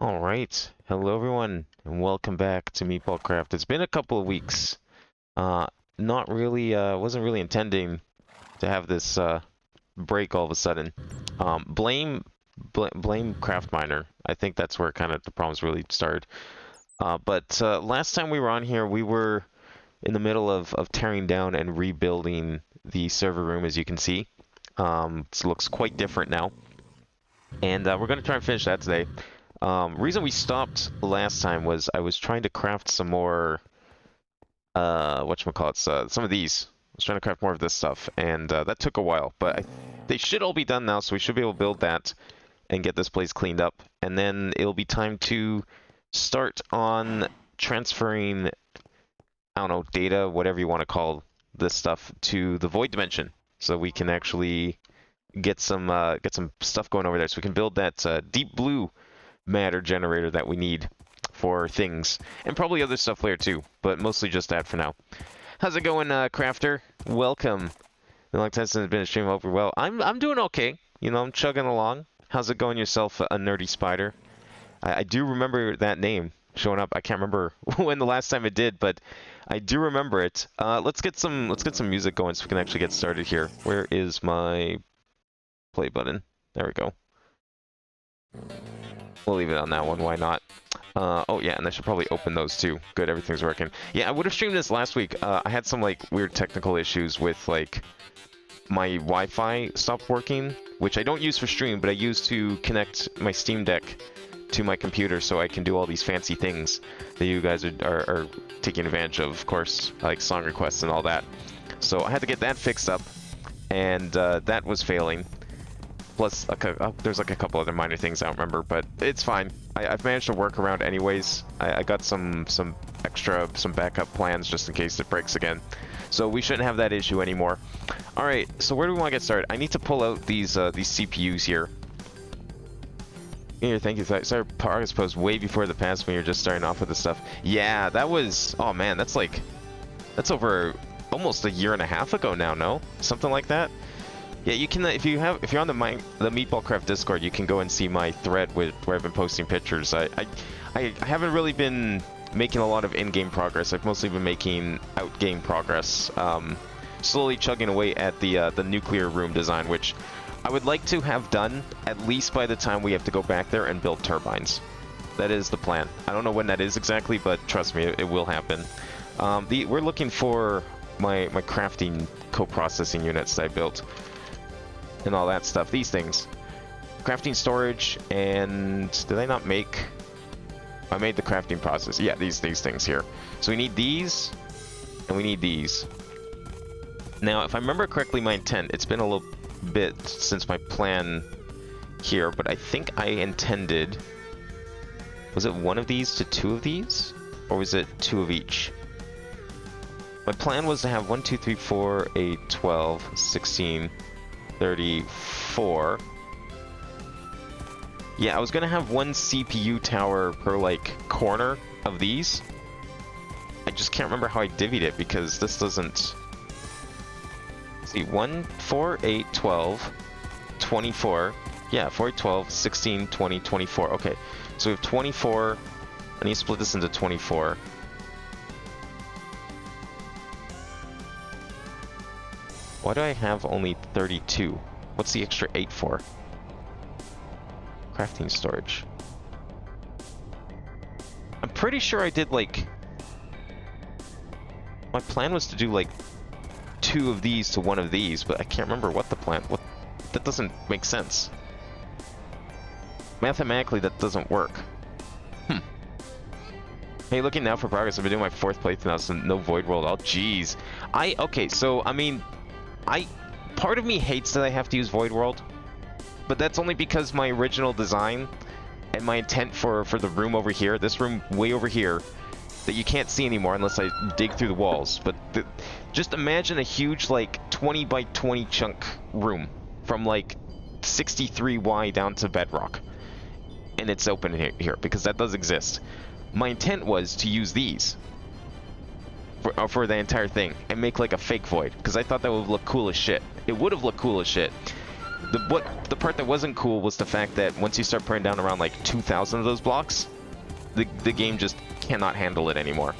All right. Hello, everyone, and welcome back to Meatballcraft. It's been a couple of weeks. Uh, not really, wasn't really intending to have this break all of a sudden. Blame Craft Miner. I think that's where kind of the problems really started. But last time we were on here, we were in the middle of tearing down and rebuilding the server room, as you can see. It looks quite different now. And we're going to try and finish that today. Reason we stopped last time was I was trying to craft some more, whatchamacallits, some of these. I was trying to craft more of this stuff, and that took a while, but they should all be done now, so we should be able to build that and get this place cleaned up. And then it'll be time to start on transferring, I don't know, data, whatever you want to call this stuff, to the void dimension, so we can actually get some stuff going over there, so we can build that deep blue matter generator that we need for things, and probably other stuff later too, but mostly just that for now. How's it going, Crafter? Welcome. The long time since it's been a stream. Hope you're well. I'm doing okay. You know, I'm chugging along. How's it going yourself, a nerdy spider? I do remember that name showing up. I can't remember when the last time it did, but I do remember it. Let's get some music going so we can actually get started here. Where is my play button? There we go. We'll leave it on that one, why not? Oh yeah, and I should probably open those too. Good, everything's working. Yeah, I would have streamed this last week. I had some like weird technical issues with like my Wi-Fi stopped working, which I don't use for stream, but I use to connect my Steam Deck to my computer so I can do all these fancy things that you guys are taking advantage of course, like song requests and all that. So I had to get that fixed up, and that was failing. Plus, there's like a couple other minor things I don't remember, but it's fine. I've managed to work around anyways. I got some backup plans just in case it breaks again. So we shouldn't have that issue anymore. All right, so where do we want to get started? I need to pull out these CPUs here. Here, thank you. Sorry, progress post way before the past when you're just starting off with this stuff. Yeah, that was. Oh man, that's over almost a year and a half ago now. No, something like that. Yeah, you can if you're on the Meatballcraft Discord, you can go and see my thread where I've been posting pictures. I haven't really been making a lot of in-game progress. I've mostly been making out-game progress. Slowly chugging away at the nuclear room design, which I would like to have done at least by the time we have to go back there and build turbines. That is the plan. I don't know when that is exactly, but trust me, it will happen. We're looking for my crafting co-processing units that I built. And all that stuff. These things. Crafting storage, and did I not make... I made the crafting process. Yeah, these things here. So we need these, and we need these. Now, if I remember correctly my intent, it's been a little bit since my plan here, but I think I intended... Was it one of these to two of these? Or was it two of each? My plan was to have 1, 2, 3, 4, 8, 12, 16... 34. Yeah, I was gonna have one CPU tower per like corner of these. I just can't remember how I divvied it because this doesn't. See, 1, 4, 8, 12, 24. Yeah, 4, 8, 12, 16, 20, 24. Okay, so we have 24. I need to split this into 24. Why do I have only 32? What's the extra 8 for? Crafting storage. I'm pretty sure I did like... My plan was to do like 2 of these to 1 of these, but I can't remember what the plan... That doesn't make sense. Mathematically, that doesn't work. Hey, looking now for progress. I've been doing my 4th playthrough now, so no void world. Oh, jeez. Okay, so, I mean... Part of me hates that I have to use Void World, but that's only because my original design and my intent for the room over here, this room way over here, that you can't see anymore unless I dig through the walls, but just imagine a huge, like, 20 by 20 chunk room from, like, 63Y down to bedrock, and it's open here, because that does exist. My intent was to use these for the entire thing and make like a fake void, because I thought that would look cool as shit. It would have looked cool as shit. The part that wasn't cool was the fact that once you start putting down around like 2,000 of those blocks, the game just cannot handle it anymore.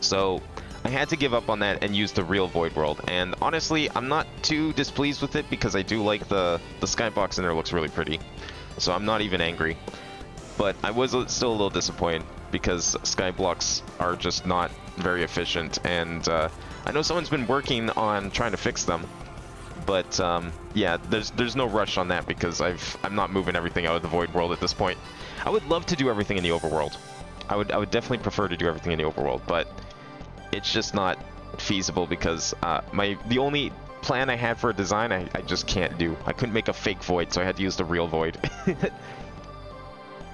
So I had to give up on that and use the real Void World. And honestly, I'm not too displeased with it because I do like the skybox in there looks really pretty. So I'm not even angry. But I was still a little disappointed because skyblocks are just not very efficient. And I know someone's been working on trying to fix them. But yeah, there's no rush on that because I'm not moving everything out of the Void World at this point. I would love to do everything in the Overworld. I would definitely prefer to do everything in the Overworld, but it's just not feasible because the only plan I had for a design I just can't do. I couldn't make a fake void, so I had to use the real void.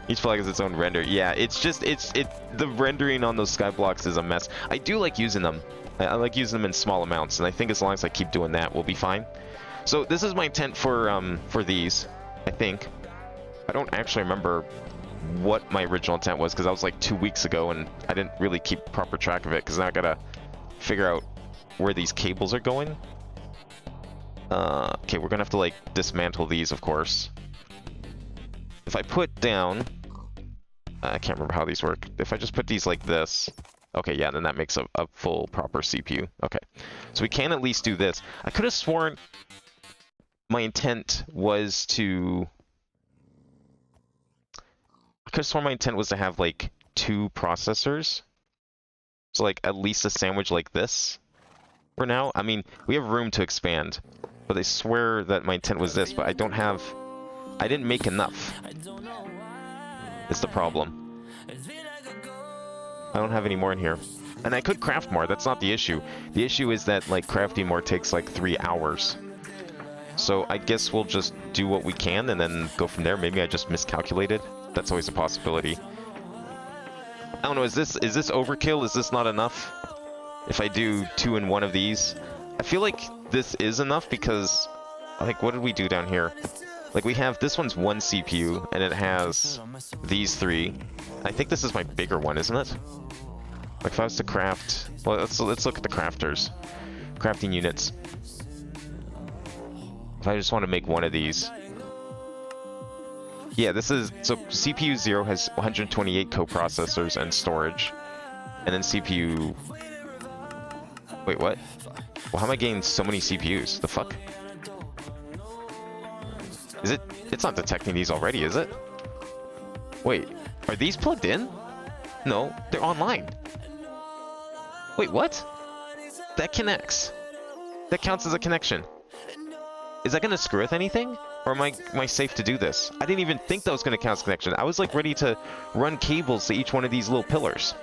Each flag has its own render. Yeah, it's just the rendering on those skyblocks is a mess. I do like using them. I like using them in small amounts, and I think as long as I keep doing that, we'll be fine. So this is my intent for these, I think. I don't actually remember what my original intent was because that was like 2 weeks ago, and I didn't really keep proper track of it because now I gotta figure out where these cables are going. Okay, we're gonna have to like dismantle these, of course. If I put down, I can't remember how these work. If I just put these like this, okay, yeah, then that makes a full proper CPU. Okay, so we can at least do this. I could have sworn my intent was to. I could have sworn my intent was to have like 2 processors. So like at least a sandwich like this for now. I mean, we have room to expand, but I swear that my intent was this, but I didn't make enough. It's the problem. I don't have any more in here. And I could craft more, that's not the issue. The issue is that like crafting more takes like 3 hours. So I guess we'll just do what we can and then go from there. Maybe I just miscalculated. That's always a possibility. I don't know, is this overkill? Is this not enough? If I do 2 in one of these? I feel like this is enough because, like, what did we do down here? Like, we have, this one's 1 CPU, and it has these 3. I think this is my bigger one, isn't it? Like, if I was to craft, well, let's look at the crafters. Crafting units. If I just want to make one of these. Yeah, this is, so CPU 0 has 128 coprocessors and storage. And then CPU... Wait, what? Well, how am I getting so many CPUs? The fuck? Is it... It's not detecting these already, is it? Wait, are these plugged in? No, they're online. Wait, what? That connects. That counts as a connection. Is that gonna screw with anything? Or am I safe to do this? I didn't even think that was gonna count as a connection. I was like ready to run cables to each one of these little pillars.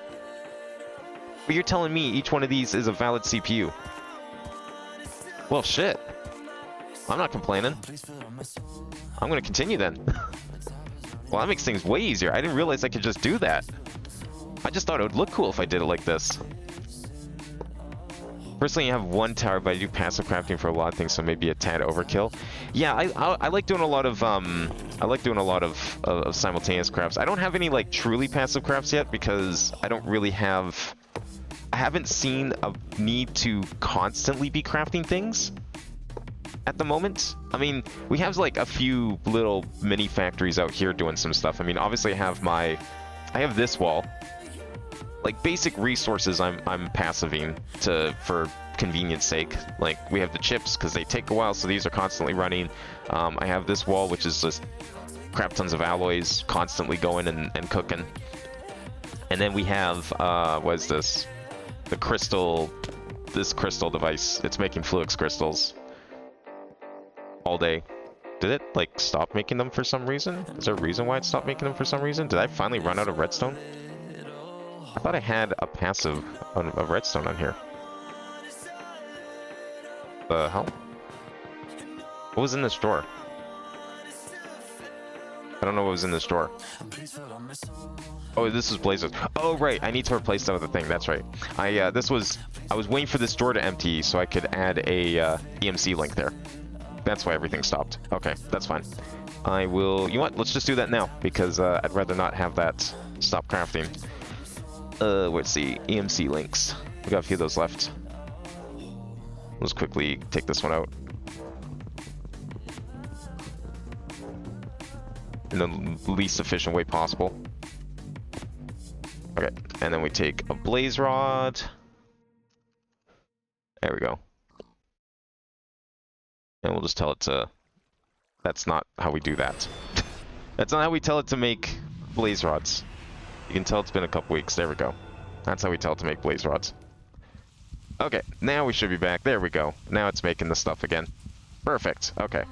But you're telling me each one of these is a valid CPU. Well, shit. I'm not complaining. I'm gonna continue then. Well, that makes things way easier. I didn't realize I could just do that. I just thought it would look cool if I did it like this. Personally, you have 1 tower, but I do passive crafting for a lot of things, so maybe a tad overkill. Yeah, I like doing a lot of simultaneous crafts. I don't have any like truly passive crafts yet because I don't really have. I haven't seen a need to constantly be crafting things at the moment. I mean, we have like a few little mini factories out here doing some stuff. I mean, obviously I have this wall. Like basic resources I'm passiving for convenience sake. Like we have the chips because they take a while, so these are constantly running. I have this wall which is just crap tons of alloys constantly going and cooking. And then we have what is this? This crystal device. It's making Fluix crystals all day. Did it like stop making them for some reason? Is there a reason why it stopped making them for some reason? Did I finally run out of redstone? I thought I had a passive of redstone on here. The hell? What was in this drawer? I don't know what was in this drawer. Oh, this is blazers. Oh, right. I need to replace that with a thing. That's right. I was waiting for this drawer to empty so I could add a EMC link there. That's why everything stopped. Okay, that's fine. I will... You know what? Let's just do that now because I'd rather not have that stop crafting. Let's see, EMC links. We got a few of those left. Let's quickly take this one out. in the least efficient way possible. Okay, and then we take a blaze rod. There we go. And we'll just tell it to... That's not how we do that. That's not how we tell it to make blaze rods. You can tell it's been a couple weeks. There we go. That's how we tell it to make blaze rods. Okay, now we should be back. There we go. Now it's making the stuff again. Perfect. Okay.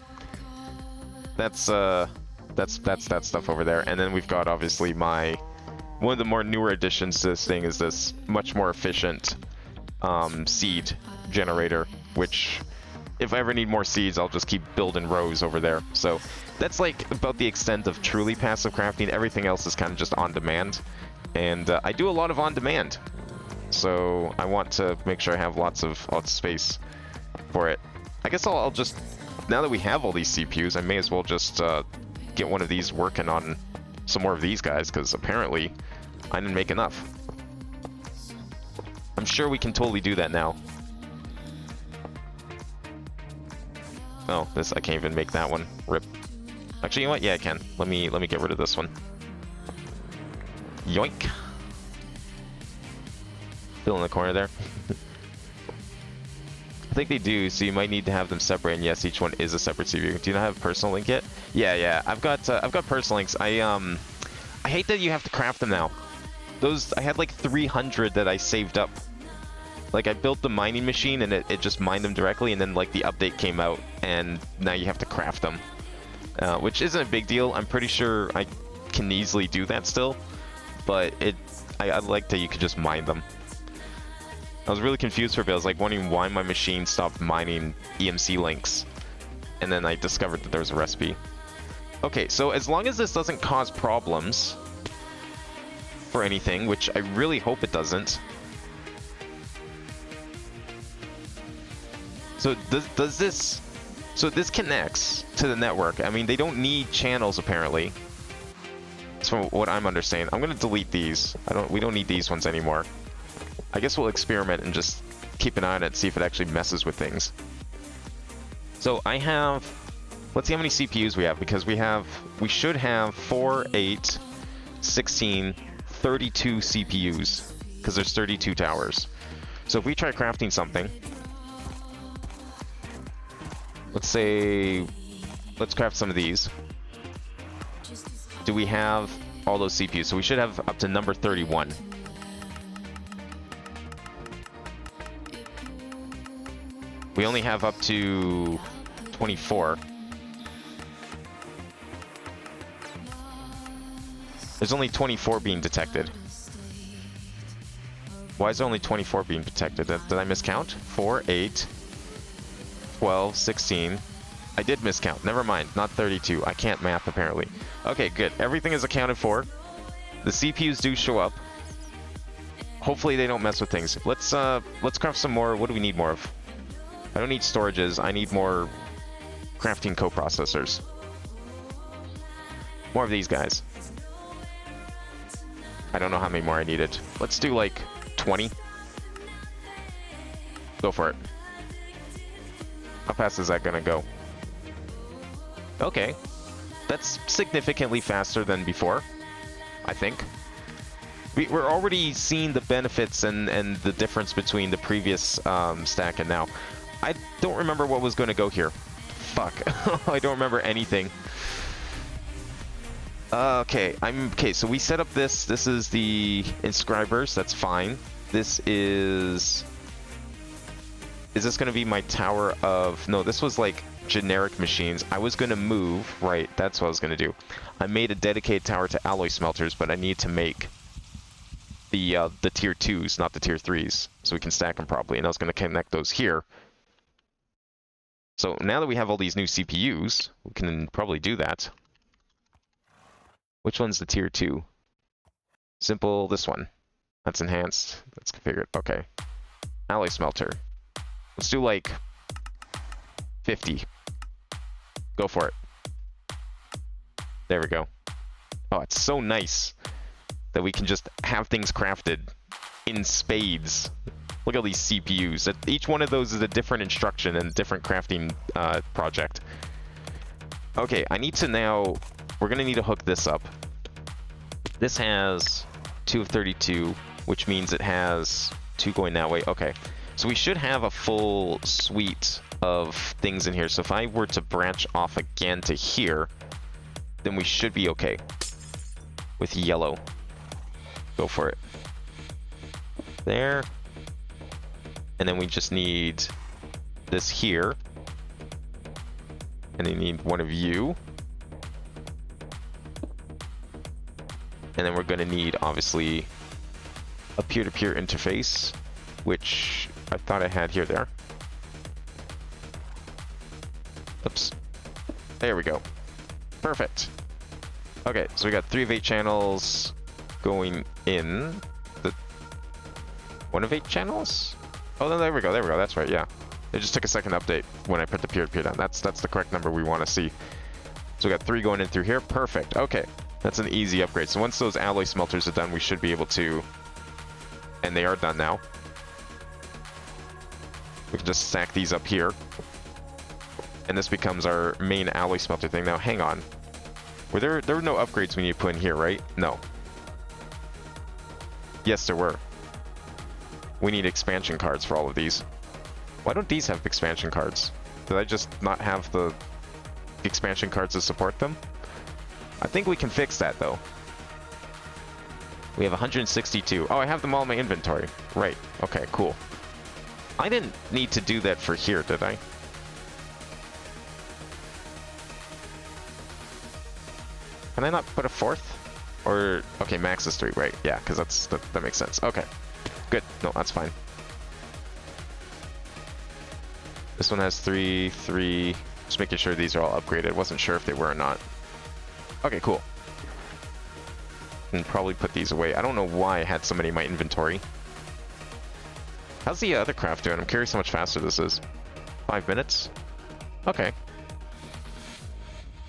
That's that stuff over there. And then we've got obviously one of the more newer additions to this thing is this much more efficient seed generator, which if I ever need more seeds, I'll just keep building rows over there. So that's like about the extent of truly passive crafting. Everything else is kind of just on demand, and I do a lot of on demand, so I want to make sure I have lots of space for it. I guess I'll just, now that we have all these CPUs, I may as well just get one of these working on some more of these guys, because apparently I didn't make enough. I'm sure we can totally do that now. Oh, this, I can't even make that one. Rip. Actually, you know what? Yeah, I can. Let me get rid of this one. Yoink. Still in the corner there. I think they do, so you might need to have them separate, and yes, each one is a separate CPU. Do you not have personal link yet? Yeah, I've got personal links. I hate that you have to craft them now. Those, I had like 300 that I saved up. Like, I built the mining machine and it just mined them directly, and then like the update came out and now you have to craft them. Which isn't a big deal. I'm pretty sure I can easily do that still, but I like that you could just mine them. I was really confused for a bit. I was like wondering why my machine stopped mining EMC links, and then I discovered that there was a recipe. Okay, so as long as this doesn't cause problems for anything, which I really hope it doesn't. So does this... So this connects to the network. I mean, they don't need channels, apparently. That's from what I'm understanding. I'm going to delete these. We don't need these ones anymore. I guess we'll experiment and just keep an eye on it, see if it actually messes with things. So I have... Let's see how many CPUs we have, because we should have 4, 8, 16, 32 CPUs, because there's 32 towers. So if we try crafting something... let's craft some of these. Do we have all those CPUs? So we should have up to number 31. We only have up to 24. There's only 24 being detected. Why is there only 24 being detected? Did I miscount? 4, 8... 12, 16. I did miscount. Never mind. Not 32. I can't math, apparently. Okay, good. Everything is accounted for. The CPUs do show up. Hopefully they don't mess with things. Let's craft some more. What do we need more of? I don't need storages. I need more crafting coprocessors. More of these guys. I don't know how many more I needed. Let's do like 20. Go for it. How fast is that gonna go? Okay. That's significantly faster than before, I think. We're already seeing the benefits and the difference between the previous stack and now. I don't remember what was going to go here. Fuck. I don't remember anything. Okay, so we set up this. This is the inscribers. That's fine. This is... Is this going to be my tower of... No, this was like generic machines. I was going to move... Right, that's what I was going to do. I made a dedicated tower to alloy smelters, but I need to make the tier 2s, not the tier 3s, so we can stack them properly. And I was going to connect those here. So now that we have all these new CPUs, we can probably do that. Which one's the tier 2? Simple, this one. That's enhanced. That's configured. Okay. Alloy smelter. Let's do like 50. Go for it. There we go. Oh, it's so nice that we can just have things crafted in spades. Look at all these CPUs. Each one of those is a different instruction and different crafting project. Okay, I need to now we're gonna need to hook this up. This has 2 of 32, which means it has 2 going that way. Okay, so we should have a full suite of things in here. So if I were to branch off again to here, then we should be okay with yellow. Go for it. There. And then we just need this here. And you need one of you. And then we're going to need, obviously, a peer-to-peer interface, which I thought I had here. There. Oops. There we go. Perfect. Okay, so we got 3 of 8 channels going in. The 1 of 8 channels? Oh, no, there we go. There we go. That's right. Yeah. It just took a second update when I put the peer-to-peer down. That's the correct number we want to see. So we got 3 going in through here. Perfect. Okay. That's an easy upgrade. So once those alloy smelters are done, we should be able to... And they are done now. We can just stack these up here. And this becomes our main alloy smelter thing. Now, hang on. There were no upgrades we need to put in here, right? No. Yes, there were. We need expansion cards for all of these. Why don't these have expansion cards? Did I just not have the expansion cards to support them? I think we can fix that, though. We have 162. Oh, I have them all in my inventory. Right. Okay, cool. I didn't need to do that for here, did I? Can I not put a 4th? Or, okay, max is 3, right? Yeah, because that makes sense. Okay, good. No, that's fine. This one has 3, 3. Just making sure these are all upgraded. Wasn't sure if they were or not. Okay, cool. And probably put these away. I don't know why I had so many in my inventory. How's the other craft doing? I'm curious how much faster this is. 5 minutes? Okay.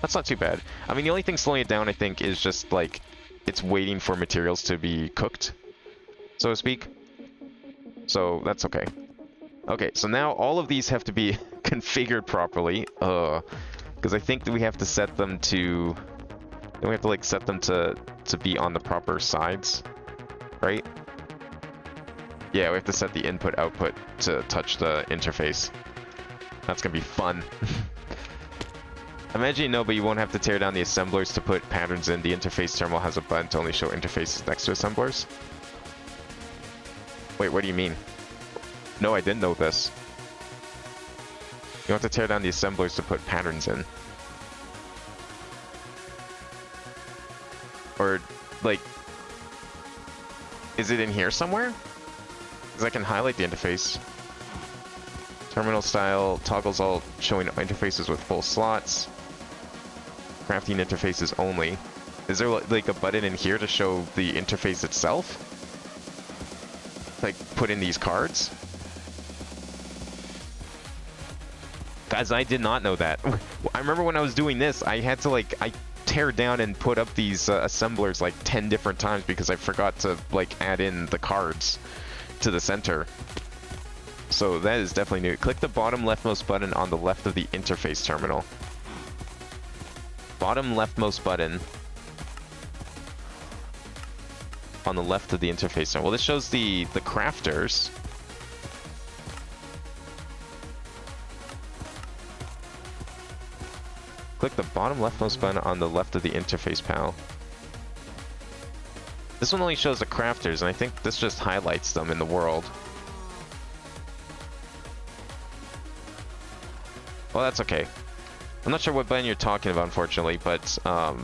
That's not too bad. I mean, the only thing slowing it down, I think, is just, like, it's waiting for materials to be cooked, so to speak. So, that's okay. Okay, so now all of these have to be configured properly. Because I think that we have to set them to... Then we have to, like, set them to be on the proper sides, right? Yeah, we have to set the input-output to touch the interface. That's gonna be fun. Imagine you know, but you won't have to tear down the assemblers to put patterns in. The interface terminal has a button to only show interfaces next to assemblers. Wait, what do you mean? No, I didn't know this. You don't have to tear down the assemblers to put patterns in. Or, like... Is it in here somewhere? Because I can highlight the interface. Terminal style, toggles all showing interfaces with full slots. Crafting interfaces only. Is there like a button in here to show the interface itself? Like put in these cards? Guys, I did not know that. I remember when I was doing this, I had to I tear down and put up these assemblers like 10 different times because I forgot to like add in the cards to the center. So that is definitely new. Click the bottom leftmost button on the left of the interface terminal. Bottom leftmost button on the left of the interface terminal. Well, this shows the crafters. Click the bottom leftmost button on the left of the interface panel. This one only shows the crafters, and I think this just highlights them in the world. Well, that's okay. I'm not sure what button you're talking about, unfortunately, but I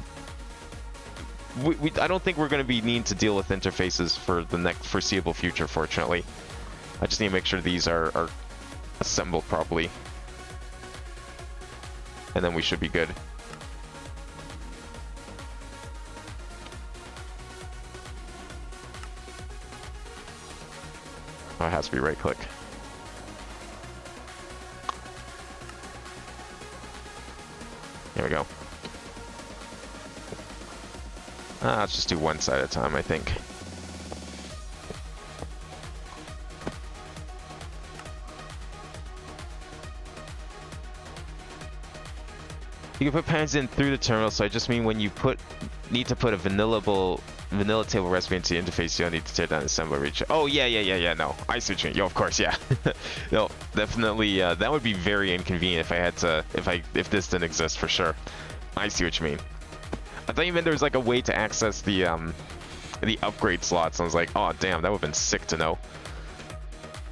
don't think we're going to be needing to deal with interfaces for the next foreseeable future, fortunately. I just need to make sure these are assembled properly. And then we should be good. Oh, it has to be right click. Here we go. Let's just do one side at a time, I think. You can put pans in through the terminal, so I just mean when you need to put a vanilla table recipe into the interface, you don't need to tear down the assembly reach. Oh yeah, no. I see what you mean. Yo, of course, yeah. No, definitely that would be very inconvenient if I had to if this didn't exist for sure. I see what you mean. I thought you meant there was like a way to access the upgrade slots. I was like, oh damn, that would have been sick to know.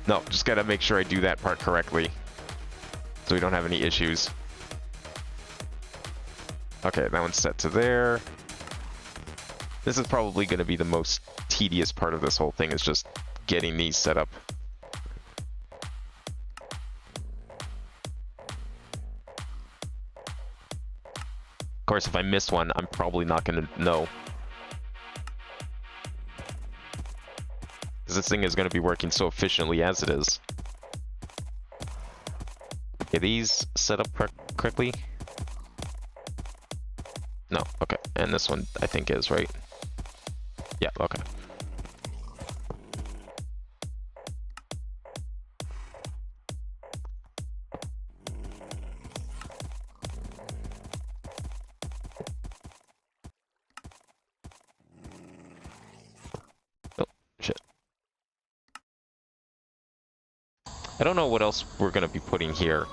No, just gotta make sure I do that part correctly, so we don't have any issues. Okay, that one's set to there. This is probably going to be the most tedious part of this whole thing, is just getting these set up. Of course, if I miss one, I'm probably not going to know. Because this thing is going to be working so efficiently as it is. Okay, these set up correctly? No, okay. And this one, I think, is, right? Yeah, okay. Oh, shit. I don't know what else we're going to be putting here,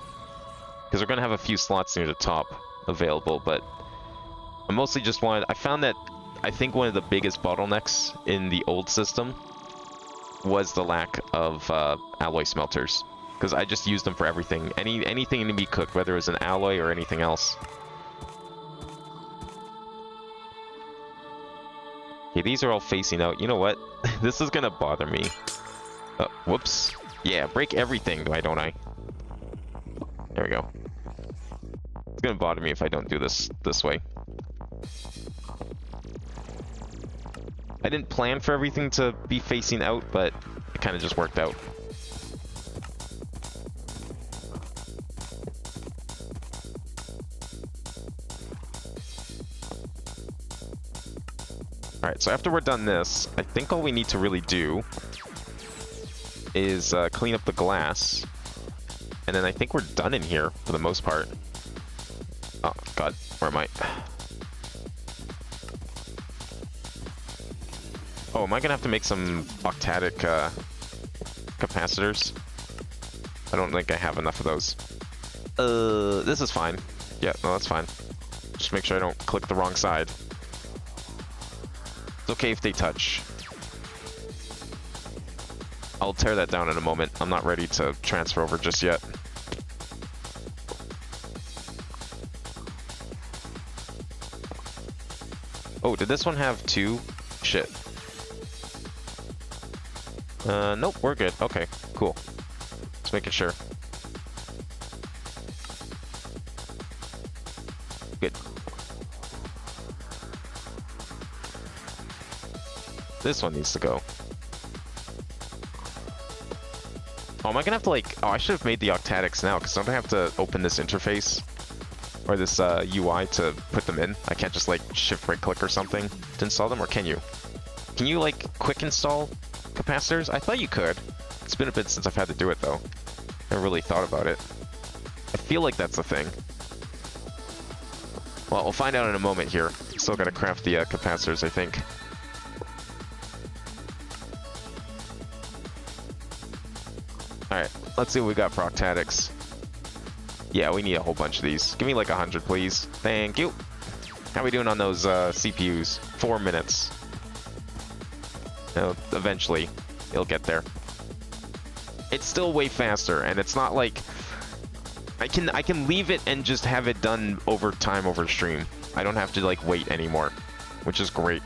because we're going to have a few slots near the top available, but I mostly just wanted... I found that I think one of the biggest bottlenecks in the old system was the lack of alloy smelters, because I just used them for everything. Anything to be cooked, whether it was an alloy or anything else. Okay, these are all facing out. You know what? This is gonna bother me. Whoops. Yeah, break everything, don't I? There we go. It's gonna bother me if I don't do this way. I didn't plan for everything to be facing out, but it kind of just worked out. Alright, so after we're done this, I think all we need to really do is clean up the glass. And then I think we're done in here for the most part. Oh, God, where am I? Oh, am I gonna have to make some octadic capacitors? I don't think I have enough of those. This is fine. Yeah, no, that's fine. Just make sure I don't click the wrong side. It's okay if they touch. I'll tear that down in a moment. I'm not ready to transfer over just yet. Oh, did this one have two? Shit. Nope, we're good. Okay, cool. Just making sure. Good. This one needs to go. Oh, am I gonna have to like... Oh, I should have made the octadics now, because I don't have to open this interface or this UI to put them in. I can't just like shift right click or something to install them, or can you? Can you like quick install capacitors? I thought you could. It's been a bit since I've had to do it though. Never really thought about it. I feel like that's a thing. Well, we'll find out in a moment here. Still gotta craft the capacitors, I think. Alright, let's see what we got for octadics. Yeah, we need a whole bunch of these. Give me like 100, please. Thank you. How are we doing on those CPUs? 4 minutes. Eventually, it'll get there. It's still way faster, and it's not like... I can leave it and just have it done over time over stream. I don't have to like wait anymore, which is great.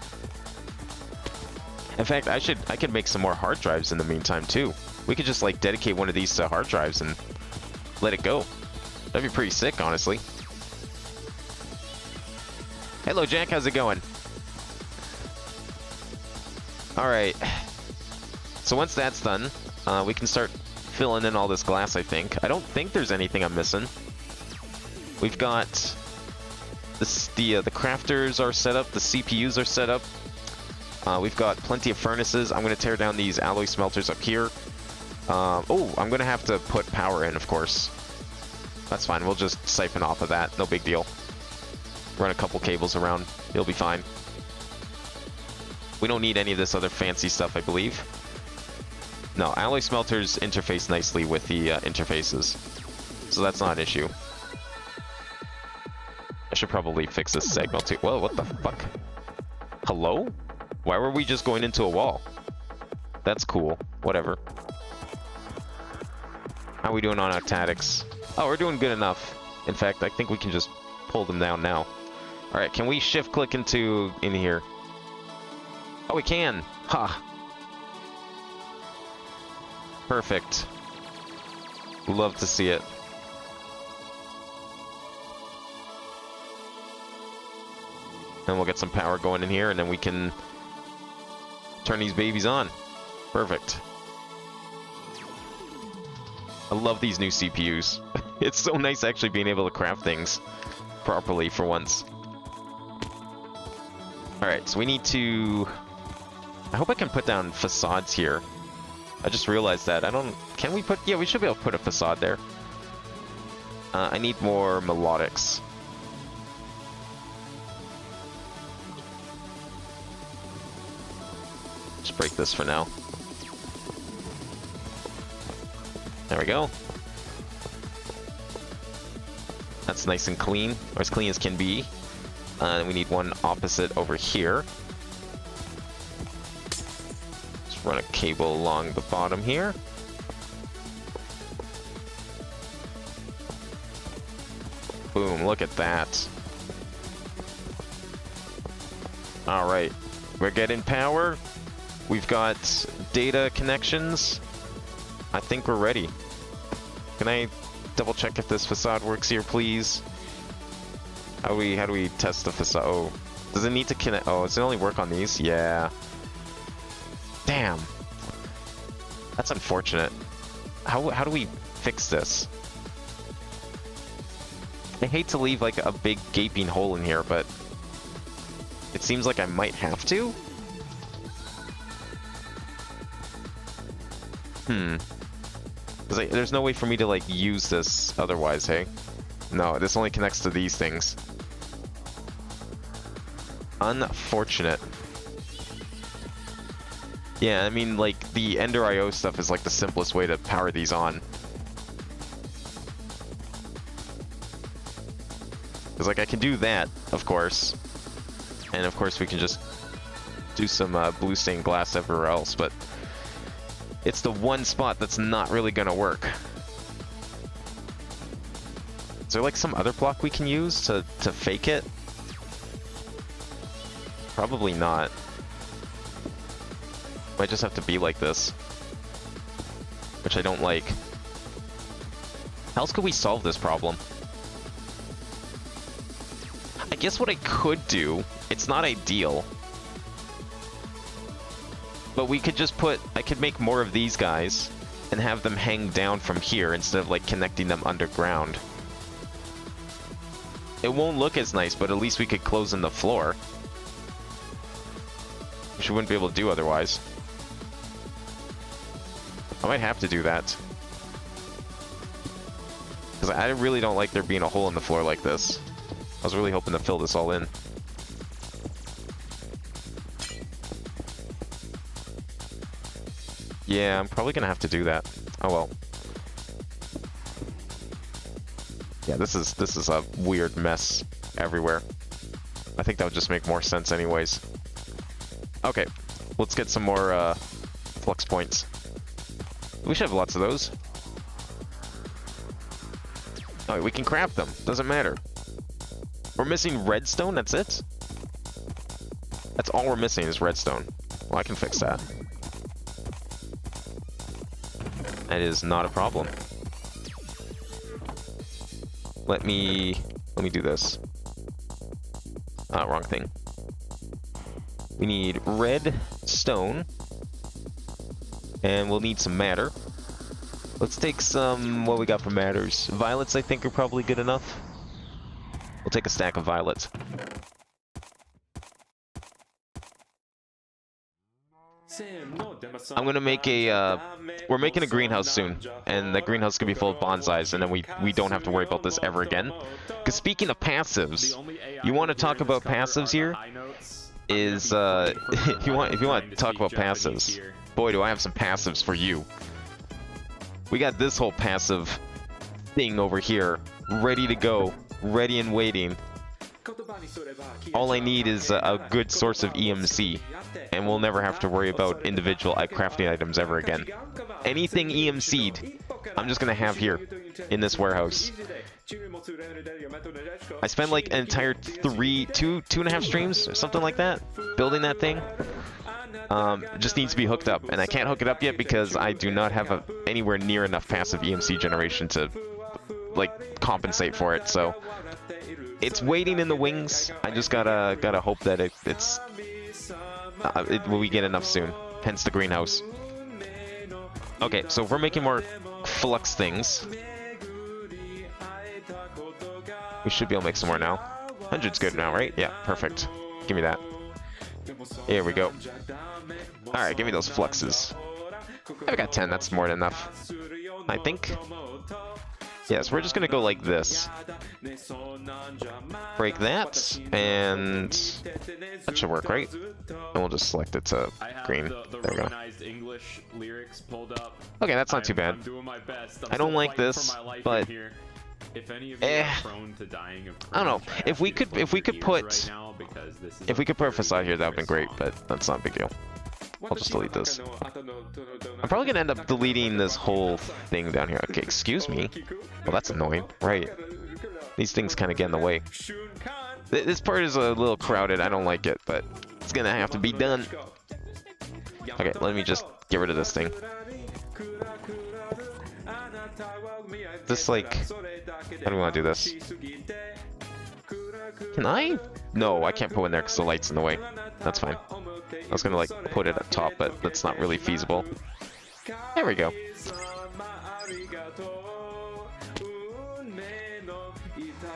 In fact, I could make some more hard drives in the meantime too. We could just like dedicate one of these to hard drives and let it go. That'd be pretty sick, honestly. Hello, Jack. How's it going? All right. So once that's done, we can start filling in all this glass, I think. I don't think there's anything I'm missing. We've got the crafters are set up, the CPUs are set up. We've got plenty of furnaces. I'm going to tear down these alloy smelters up here. Oh, I'm going to have to put power in, of course. That's fine. We'll just siphon off of that. No big deal. Run a couple cables around. It'll be fine. We don't need any of this other fancy stuff, I believe. No, alloy smelters interface nicely with the interfaces. So that's not an issue. I should probably fix this seg melt too. Whoa, what the fuck? Hello? Why were we just going into a wall? That's cool. Whatever. How are we doing on our tactics? Oh, we're doing good enough. In fact, I think we can just pull them down now. Alright, can we shift click in here? Oh, we can! Ha! Perfect. Love to see it. And we'll get some power going in here, and then we can turn these babies on. Perfect. I love these new CPUs. It's so nice actually being able to craft things properly for once. Alright, so we need to... I hope I can put down facades here. I just realized that. Can we put... Yeah, we should be able to put a facade there. I need more melodics. Just break this for now. There we go. That's nice and clean, or as clean as can be. We need one opposite over here. Just run a cable along the bottom here. Boom, look at that. Alright, we're getting power. We've got data connections. I think we're ready. Can I double check if this facade works here, please? How do we test the facade? Oh, does it need to connect? Oh, does it only work on these? Yeah. Damn. That's unfortunate. How do we fix this? I hate to leave like a big gaping hole in here, but it seems like I might have to. Because there's no way for me to like use this otherwise, hey? No, this only connects to these things. Unfortunate. Yeah, I mean, like, the Ender IO stuff is like the simplest way to power these on. Because, like, I can do that, of course. And, of course, we can just do some blue stained glass everywhere else, but it's the one spot that's not really gonna work. Is there, like, some other block we can use to fake it? Probably not. Might just have to be like this. Which I don't like. How else could we solve this problem? I guess what I could do, it's not ideal, but we could just I could make more of these guys and have them hang down from here instead of like connecting them underground. It won't look as nice, but at least we could close in the floor. Which we wouldn't be able to do otherwise. I might have to do that. Because I really don't like there being a hole in the floor like this. I was really hoping to fill this all in. Yeah, I'm probably gonna have to do that. Oh well. Yeah, this is a weird mess everywhere. I think that would just make more sense anyways. Okay, let's get some more flux points. We should have lots of those. Oh, we can craft them. Doesn't matter. We're missing redstone, that's it? That's all we're missing is redstone. Well, I can fix that. That is not a problem. Let me do this. Wrong thing. We need red stone. And we'll need some matter. Let's take some, what we got for matters? Violets, I think, are probably good enough. We'll take a stack of violets. I'm gonna make a, we're making a greenhouse soon, and the greenhouse can be full of bonsais, and then we don't have to worry about this ever again. Because speaking of passives, you want to talk about passives here? Is if you want to talk about passives, boy, do I have some passives for you. We got this whole passive thing over here, ready to go, ready and waiting. All I need is a good source of EMC, and we'll never have to worry about individual crafting items ever again. Anything EMC'd, I'm just gonna have here in this warehouse. I spent like an entire two and a half streams or something like that building that thing. Just needs to be hooked up, and I can't hook it up yet because I do not have anywhere near enough passive EMC generation to like compensate for it. So it's waiting in the wings. I just gotta hope that we get enough soon. Hence the greenhouse. Okay, so if we're making more flux things, we should be able to make some more now. 100's good now, right? Yeah, perfect. Give me that. Here we go. Alright, give me those fluxes. I got 10, that's more than enough, I think. Yes, we're just gonna go like this. Break that, and that should work, right? And we'll just select it to green. There we go. Okay, that's not too bad. I don't like this, but I don't know. If we could put a facade here, that would've been great, but that's not a big deal. I'll just delete this. I'm probably gonna end up deleting this whole thing down here. Okay, excuse me. Well, that's annoying. Right. These things kind of get in the way. This part is a little crowded. I don't like it, but it's gonna have to be done. Okay, let me just get rid of this thing. This, like, how do we want to do this? Can I? No, I can't put in there because the light's in the way. That's fine. I was gonna like put it up top, but that's not really feasible. There we go.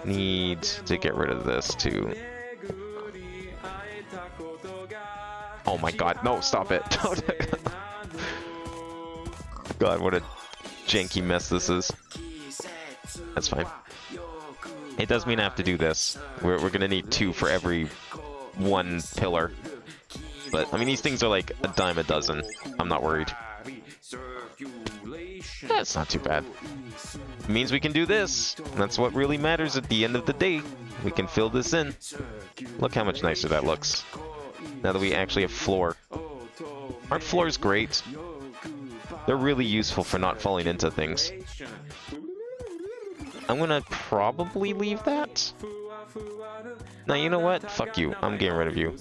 Need to get rid of this too. Oh my god, no, stop it. God, what a janky mess this is. That's fine. It does mean I have to do this. We're gonna need 2 for every 1 pillar. But, I mean, these things are like a dime a dozen. I'm not worried. That's not too bad. It means we can do this. That's what really matters at the end of the day. We can fill this in. Look how much nicer that looks. Now that we actually have floor. Aren't floors great? They're really useful for not falling into things. I'm gonna probably leave that. Now, you know what? Fuck you. I'm getting rid of you.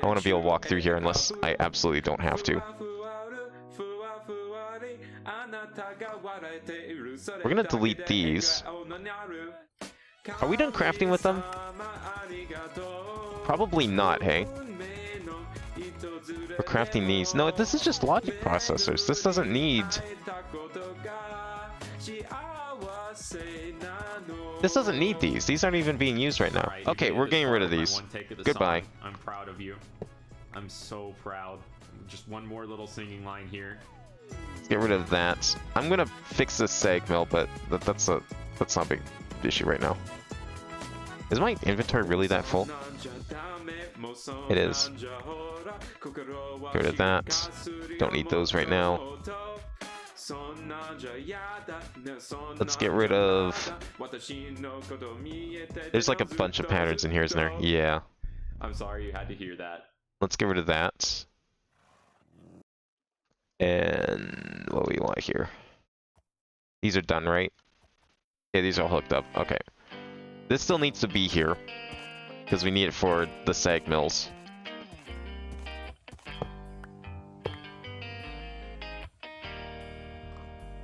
I want to be able to walk through here unless I absolutely don't have to. We're gonna delete these. Are we done crafting with them? Probably not, hey? We're crafting these. No, this is just logic processors. This doesn't need... This doesn't need these. These aren't even being used right now. Okay, we're getting rid of these. Goodbye. I'm proud of you. I'm so proud. Just one more little singing line here. Let's get rid of that. I'm gonna fix this sag mill, but that's not a big issue right now. Is my inventory really that full? It is. Get rid of that. Don't need those right now. Let's get rid of... There's like a bunch of patterns in here, isn't there? Yeah. I'm sorry you had to hear that. Let's get rid of that. And what do we want here? These are done, right? Yeah, these are all hooked up. Okay. This still needs to be here because we need it for the sag mills.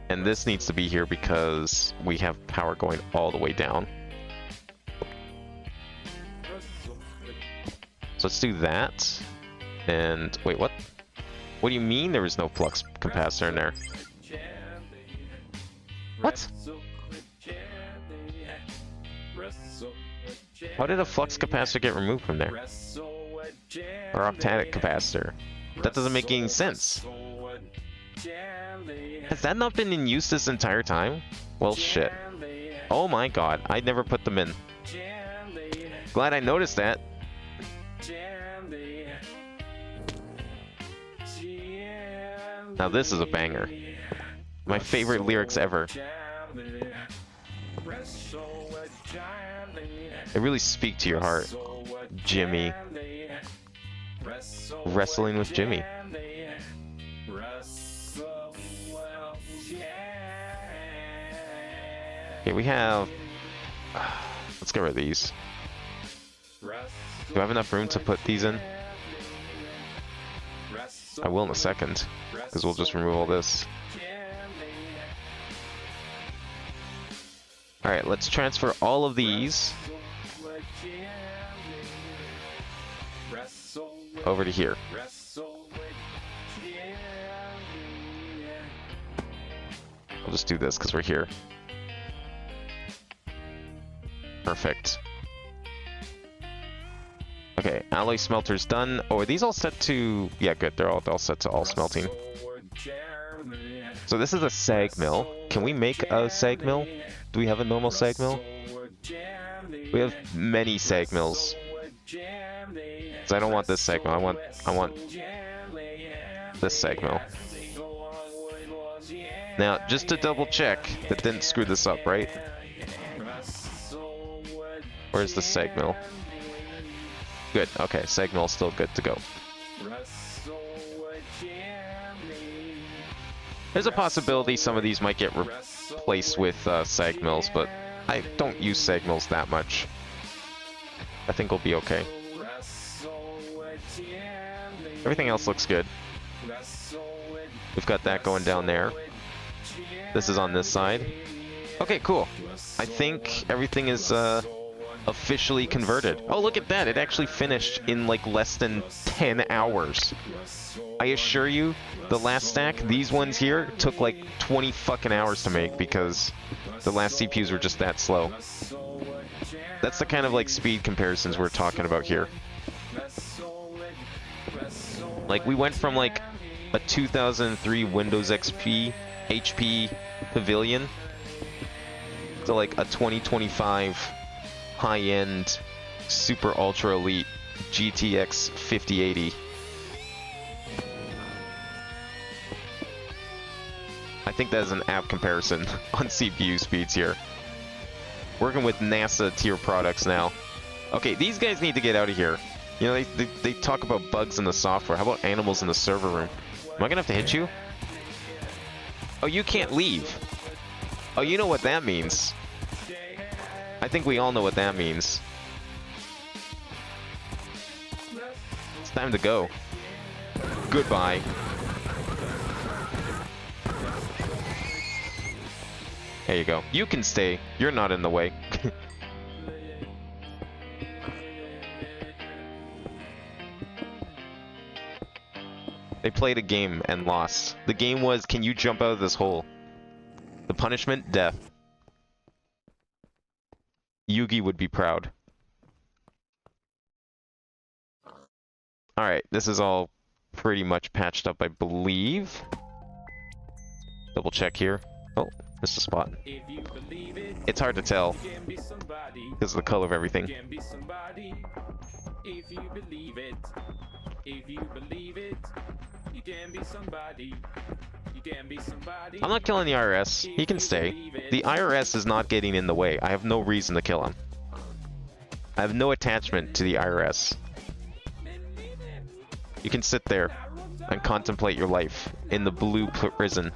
And this needs to be here because we have power going all the way down. So let's do that. And wait, what? What do you mean there was no flux capacitor in there? What? How did a flux capacitor get removed from there? Or octadic capacitor? That doesn't make any sense. Has that not been in use this entire time? Well, shit. Oh my god, I never put them in. Glad I noticed that. Now this is a banger. My favorite lyrics ever. They really speak to your heart. Jimmy. Wrestling with Jimmy. Okay, we have... Let's get rid of these. Do I have enough room to put these in? I will in a second, because we'll just remove all this. Alright, let's transfer all of these over to here. I'll just do this because we're here. Perfect. Okay, alloy smelter's done. Oh, are these all set to... Yeah, good. They're all set to all smelting. So this is a sag mill. Can we make a sag mill? Do we have a normal sag mill? We have many sag mills. So I don't want this sag mill. I want this sag mill. Now, just to double check that didn't screw this up, right? Where's the sag mill? Good. Okay, sag mill's still good to go. There's a possibility some of these might get replaced with sag mills, but I don't use sag mills that much. I think we'll be okay. Everything else looks good. We've got that going down there. This is on this side. Okay, cool. I think everything is officially converted. Oh, look at that. It actually finished in like less than 10 hours. I assure you, the last stack, these ones here, took like 20 fucking hours to make because the last CPUs were just that slow. That's the kind of like speed comparisons we're talking about here. Like we went from like a 2003 Windows XP HP Pavilion to like a 2025 high-end super ultra elite GTX 5080. I think that is an apt comparison on CPU speeds here. Working with NASA tier products now. Okay, these guys need to get out of here. You know, they talk about bugs in the software. How about animals in the server room? Am I gonna have to hit you? Oh, you can't leave. Oh, you know what that means. I think we all know what that means. It's time to go. Goodbye. There you go. You can stay. You're not in the way. They played a game and lost. The game was, can you jump out of this hole? The punishment, death. Yugi would be proud. Alright, this is all pretty much patched up, I believe. Double check here. Oh, missed a spot. It's hard to tell because of the color of everything. If you believe it, you can be somebody. You can be somebody. I'm not killing the IRS. He can stay. The IRS is not getting in the way. I have no reason to kill him. I have no attachment to the IRS. You can sit there and contemplate your life in the blue prison.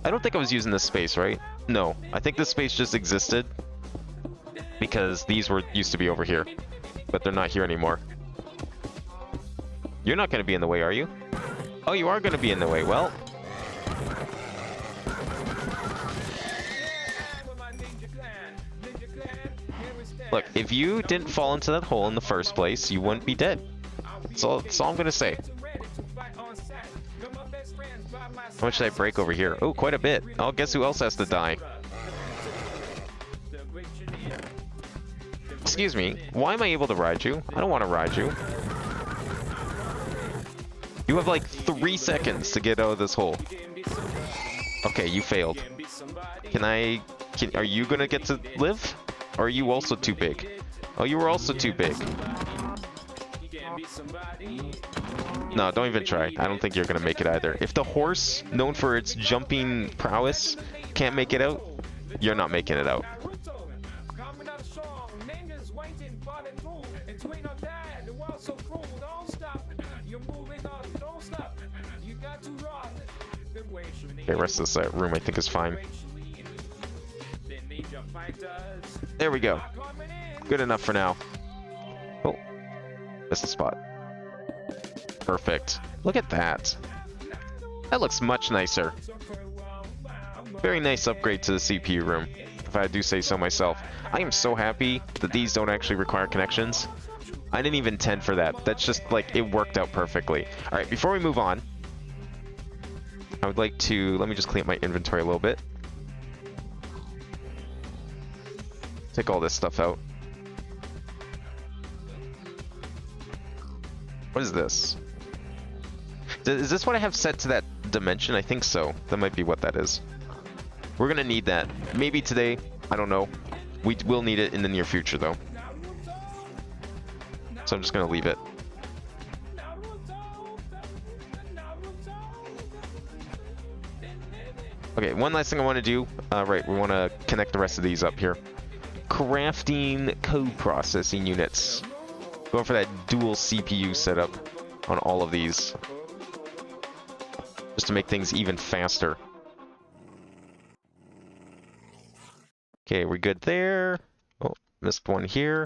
I don't think I was using this space, right? No, I think this space just existed because these used to be over here, but they're not here anymore. You're not going to be in the way, are you? Oh, you are going to be in the way. Well, look, if you didn't fall into that hole in the first place, you wouldn't be dead. That's all I'm going to say. How much did I break over here? Oh, quite a bit. Oh, guess who else has to die? Excuse me, why am I able to ride you? I don't want to ride you. You have like 3 seconds to get out of this hole. Okay, you failed. Are you gonna get to live? Or are you also too big? Oh, you were also too big. No, don't even try. I don't think you're gonna make it either. If the horse, known for its jumping prowess, can't make it out, you're not making it out. Okay, rest of this room I think is fine. There we go. Good enough for now. Oh, missed the spot. Perfect. Look at that. That looks much nicer. Very nice upgrade to the CPU room, if I do say so myself. I am so happy that these don't actually require connections. I didn't even intend for that. That's just like, it worked out perfectly. All right, before we move on, I would like to, let me just clean up my inventory a little bit. Take all this stuff out. What is this? Is this what I have set to that dimension? I think so. That might be what that is. We're gonna need that. Maybe today. I don't know. We will need it in the near future, though. So I'm just gonna leave it. Okay, one last thing I want to do. Right, we want to connect the rest of these up here. Crafting co-processing units. Going for that dual CPU setup on all of these. Just to make things even faster. Okay, we're good there. Oh, missed one here.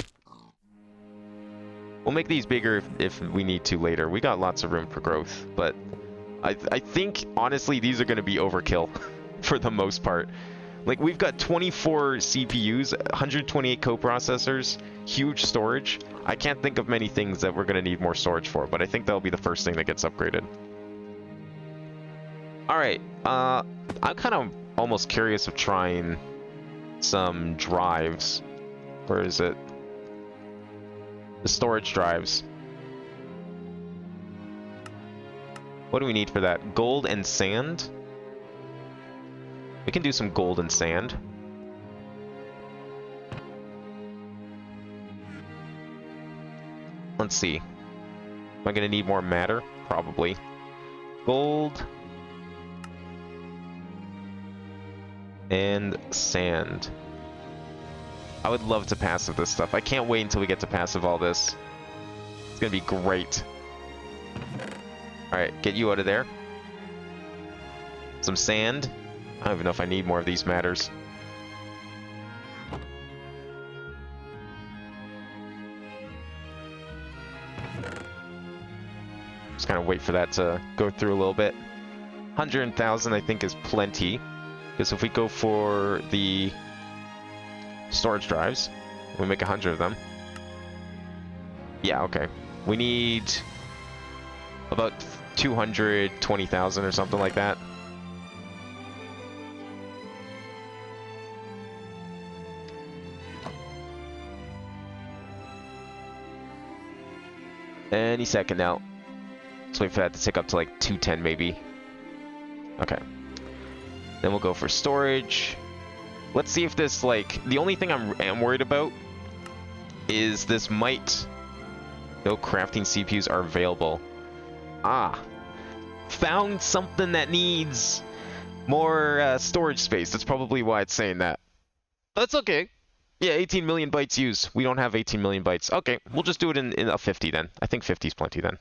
We'll make these bigger if we need to later. We got lots of room for growth, but I think, honestly, these are going to be overkill for the most part. Like, we've got 24 CPUs, 128 co-processors, huge storage. I can't think of many things that we're going to need more storage for, but I think that'll be the first thing that gets upgraded. Alright, I'm kind of almost curious of trying some drives. Where is it? The storage drives. What do we need for that? Gold and sand? We can do some gold and sand. Let's see. Am I going to need more matter? Probably. Gold. And sand. I would love to passive this stuff. I can't wait until we get to passive all this. It's going to be great. Alright, get you out of there. Some sand. I don't even know if I need more of these matters. Just kind of wait for that to go through a little bit. 100,000 I think is plenty. Because if we go for the storage drives, we make 100 of them. Yeah, okay. We need about 220,000 or something like that. Any second now. Let's wait for that to tick up to like 210 maybe. Okay. Then we'll go for storage. Let's see if this, like, the only thing I am worried about is this might... No crafting CPUs are available. Ah. Found something that needs more storage space. That's probably why it's saying that. That's okay. Yeah, 18 million bytes used. We don't have 18 million bytes. Okay, we'll just do it in a 50 then. I think 50 is plenty then.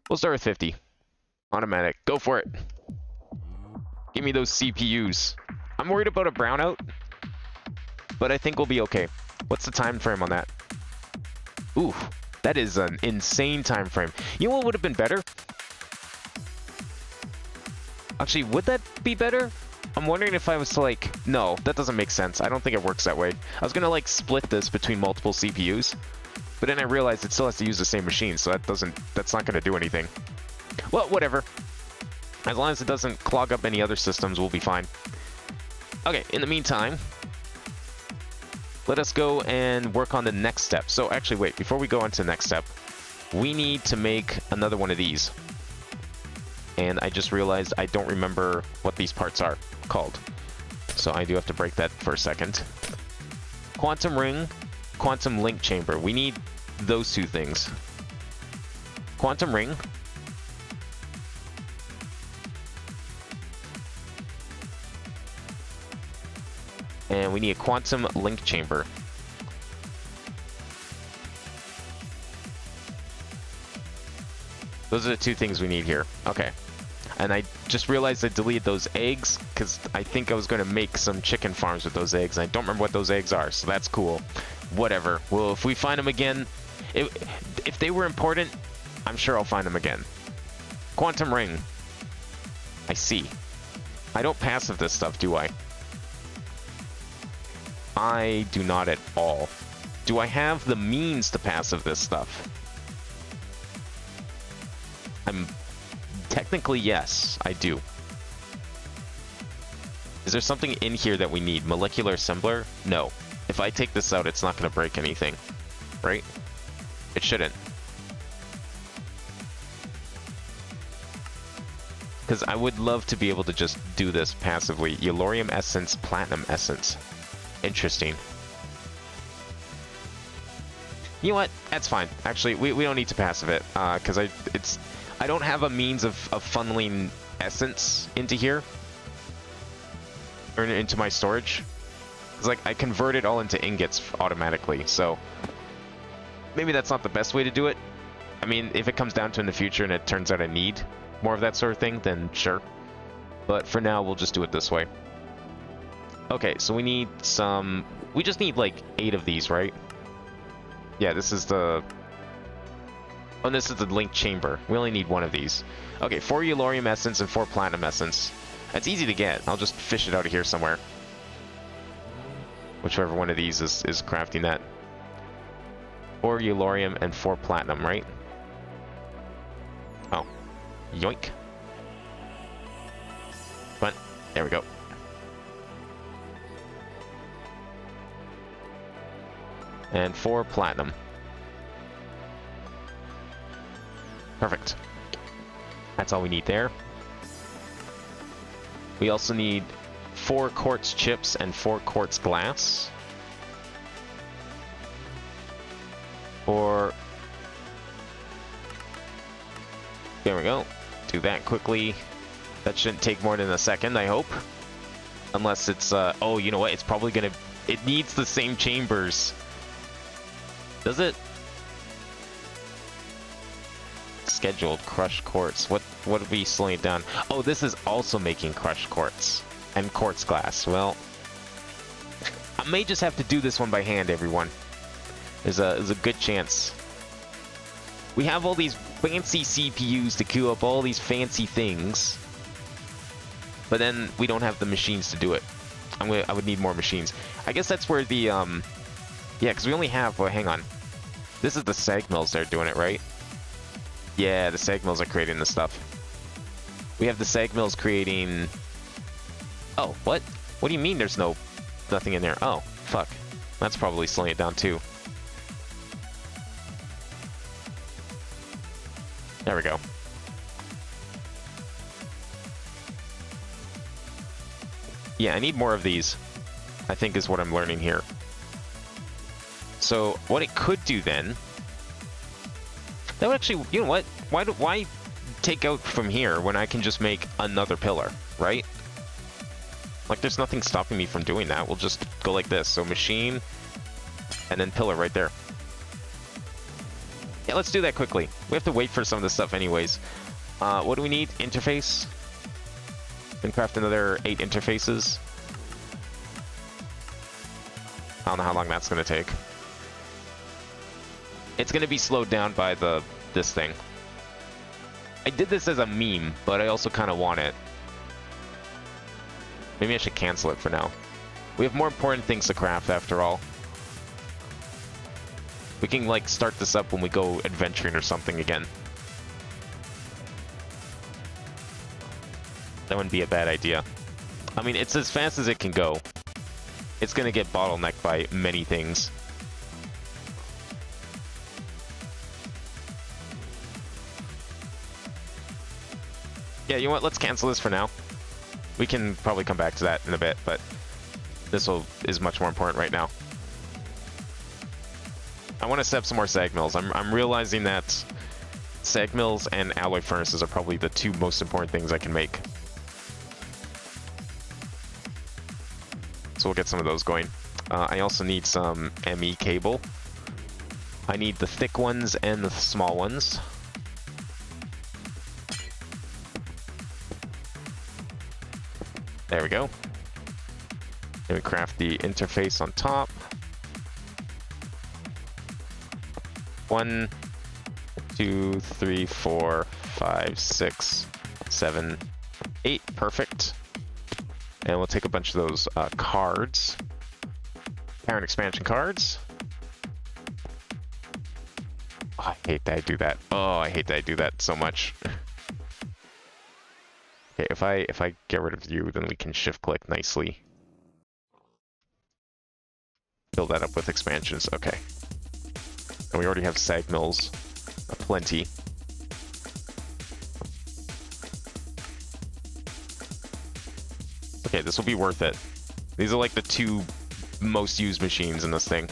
We'll start with 50. Automatic. Go for it. Give me those CPUs. I'm worried about a brownout, but I think we'll be okay. What's the time frame on that? Ooh, that is an insane time frame. You know what would have been better? Actually, would that be better? I'm wondering if I was to, like... No, that doesn't make sense. I don't think it works that way. I was gonna, like, split this between multiple CPUs, but then I realized it still has to use the same machine, so that's not gonna do anything. Well, whatever. As long as it doesn't clog up any other systems, we'll be fine. Okay, in the meantime, let us go and work on the next step. So actually, wait, before we go on to the next step, we need to make another one of these. And I just realized I don't remember what these parts are called. So I do have to break that for a second. Quantum ring, quantum link chamber. We need those two things. Quantum ring. And we need a quantum link chamber. Those are the two things we need here. Okay. And I just realized I deleted those eggs because I think I was going to make some chicken farms with those eggs. And I don't remember what those eggs are, so that's cool. Whatever. Well, if we find them again, if they were important, I'm sure I'll find them again. Quantum ring. I see. I don't passive this stuff, do I? I do not at all. Do I have the means to passive this stuff? Technically, yes, I do. Is there something in here that we need? Molecular assembler? No. If I take this out, it's not going to break anything. Right? It shouldn't. Because I would love to be able to just do this passively. Yellorium essence, platinum essence. Interesting. You know what? That's fine. Actually, we don't need to passive it. Because I don't have a means of funneling essence into here. Or into my storage. It's like I convert it all into ingots automatically, so maybe that's not the best way to do it. I mean, if it comes down to in the future and it turns out I need more of that sort of thing, then sure. But for now, we'll just do it this way. Okay, so we need some... We just need like 8 of these, right? Yeah, this is the... Oh, and this is the link chamber. We only need 1 of these. Okay, 4 Yellorium essence and 4 platinum essence. That's easy to get. I'll just fish it out of here somewhere. Whichever one of these is crafting that. 4 Yellorium and 4 platinum, right? Oh. Yoink. But, there we go. And 4 platinum. Perfect. That's all we need there. We also need 4 quartz chips and 4 quartz glass. There we go. Do that quickly. That shouldn't take more than a second, I hope. Unless it's, oh, you know what? It's probably gonna... It needs the same chambers. Does it? Scheduled crushed quartz. What would be slowing it down? Oh, this is also making crushed quartz and quartz glass. Well, I may just have to do this one by hand, everyone. There's a good chance. We have all these fancy CPUs to queue up all these fancy things, but then we don't have the machines to do it. I would need more machines. I guess that's where the yeah, because we only have. Well, hang on. This is the sag mills that are doing it, right? Yeah, the sag mills are creating this stuff. We have the sag mills creating... Oh, what? What do you mean there's nothing in there? Oh, fuck. That's probably slowing it down too. There we go. Yeah, I need more of these, I think is what I'm learning here. So, what it could do then... That would actually, you know what? Why take out from here when I can just make another pillar, right? Like, there's nothing stopping me from doing that. We'll just go like this. So machine, and then pillar right there. Yeah, let's do that quickly. We have to wait for some of this stuff anyways. What do we need? Interface. Can craft another 8 interfaces. I don't know how long that's going to take. It's going to be slowed down by this thing. I did this as a meme, but I also kind of want it. Maybe I should cancel it for now. We have more important things to craft after all. We can, like, start this up when we go adventuring or something again. That wouldn't be a bad idea. I mean, it's as fast as it can go. It's going to get bottlenecked by many things. Yeah, you know what? Let's cancel this for now. We can probably come back to that in a bit, but this is much more important right now. I want to set up some more sag mills. I'm realizing that sag mills and alloy furnaces are probably the two most important things I can make. So we'll get some of those going. I also need some ME cable. I need the thick ones and the small ones. There we go. Then we craft the interface on top. 1, 2, 3, 4, 5, 6, 7, 8. Perfect. And we'll take a bunch of those cards. Parent expansion cards. Oh, I hate that I do that. Oh, I hate that I do that so much. Okay, if I get rid of you, then we can shift click nicely. Fill that up with expansions. Okay. And we already have sag mills plenty. Okay, this will be worth it. These are like the two most used machines in this thing.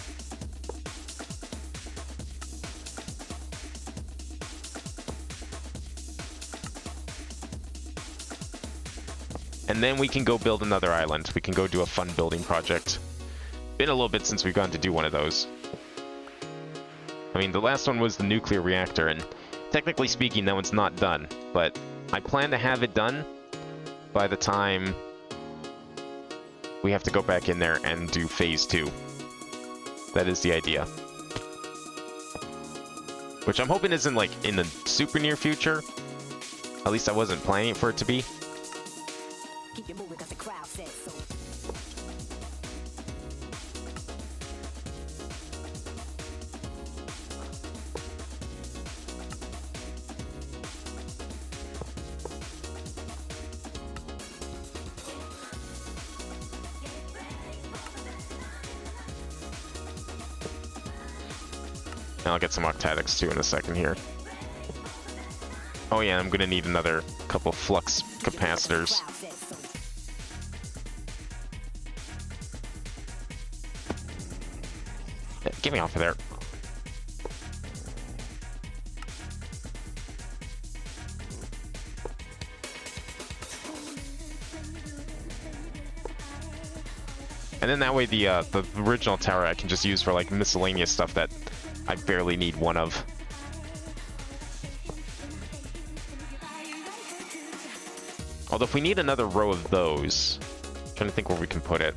And then we can go build another island. We can go do a fun building project. Been a little bit since we've gone to do one of those. I mean, the last one was the nuclear reactor, and technically speaking, that one's not done. But I plan to have it done by the time we have to go back in there and do phase 2. That is the idea. Which I'm hoping isn't like in the super near future. At least I wasn't planning for it to be. Keep it moving 'cause the crowd says so. And I'll get some octatics too in a second here. Oh yeah, I'm gonna need another couple flux capacitors. Get me off of there. And then that way the original tower I can just use for like miscellaneous stuff that I barely need one of. Although if we need another row of those, I'm trying to think where we can put it.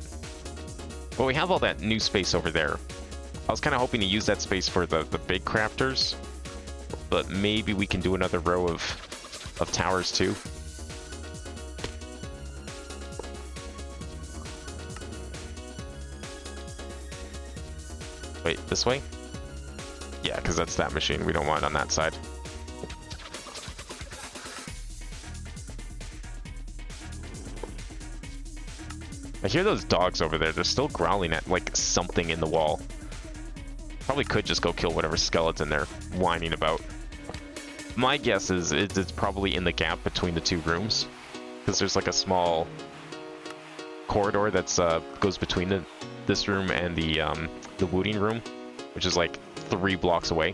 Well, we have all that new space over there. I was kind of hoping to use that space for the big crafters, but maybe we can do another row of towers too. Wait, this way? Yeah, because that's that machine. We don't want it on that side. I hear those dogs over there. They're still growling at, like, something in the wall. Probably could just go kill whatever skeleton they're whining about. My guess is it's probably in the gap between the two rooms. Because there's, like, a small corridor that's goes between this room and the looting room, which is, like, 3 blocks away.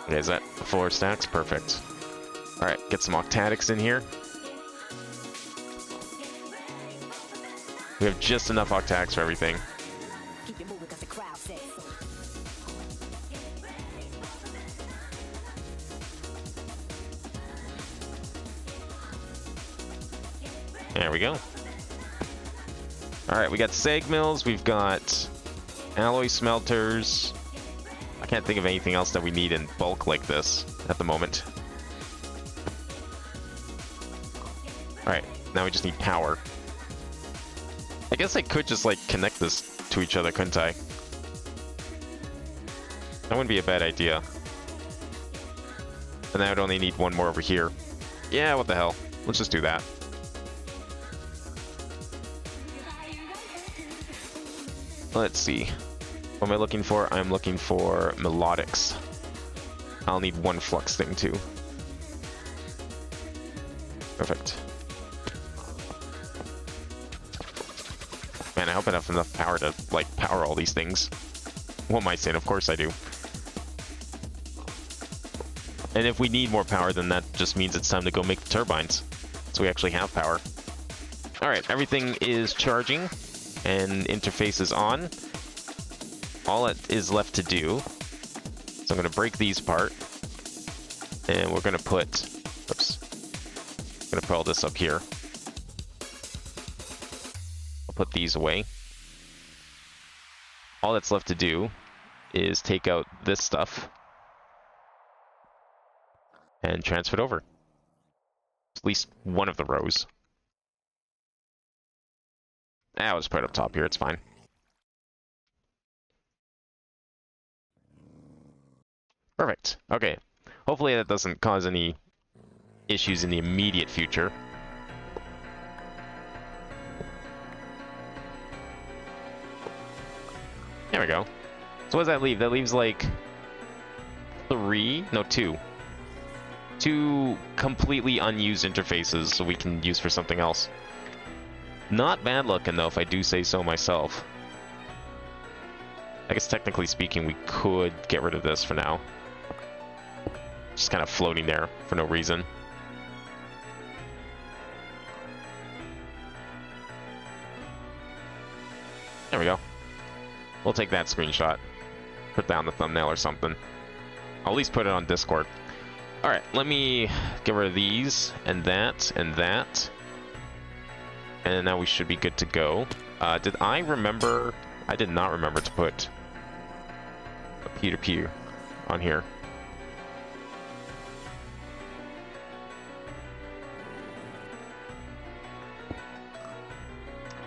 Okay, is that 4 stacks? Perfect. Alright, get some octatics in here. We have just enough octatics for everything. Keep it moving 'cause the crowd says so. There we go. Alright, we got sag mills, we've got alloy smelters. I can't think of anything else that we need in bulk like this at the moment. Alright, now we just need power. I guess I could just, like, connect this to each other, couldn't I? That wouldn't be a bad idea. And then I would only need one more over here. Yeah, what the hell. Let's just do that. Let's see. What am I looking for? I'm looking for melodics. I'll need one flux thing too. Perfect. Man, I hope I have enough power to, like, power all these things. What am I saying? Of course I do. And if we need more power, then that just means it's time to go make the turbines. So we actually have power. Alright, everything is charging, and interface is on. All it is left to do, so I'm going to break these apart, and we're going to put, oops, I'm going to put all this up here. I'll put these away. All that's left to do is take out this stuff and transfer it over. At least one of the rows. I'll just put it up top here, it's fine. Perfect. Okay. Hopefully that doesn't cause any issues in the immediate future. There we go. So what does that leave? That leaves like 2 completely unused interfaces so we can use for something else. Not bad looking though, if I do say so myself. I guess technically speaking we could get rid of this for now. Just kind of floating there for no reason. There we go. We'll take that screenshot. Put that on the thumbnail or something. I'll at least put it on Discord. Alright, let me get rid of these, and that, and that. And now we should be good to go. Did I remember... I did not remember to put a peer-to-peer on here.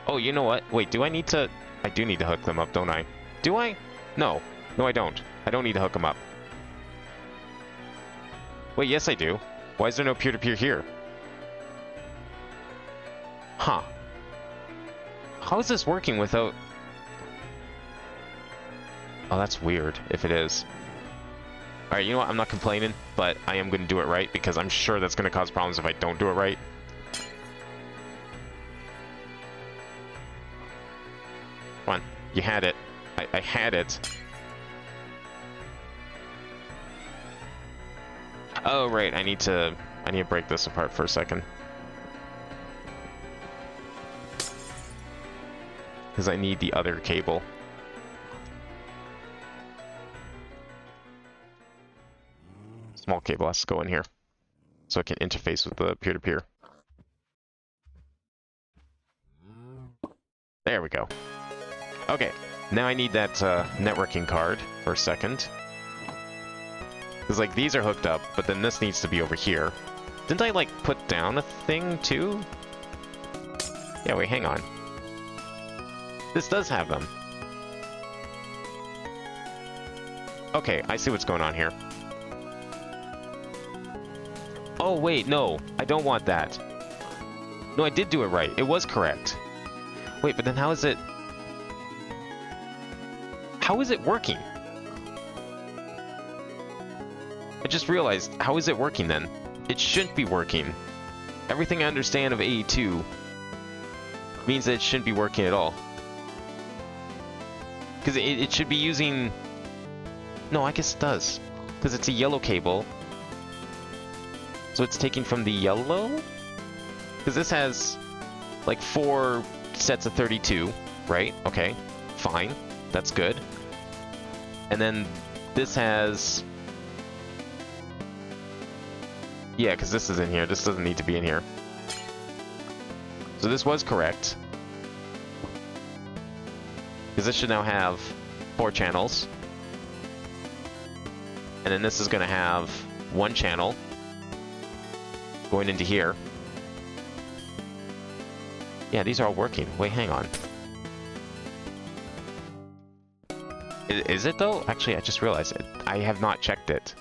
Oh, you know what? Wait, do I need to... I do need to hook them up, don't I? Do I? No. No, I don't. I don't need to hook them up. Wait, yes I do. Why is there no peer-to-peer here? Huh. How is this working without... Oh, that's weird, if it is. Alright, you know what? I'm not complaining, but I am going to do it right, because I'm sure that's going to cause problems if I don't do it right. Come on. You had it. I had it. Oh, right. I need to break this apart for a second. Because I need the other cable. Small cable has to go in here. So I can interface with the peer-to-peer. There we go. Okay. Now I need that networking card for a second. Because, like, these are hooked up, but then this needs to be over here. Didn't I, like, put down a thing, too? Yeah, wait, hang on. This does have them. Okay, I see what's going on here. Oh, wait, no. I don't want that. No, I did do it right. It was correct. Wait, but then how is it... How is it working? I just realized, how is it working then? It shouldn't be working. Everything I understand of AE2 means that it shouldn't be working at all. Because it should be using... No, I guess it does. Because it's a yellow cable. So it's taking from the yellow? Because this has, like, 4 sets of 32, right? Okay, fine. That's good. And then this has... Yeah, because this is in here. This doesn't need to be in here. So this was correct. Because this should now have 4 channels. And then this is going to have 1 channel going into here. Yeah, these are all working. Wait, hang on. Is it, though? Actually, I just realized it. I have not checked it.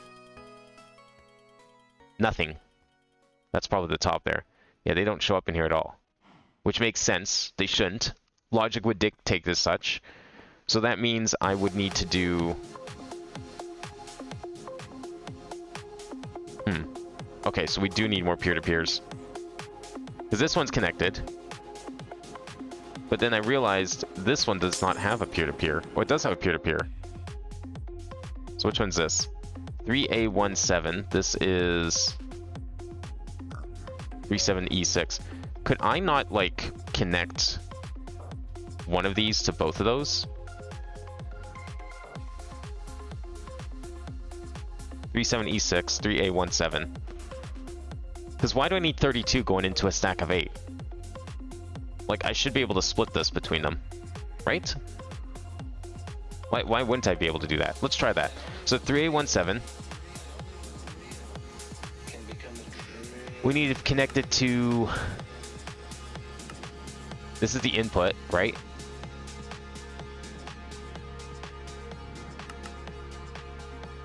Nothing. That's probably the top there. Yeah, they don't show up in here at all. Which makes sense. They shouldn't. Logic would dictate as such. So that means I would need to do... Okay, so we do need more peer-to-peers. Because this one's connected. But then I realized this one does not have a peer-to-peer. Oh, it does have a peer-to-peer. So which one's this? 3A17. This is 37E6. Could I not, like, connect one of these to both of those? 37E6, 3A17. Because why do I need 32 going into a stack of 8? Like, I should be able to split this between them, right? Why wouldn't I be able to do that? Let's try that. So 3A17. We need to connect it to... This is the input, right?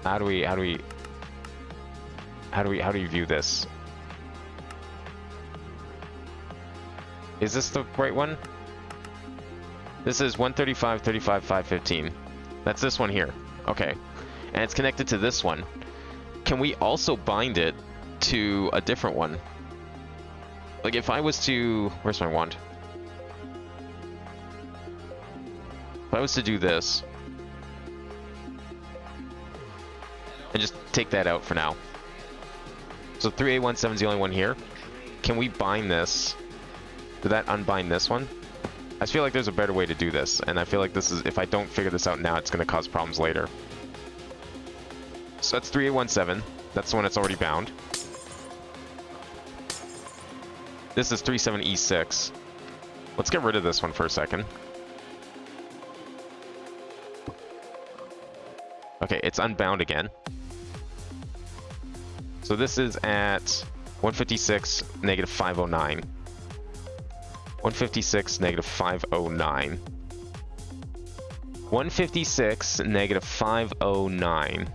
How do we view this? Is this the right one? This is 135, 35, 515. That's this one here. Okay. And it's connected to this one. Can we also bind it to a different one? Like if I was to... Where's my wand? If I was to do this... And just take that out for now. So 3A17 is the only one here. Can we bind this? Did that unbind this one? I feel like there's a better way to do this, and I feel like this is, if I don't figure this out now, it's going to cause problems later. So that's 3A17. That's the one that's already bound. This is 37E6. Let's get rid of this one for a second. Okay, it's unbound again. So this is at 156, negative 509. 156, negative 509. 156, negative 509.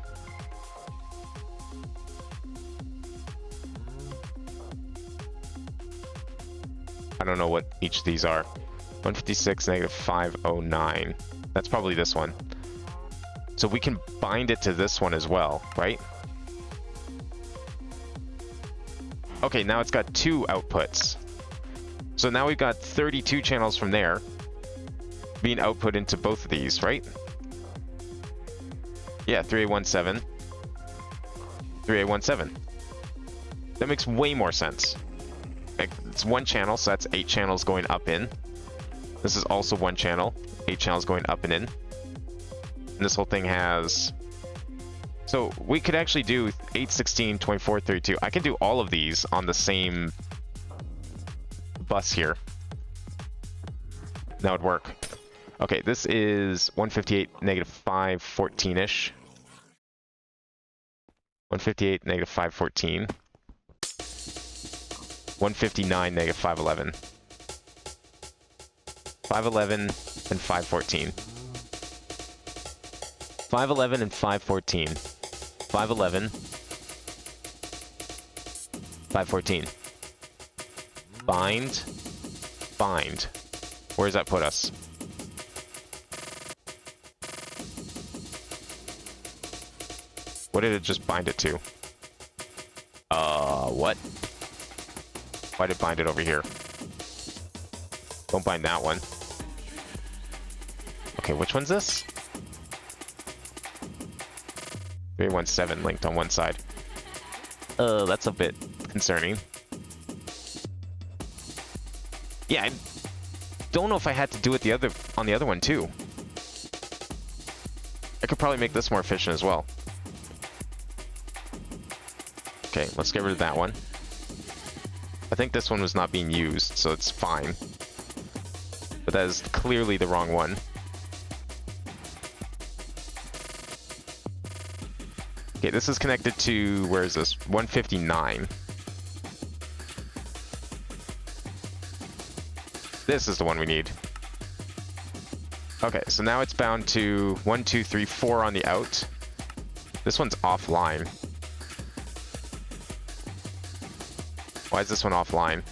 I don't know what each of these are. 156, negative 509. That's probably this one. So we can bind it to this one as well, right? Okay, now it's got two outputs. So now we've got 32 channels from there being output into both of these, right? Yeah, 3A17. 3A17. That makes way more sense. It's one channel, so that's 8 channels going up in. This is also one channel, 8 channels going up and in. And this whole thing has... So we could actually do 8, 16, 24, 32. I can do all of these on the same bus here. That would work. Okay, this is 158, negative 514-ish. 158, negative 514. 159, negative 511. 511 and 514. 511 and 514. 511. 514. Bind. Bind. Where does that put us? What did it just bind it to? What? Why did it bind it over here? Don't bind that one. Okay, which one's this? 317 linked on one side. That's a bit concerning. Yeah, I don't know if I had to do it on the other one too. I could probably make this more efficient as well. Okay, let's get rid of that one. I think this one was not being used, so it's fine. But that is clearly the wrong one. Okay, this is connected to, where is this? 159. This is the one we need. Okay, so now it's bound to 1, 2, 3, 4 on the out. This one's offline. Why is this one offline?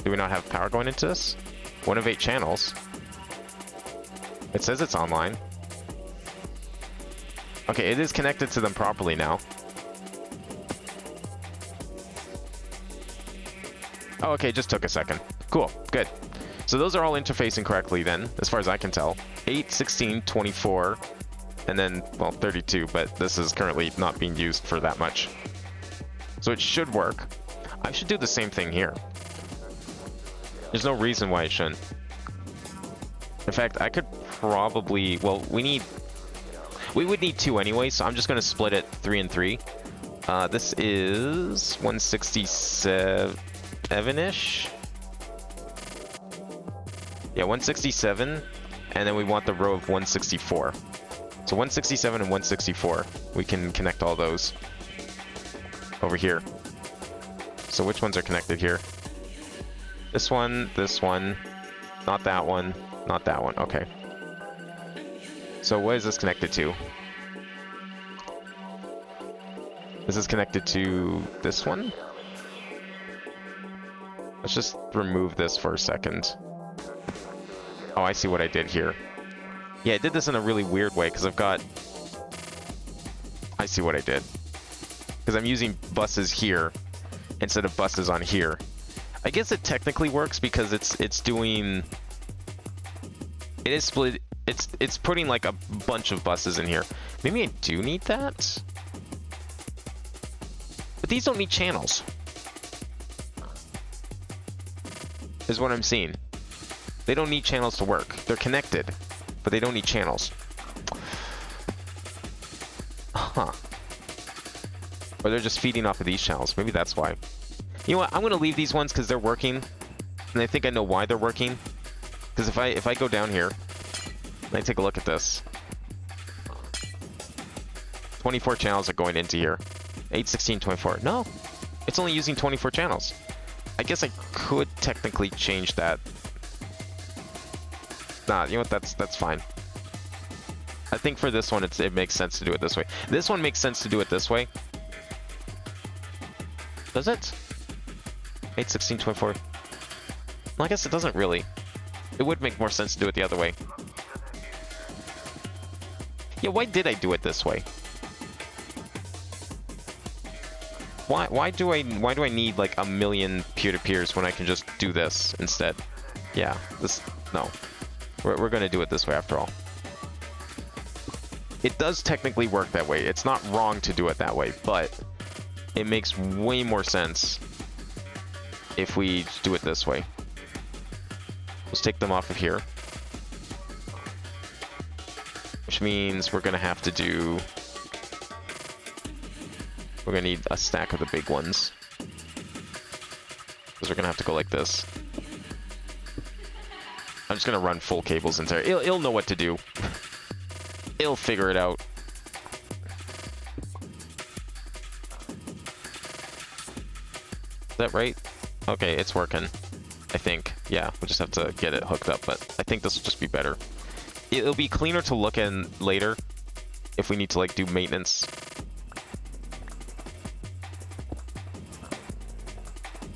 Do we not have power going into this? 1 of 8 channels. It says it's online. Okay, it is connected to them properly now. Oh, okay, just took a second. Cool, good. So those are all interfacing correctly then, as far as I can tell. 8, 16, 24, and then, well, 32, but this is currently not being used for that much. So it should work. I should do the same thing here. There's no reason why it shouldn't. In fact, I could probably, well, we would need 2 anyway, so I'm just going to split it 3 and 3. This is 167-ish. Yeah, 167, and then we want the row of 164. So 167 and 164. We can connect all those over here. So which ones are connected here? This one, not that one, not that one. Okay. So what is this connected to? This is connected to this one? Let's just remove this for a second. Oh, I see what I did here. Yeah, I did this in a really weird way because I've got... I see what I did. Because I'm using buses here instead of buses on here. I guess it technically works because it's doing... It is split... It's putting like a bunch of buses in here. Maybe I do need that? But these don't need channels. Is what I'm seeing. They don't need channels to work. They're connected, but they don't need channels. Huh. Or they're just feeding off of these channels. Maybe that's why. You know what? I'm gonna leave these ones because they're working, and I think I know why they're working. Because if I go down here, and I take a look at this, 24 channels are going into here. 8, 16, 24. No, it's only using 24 channels. I guess I could technically change that. Nah, you know what? That's fine. I think for this one, it makes sense to do it this way. This one makes sense to do it this way. Does it? 8, 16, 24. Well, I guess it doesn't really. It would make more sense to do it the other way. Yeah, why did I do it this way? Why do I need like a million peer-to-peers when I can just do this instead? Yeah, no. We're gonna do it this way after all. It does technically work that way. It's not wrong to do it that way, but it makes way more sense if we do it this way. Let's take them off of here. Which means we're gonna have to do... We're gonna need a stack of the big ones. Because we're gonna have to go like this. I'm just gonna run full cables into there. It'll know what to do. It'll figure it out. Is that right? Okay, it's working. I think. Yeah, we'll just have to get it hooked up, but I think this will just be better. It'll be cleaner to look in later if we need to like do maintenance.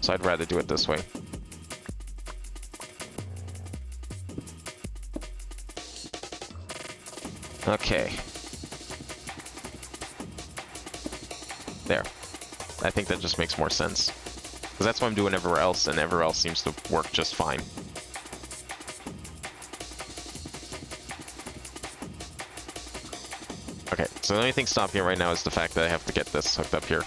So I'd rather do it this way. Okay. There. I think that just makes more sense. Because that's what I'm doing everywhere else, and everywhere else seems to work just fine. Okay, so the only thing stopping it right now is the fact that I have to get this hooked up here.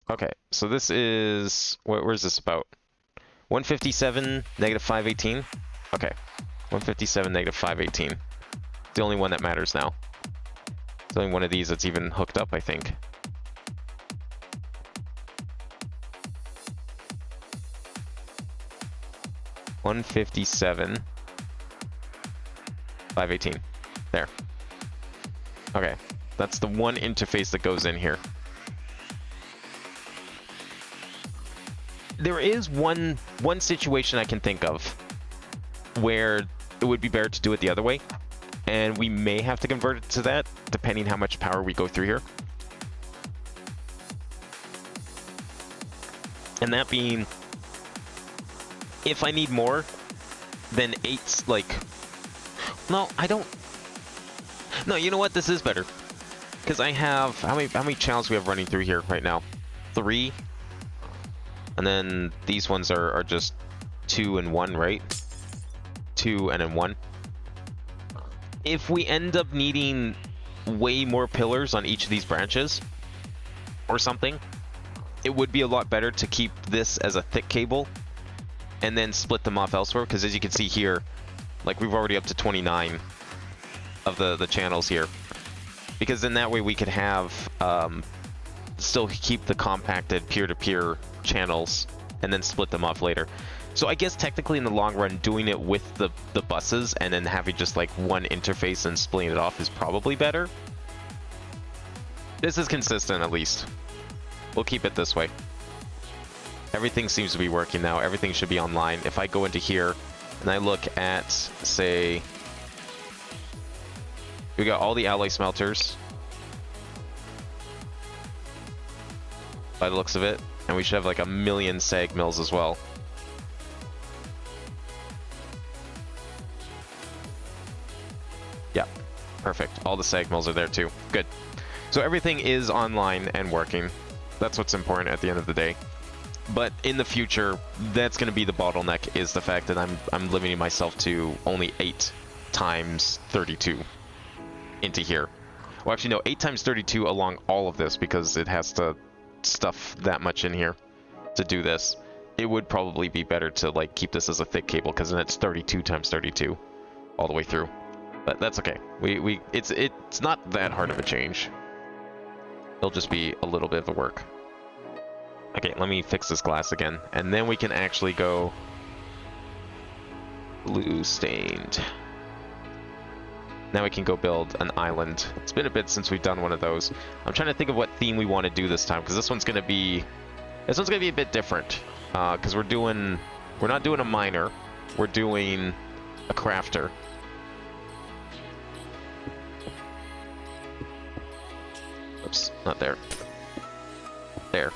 Okay, so this is... Where's this about? 157, negative 518? Okay, 157, negative 518. The only one that matters now. It's the only one of these that's even hooked up, I think. $157, 518. There. Okay, that's the one interface that goes in here. There is one situation I can think of where it would be better to do it the other way, and we may have to convert it to that, depending how much power we go through here. And that being, if I need more than 8, like... No, I don't... No, you know what? This is better. Because I have... How many channels do we have running through here right now? 3. And then these ones are just 2 and 1, right? 2 and then 1. If we end up needing way more pillars on each of these branches or something, it would be a lot better to keep this as a thick cable and then split them off elsewhere, because as you can see here, like we've already up to 29 of the channels here, because then that way we could have still keep the compacted peer-to-peer channels and then split them off later. So I guess technically in the long run, doing it with the buses and then having just like one interface and splitting it off is probably better. This is consistent, at least. We'll keep it this way. Everything seems to be working now. Everything should be online. If I go into here and I look at, say, we got all the alloy smelters by the looks of it, and we should have like 1 million sag mills as well. Yeah, perfect. All the sag mills are there too. Good. So everything is online and working. That's what's important at the end of the day. But in the future, that's going to be the bottleneck, is the fact that I'm limiting myself to only 8 times 32 into here. Well, actually, no, 8 times 32 along all of this, because it has to stuff that much in here to do this. It would probably be better to like keep this as a thick cable, because then it's 32 times 32 all the way through. But that's okay. It's not that hard of a change. It'll just be a little bit of the work. Okay, let me fix this glass again, and then we can actually go blue stained. Now we can go build an island. It's been a bit since we've done one of those. I'm trying to think of what theme we want to do this time, because this one's gonna be a bit different. Because we're not doing a miner, we're doing a crafter. Oops, not there. There.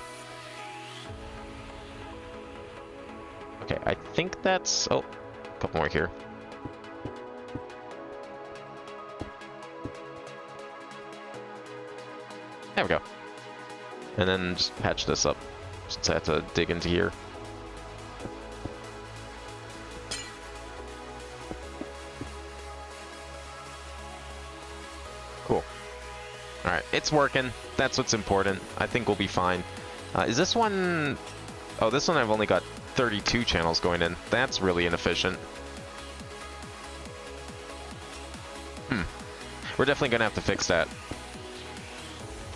Okay, I think that's... Oh, a couple more here. There we go. And then just patch this up, since I have to dig into here. Cool. Alright, it's working. That's what's important. I think we'll be fine. Is this one... Oh, this one I've only got 32 channels going in. That's really inefficient. We're definitely gonna have to fix that.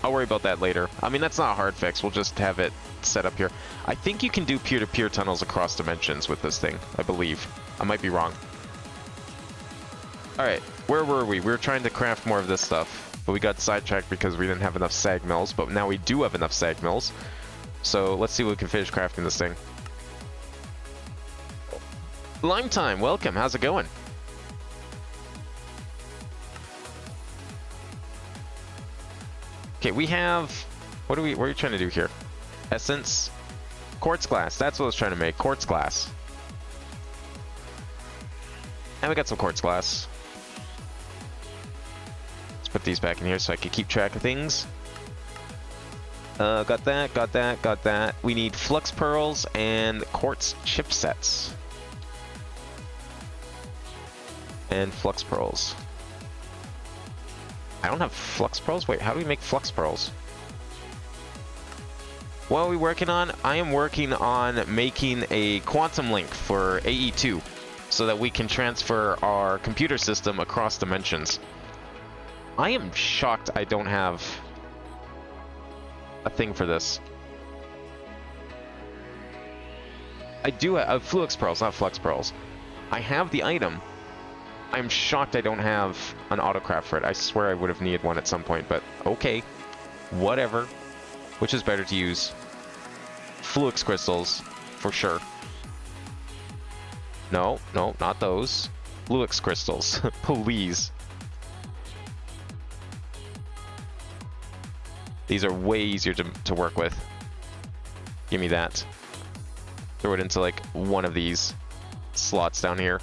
I'll worry about that later. I mean, that's not a hard fix. We'll just have it set up here. I think you can do peer-to-peer tunnels across dimensions with this thing, I believe. I might be wrong. Alright, where were we? We were trying to craft more of this stuff, but we got sidetracked because we didn't have enough sag mills, but now we do have enough sag mills. So let's see what we can finish crafting this thing. Lime Time, welcome. How's it going? Okay, we have... What are we trying to do here? Essence. Quartz glass. That's what I was trying to make. Quartz glass. And we got some quartz glass. Let's put these back in here so I can keep track of things. Got that, got that, got that. We need flux pearls and quartz chipsets. And flux pearls. I don't have flux pearls? Wait, how do we make flux pearls? What are we working on? I am working on making a quantum link for AE2 so that we can transfer our computer system across dimensions. I am shocked I don't have a thing for this. I do have flux pearls, not flux pearls. I have the item. I'm shocked I don't have an autocraft for it. I swear I would have needed one at some point, but okay. Whatever. Which is better to use? Flux crystals, for sure. No, no, not those. Flux crystals, please. These are way easier to work with. Give me that. Throw it into like one of these slots down here.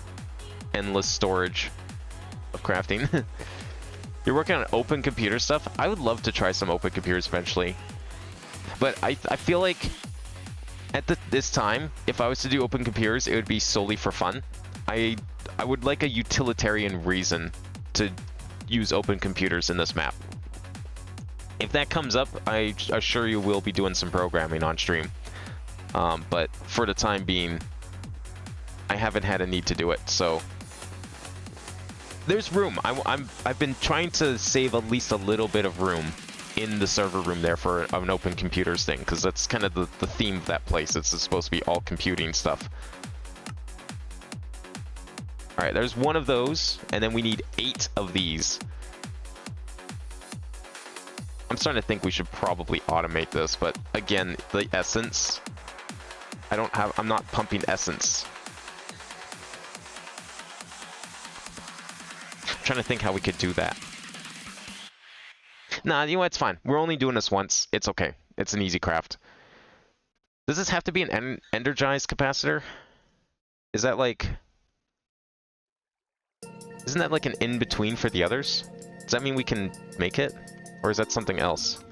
Endless storage of crafting. You're working on open computer stuff? I would love to try some open computers eventually. But I feel like at this time, if I was to do open computers, it would be solely for fun. I would like a utilitarian reason to use open computers in this map. If that comes up, I assure you we'll be doing some programming on stream. But for the time being, I haven't had a need to do it, so there's room. I've been trying to save at least a little bit of room in the server room there for an open computers thing, because that's kind of the theme of that place. It's supposed to be all computing stuff. All right, there's one of those, and then we need 8 of these. I'm starting to think we should probably automate this, but again, the essence, I'm not pumping essence. I'm trying to think how we could do that. Nah, you know what, it's fine. We're only doing this once. It's okay. It's an easy craft. Does this have to be an energized capacitor? Is that like... Isn't that like an in-between for the others? Does that mean we can make it? Or is that something else?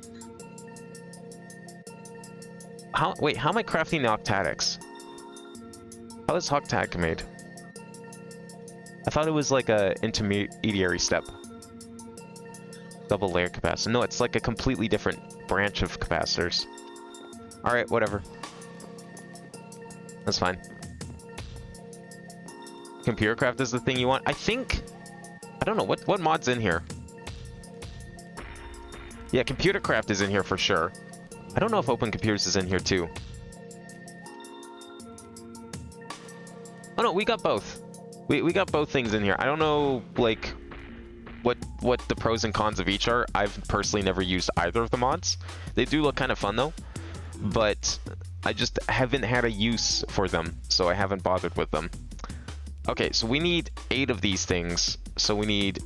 Wait, how am I crafting the octadics? How is octadic made? I thought it was like a intermediary step. Double layer capacitor. No, it's like a completely different branch of capacitors. Alright, whatever. That's fine. Computercraft is the thing you want? I think... I don't know, what mod's in here? Yeah, Computercraft is in here for sure. I don't know if Open Computers is in here too. Oh no, we got both. We got both things in here. I don't know, like, what the pros and cons of each are. I've personally never used either of the mods. They do look kind of fun though, but I just haven't had a use for them, so I haven't bothered with them. Okay, so we need 8 of these things. So we need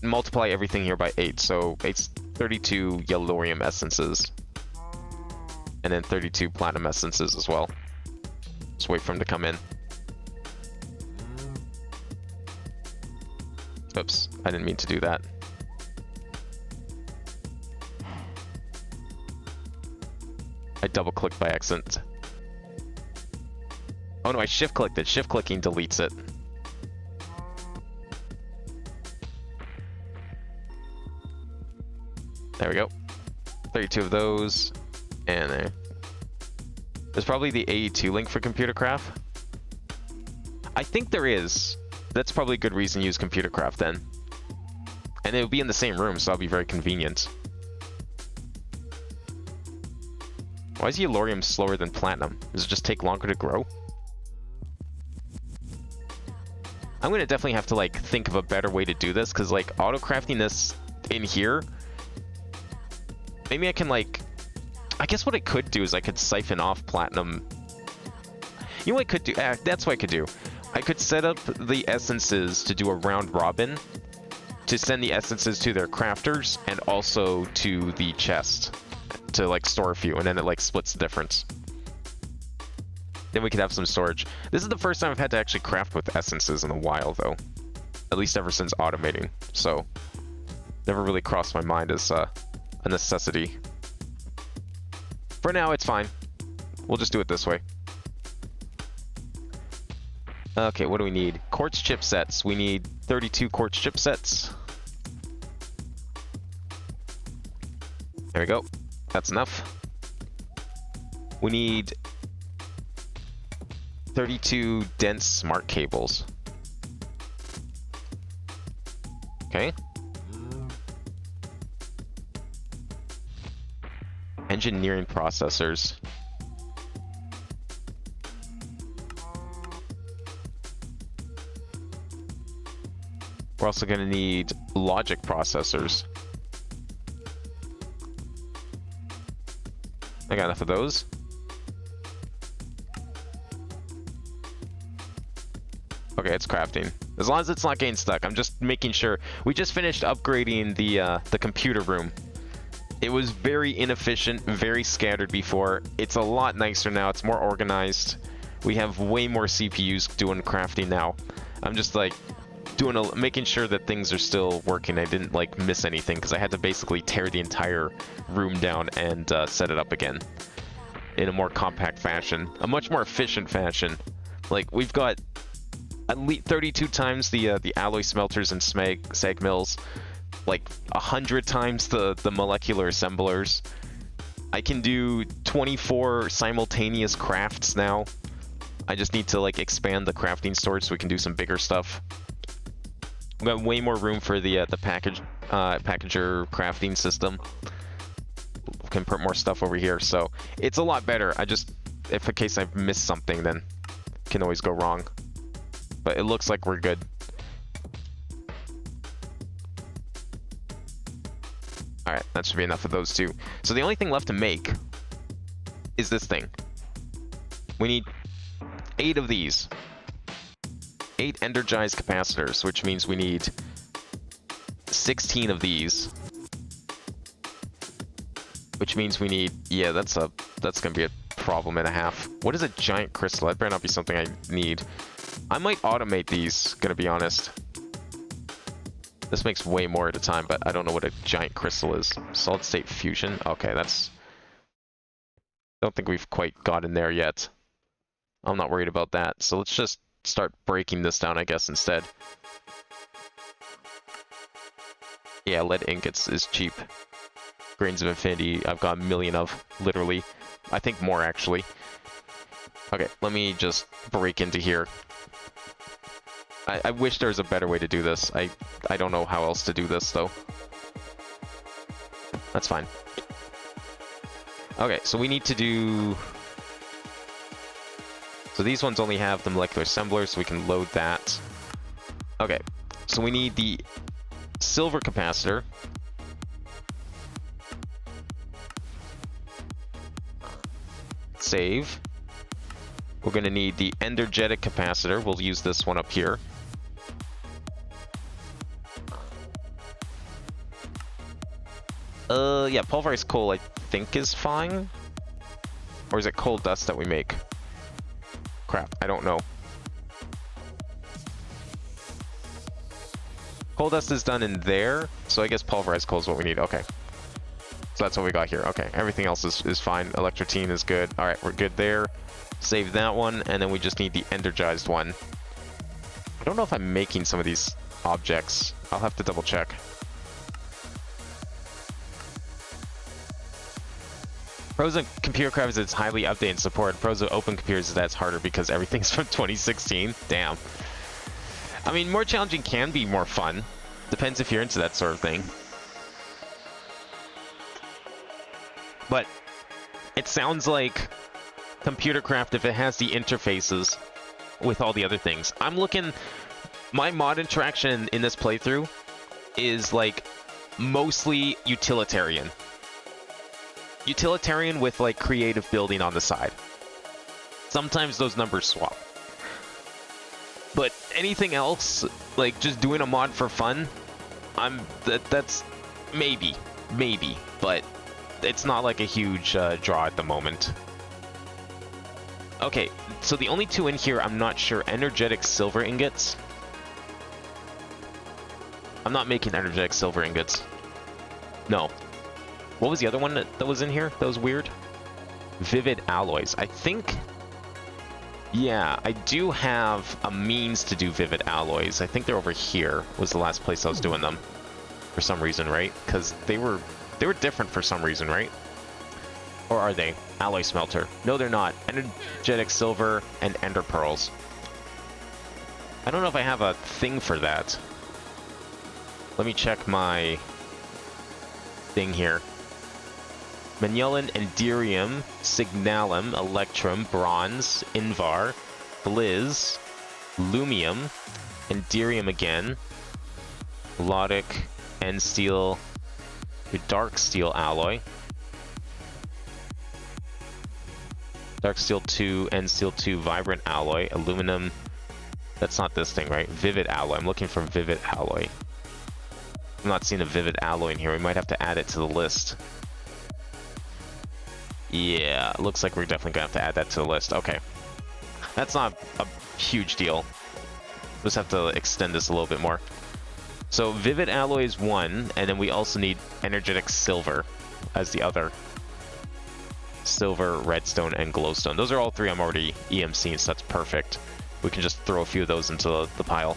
multiply everything here by 8. So it's 32 yellorium essences. And then 32 platinum essences as well. Just wait for them to come in. Oops, I didn't mean to do that. I double clicked by accident. Oh no, I shift clicked it. Shift clicking deletes it. There we go. 32 of those. And there. There's probably the AE2 link for Computercraft. I think there is. That's probably a good reason to use Computercraft then. And it'll be in the same room, so that'll be very convenient. Why is yellorium slower than platinum? Does it just take longer to grow? I'm gonna definitely have to like think of a better way to do this, because like auto crafting this in here, maybe I can like, I guess what I could do is I could siphon off platinum. You know what I could do? That's what I could do. I could set up the essences to do a round robin to send the essences to their crafters and also to the chest to like store a few, and then it like splits the difference. Then we could have some storage. This is the first time I've had to actually craft with essences in a while though. At least ever since automating. So never really crossed my mind as a necessity. For now it's fine. We'll just do it this way. Okay, what do we need? Quartz chipsets. We need 32 quartz chipsets. There we go. That's enough. We need 32 dense smart cables. Okay. Engineering processors. We're also going to need logic processors. I got enough of those. Okay, it's crafting. As long as it's not getting stuck. I'm just making sure. We just finished upgrading the computer room. It was very inefficient, very scattered before. It's a lot nicer now. It's more organized. We have way more CPUs doing crafting now. I'm just like making sure that things are still working. I didn't like miss anything because I had to basically tear the entire room down and set it up again in a more compact fashion, a much more efficient fashion. Like we've got at least 32 times the alloy smelters and sag mills, like 100 times the molecular assemblers. I can do 24 simultaneous crafts now. I just need to like expand the crafting storage so we can do some bigger stuff. We've got way more room for the packager crafting system. We can put more stuff over here, so it's a lot better. If in case I've missed something, then it can always go wrong. But it looks like we're good. Alright, that should be enough of those two. So the only thing left to make is this thing. We need 8 of these. 8 energized capacitors, which means we need 16 of these. Which means we need, yeah, that's gonna be a problem and a half. What is a giant crystal? That better not be something I need. I might automate these, gonna be honest. This makes way more at a time, but I don't know what a giant crystal is. Solid state fusion? Okay, don't think we've quite gotten there yet. I'm not worried about that. So let's just start breaking this down, I guess, instead. Yeah, lead ingots is cheap. Grains of infinity, I've got a million of, literally. I think more, actually. Okay, let me just break into here. I wish there was a better way to do this. I don't know how else to do this, though. That's fine. Okay, so we need to do... So these ones only have the molecular assembler, so we can load that. Okay, so we need the silver capacitor. Save. We're going to need the energetic capacitor. We'll use this one up here. Yeah, pulverized coal I think is fine. Or is it coal dust that we make? Crap, I don't know. Coal dust is done in there, so I guess pulverized coal is what we need. Okay. So that's what we got here. Okay, everything else is fine. Electrotine is good. Alright, we're good there. Save that one, and then we just need the energized one. I don't know if I'm making some of these objects. I'll have to double check. Pros of Computercraft is it's highly updated support. Pros of Open Computers is that's harder because everything's from 2016. Damn. I mean, more challenging can be more fun. Depends if you're into that sort of thing. But it sounds like Computercraft, if it has the interfaces with all the other things. I'm looking... My mod interaction in this playthrough is, like, mostly utilitarian. Utilitarian with, like, creative building on the side. Sometimes those numbers swap. But anything else, like, just doing a mod for fun, that's maybe, but it's not, like, a huge draw at the moment. Okay, so the only two in here, I'm not sure. Energetic silver ingots. I'm not making energetic silver ingots. No. What was the other one that was in here? That was weird. Vivid alloys. I think... Yeah, I do have a means to do vivid alloys. I think they're over here. Was the last place I was doing them. For some reason, right? Because they were different for some reason, right? Or are they? Alloy smelter. No, they're not. Energetic silver and ender pearls. I don't know if I have a thing for that. Let me check my thing here. Manulin, Enderium, Signalum, Electrum, Bronze, Invar, Blizz, Lumium, Enderium again, Melodic, End Steel, Dark Steel Alloy, Dark Steel 2, End Steel 2, Vibrant Alloy, Aluminum, that's not this thing, right? Vivid Alloy, I'm looking for Vivid Alloy. I'm not seeing a Vivid Alloy in here, we might have to add it to the list. Yeah, looks like we're definitely gonna have to add that to the list. Okay. That's not a huge deal. Just have to extend this a little bit more. So Vivid Alloy is one, and then we also need Energetic Silver as the other. Silver, Redstone, and Glowstone. Those are all three I'm already EMCing, so that's perfect. We can just throw a few of those into the pile.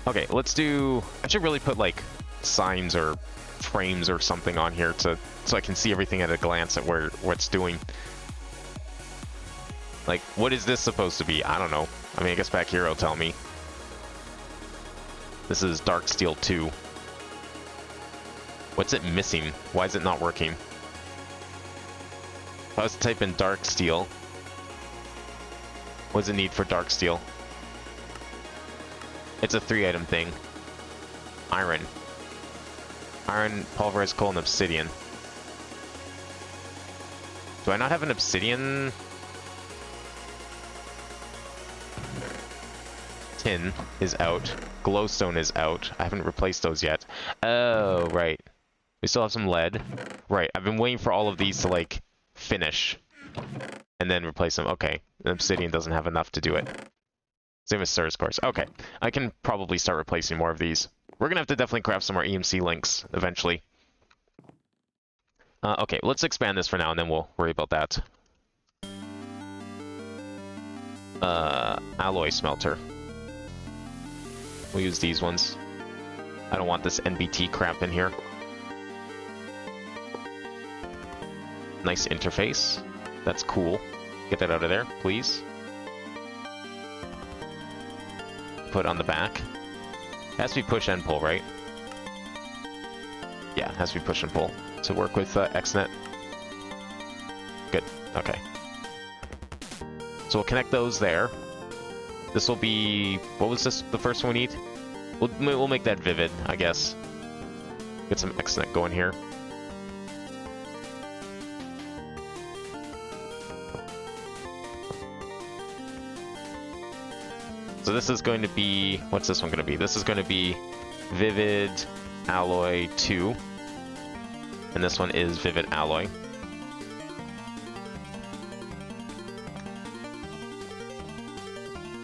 Okay, let's do... I should really put, like, signs or frames or something on here so I can see everything at a glance at what it's doing. Like, what is this supposed to be? I don't know. I mean, I guess back here it'll tell me. This is Dark Steel 2. What's it missing? Why is it not working? If I was to type in Dark Steel, what does it need for Dark Steel? It's a 3-item thing. Iron. Iron, pulverized coal, and obsidian. Do I not have an obsidian? Tin is out. Glowstone is out. I haven't replaced those yet. Oh, right. We still have some lead. Right, I've been waiting for all of these to, like, finish. And then replace them. Okay, the obsidian doesn't have enough to do it. Same as Sir's course. Okay, I can probably start replacing more of these. We're gonna have to definitely craft some more EMC links eventually. Okay, let's expand this for now, and then we'll worry about that. Alloy smelter. We'll use these ones. I don't want this NBT crap in here. Nice interface. That's cool. Get that out of there, please. Put on the back. It has to be push and pull, right? Yeah, it has to be push and pull to work with XNet. Good. Okay. So we'll connect those there. This will be... What was this? The first one we need? We'll make that vivid, I guess. Get some XNet going here. So this is going to be... What's this one going to be? This is going to be Vivid Alloy 2. And this one is Vivid Alloy.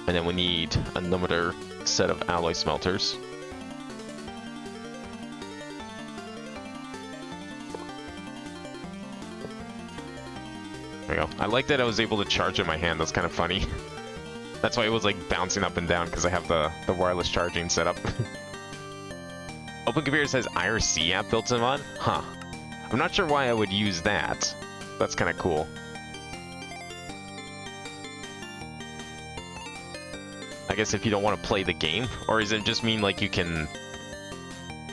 And then we need another set of alloy smelters. There we go. I like that I was able to charge in my hand. That's kind of funny. That's why it was like bouncing up and down, because I have the wireless charging set up. Open Computer says IRC app built in mod? Huh. I'm not sure why I would use that. That's kind of cool. I guess if you don't want to play the game, or does it just mean like you can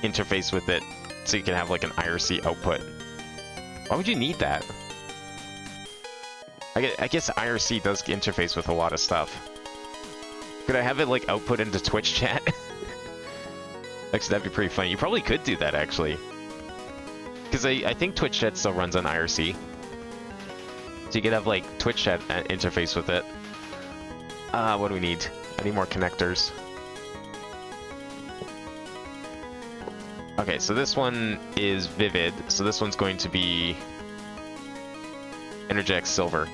interface with it so you can have like an IRC output? Why would you need that? I guess IRC does interface with a lot of stuff. Could I have it like output into Twitch chat? Actually, that'd be pretty funny. You probably could do that actually. Because I think Twitch chat still runs on IRC. So you could have like Twitch chat interface with it. What do we need? I need more connectors. Okay, so this one is Vivid. So this one's going to be Energetic Silver.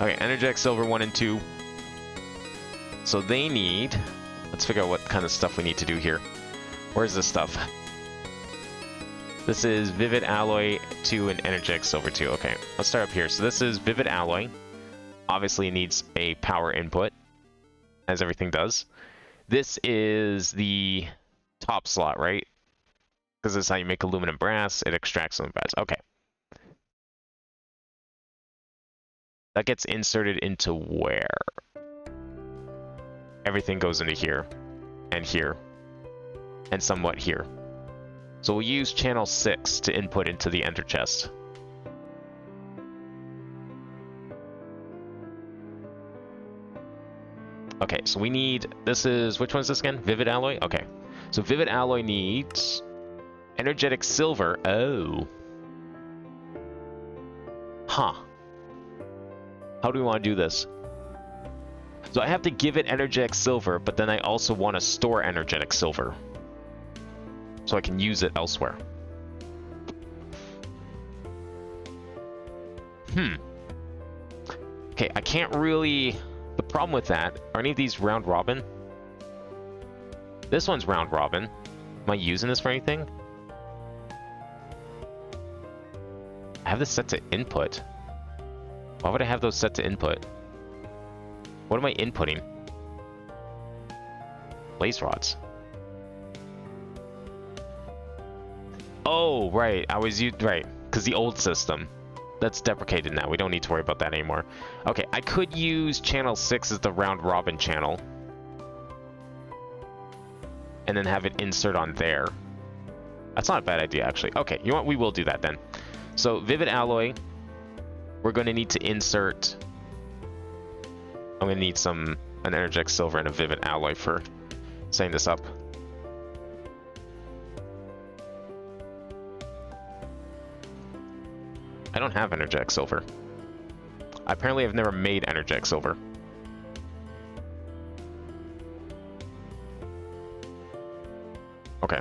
Okay, Energetic Silver 1 and 2. So they need... Let's figure out what kind of stuff we need to do here. Where's this stuff? This is Vivid Alloy 2 and Energetic Silver 2. Okay, let's start up here. So this is Vivid Alloy. Obviously it needs a power input, as everything does. This is the top slot, right? Because this is how you make aluminum brass. It extracts aluminum brass. Okay. That gets inserted into where? Everything goes into here, and somewhat here. So we'll use channel 6 to input into the ender chest. Okay, so we need, this is, which one is this again? Vivid Alloy? Okay. So Vivid Alloy needs Energetic Silver. Oh. Huh. How do we want to do this? So I have to give it Energetic Silver, but then I also want to store Energetic Silver. so I can use it elsewhere. Okay, I can't really... The problem with that, are any of these round robin? This one's round robin. Am I using this for anything? I have this set to input. Why would I have those set to input? What am I inputting? Blaze rods. Oh, right. I was right, because the old system. That's deprecated now. We don't need to worry about that anymore. Okay, I could use channel 6 as the round robin channel. And then have it insert on there. That's not a bad idea, actually. Okay, you know what? We will do that then. So, Vivid Alloy. We're going to need to insert... I'm going to need an Energetic Silver and a Vivid Alloy for setting this up. I don't have Energetic Silver. Apparently, I've never made Energetic Silver. Okay.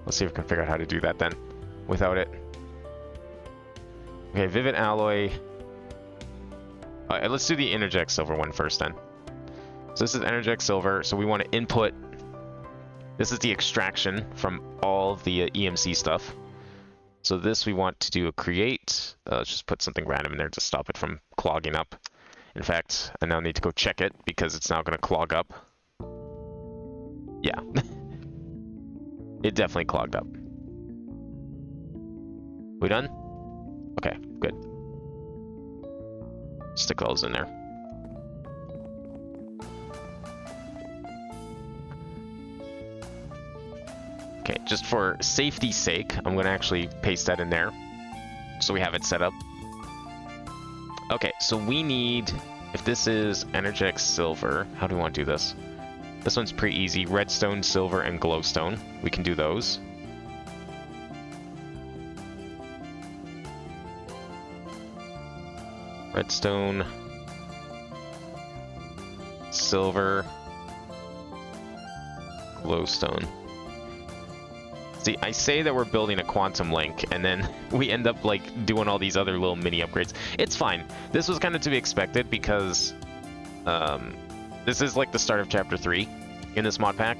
Let's see if we can figure out how to do that then, without it. Okay, Vivid Alloy. Let's do the Energetic Silver one first then. So this is Energetic Silver, so we want to input... This is the extraction from all of the EMC stuff. So this we want to do a create. Let's just put something random in there to stop it from clogging up. In fact, I now need to go check it because it's now going to clog up. Yeah. It definitely clogged up. We done? Okay, good. Stick those in there. Okay, just for safety's sake, I'm going to actually paste that in there so we have it set up. Okay, so we need, if this is Energetic Silver, how do we want to do this? This one's pretty easy. Redstone, Silver, and Glowstone. We can do those. Redstone, Silver, Glowstone. See, I say that we're building a quantum link, and then we end up like doing all these other little mini upgrades. It's fine. This was kind of to be expected because this is like the start of Chapter 3 in this mod pack.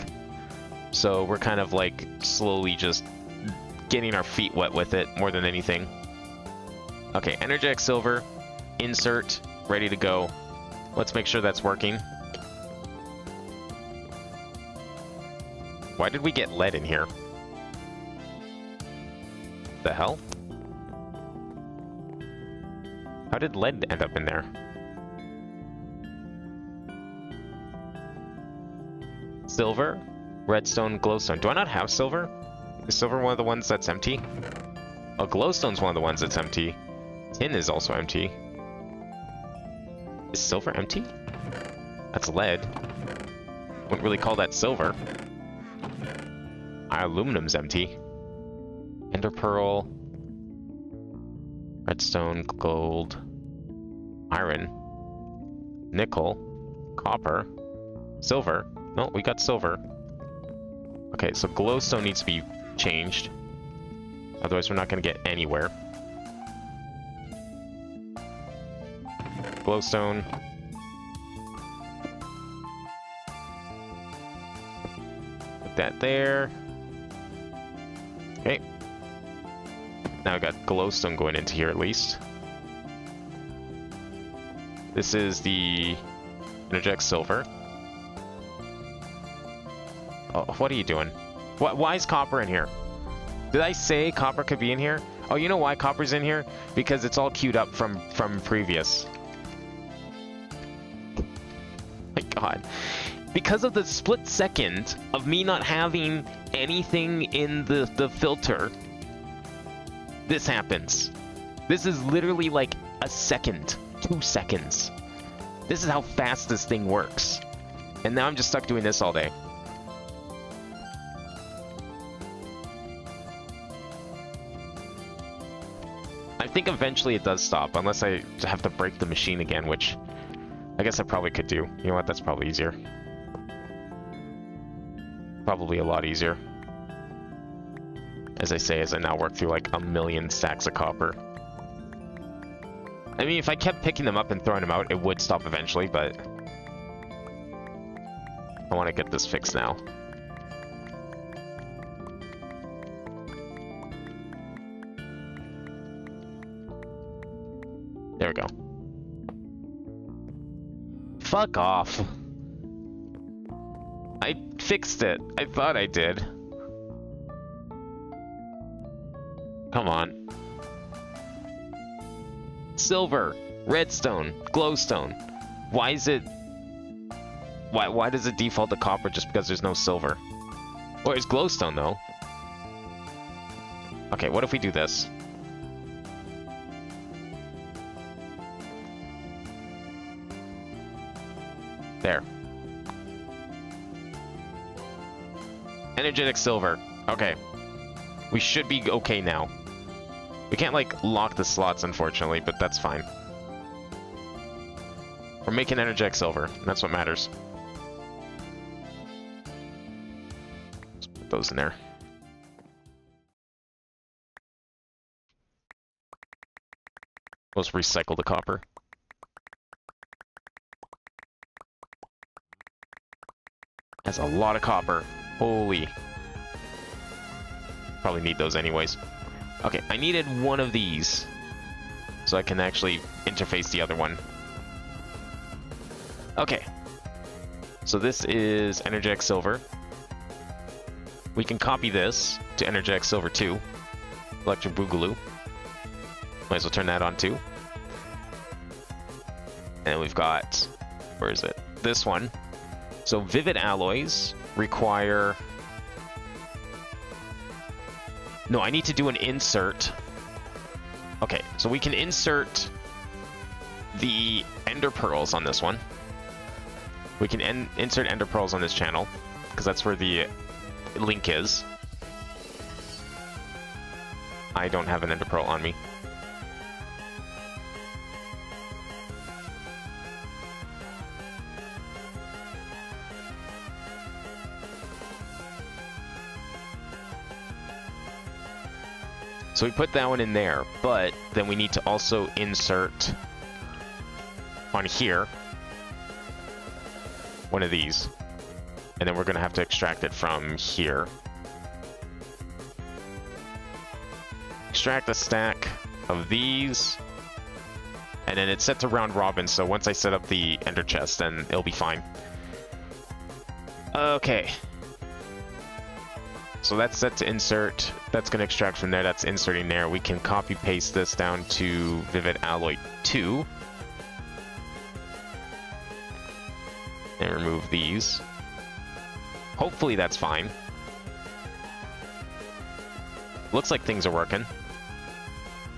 So we're kind of like slowly just getting our feet wet with it more than anything. Okay, Energetic Silver, insert, ready to go. Let's make sure that's working. Why did we get lead in here? The hell? How did lead end up in there? Silver, redstone, glowstone. Do I not have silver? Is silver one of the ones that's empty? Oh, glowstone's one of the ones that's empty. Tin is also empty. Is silver empty? That's lead. Wouldn't really call that silver. Aluminum's empty. Ender pearl, redstone, gold, iron, nickel, copper, silver. No, we got silver. Okay, so glowstone needs to be changed. Otherwise, we're not going to get anywhere. Glowstone. Put that there. Okay. Now I got glowstone going into here at least. This is the Energetic Silver. Oh, what are you doing? Why is copper in here? Did I say copper could be in here? Oh, you know why copper's in here? Because it's all queued up from previous. My god. Because of the split second of me not having anything in the filter, this happens. This is literally like a second, 2 seconds. This is how fast this thing works. And now I'm just stuck doing this all day. I think eventually it does stop, unless I have to break the machine again, which I guess I probably could do. You know what? That's probably easier. Probably a lot easier. As I say, as I now work through like a million stacks of copper. I mean, if I kept picking them up and throwing them out, it would stop eventually, but I want to get this fixed now. There we go. Fuck off. I fixed it. I thought I did. Come on. Silver, redstone, glowstone. Why is it... Why does it default to copper just because there's no silver? Or it's glowstone, though. Okay, what if we do this? There. Energetic silver. Okay. We should be okay now. We can't, like, lock the slots, unfortunately, but that's fine. We're making energetic silver, and that's what matters. Let's put those in there. Let's recycle the copper. That's a lot of copper. Holy. Probably need those anyways. Okay, I needed one of these so I can actually interface the other one. Okay. So this is energetic silver. We can copy this to energetic silver 2. Electric Boogaloo. Might as well turn that on too. And we've got... Where is it? This one. So vivid alloys require... No, I need to do an insert. Okay, so we can insert the ender pearls on this one. We can insert ender pearls on this channel, because that's where the link is. I don't have an ender pearl on me. So we put that one in there, but then we need to also insert on here one of these. And then we're going to have to extract it from here. Extract a stack of these. And then it's set to round robin, so once I set up the ender chest, then it'll be fine. Okay. So that's set to insert. That's going to extract from there. That's inserting there. We can copy paste this down to Vivid Alloy 2. And remove these. Hopefully that's fine. Looks like things are working.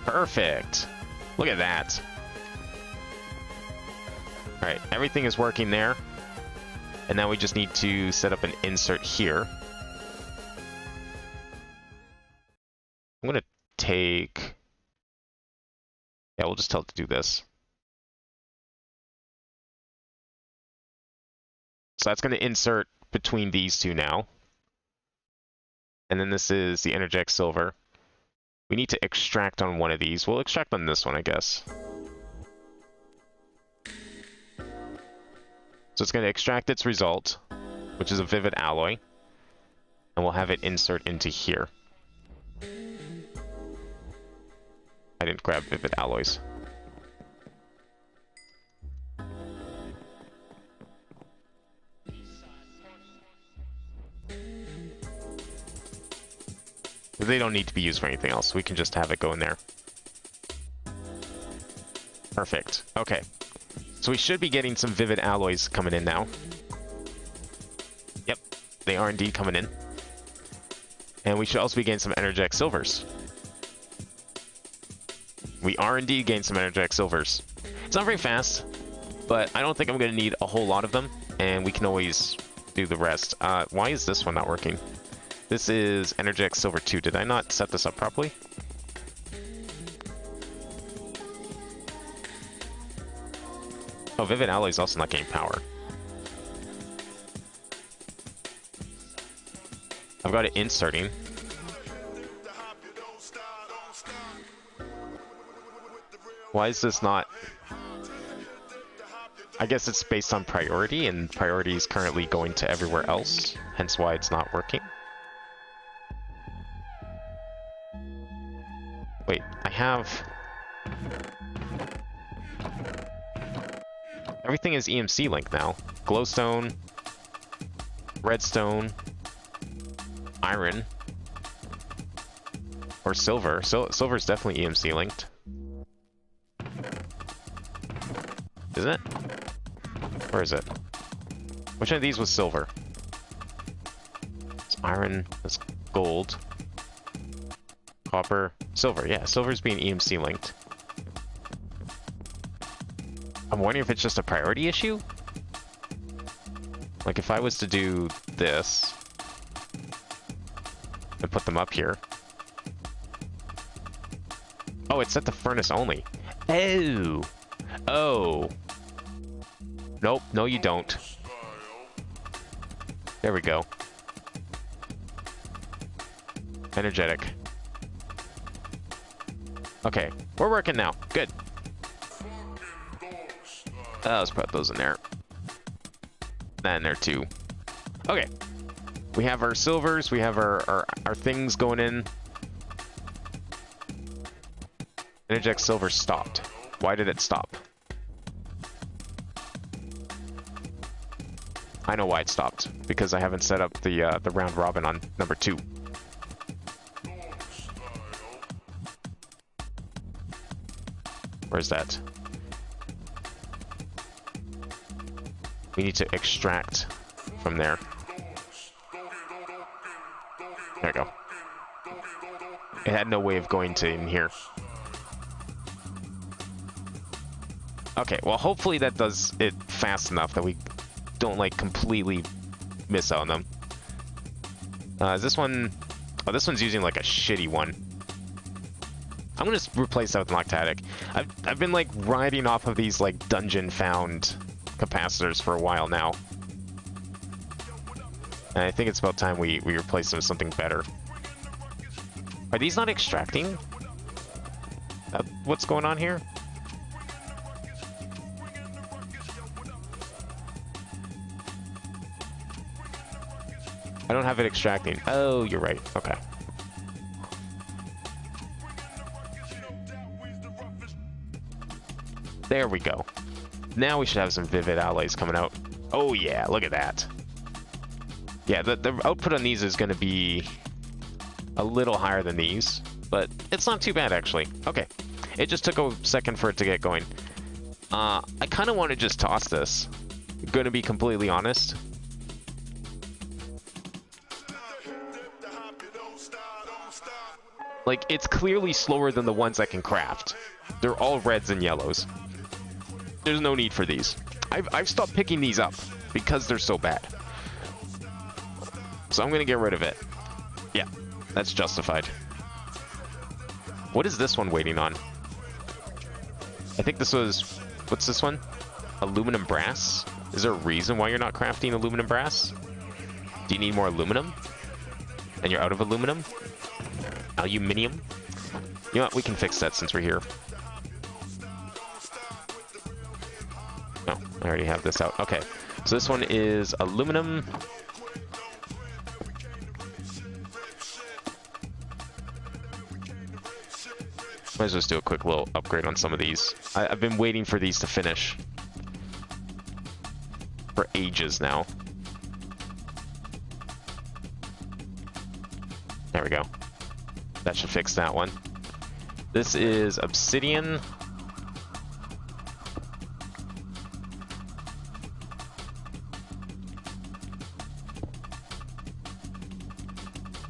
Perfect. Look at that. Alright, everything is working there. And now we just need to set up an insert here. I'm going to take... Yeah, we'll just tell it to do this. So that's going to insert between these two now. And then this is the energetic silver. We need to extract on one of these. We'll extract on this one, I guess. So it's going to extract its result, which is a vivid alloy. And we'll have it insert into here. I didn't grab vivid alloys. They don't need to be used for anything else. We can just have it go in there. Perfect. Okay. So we should be getting some vivid alloys coming in now. Yep. They are indeed coming in. And we should also be getting some energetic silvers. We are indeed getting some energetic silvers. It's not very fast, but I don't think I'm going to need a whole lot of them. And we can always do the rest. Why is this one not working? This is energetic silver 2. Did I not set this up properly? Oh, vivid alloy is also not getting power. I've got it inserting. Why is this not... I guess it's based on priority, and priority is currently going to everywhere else, hence why it's not working. Wait, I have... Everything is EMC link now. Glowstone, redstone, iron, or silver. Silver is definitely EMC linked. Isn't it? Where is it? Which one of these was silver? It's iron, that's gold. Copper, silver. Yeah, silver's being EMC linked. I'm wondering if it's just a priority issue? Like if I was to do this and put them up here. Oh, it's set to furnace only. Oh. Oh. Nope, no you don't. There we go. Energetic. Okay, we're working now. Good. Let's put those in there. That in there too. Okay. We have our silvers, we have our things going in. Interject silver stopped. Why did it stop? I know why it stopped. Because I haven't set up the round robin on number 2. Where's that? We need to extract from there. There we go. It had no way of going to in here. Okay, well hopefully that does it fast enough that we don't like completely miss out on them. Is this one... Oh, this one's using like a shitty one. I'm gonna replace that with Lactatic. I've been like riding off of these like dungeon found capacitors for a while now. And I think it's about time we replace them with something better. Are these not extracting? What's going on here? I don't have it extracting. Oh, you're right. Okay. There we go. Now we should have some vivid alloys coming out. Oh yeah, look at that. Yeah, the output on these is going to be a little higher than these, but it's not too bad actually. Okay, it just took a second for it to get going. I kind of want to just toss this. Going to be completely honest. Like, it's clearly slower than the ones I can craft. They're all reds and yellows. There's no need for these. I've stopped picking these up because they're so bad. So I'm gonna get rid of it. Yeah, that's justified. What is this one waiting on? I think this was... What's this one? Aluminum brass? Is there a reason why you're not crafting aluminum brass? Do you need more aluminum? And you're out of aluminum? Aluminium? You know what? We can fix that since we're here. Oh, I already have this out. Okay. So this one is aluminum. Might as well just do a quick little upgrade on some of these. I've been waiting for these to finish for ages now. There we go. That should fix that one. This is obsidian.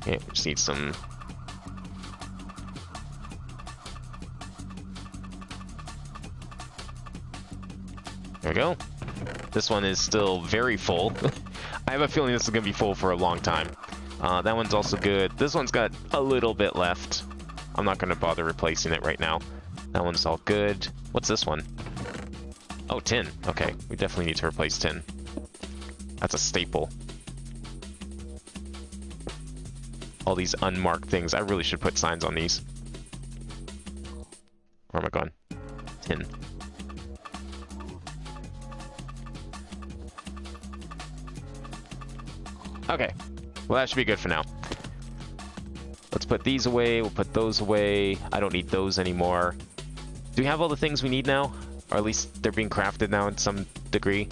Okay, we just need some... There we go. This one is still very full. I have a feeling this is going to be full for a long time. That one's also good. This one's got a little bit left. I'm not going to bother replacing it right now. That one's all good. What's this one? Oh, tin. Okay, we definitely need to replace tin. That's a staple. All these unmarked things. I really should put signs on these. Where am I going? in. Okay. Well, that should be good for now. Let's put these away. We'll put those away. I don't need those anymore. Do we have all the things we need now? Or at least they're being crafted now in some degree.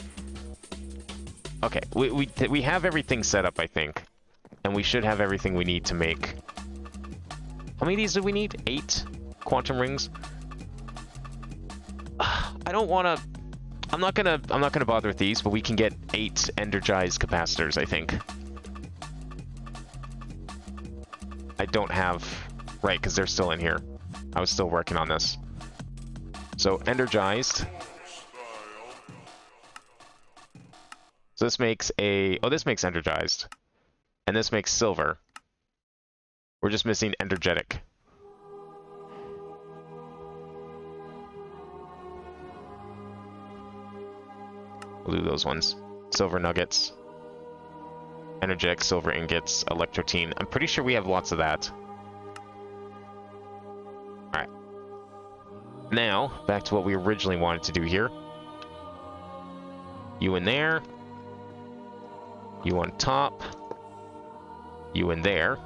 Okay, we have everything set up, I think. And we should have everything we need to make... How many of these do we need? 8 quantum rings? I don't want to... I'm not gonna bother with these, but we can get 8 energized capacitors, I think. I don't have... Right, because they're still in here. I was still working on this. So, energized. So this makes a... Oh, this makes energized. And this makes silver. We're just missing energetic. We'll do those ones. Silver nuggets. Energetic silver ingots. Electrotine. I'm pretty sure we have lots of that. Alright. Now, back to what we originally wanted to do here. You in there. You on top. You in there.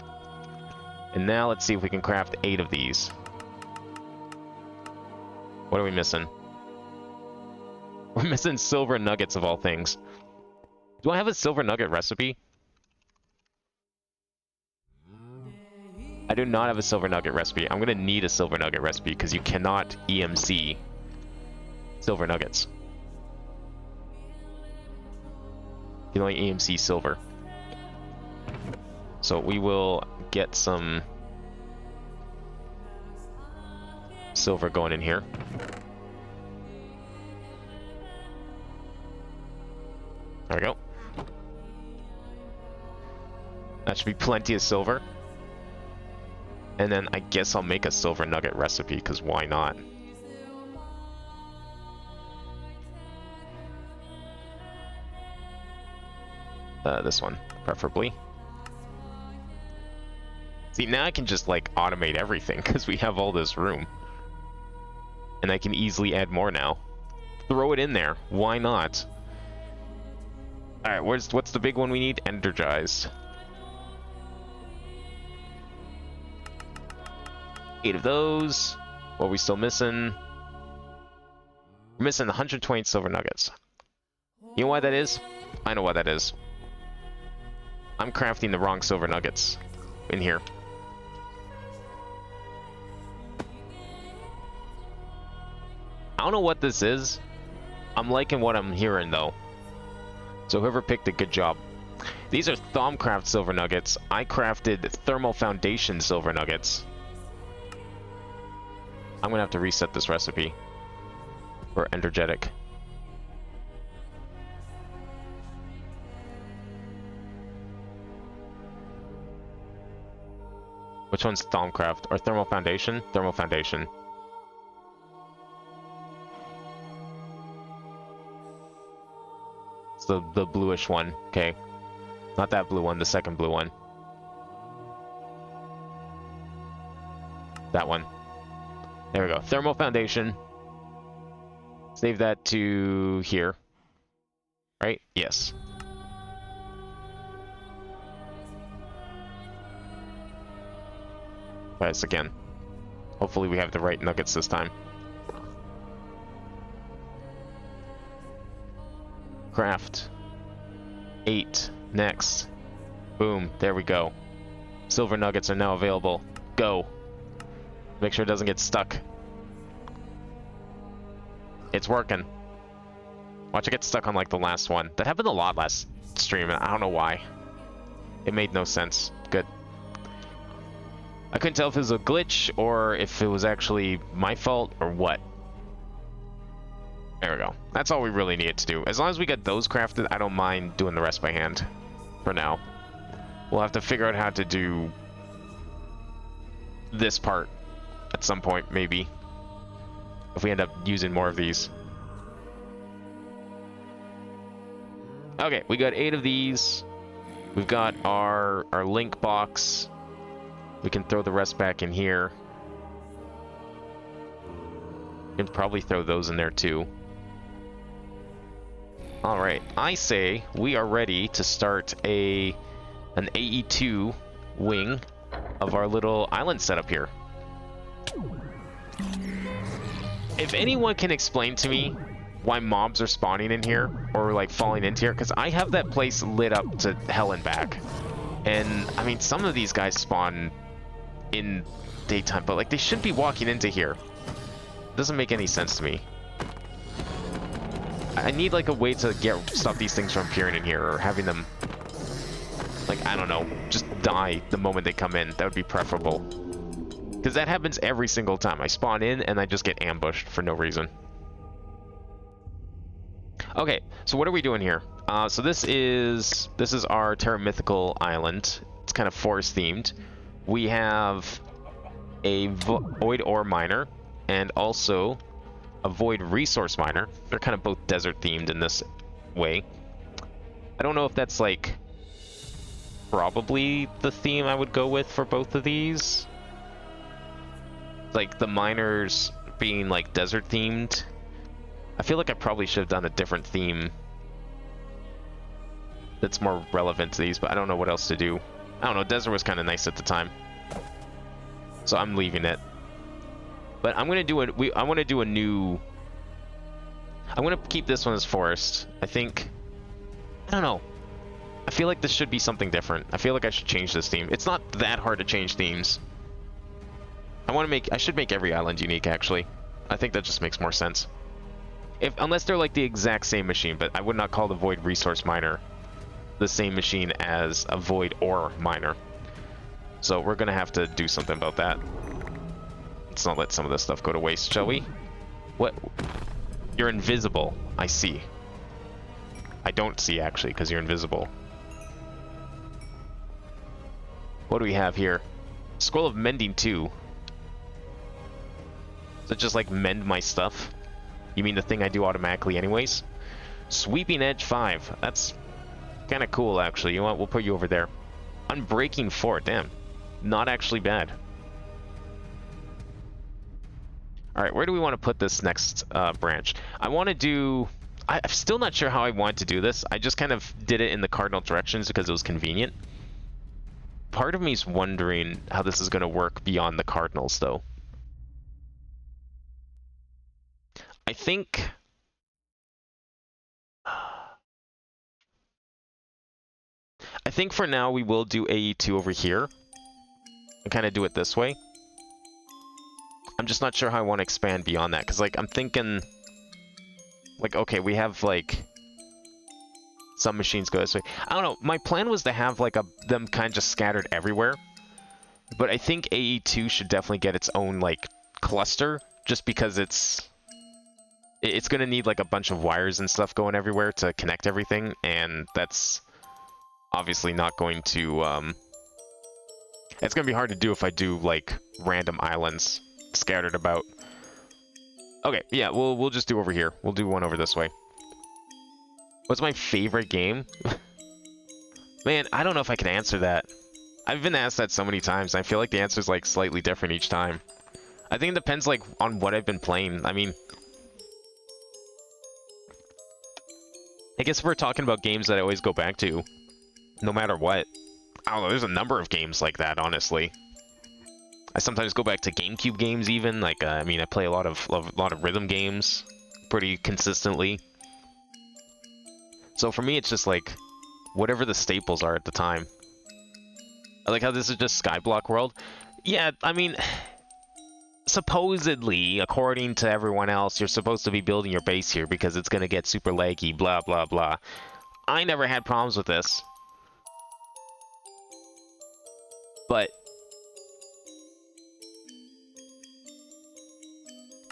And now let's see if we can craft 8 of these. What are we missing? We're missing silver nuggets of all things. Do I have a silver nugget recipe? I do not have a silver nugget recipe. I'm going to need a silver nugget recipe because you cannot EMC silver nuggets. You can only EMC silver. So we will get some silver going in here. There we go. That should be plenty of silver. And then I guess I'll make a silver nugget recipe, because why not? This one, preferably. See, now I can just, like, automate everything, because we have all this room. And I can easily add more now. Throw it in there. Why not? Alright, what's the big one we need? Energized. 8 of those. What are we still missing? We're missing 120 silver nuggets. You know why that is? I know why that is. I'm crafting the wrong silver nuggets in here. I don't know what this is. I'm liking what I'm hearing though. So whoever picked it, good job. These are Thaumcraft silver nuggets. I crafted Thermal Foundation silver nuggets. I'm gonna have to reset this recipe for energetic. Which one's Thaumcraft? Or Thermal Foundation? Thermal Foundation. It's the bluish one. Okay. Not that blue one, the second blue one. That one. There we go. Thermal Foundation. Save that to here. Right? Yes. Try this again. Hopefully we have the right nuggets this time. Craft. 8. Next. Boom. There we go. Silver nuggets are now available. Go. Make sure it doesn't get stuck. It's working. Watch it get stuck on like the last one. That happened a lot last stream and I don't know why. It made no sense. Good. I couldn't tell if it was a glitch or if it was actually my fault or what. There we go. That's all we really needed to do. As long as we get those crafted, I don't mind doing the rest by hand. For now. We'll have to figure out how to do this part at some point, maybe. If we end up using more of these. Okay, we got 8 of these. We've got our link box. We can throw the rest back in here. You can probably throw those in there too. Alright, I say we are ready to start an AE2 wing of our little island setup here. If anyone can explain to me why mobs are spawning in here, or like falling into here, because I have that place lit up to hell and back. And, I mean, some of these guys spawn in daytime, but like they shouldn't be walking into here. Doesn't make any sense to me. I need like a way to stop these things from appearing in here, or having them, like, I don't know, just die the moment they come in. That would be preferable. Because that happens every single time. I spawn in and I just get ambushed for no reason. Okay, so what are we doing here? So this is our Terra Mythical island. It's kind of forest themed. We have a void ore miner and also a void resource miner. They're kind of both desert themed in this way. I don't know if that's like probably the theme I would go with for both of these. Like the miners being like desert themed. I feel like I probably should have done a different theme that's more relevant to these, but I don't know what else to do. I don't know, desert was kind of nice at the time. So I'm leaving it. But I'm gonna do I want to do a new. I'm gonna keep this one as forest. I think. I don't know. I feel like this should be something different. I feel like I should change this theme. It's not that hard to change themes. I should make every island unique actually. I think that just makes more sense. Unless they're like the exact same machine, but I would not call the void resource miner the same machine as a void ore miner. So we're gonna have to do something about that. Let's not let some of this stuff go to waste, shall we? What? You're invisible. I see. I don't see, actually, because you're invisible. What do we have here? Scroll of Mending 2. Does it just, like, mend my stuff? You mean the thing I do automatically anyways? Sweeping Edge 5. That's kind of cool, actually. You know what? We'll put you over there. Unbreaking 4. Damn. Not actually bad. Alright, where do we want to put this next branch? I want to do... I'm still not sure how I want to do this. I just kind of did it in the cardinal directions because it was convenient. Part of me is wondering how this is going to work beyond the cardinals, though. I think... I think for now we will do AE2 over here. And kind of do it this way. I'm just not sure how I want to expand beyond that, because, like, I'm thinking, like, okay, we have, like, some machines go this way. I don't know, my plan was to have, like, them kind of just scattered everywhere, but I think AE2 should definitely get its own, like, cluster, just because it's going to need, like, a bunch of wires and stuff going everywhere to connect everything, and that's obviously not going to, it's going to be hard to do if I do, like, random islands scattered about. Okay, yeah, we'll just do over here. We'll do one over this way. What's my favorite game? Man, I don't know if I can answer that. I've been asked that so many times. I feel like the answer is like slightly different each time. I think it depends like on what I've been playing. I mean, I guess if we're talking about games that I always go back to, no matter what. I don't know, there's a number of games like that, honestly. I sometimes go back to GameCube games even, like, I mean, I play a lot of rhythm games pretty consistently. So for me, it's just like, whatever the staples are at the time. I like how this is just Skyblock World. Yeah, I mean, supposedly, according to everyone else, you're supposed to be building your base here because it's going to get super laggy, blah, blah, blah. I never had problems with this. But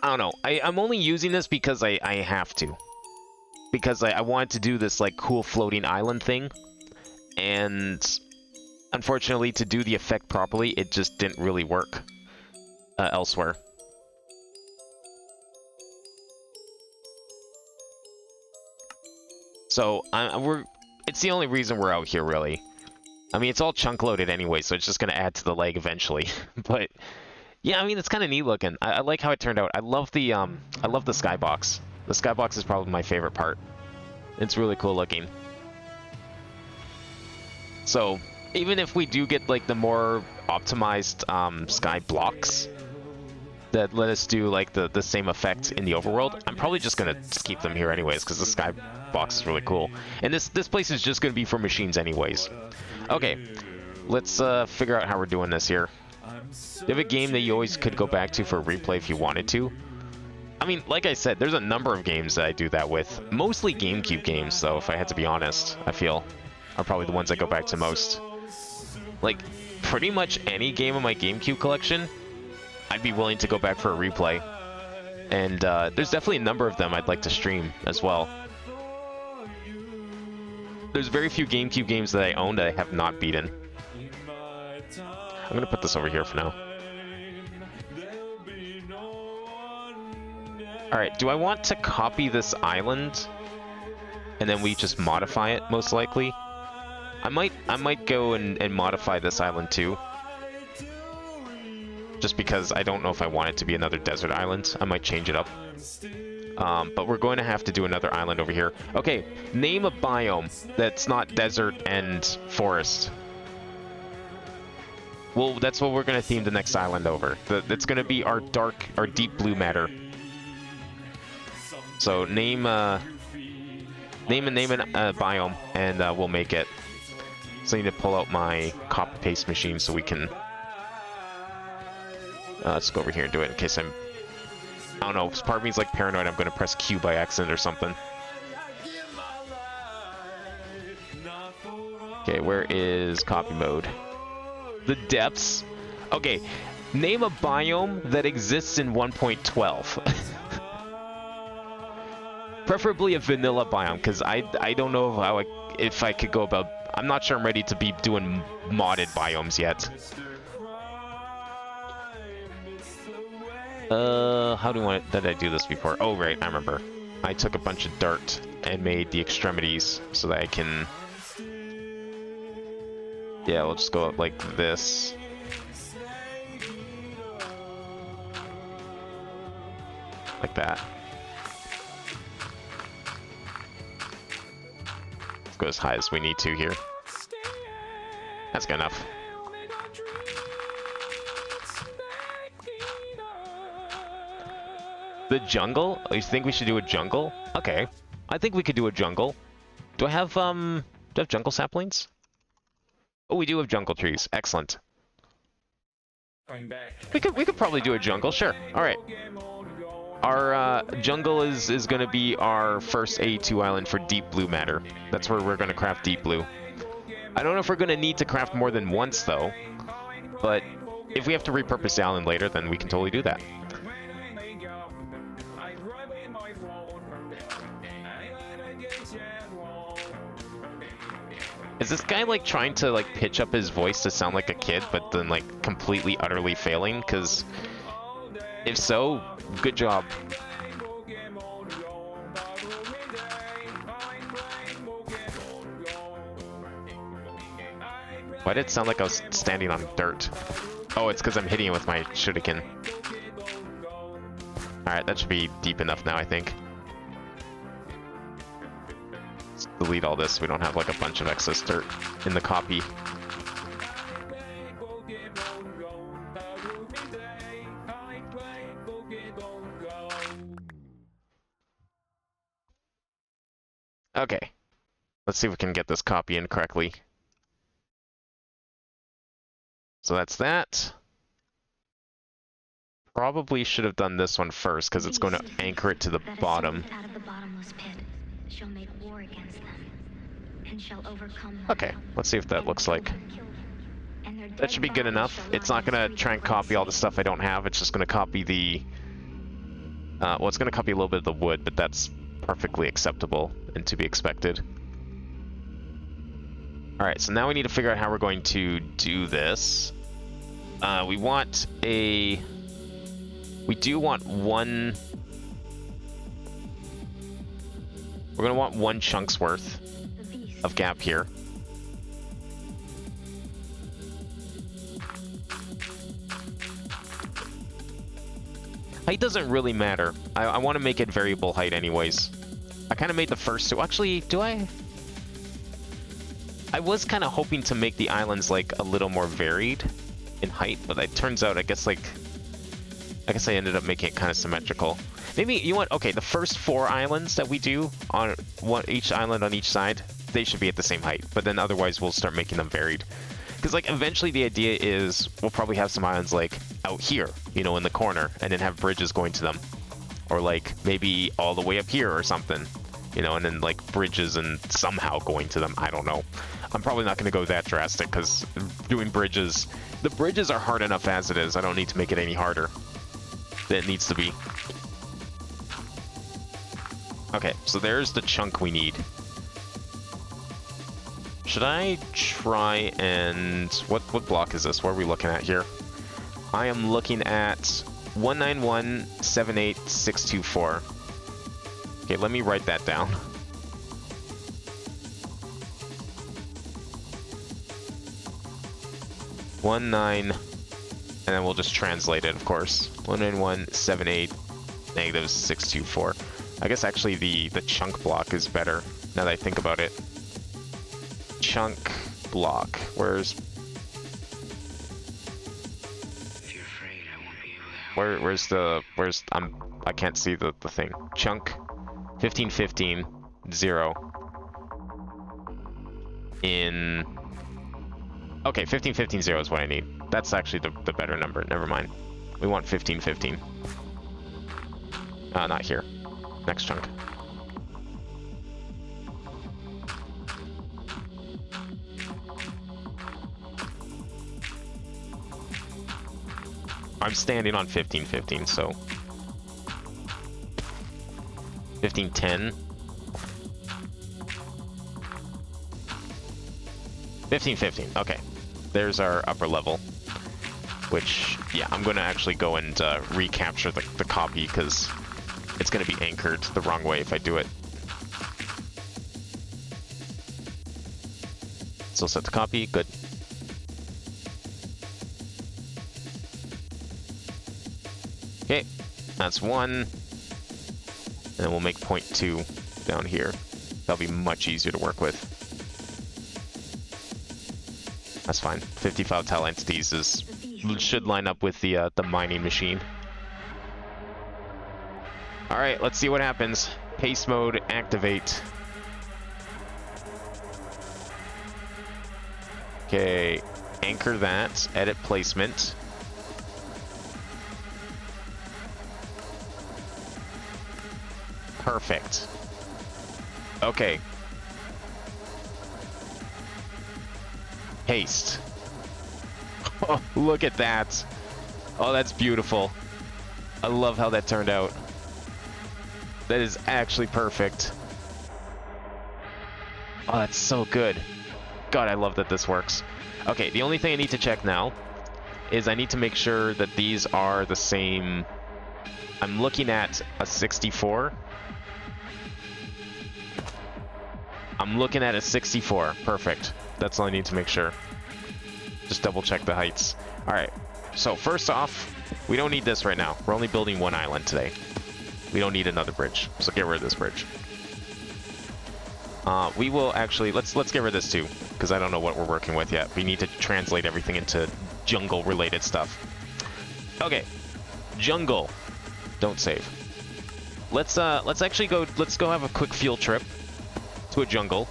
I don't know. I'm only using this because I have to. Because I wanted to do this, like, cool floating island thing. And unfortunately, to do the effect properly, it just didn't really work elsewhere. So, it's the only reason we're out here, really. I mean, it's all chunk loaded anyway, so it's just going to add to the lag eventually. But Yeah, I mean, it's kind of neat looking. I like how it turned out. I love the skybox. The skybox is probably my favorite part. It's really cool looking. So even if we do get like the more optimized sky blocks that let us do like the same effect in the overworld, I'm probably just gonna keep them here anyways because the sky box is really cool. And this place is just gonna be for machines anyways. Okay, let's figure out how we're doing this here. You have a game that you always could go back to for a replay if you wanted to. I mean, like I said, there's a number of games that I do that with. Mostly GameCube games, though, if I had to be honest, I feel, are probably the ones I go back to most. Like, pretty much any game in my GameCube collection, I'd be willing to go back for a replay. And there's definitely a number of them I'd like to stream as well. There's very few GameCube games that I own that I have not beaten. I'm gonna put this over here for now. Alright, do I want to copy this island? And then we just modify it, most likely? I might go and modify this island too. Just because I don't know if I want it to be another desert island. I might change it up. But we're going to have to do another island over here. Okay, name a biome that's not desert and forest. Well, that's what we're going to theme the next island over. It's going to be our deep blue matter. So name a biome, and we'll make it. So I need to pull out my copy paste machine so we can. Let's go over here and do it in case I don't know. Part of me's like paranoid. I'm going to press Q by accident or something. Okay, where is copy mode? The depths. Okay, name a biome that exists in 1.12. Preferably a vanilla biome, because I don't know if I could go about. I'm not sure I'm ready to be doing modded biomes yet. How do did I do this before? Oh right, I remember. I took a bunch of dirt and made the extremities so that I can. Yeah, we'll just go up like this. Like that. Let's go as high as we need to here. That's good enough. The jungle? Oh, you think we should do a jungle? Okay. I think we could do a jungle. Do I have jungle saplings? Oh, we do have jungle trees. Excellent. We could probably do a jungle, sure. Alright. Our jungle is gonna be our first A2 island for deep blue matter. That's where we're gonna craft deep blue. I don't know if we're gonna need to craft more than once though. But if we have to repurpose the island later, then we can totally do that. Is this guy like trying to like pitch up his voice to sound like a kid, but then like completely utterly failing? Because if so, good job. Why did it sound like I was standing on dirt? Oh, it's because I'm hitting it with my shuriken. Alright, that should be deep enough now, I think. Let's delete all this so we don't have like a bunch of excess dirt in the copy. Okay. Let's see if we can get this copy in correctly. So that's that. Probably should have done this one first because it's going to anchor it to the bottom. Okay, let's see if that looks like. That should be good enough. It's not going to try and copy all the stuff I don't have. It's just going to copy the... well, it's going to copy a little bit of the wood, but that's perfectly acceptable and to be expected. Alright, so now we need to figure out how we're going to do this. We want a... We do want one... We're going to want one chunk's worth of gap here. Height doesn't really matter. I want to make it variable height anyways. I kind of made the first two. Actually, do I? I was kind of hoping to make the islands like a little more varied in height, but it turns out I guess I ended up making it kind of symmetrical. Maybe, you know what? Okay, the first 4 islands that we do on each island on each side, they should be at the same height, but then otherwise we'll start making them varied. Because like eventually the idea is we'll probably have some islands like out here, you know, in the corner, and then have bridges going to them. Or like maybe all the way up here or something, you know, and then like bridges and somehow going to them. I don't know. I'm probably not going to go that drastic because doing bridges, the bridges are hard enough as it is. I don't need to make it any harder than it needs to be. Okay, so there's the chunk we need. Should I try and... What block is this? What are we looking at here? I am looking at 191-78624. Okay, let me write that down. And then we'll just translate it, of course. 191-78-624. I guess actually the chunk block is better, now that I think about it. Chunk block. Where's... If you're afraid, I won't be able to help. Where's I can't see the thing. Chunk 1515 0 in... Okay, 1515 0 is what I need. That's actually the better number. Never mind. We want 1515. Not here. Next chunk. I'm standing on 1515, so 1510. 1515. Okay, there's our upper level. Which, yeah, I'm going to actually go and recapture the copy because it's going to be anchored the wrong way if I do it. Still set to copy. Good. Okay, that's 1. And then we'll make 0.2 down here. That'll be much easier to work with. That's fine. 55 tile entities should line up with the mining machine. All right, let's see what happens. Pace mode, activate. Okay, anchor that. Edit placement. Perfect. Okay. Paste. Oh, look at that. Oh, that's beautiful. I love how that turned out. That is actually perfect. Oh, that's so good. God, I love that this works. Okay, the only thing I need to check now is I need to make sure that these are the same. I'm looking at a 64. I'm looking at a 64. Perfect. That's all I need to make sure. Just double check the heights. All right. So first off, we don't need this right now. We're only building one island today. We don't need another bridge. So get rid of this bridge. We will actually, let's get rid of this too, because I don't know what we're working with yet. We need to translate everything into jungle related stuff. Okay. Jungle. Don't save. Let's actually go have a quick field trip to a jungle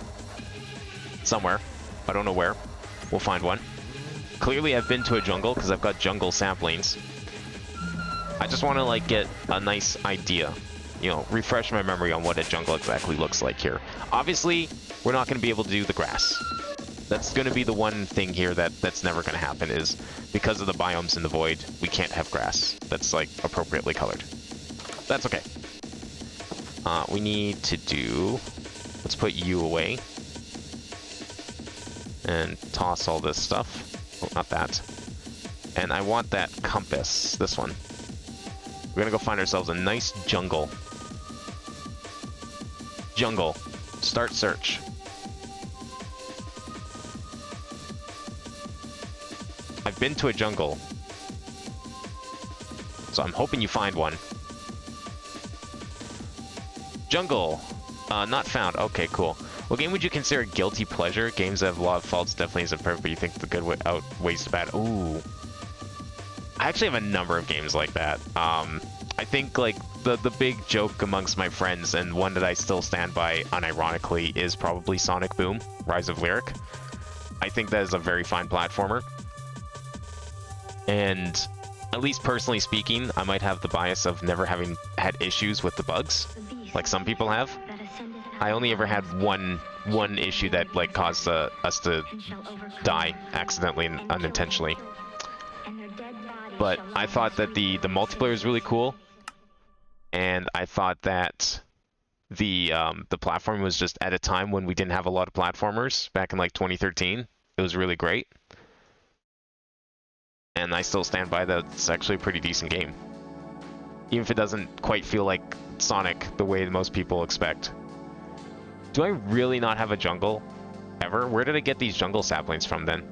somewhere. I don't know where. We'll find one. Clearly I've been to a jungle because I've got jungle saplings. I just want to like get a nice idea, you know, refresh my memory on what a jungle exactly looks like here. Obviously, we're not going to be able to do the grass. That's going to be the one thing here that's never going to happen, is because of the biomes in the void, we can't have grass that's like appropriately colored. That's okay. We need to do, let's put you away and toss all this stuff. Oh, not that. And I want that compass, this one. We're gonna go find ourselves a nice jungle. Jungle. Start search. I've been to a jungle. So I'm hoping you find one. Jungle. Not found. Okay, cool. What game would you consider a guilty pleasure? Games that have a lot of faults definitely isn't perfect, but you think the good outweighs the bad. Ooh. I actually have a number of games like that. I think like the big joke amongst my friends, and one that I still stand by unironically, is probably Sonic Boom: Rise of Lyric. I think that is a very fine platformer. And at least personally speaking, I might have the bias of never having had issues with the bugs, like some people have. I only ever had one issue that like caused us to die accidentally and unintentionally. But I thought that the multiplayer was really cool, and I thought that the platform was just at a time when we didn't have a lot of platformers back in like 2013. It was really great, and I still stand by that. It's actually a pretty decent game, even if it doesn't quite feel like Sonic the way most people expect. Do I really not have a jungle ever? Where did I get these jungle saplings from then?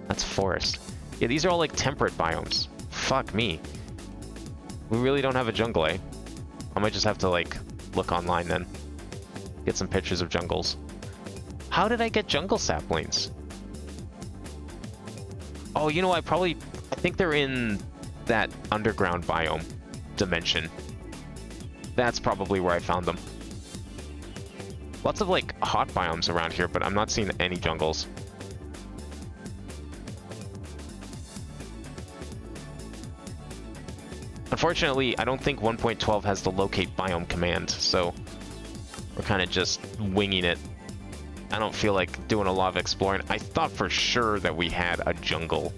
That's forest. Yeah, these are all like temperate biomes. Fuck me. We really don't have a jungle, eh? I might just have to like look online then. Get some pictures of jungles. How did I get jungle saplings? Oh, you know, I think they're in that underground biome dimension. That's probably where I found them. Lots of like hot biomes around here, but I'm not seeing any jungles. Unfortunately, I don't think 1.12 has the locate biome command, so we're kind of just winging it. I don't feel like doing a lot of exploring. I thought for sure that we had a jungle.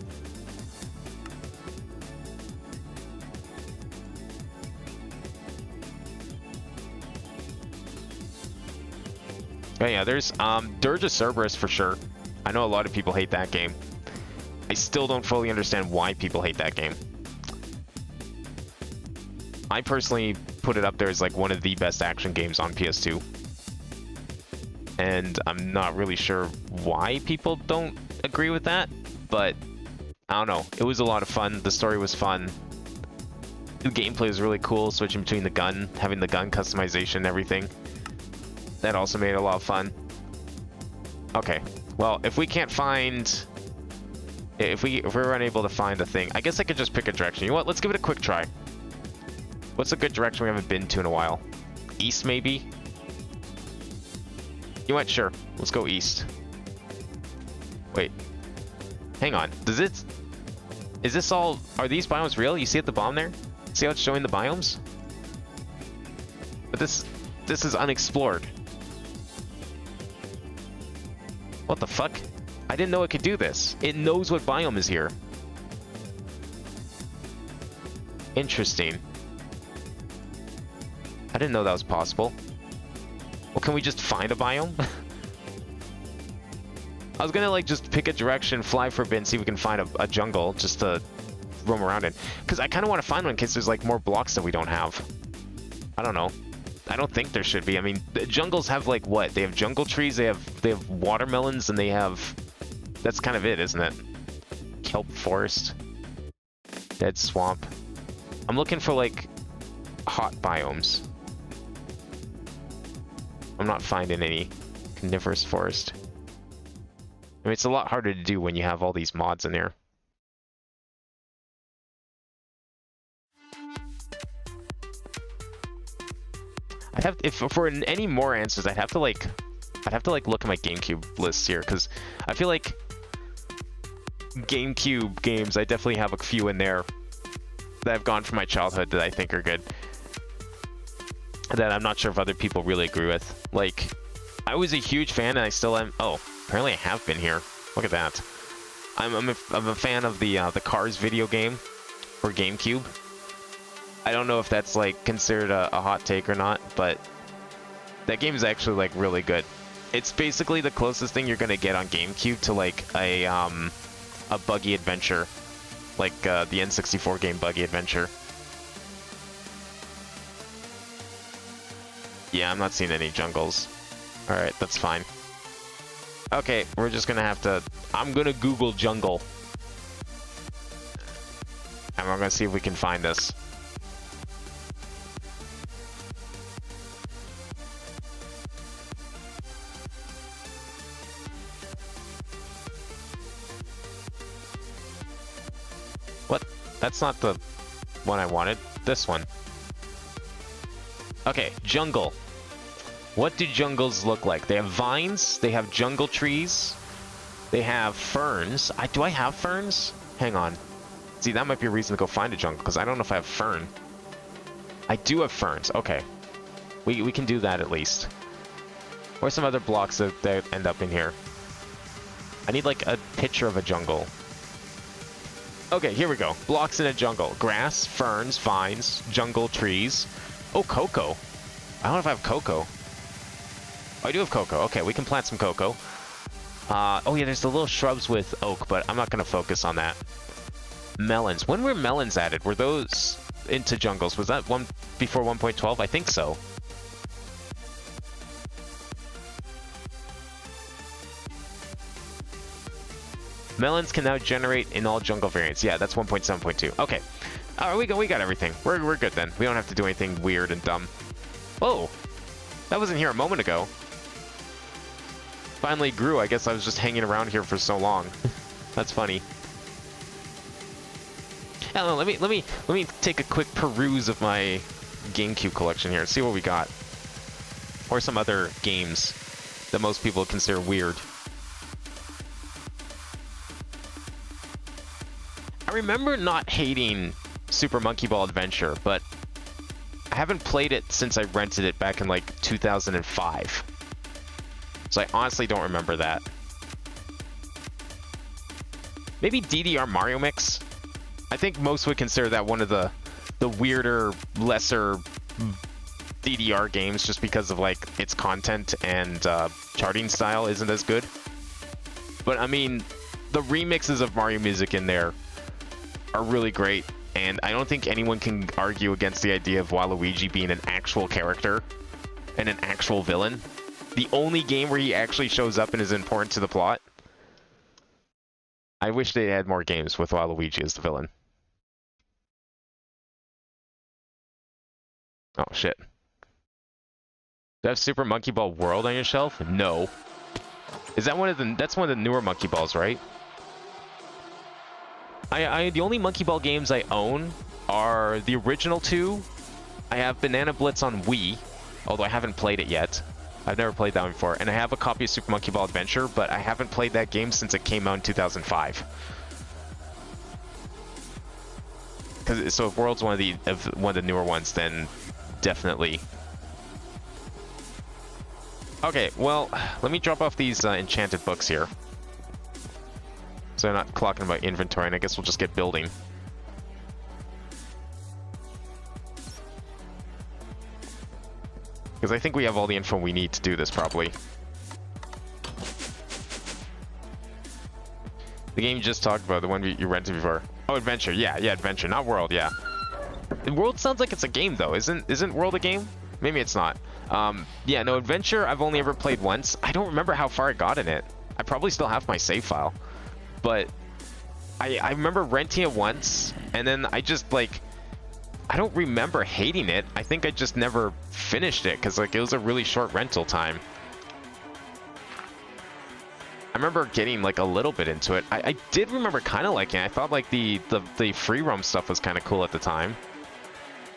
Oh yeah, there's Dirge of Cerberus for sure. I know a lot of people hate that game. I still don't fully understand why people hate that game. I personally put it up there as like one of the best action games on PS2. And I'm not really sure why people don't agree with that, but I don't know. It was a lot of fun. The story was fun. The gameplay was really cool, switching between the gun, having the gun customization and everything. That also made it a lot of fun. Okay, well, if we can't find... If we're unable to find a thing, I guess I could just pick a direction. You know what? Let's give it a quick try. What's a good direction we haven't been to in a while? East, maybe? You know what? Sure. Let's go east. Wait. Hang on. Does it... Is this all... Are these biomes real? You see at the bottom there? See how it's showing the biomes? But this is unexplored. What the fuck? I didn't know it could do this. It knows what biome is here. Interesting. I didn't know that was possible. Well, can we just find a biome? I was gonna like just pick a direction, fly for a bit, and see if we can find a jungle just to roam around in. Because I kind of want to find one in case there's like more blocks that we don't have. I don't know. I don't think there should be. I mean, the jungles have like what? They have jungle trees, they have watermelons, and they have... That's kind of it, isn't it? Kelp forest. Dead swamp. I'm looking for like hot biomes. I'm not finding any coniferous forest. I mean, it's a lot harder to do when you have all these mods in there. I'd have, if for any more answers, I'd have to like look at my GameCube lists here, because I feel like GameCube games, I definitely have a few in there that have gone from my childhood that I think are good, that I'm not sure if other people really agree with. Like, I was a huge fan, and I still am. Oh, apparently I have been here. Look at that. I'm a fan of the Cars video game for GameCube. I don't know if that's like considered a hot take or not, but that game is actually like really good. It's basically the closest thing you're gonna get on GameCube to like a buggy adventure, like the N64 game Buggy Adventure. Yeah, I'm not seeing any jungles. All right, that's fine. Okay, we're just gonna have to... I'm gonna Google jungle. And we're gonna see if we can find this. What? That's not the one I wanted. This one. Okay, jungle. What do jungles look like? They have vines, they have jungle trees, they have ferns. Do I have ferns? Hang on. See, that might be a reason to go find a jungle, because I don't know if I have fern. I do have ferns. Okay. We can do that at least. Or some other blocks that end up in here. I need like a picture of a jungle. Okay, here we go. Blocks in a jungle. Grass, ferns, vines, jungle, trees. Oh, cocoa. I don't know if I have cocoa. Oh, I do have cocoa. Okay, we can plant some cocoa. Oh yeah, there's the little shrubs with oak, but I'm not going to focus on that. Melons. When were melons added? Were those into jungles? Was that one before 1.12? I think so. Melons can now generate in all jungle variants. Yeah, that's 1.7.2. Okay. All right, we got everything. We're good then. We don't have to do anything weird and dumb. Oh, that wasn't here a moment ago. Finally grew. I guess I was just hanging around here for so long. That's funny. I don't know, let me take a quick peruse of my GameCube collection here and see what we got. Or some other games that most people consider weird. I remember not hating Super Monkey Ball Adventure, but I haven't played it since I rented it back in like 2005. So I honestly don't remember that. Maybe DDR Mario Mix? I think most would consider that one of the weirder, lesser DDR games just because of like its content and charting style isn't as good. But I mean, the remixes of Mario music in there are really great, and I don't think anyone can argue against the idea of Waluigi being an actual character and an actual villain. The only game where he actually shows up and is important to the plot. I wish they had more games with Waluigi as the villain. Oh shit. Do you have Super Monkey Ball World on your shelf? No. Is that that's one of the newer Monkey Balls, right? The only Monkey Ball games I own are the original two. I have Banana Blitz on Wii, although I haven't played it yet. I've never played that one before. And I have a copy of Super Monkey Ball Adventure, but I haven't played that game since it came out in 2005. So if World's one of the newer ones, then definitely. Okay, well, let me drop off these enchanted books here. So I'm not clocking about inventory, and I guess we'll just get building. Because I think we have all the info we need to do this, probably. The game you just talked about, the one you rented before. Oh, Adventure, yeah, Adventure, not World, yeah. World sounds like it's a game, though. Isn't World a game? Maybe it's not. Yeah, no, Adventure I've only ever played once. I don't remember how far I got in it. I probably still have my save file. But I remember renting it once, and then I just, like, I don't remember hating it. I think I just never finished it, because, like, it was a really short rental time. I remember getting, like, a little bit into it. I did remember kind of liking it. I thought, like, the free roam stuff was kind of cool at the time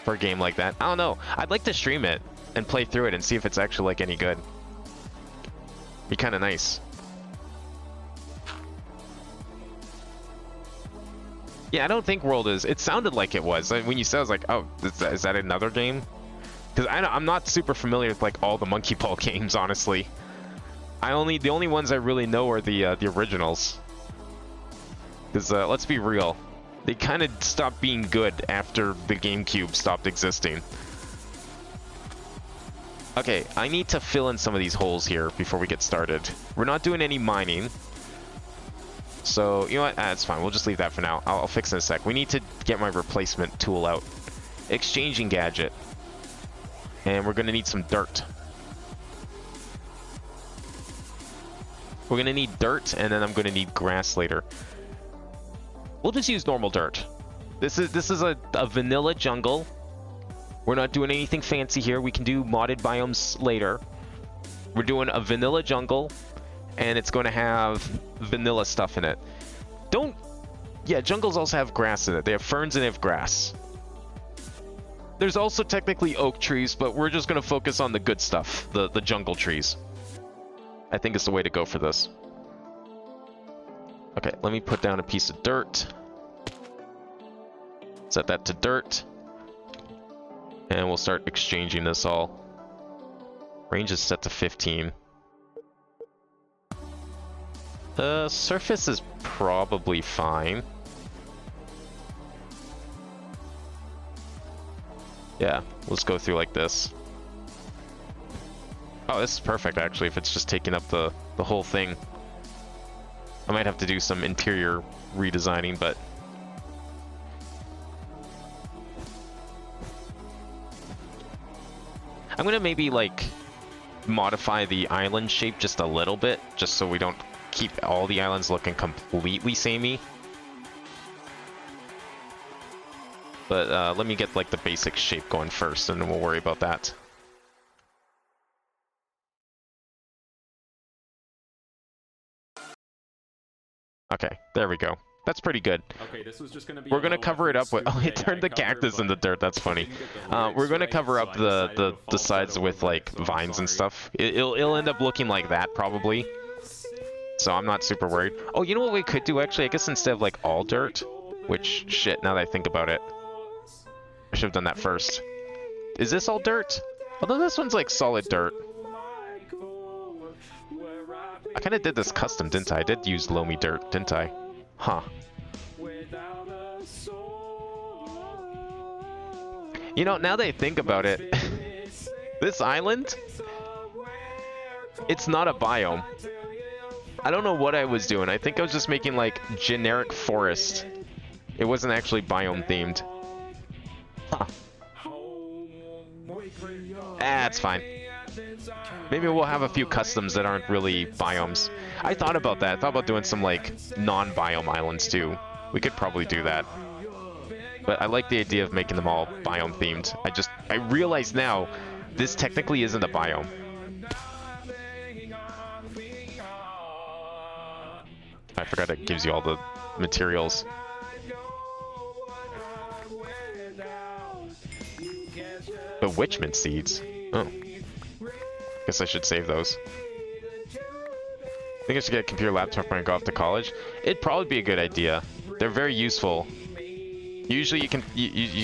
for a game like that. I don't know. I'd like to stream it and play through it and see if it's actually, like, any good. Be kind of nice. Yeah, I don't think World is. It sounded like it was. When you said, I was like, oh, is that another game? Because I'm not super familiar with like all the Monkey Ball games, honestly. The only ones I really know are the originals. Because let's be real, they kind of stopped being good after the GameCube stopped existing. Okay, I need to fill in some of these holes here before we get started. We're not doing any mining. So, you know what? That's fine. We'll just leave that for now. I'll fix it in a sec. We need to get my replacement tool out. Exchanging gadget. And we're going to need some dirt. We're going to need dirt, and then I'm going to need grass later. We'll just use normal dirt. This is a vanilla jungle. We're not doing anything fancy here. We can do modded biomes later. We're doing a vanilla jungle, and it's going to have vanilla stuff in it. Yeah, jungles also have grass in it. They have ferns and they have grass. There's also technically oak trees, but we're just going to focus on the good stuff, the jungle trees. I think it's the way to go for this. Okay, let me put down a piece of dirt. Set that to dirt. And we'll start exchanging this all. Range is set to 15. The surface is probably fine. Yeah, let's go through like this. Oh, this is perfect actually, if it's just taking up the whole thing. I might have to do some interior redesigning, but... I'm gonna maybe like modify the island shape just a little bit, just so we don't keep all the islands looking completely samey. But let me get like the basic shape going first, and then we'll worry about that. Okay, there we go. That's pretty good. Okay, this was just gonna be. We're gonna cover it up with. Oh, it turned the cactus into dirt. That's funny. We're gonna cover up the sides with like vines and stuff. It'll end up looking like that probably. So I'm not super worried. Oh, you know what we could do actually? I guess instead of like all dirt, which shit. Now that I think about it, I should have done that first. Is this all dirt? Although this one's like solid dirt. I kind of did this custom, didn't I? I did use loamy dirt, didn't I? Huh. You know, now that I think about it, this island, it's not a biome. I don't know what I was doing. I think I was just making like generic forest. It wasn't actually biome themed. Huh. That's fine. Maybe we'll have a few customs that aren't really biomes. I thought about that. I thought about doing some like non-biome islands too. We could probably do that. But I like the idea of making them all biome themed. I realize now this technically isn't a biome. I forgot it gives you all the materials. The Witchman seeds. Oh. Guess I should save those. I think I should get a computer laptop when I go off to college. It'd probably be a good idea. They're very useful. Usually you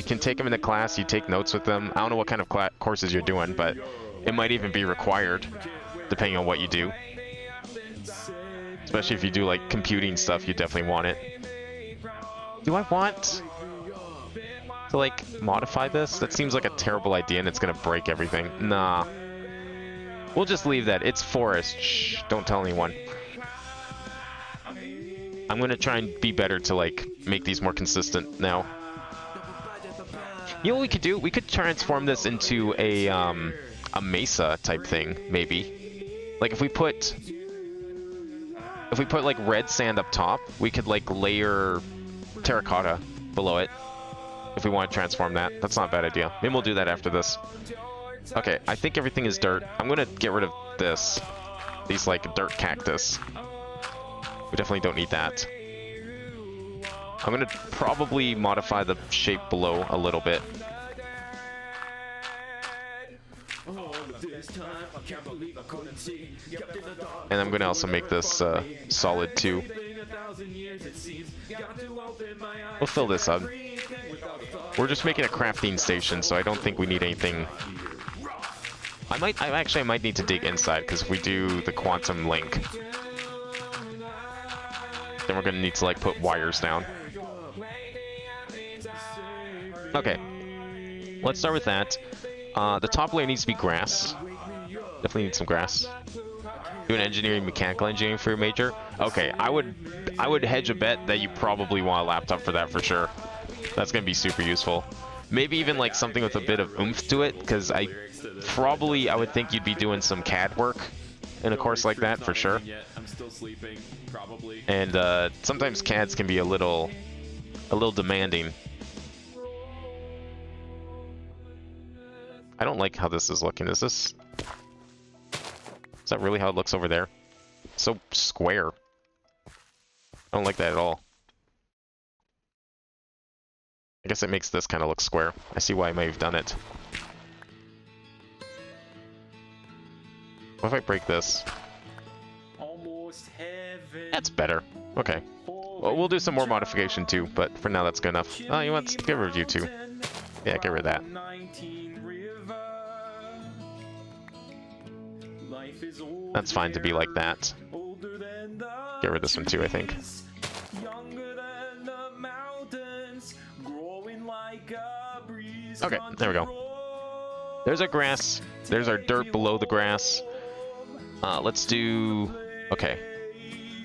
can take them into class, you take notes with them. I don't know what kind of courses you're doing, but it might even be required, depending on what you do. Especially if you do like computing stuff, you definitely want it. Do I want to like modify this? That seems like a terrible idea and it's gonna break everything. Nah. We'll just leave that. It's forest. Shh, don't tell anyone. I'm gonna try and be better to like make these more consistent now. You know what we could do? We could transform this into a mesa type thing, maybe. Like if we put like red sand up top, we could like layer terracotta below it. If we want to transform that, that's not a bad idea. Maybe we'll do that after this. Okay, I think everything is dirt. I'm gonna get rid of this. These like dirt cactus. We definitely don't need that. I'm gonna probably modify the shape below a little bit. And I'm gonna also make this solid too. We'll fill this up. We're just making a crafting station, so I don't think we need anything. I might need to dig inside, because if we do the quantum link, then we're gonna need to like put wires down. Okay, let's start with that. The top layer needs to be grass. Definitely need some grass. Do an engineering, mechanical engineering for your major. Okay, I would hedge a bet that you probably want a laptop for that for sure. That's gonna be super useful. Maybe even like something with a bit of oomph to it, because I would think you'd be doing some CAD work in a course like that for sure. I'm still sleeping, probably. And sometimes CADs can be a little demanding. I don't like how this is looking. Is this... Is that really how it looks over there? So square. I don't like that at all. I guess it makes this kind of look square. I see why I may have done it. What if I break this? Almost heaven. That's better. Okay. Well, we'll do some more modification too, but for now that's good enough. Oh, you want to get rid of you too. Yeah, get rid of that. That's fine to be like that. Get rid of this one too, I think. Okay, there we go. There's our grass. There's our dirt below the grass. Let's do... Okay.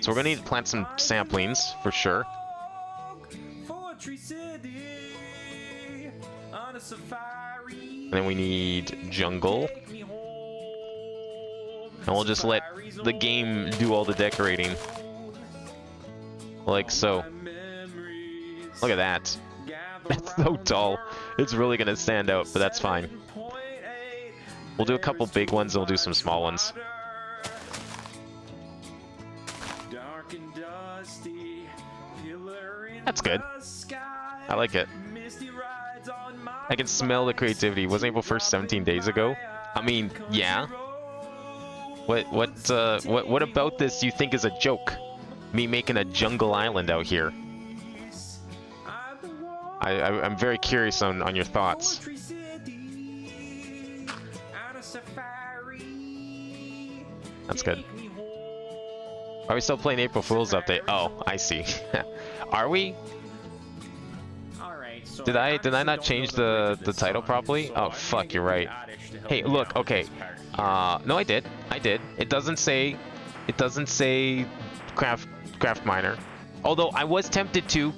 So we're gonna need to plant some saplings, for sure. And then we need jungle. And we'll just let the game do all the decorating. Like so. Look at that. That's so tall. It's really gonna stand out, but that's fine. We'll do a couple big ones and we'll do some small ones. That's good. I like it. I can smell the creativity. Wasn't April 1st 17 days ago? I mean, yeah. What about this you think is a joke? Me making a jungle island out here. I'm very curious on your thoughts. That's good. Are we still playing April Fool's Update? Oh, I see. Are we? Did I not change the title properly? Oh fuck, you're right. Hey, look, okay. No, I did. It doesn't say craft miner. Although I was tempted to.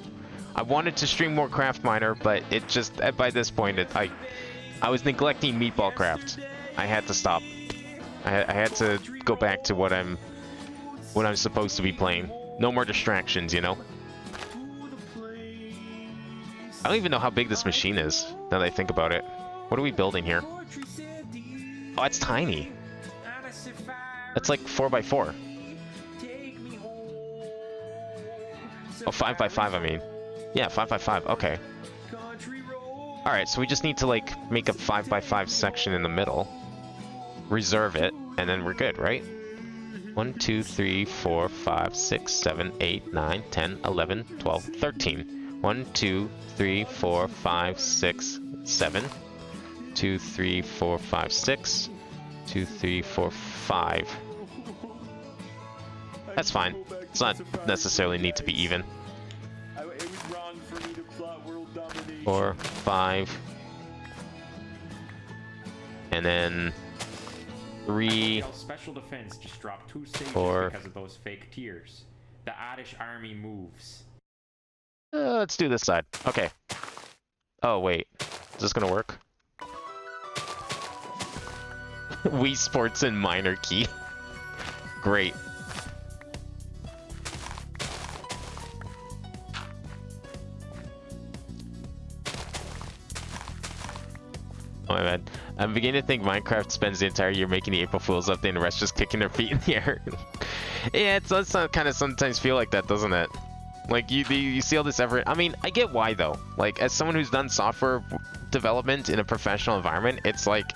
I wanted to stream more craft miner, but it just by this point I was neglecting Meatballcraft. I had to stop. I had to go back to what I'm supposed to be playing. No more distractions, you know. I don't even know how big this machine is, now that I think about it. What are we building here? Oh, it's tiny. That's like 4x4. Oh, 5x5, I mean. Yeah, 5x5, okay. Alright, so we just need to, like, make a 5x5 section in the middle. Reserve it, and then we're good, right? 1, 2, 3, 4, 5, 6, 7, 8, 9, 10, 11, 12, 13. 1, 2, 3, 4, 5, 6, 7. 2, 3, 4, 5, 6. 2, 3, 4, 5. That's fine. It's not necessarily need to be even. 4, 5. And then 3. Special defense just dropped 2 stages 4. because of those fake tiers. The Oddish army moves. Let's do this side. Okay. Oh, wait. Is this gonna work? Wii Sports and minor key. Great. Oh my bad. I'm beginning to think Minecraft spends the entire year making the April Fool's update and the rest just kicking their feet in the air. Yeah, it does kind of sometimes feel like that, doesn't it? Like, you see all this effort. I mean, I get why, though. Like, as someone who's done software development in a professional environment, it's like...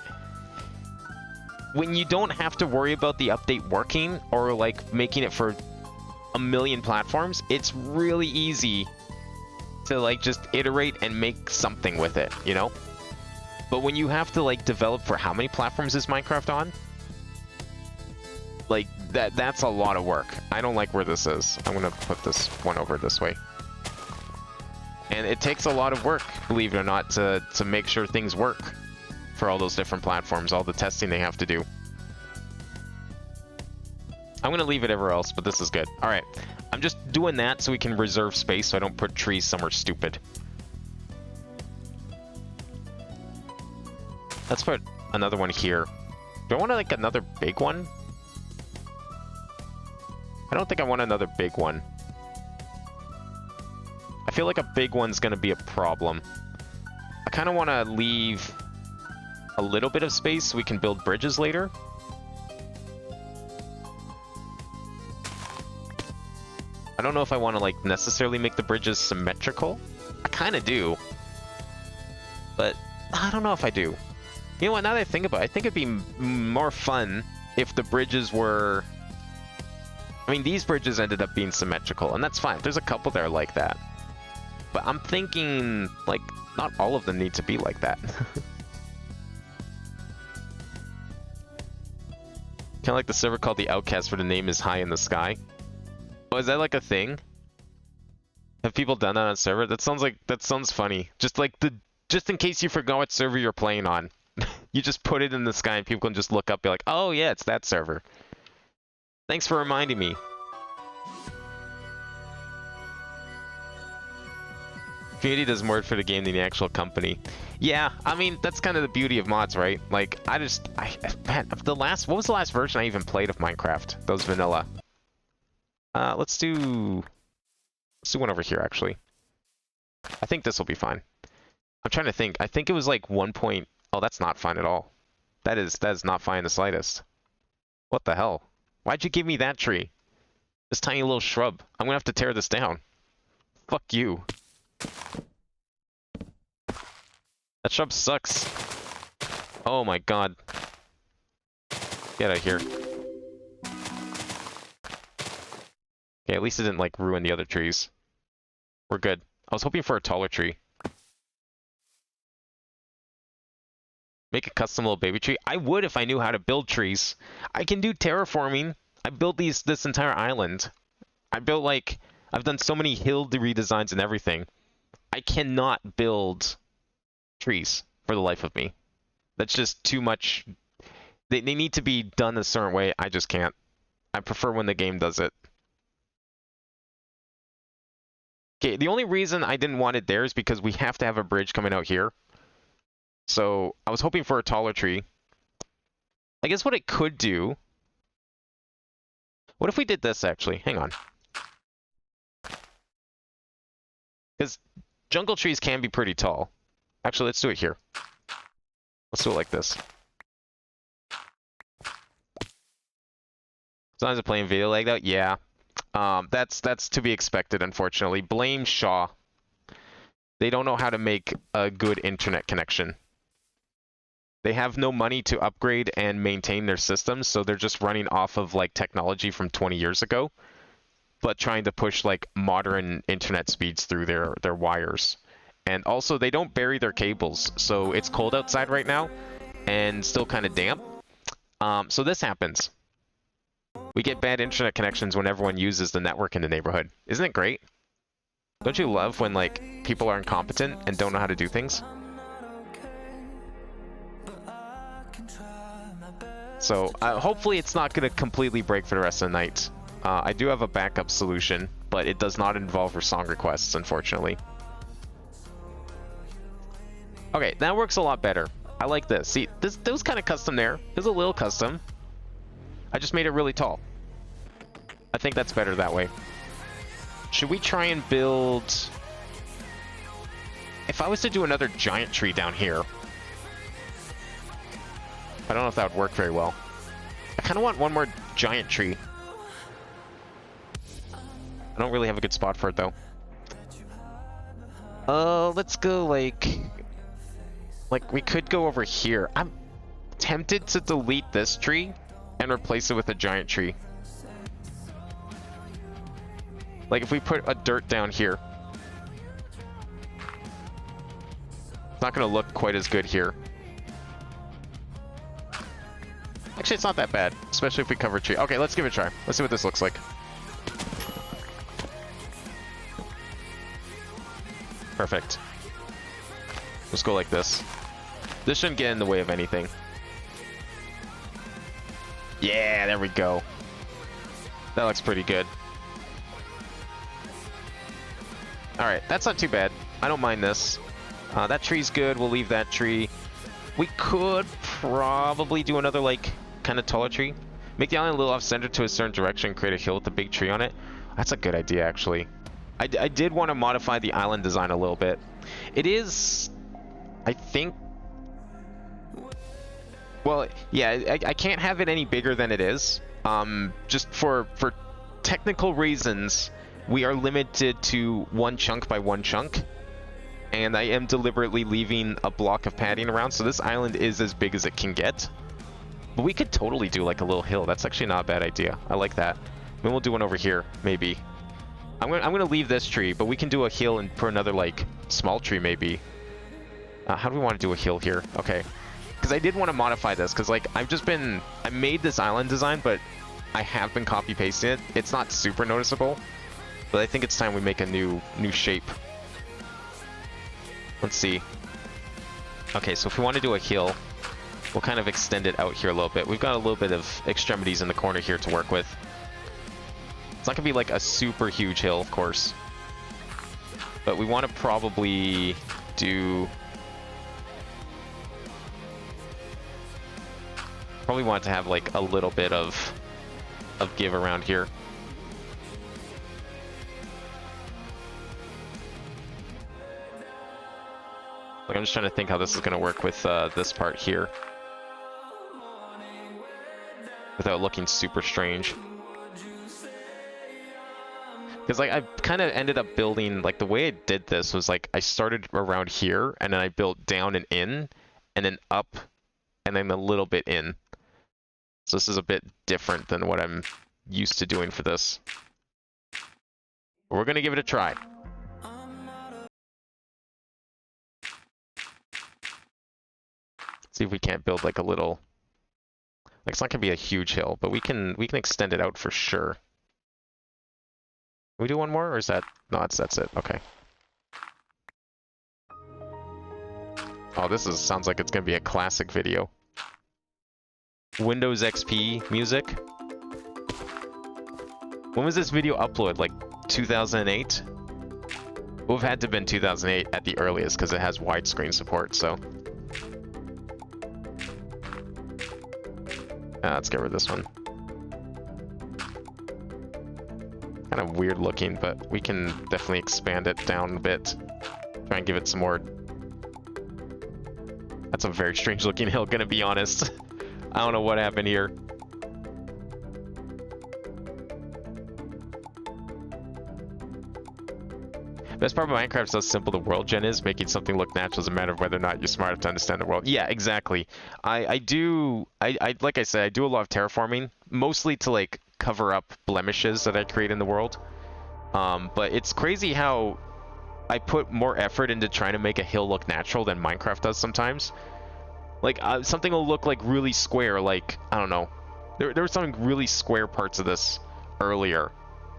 when you don't have to worry about the update working or, like, making it for a million platforms, it's really easy to, like, just iterate and make something with it, you know? But when you have to, like, develop for how many platforms is Minecraft on? Like, that's a lot of work. I don't like where this is. I'm gonna put this one over this way. And it takes a lot of work, believe it or not, to make sure things work for all those different platforms, all the testing they have to do. I'm gonna leave it everywhere else, but this is good. Alright, I'm just doing that so we can reserve space so I don't put trees somewhere stupid. Let's put another one here. Do I want like another big one? I don't think I want another big one. I feel like a big one's gonna be a problem. I kind of want to leave a little bit of space so we can build bridges later. I don't know if I want to like necessarily make the bridges symmetrical. I kind of do, but I don't know if I do. You know what, now that I think about it, I think it'd be more fun if the bridges were... I mean, these bridges ended up being symmetrical, and that's fine. There's a couple that are like that. But I'm thinking, like, not all of them need to be like that. Kind of like the server called the Outcast where the name is High in the Sky. Oh, is that like a thing? Have people done that on server? That sounds funny. Just in case you forgot what server you're playing on. You just put it in the sky and people can just look up and be like, oh yeah, it's that server. Thanks for reminding me. Community does more for the game than the actual company. Yeah, I mean, that's kind of the beauty of mods, right? Like, man, what was the last version I even played of Minecraft? That was vanilla. Let's do one over here, actually. I think this will be fine. I'm trying to think. I think it was like 1. Oh, that's not fine at all. That is not fine in the slightest. What the hell? Why'd you give me that tree? This tiny little shrub. I'm gonna have to tear this down. Fuck you. That shrub sucks. Oh my god. Get out of here. Okay, at least it didn't like ruin the other trees. We're good. I was hoping for a taller tree. Make a custom little baby tree? I would if I knew how to build trees. I can do terraforming. I built this entire island. I've done so many hill redesigns and everything. I cannot build trees for the life of me. That's just too much. They need to be done a certain way. I just can't. I prefer when the game does it. Okay, the only reason I didn't want it there is because we have to have a bridge coming out here. So I was hoping for a taller tree. I guess what it could do... What if we did this, actually? Hang on. Because jungle trees can be pretty tall. Actually, let's do it here. Let's do it like this. Sometimes I'm playing video lagged out? Yeah. That's to be expected, unfortunately. Blame Shaw. They don't know how to make a good internet connection. They have no money to upgrade and maintain their systems, so they're just running off of like technology from 20 years ago, but trying to push like modern internet speeds through their wires. And also, they don't bury their cables, so it's cold outside right now and still kind of damp. So this happens. We get bad internet connections when everyone uses the network in the neighborhood. Isn't it great? Don't you love when like people are incompetent and don't know how to do things? So hopefully it's not going to completely break for the rest of the night. I do have a backup solution, but it does not involve for song requests, unfortunately. Okay, that works a lot better. I like this. See, this was kind of custom there. It was a little custom. I just made it really tall. I think that's better that way. Should we try and build... If I was to do another giant tree down here... I don't know if that would work very well. I kind of want one more giant tree. I don't really have a good spot for it, though. Let's go, like, we could go over here. I'm tempted to delete this tree and replace it with a giant tree. Like, if we put a dirt down here. It's not going to look quite as good here. Actually, it's not that bad, especially if we cover a tree. Okay, let's give it a try. Let's see what this looks like. Perfect. Let's go like this. This shouldn't get in the way of anything. Yeah, there we go. That looks pretty good. Alright, that's not too bad. I don't mind this. That tree's good. We'll leave that tree. We could probably do another, like, kind of taller tree. Make the island a little off-center to a certain direction, create a hill with a big tree on it. That's a good idea, actually. I did want to modify the island design a little bit. It is, I think, Well, yeah, I can't have it any bigger than it is. Just for technical reasons, we are limited to one chunk by one chunk. And I am deliberately leaving a block of padding around, so this island is as big as it can get. But we could totally do like a little hill. That's actually not a bad idea. I like that. Maybe we'll do one over here, maybe. I'm gonna leave this tree, but we can do a hill and for another like small tree maybe. How do we want to do a hill here? Okay, because I did want to modify this because like I made this island design, but I have been copy pasting it. It's not super noticeable, but I think it's time we make a new shape. Let's see. Okay, so if we want to do a hill, we'll kind of extend it out here a little bit. We've got a little bit of extremities in the corner here to work with. It's not gonna be like a super huge hill, of course, but we want to probably do. Probably want to have like a little bit of give around here. Like I'm just trying to think how this is gonna work with this part here, without looking super strange. Because like I kind of ended up building, like the way I did this was like I started around here and then I built down and in and then up and then a little bit in. So this is a bit different than what I'm used to doing for this. But we're gonna give it a try. See if we can't build like a little, like it's not gonna be a huge hill, but we can extend it out for sure. Can we do one more, or is that... No, that's it. Okay. Oh, sounds like it's gonna be a classic video. Windows XP music. When was this video uploaded? Like 2008? It would have had to have been 2008 at the earliest, because it has widescreen support, so... let's get rid of this one. Kind of weird looking, but we can definitely expand it down a bit. Try and give it some more... That's a very strange looking hill, gonna be honest. I don't know what happened here. Best part of Minecraft is how simple the world gen is. Making something look natural is a matter of whether or not you're smart enough to understand the world. Yeah, exactly. I like I said, I do a lot of terraforming, mostly to like cover up blemishes that I create in the world. But it's crazy how I put more effort into trying to make a hill look natural than Minecraft does sometimes. Like something will look like really square, like I don't know. There were some really square parts of this earlier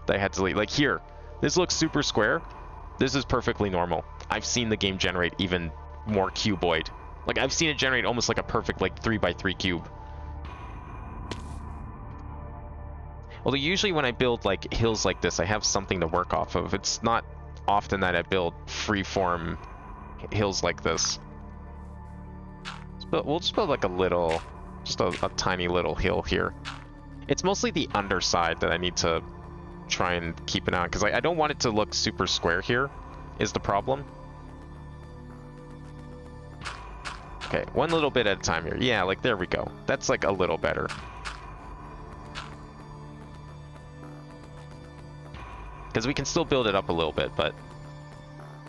that I had to delete. Like here, this looks super square. This is perfectly normal. I've seen the game generate even more cuboid. Like I've seen it generate almost like a perfect like 3x3 cube. Although usually when I build like hills like this, I have something to work off of. It's not often that I build freeform hills like this. But we'll just build like a little, just a tiny little hill here. It's mostly the underside that I need to try and keep it on, because I don't want it to look super square here, is the problem. Okay, one little bit at a time here. Yeah, like there we go. That's like a little better. Because we can still build it up a little bit, but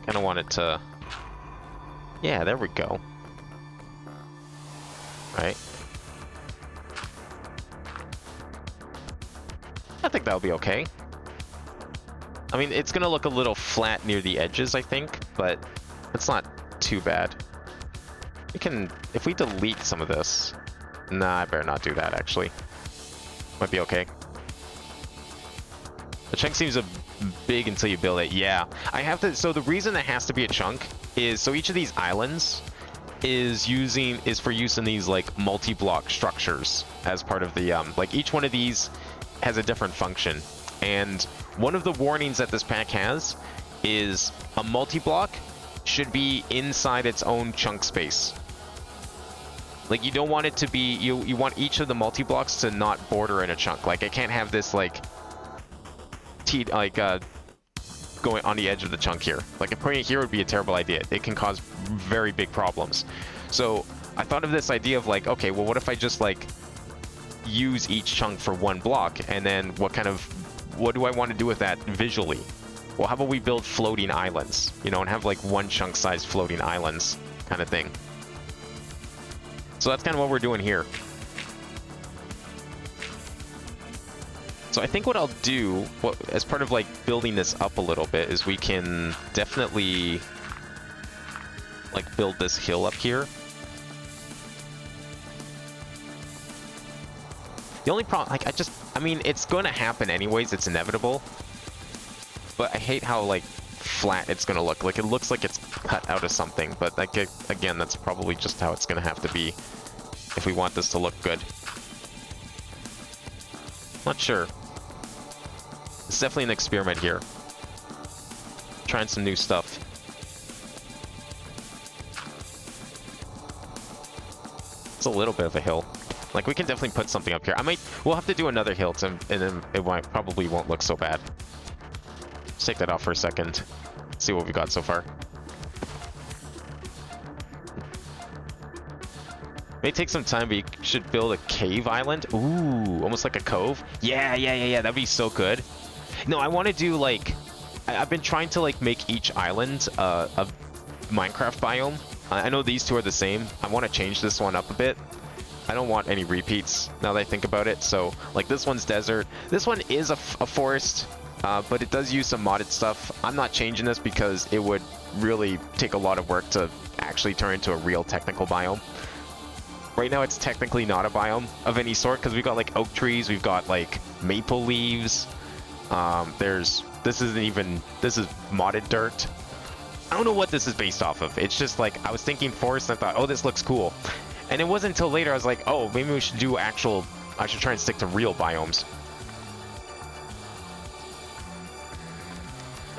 kind of want it to... Yeah, there we go. Right. I think that'll be okay. I mean, it's gonna look a little flat near the edges, I think, but it's not too bad. We can, if we delete some of this... Nah, I better not do that, actually. Might be okay. The chunk seems big until you build it. Yeah, I have to... So the reason it has to be a chunk is so each of these islands is for use in these like multi-block structures as part of the like each one of these has a different function, and one of the warnings that this pack has is a multi-block should be inside its own chunk space. Like you don't want it to be, you want each of the multi-blocks to not border in a chunk. Like I can't have this like going on the edge of the chunk here. Like putting it here would be a terrible idea. It can cause very big problems. So I thought of this idea of like, okay, well, what if I just like use each chunk for one block, and then what do I want to do with that visually? Well, how about we build floating islands, you know, and have like one chunk size floating islands kind of thing. So that's kind of what we're doing here. So I think what I'll do, as part of like building this up a little bit, is we can definitely like build this hill up here. The only problem, like, I mean, it's going to happen anyways. It's inevitable. But I hate how, like, flat it's going to look. Like, it looks like it's cut out of something. But, like, again, that's probably just how it's going to have to be if we want this to look good. Not sure. It's definitely an experiment here. Trying some new stuff. It's a little bit of a hill. Like, we can definitely put something up here. We'll have to do another hill, and then it probably won't look so bad. Let's take that off for a second. See what we got so far. May take some time, but you should build a cave island. Ooh, almost like a cove. Yeah. That'd be so good. No, I want to do, like... I've been trying to, like, make each island a Minecraft biome. I know these two are the same. I want to change this one up a bit. I don't want any repeats now that I think about it. So, like, this one's desert. This one is a forest, but it does use some modded stuff. I'm not changing this because it would really take a lot of work to actually turn into a real technical biome. Right now, it's technically not a biome of any sort because we've got, like, oak trees. We've got, like, maple leaves. This is modded dirt. I don't know what this is based off of. It's just, like, I was thinking forest and I thought, oh, this looks cool. And it wasn't until later I was like, oh, maybe we should do I should try and stick to real biomes.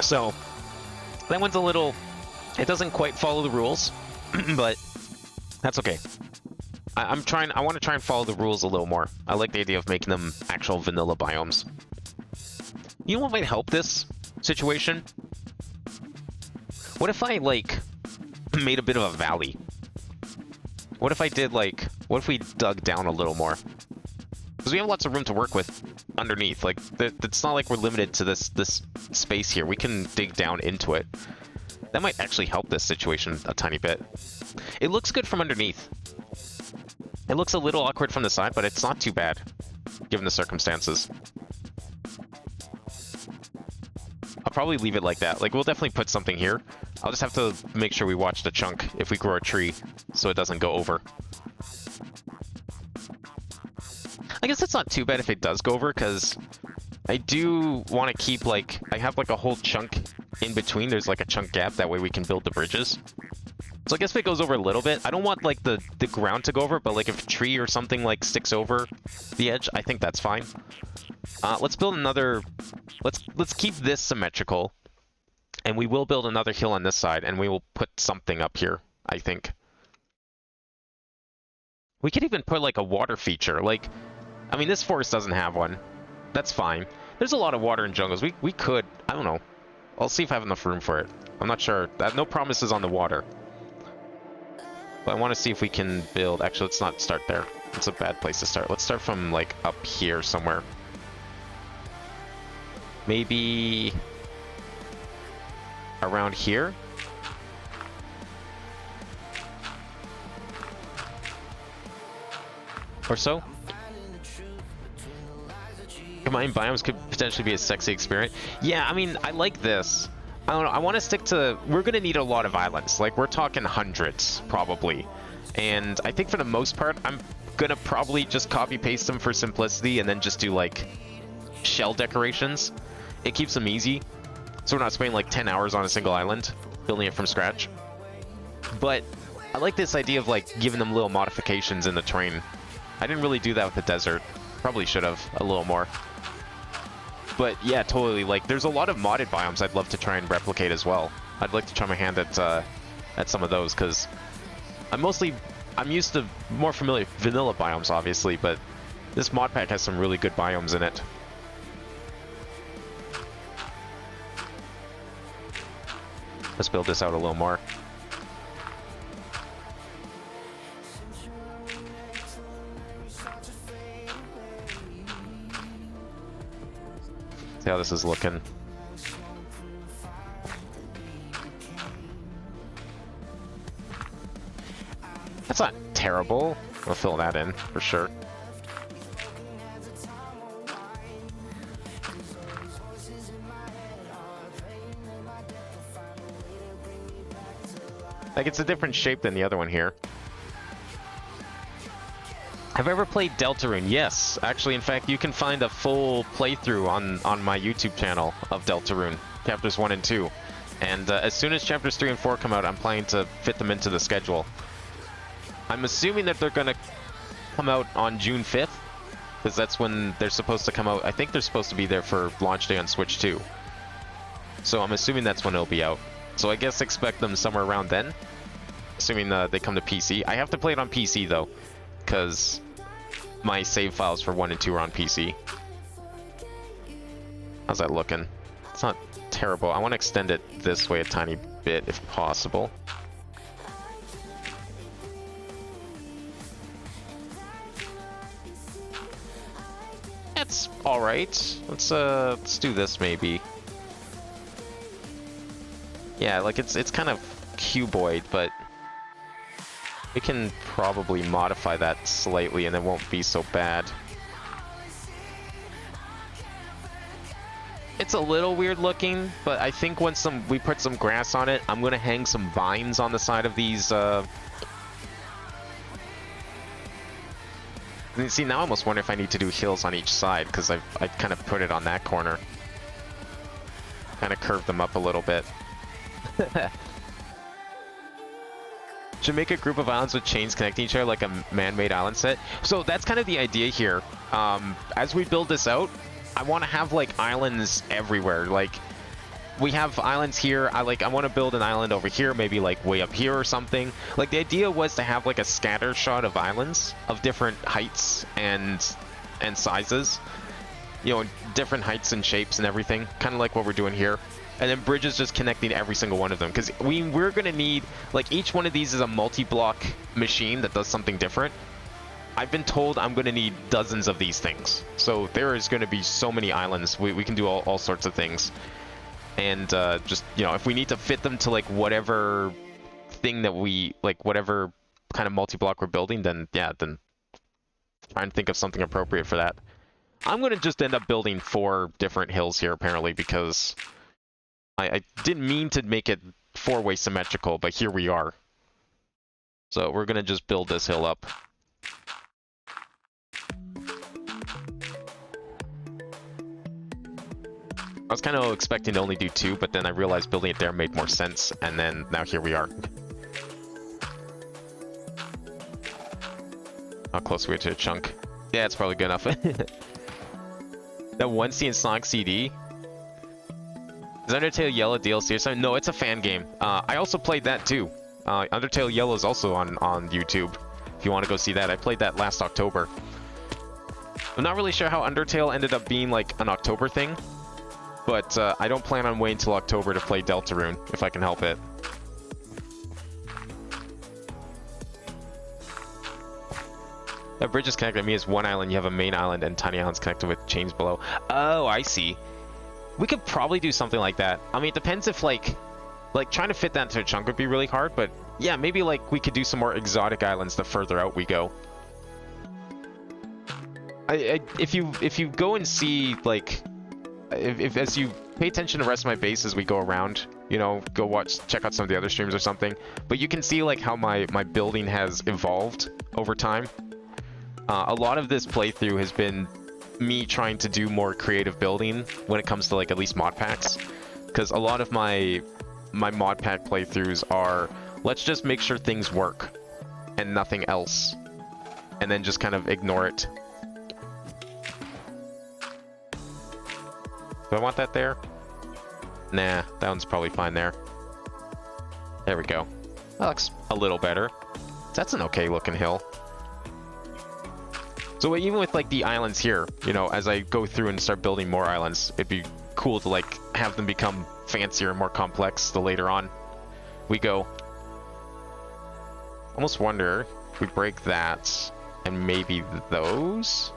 So, that one's a little, it doesn't quite follow the rules, but that's okay. I want to try and follow the rules a little more. I like the idea of making them actual vanilla biomes. You know what might help this situation? What if I, like, made a bit of a valley? What if I did, like, what if we dug down a little more? Because we have lots of room to work with underneath. Like, it's not like we're limited to this space here. We can dig down into it. That might actually help this situation a tiny bit. It looks good from underneath. It looks a little awkward from the side, but it's not too bad, given the circumstances. I'll probably leave it like that. Like, we'll definitely put something here. I'll just have to make sure we watch the chunk if we grow a tree so it doesn't go over. I guess it's not too bad if it does go over, because I do want to keep, like, I have, like, a whole chunk in between. There's, like, a chunk gap. That way we can build the bridges. So I guess if it goes over a little bit, I don't want, like, the ground to go over, but, like, if a tree or something, like, sticks over the edge, I think that's fine. Let's build another... Let's keep this symmetrical. And we will build another hill on this side, and we will put something up here, I think. We could even put, like, a water feature. Like, I mean, this forest doesn't have one. That's fine. There's a lot of water in jungles. We could, I don't know. I'll see if I have enough room for it. I'm not sure. I have no promises on the water. But I want to see if we can build... Actually, let's not start there. It's a bad place to start. Let's start from, like, up here somewhere. Maybe... around here? Or so? Combined biomes could potentially be a sexy experience. Yeah, I mean, I like this. I don't know, I want to stick to... We're going to need a lot of islands. Like, we're talking hundreds, probably. And I think for the most part, I'm going to probably just copy-paste them for simplicity and then just do, like, shell decorations. It keeps them easy. So we're not spending, like, 10 hours on a single island, building it from scratch. But I like this idea of, like, giving them little modifications in the terrain. I didn't really do that with the desert. Probably should have a little more. But yeah, totally. Like, there's a lot of modded biomes I'd love to try and replicate as well. I'd like to try my hand at some of those, because I'm used to more familiar vanilla biomes, obviously, but this mod pack has some really good biomes in it. Let's build this out a little more. See how this is looking. That's not terrible. We'll fill that in for sure. Like, it's a different shape than the other one here. Have I ever played Deltarune? Yes. Actually, in fact, you can find a full playthrough on my YouTube channel of Deltarune, chapters 1 and 2. And as soon as chapters 3 and 4 come out, I'm planning to fit them into the schedule. I'm assuming that they're going to come out on June 5th, because that's when they're supposed to come out. I think they're supposed to be there for launch day on Switch 2. So I'm assuming that's when it'll be out. So I guess expect them somewhere around then, assuming they come to PC. I have to play it on PC, though, because my save files for 1 and 2 are on PC. How's that looking? It's not terrible. I want to extend it this way a tiny bit, if possible. That's alright. Let's do this, maybe. Yeah, like, it's kind of cuboid, but we can probably modify that slightly and it won't be so bad. It's a little weird looking, but I think once we put some grass on it, I'm gonna hang some vines on the side of these. See, now I almost wonder if I need to do hills on each side, because I kind of put it on that corner. Kind of curved them up a little bit. Should make a group of islands with chains connecting each other like a man-made island set. So that's kind of the idea here. As we build this out, I want to have like islands everywhere. Like, we have islands here. I want to build an island over here, maybe like way up here or something. Like, the idea was to have like a scatter shot of islands of different heights and sizes. You know, different heights and shapes and everything. Kind of like what we're doing here. And then bridges just connecting every single one of them. Because we're going to need, like, each one of these is a multi-block machine that does something different. I've been told I'm going to need dozens of these things. So there is going to be so many islands. We can do all sorts of things. And just, you know, if we need to fit them to, like, whatever thing that whatever kind of multi-block we're building, then, yeah, then try and think of something appropriate for that. I'm going to just end up building 4 different hills here, apparently, because I didn't mean to make it 4-way symmetrical, but here we are. So we're going to just build this hill up. I was kind of expecting to only do 2, but then I realized building it there made more sense, and then now here we are. How close are we to a chunk? Yeah, it's probably good enough. That 1C in Sonic CD? Is Undertale Yellow DLC or something? No, it's a fan game. I also played that too. Undertale Yellow is also on YouTube. If you want to go see that. I played that last October. I'm not really sure how Undertale ended up being like an October thing. But I don't plan on waiting until October to play Deltarune, if I can help it. That bridge is connected to me as one island. You have a main island and tiny islands connected with chains below. Oh, I see. We could probably do something like that. I mean, it depends if, like trying to fit that into a chunk would be really hard, but yeah, maybe, like, we could do some more exotic islands the further out we go. If you go and see, like, if as you pay attention to the rest of my base as we go around, you know, check out some of the other streams or something, but you can see, like, how my building has evolved over time. A lot of this playthrough has been me trying to do more creative building when it comes to, like, at least mod packs, because a lot of my mod pack playthroughs are, let's just make sure things work and nothing else, and then just kind of ignore it. Do I want that there? Nah, that one's probably fine there. There we go. That looks a little better. That's an okay looking hill. So even with, like, the islands here, you know, as I go through and start building more islands, it'd be cool to, like, have them become fancier and more complex the later on we go. Almost wonder if we break that and maybe those.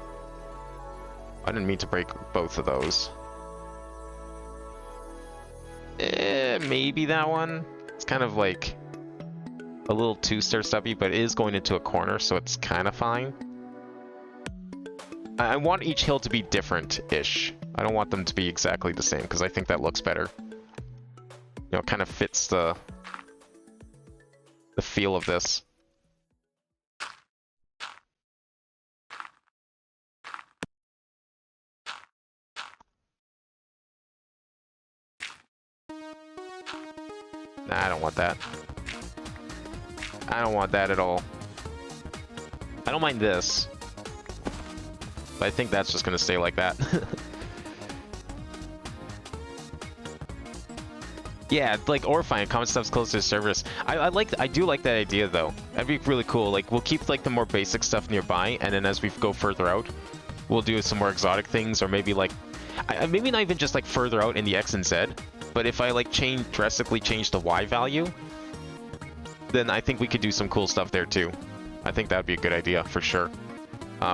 I didn't mean to break both of those. Maybe that one. It's kind of like a little too stair-steppy, but it is going into a corner, so it's kind of fine. I want each hill to be different-ish. I don't want them to be exactly the same, because I think that looks better. You know, it kind of fits the feel of this. Nah, I don't want that. I don't want that at all. I don't mind this. But I think that's just going to stay like that. Yeah, like Orifying, common stuff's close to the service. I do like that idea though. That'd be really cool. Like we'll keep like the more basic stuff nearby, and then as we go further out, we'll do some more exotic things, or maybe like, maybe not even just like further out in the X and Z, but if I like drastically change the Y value, then I think we could do some cool stuff there too. I think that'd be a good idea for sure.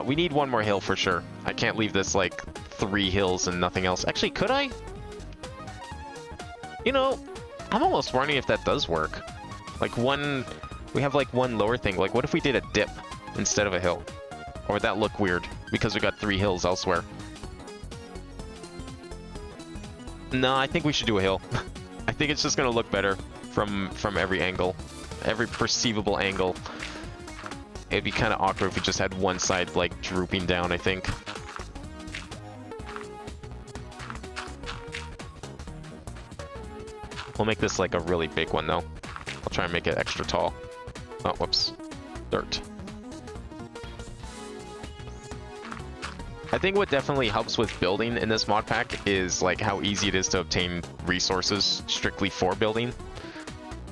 We need one more hill for sure. I can't leave this like 3 hills and nothing else. Actually, could I? You know, I'm almost wondering if that does work. Like we have like one lower thing. Like what if we did a dip instead of a hill? Or would that look weird because we got 3 hills elsewhere? No, I think we should do a hill. I think it's just gonna look better from every angle, every perceivable angle. It'd be kind of awkward if we just had one side like drooping down, I think. We'll make this like a really big one though. I'll try and make it extra tall. Oh, whoops. Dirt. I think what definitely helps with building in this mod pack is like how easy it is to obtain resources strictly for building.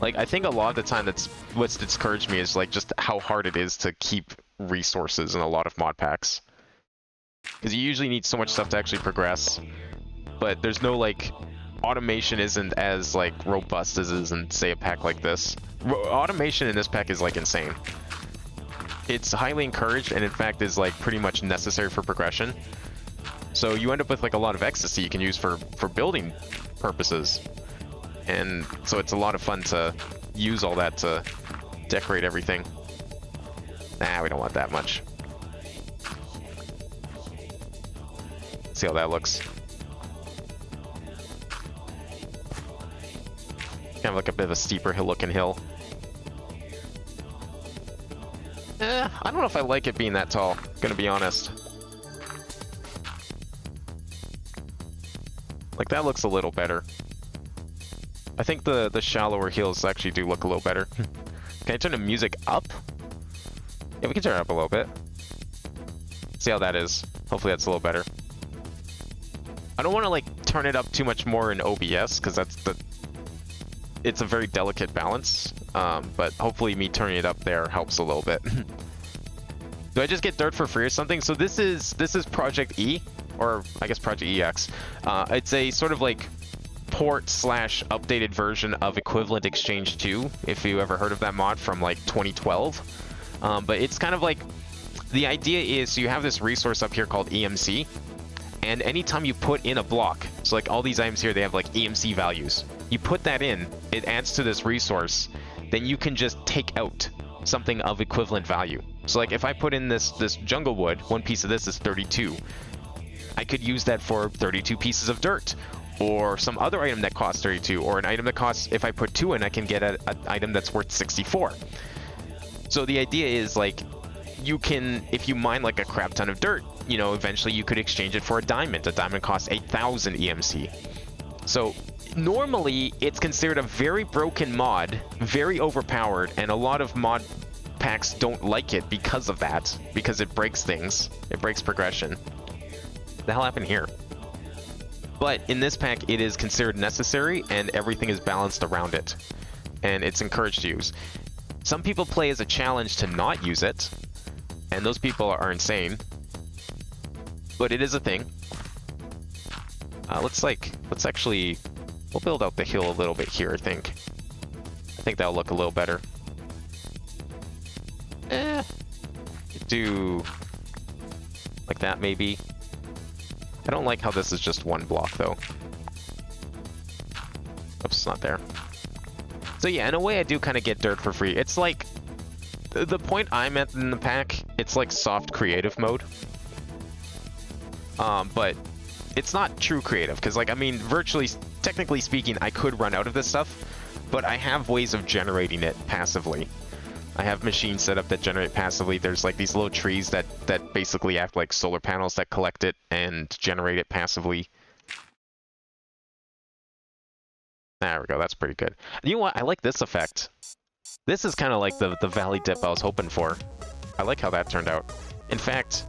Like I think a lot of the time what's discouraged me is like just how hard it is to keep resources in a lot of mod packs. Because you usually need so much stuff to actually progress, but there's no like automation isn't as like robust as it is in say a pack like this. Automation in this pack is like insane. It's highly encouraged and in fact is like pretty much necessary for progression. So you end up with like a lot of ecstasy you can use for building purposes. And so it's a lot of fun to use all that to decorate everything. Nah, we don't want that much. See how that looks. Kind of like a bit of a steeper looking hill. I don't know if I like it being that tall, gonna be honest. Like that looks a little better. I think the shallower hills actually do look a little better. Can I turn the music up? Yeah, we can turn it up a little bit. See how that is. Hopefully that's a little better. I don't want to like turn it up too much more in OBS because it's a very delicate balance. But hopefully me turning it up there helps a little bit. Do I just get dirt for free or something? So this is Project E, or I guess Project EX. It's a sort of like port / updated version of Equivalent Exchange 2, if you ever heard of that mod from like 2012. But it's kind of like, the idea is you have this resource up here called EMC, and anytime you put in a block, so like all these items here, they have like EMC values. You put that in, it adds to this resource, then you can just take out something of equivalent value. So like if I put in this jungle wood, one piece of this is 32. I could use that for 32 pieces of dirt, or some other item that costs 32, or an item that costs, if I put 2 in, I can get an item that's worth 64. So the idea is like, you can, if you mine like a crap ton of dirt, you know, eventually you could exchange it for a diamond. A diamond costs 8,000 EMC. So normally it's considered a very broken mod, very overpowered, and a lot of mod packs don't like it because of that, because it breaks things, it breaks progression. What the hell happened here? But in this pack it is considered necessary and everything is balanced around it, and it's encouraged to use. Some people play as a challenge to not use it, and those people are insane, but it is a thing. Let's actually, we'll build out the hill a little bit here, I think. I think that'll look a little better. Do like that maybe. I don't like how this is just one block though. not there. So yeah, in a way I do kind of get dirt for free. It's like, the point I'm at in the pack, it's like soft creative mode. But it's not true creative, because like, I mean, technically speaking, I could run out of this stuff, but I have ways of generating it passively. I have machines set up that generate passively. There's like these little trees that basically act like solar panels that collect it and generate it passively. There we go, that's pretty good. You know what, I like this effect. This is kind of like the valley dip I was hoping for. I like how that turned out. In fact,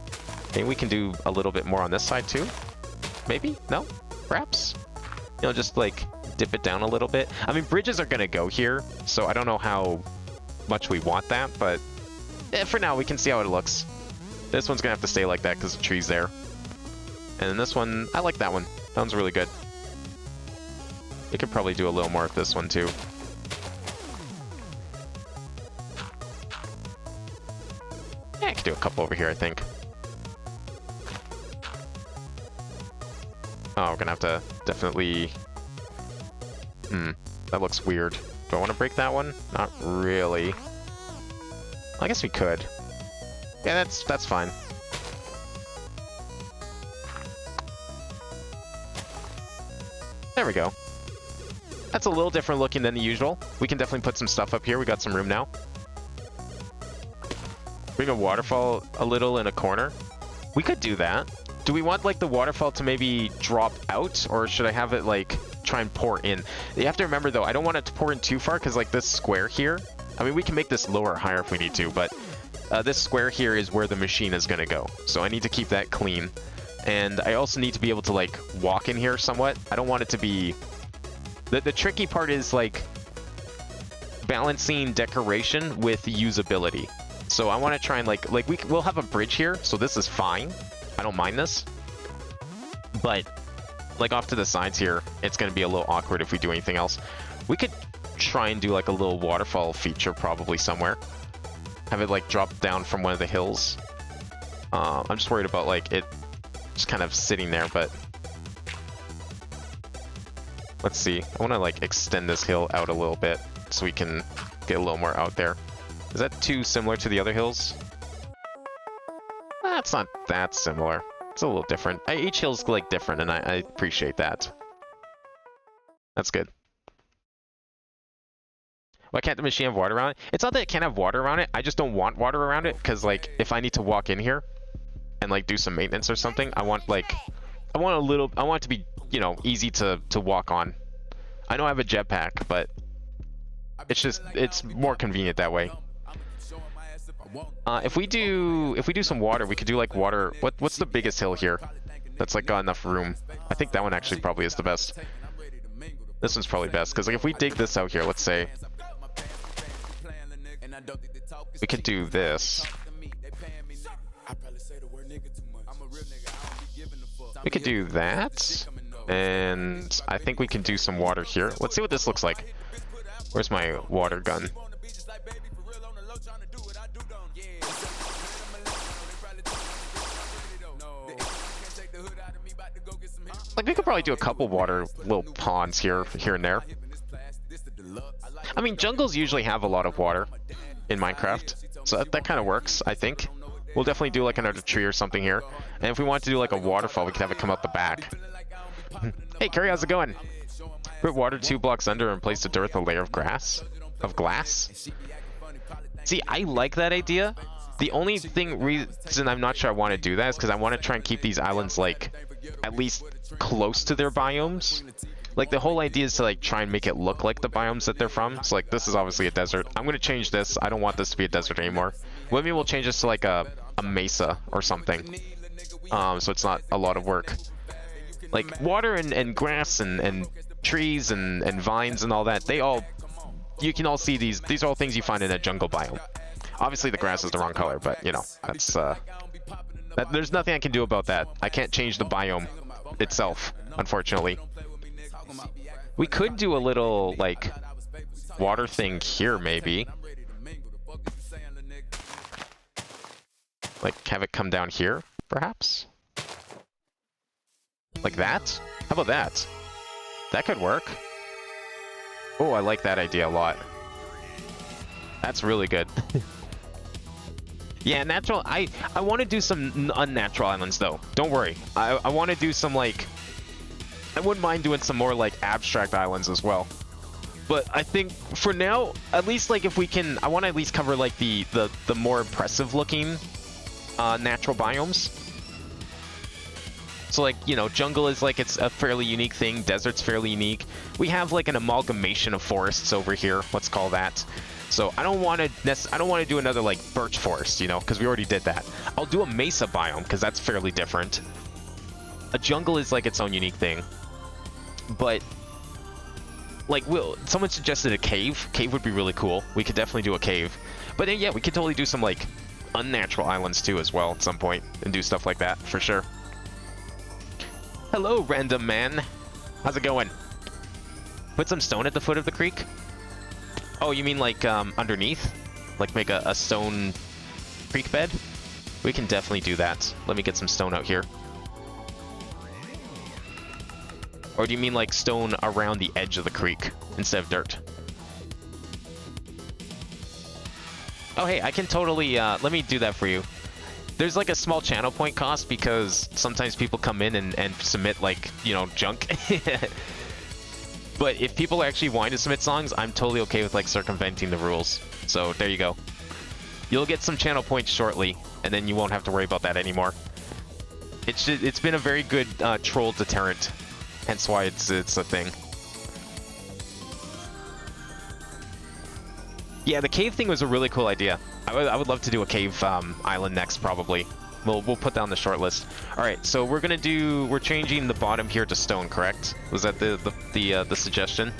maybe we can do a little bit more on this side too? Maybe? No? Perhaps? You know, just like dip it down a little bit. I mean, bridges are gonna go here, so I don't know how much we want that, but for now we can see how it looks. This one's gonna have to stay like that because the tree's there. And then this one, I like that one. That one's really good. We could probably do a little more of this one too. Yeah, I could do a couple over here, I think. Oh, we're gonna have to definitely... that looks weird. Do I want to break that one? Not really. I guess we could. Yeah, that's fine. There we go. That's a little different looking than the usual. We can definitely put some stuff up here. We got some room now. Bring a waterfall a little in a corner. We could do that. Do we want like the waterfall to maybe drop out, or should I have it like try and pour in? You have to remember though, I don't want it to pour in too far because like this square here, I mean we can make this lower or higher if we need to, but this square here is where the machine is going to go. So I need to keep that clean. And I also need to be able to like walk in here somewhat. I don't want it to be... The tricky part is like balancing decoration with usability. So I want to try and we'll have a bridge here, so this is fine. I don't mind this. But like off to the sides here, it's going to be a little awkward if we do anything else. We could try and do like a little waterfall feature probably somewhere. Have it like drop down from one of the hills. I'm just worried about like it just kind of sitting there, but let's see. I want to like extend this hill out a little bit so we can get a little more out there. Is that too similar to the other hills? That's not that similar. It's a little different. Each hill's like different, and I appreciate that. That's good. Why can't the machine have water around it? It's not that it can't have water around it. I just don't want water around it because like if I need to walk in here and like do some maintenance or something, I want it to be, you know, easy to walk on. I know I have a jetpack, but it's more convenient that way. If we do some water, we could do like water. What's the biggest hill here? That's like got enough room. I think that one actually probably is the best. This one's probably best because like if we dig this out here, let's say we could do this. We could do that, and I think we can do some water here. Let's see what this looks like. Where's my water gun? Like we could probably do a couple water little ponds here and there. I mean, jungles usually have a lot of water in Minecraft, so that kind of works, I think. We'll definitely do like another tree or something here. And if we want to do like a waterfall, we could have it come out the back. Hey, Curry, how's it going? Put water 2 blocks under and place the dirt with a layer of glass. See, I like that idea. The only reason I'm not sure I want to do that is because I want to try and keep these islands like at least close to their biomes. Like the whole idea is to like try and make it look like the biomes that they're from. So like this is obviously a desert. I'm gonna change this. I don't want this to be a desert anymore. Maybe we'll change this to like a mesa or something. So it's not a lot of work. Like water and grass and trees and vines and all that, you can all see these are all things you find in a jungle biome. Obviously the grass is the wrong color, but you know, that's there's nothing I can do about that. I can't change the biome itself, unfortunately. We could do a little like water thing here maybe. Like have it come down here, perhaps? Like that? How about that? That could work. Oh, I like that idea a lot. That's really good. Yeah, natural. I want to do some unnatural islands though. Don't worry. I want to do some like. I wouldn't mind doing some more like abstract islands as well. But I think for now, at least like if we can, I want to at least cover like the more impressive looking natural biomes. So like, you know, jungle is like, it's a fairly unique thing. Desert's fairly unique. We have like an amalgamation of forests over here. Let's call that. So I don't want to do another like birch forest, you know, because we already did that. I'll do a mesa biome because that's fairly different. A jungle is like its own unique thing. But like, someone suggested a cave. Cave would be really cool. We could definitely do a cave. But then, yeah, we could totally do some like unnatural islands too as well at some point and do stuff like that for sure. Hello, random man. How's it going? Put some stone at the foot of the creek? Oh, you mean like underneath? Like make a stone creek bed? We can definitely do that. Let me get some stone out here. Or do you mean like stone around the edge of the creek instead of dirt? Oh, hey, I can totally, let me do that for you. There's like a small channel point cost because sometimes people come in and submit like, you know, junk. But if people are actually wanting to submit songs, I'm totally okay with like circumventing the rules. So there you go. You'll get some channel points shortly, and then you won't have to worry about that anymore. It's been a very good troll deterrent, hence why it's a thing. Yeah, the cave thing was a really cool idea. I would love to do a cave island next, probably. We'll put that on the short list. All right, so we're changing the bottom here to stone, correct? Was that the suggestion?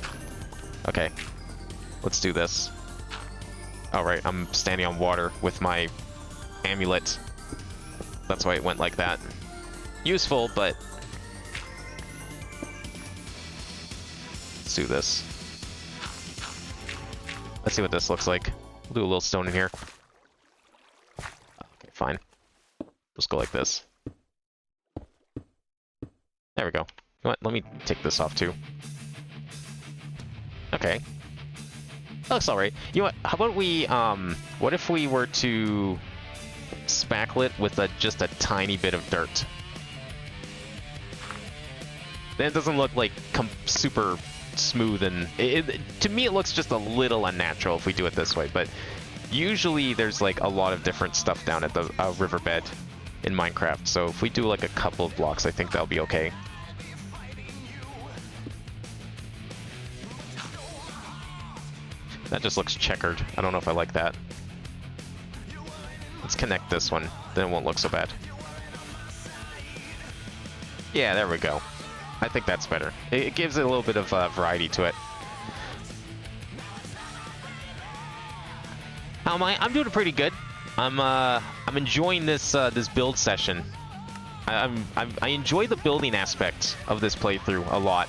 Okay, let's do this. All right, I'm standing on water with my amulet. That's why it went like that. Useful, but let's do this. Let's see what this looks like. We'll do a little stone in here. Okay, fine. Just go like this. There we go. You know what? Let me take this off too. Okay. That looks alright. You know what? How about we, what if we were to spackle it with just a tiny bit of dirt? Then it doesn't look like super smooth, and to me it looks just a little unnatural if we do it this way, but usually there's like a lot of different stuff down at the riverbed in Minecraft, so if we do like a couple of blocks, I think that'll be okay. That just looks checkered. I don't know if I like that. Let's connect this one, then it won't look so bad. Yeah, there we go. I think that's better. It gives it a little bit of variety to it. How am I? I'm doing pretty good. I'm enjoying this this build session. I enjoy the building aspect of this playthrough a lot.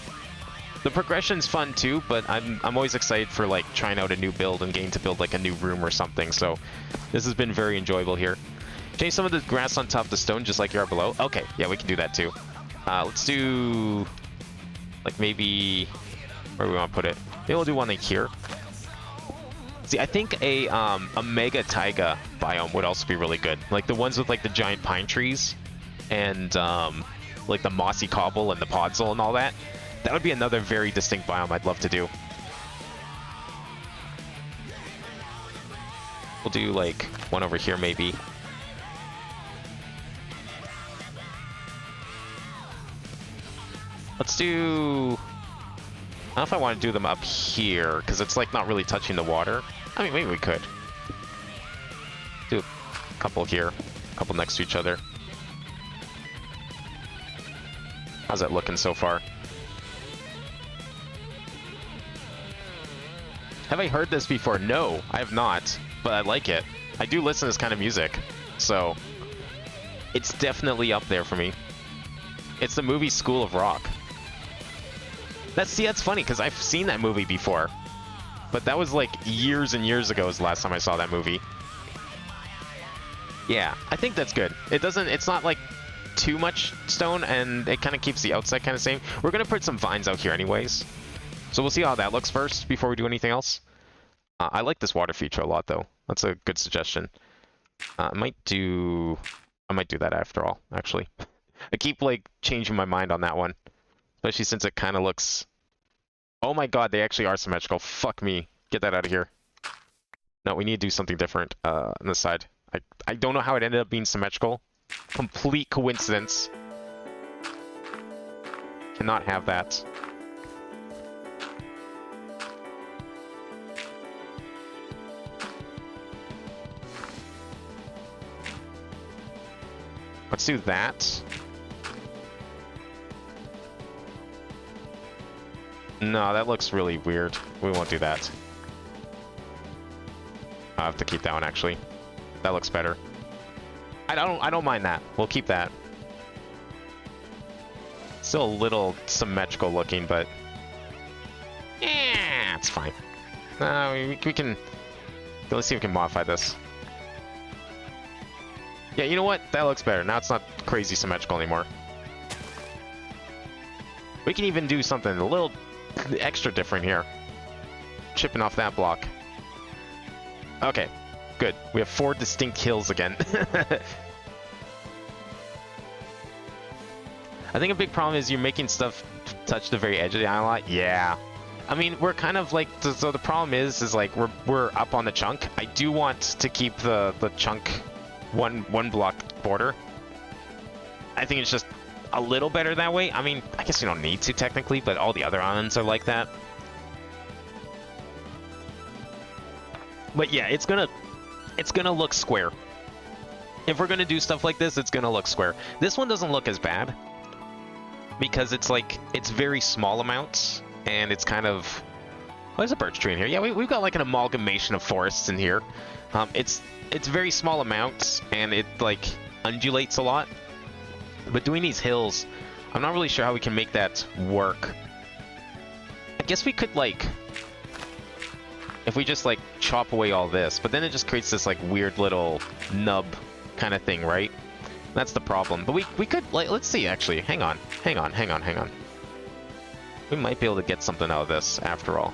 The progression's fun too, but I'm always excited for like trying out a new build and getting to build like a new room or something. So this has been very enjoyable here. Change some of the grass on top of the stone just like you are below. Okay, yeah, we can do that too. Let's do like maybe where do we want to put it? Maybe we'll do one like here. See, I think a mega taiga biome would also be really good. Like the ones with like the giant pine trees and like the mossy cobble and the podzol and all that. That would be another very distinct biome I'd love to do. We'll do like one over here maybe. Let's do... I don't know if I want to do them up here, because it's like not really touching the water. I mean, maybe we could. Do a couple here, a couple next to each other. How's that looking so far? Have I heard this before? No, I have not, but I like it. I do listen to this kind of music, so it's definitely up there for me. It's the movie School of Rock. That's funny, because I've seen that movie before. But that was like years and years ago was the last time I saw that movie. Yeah, I think that's good. It's not like too much stone, and it kind of keeps the outside kind of same. We're going to put some vines out here anyways. So we'll see how that looks first before we do anything else. I like this water feature a lot, though. That's a good suggestion. I might do that after all, actually. I keep, like, changing my mind on that one. Especially since it kind of looks... Oh my god, they actually are symmetrical. Fuck me. Get that out of here. No, we need to do something different on this side. I don't know how it ended up being symmetrical. Complete coincidence. Cannot have that. Let's do that. No, that looks really weird. We won't do that. I have to keep that one, actually. That looks better. I don't mind that. We'll keep that. Still a little symmetrical looking, but yeah, it's fine. We can. Let's see if we can modify this. Yeah, you know what? That looks better. Now it's not crazy symmetrical anymore. We can even do something a little extra different here. Chipping off that block. Okay, good. We have 4 distinct hills again. I think a big problem is you're making stuff touch the very edge of the island a lot. Yeah. I mean, we're kind of like, so the problem is like we're up on the chunk. I do want to keep the chunk one block border. I think it's just a little better that way. I mean, I guess you don't need to technically, but all the other islands are like that. But yeah, it's gonna look square. If we're gonna do stuff like this, it's gonna look square. This one doesn't look as bad because it's like it's very small amounts and it's kind of. Oh, there's a birch tree in here. Yeah, we've got like an amalgamation of forests in here. It's very small amounts and it like undulates a lot. But doing these hills, I'm not really sure how we can make that work. I guess we could like, if we just like chop away all this, but then it just creates this like weird little nub kind of thing, right? That's the problem. But we could like, let's see actually. Hang on. We might be able to get something out of this after all.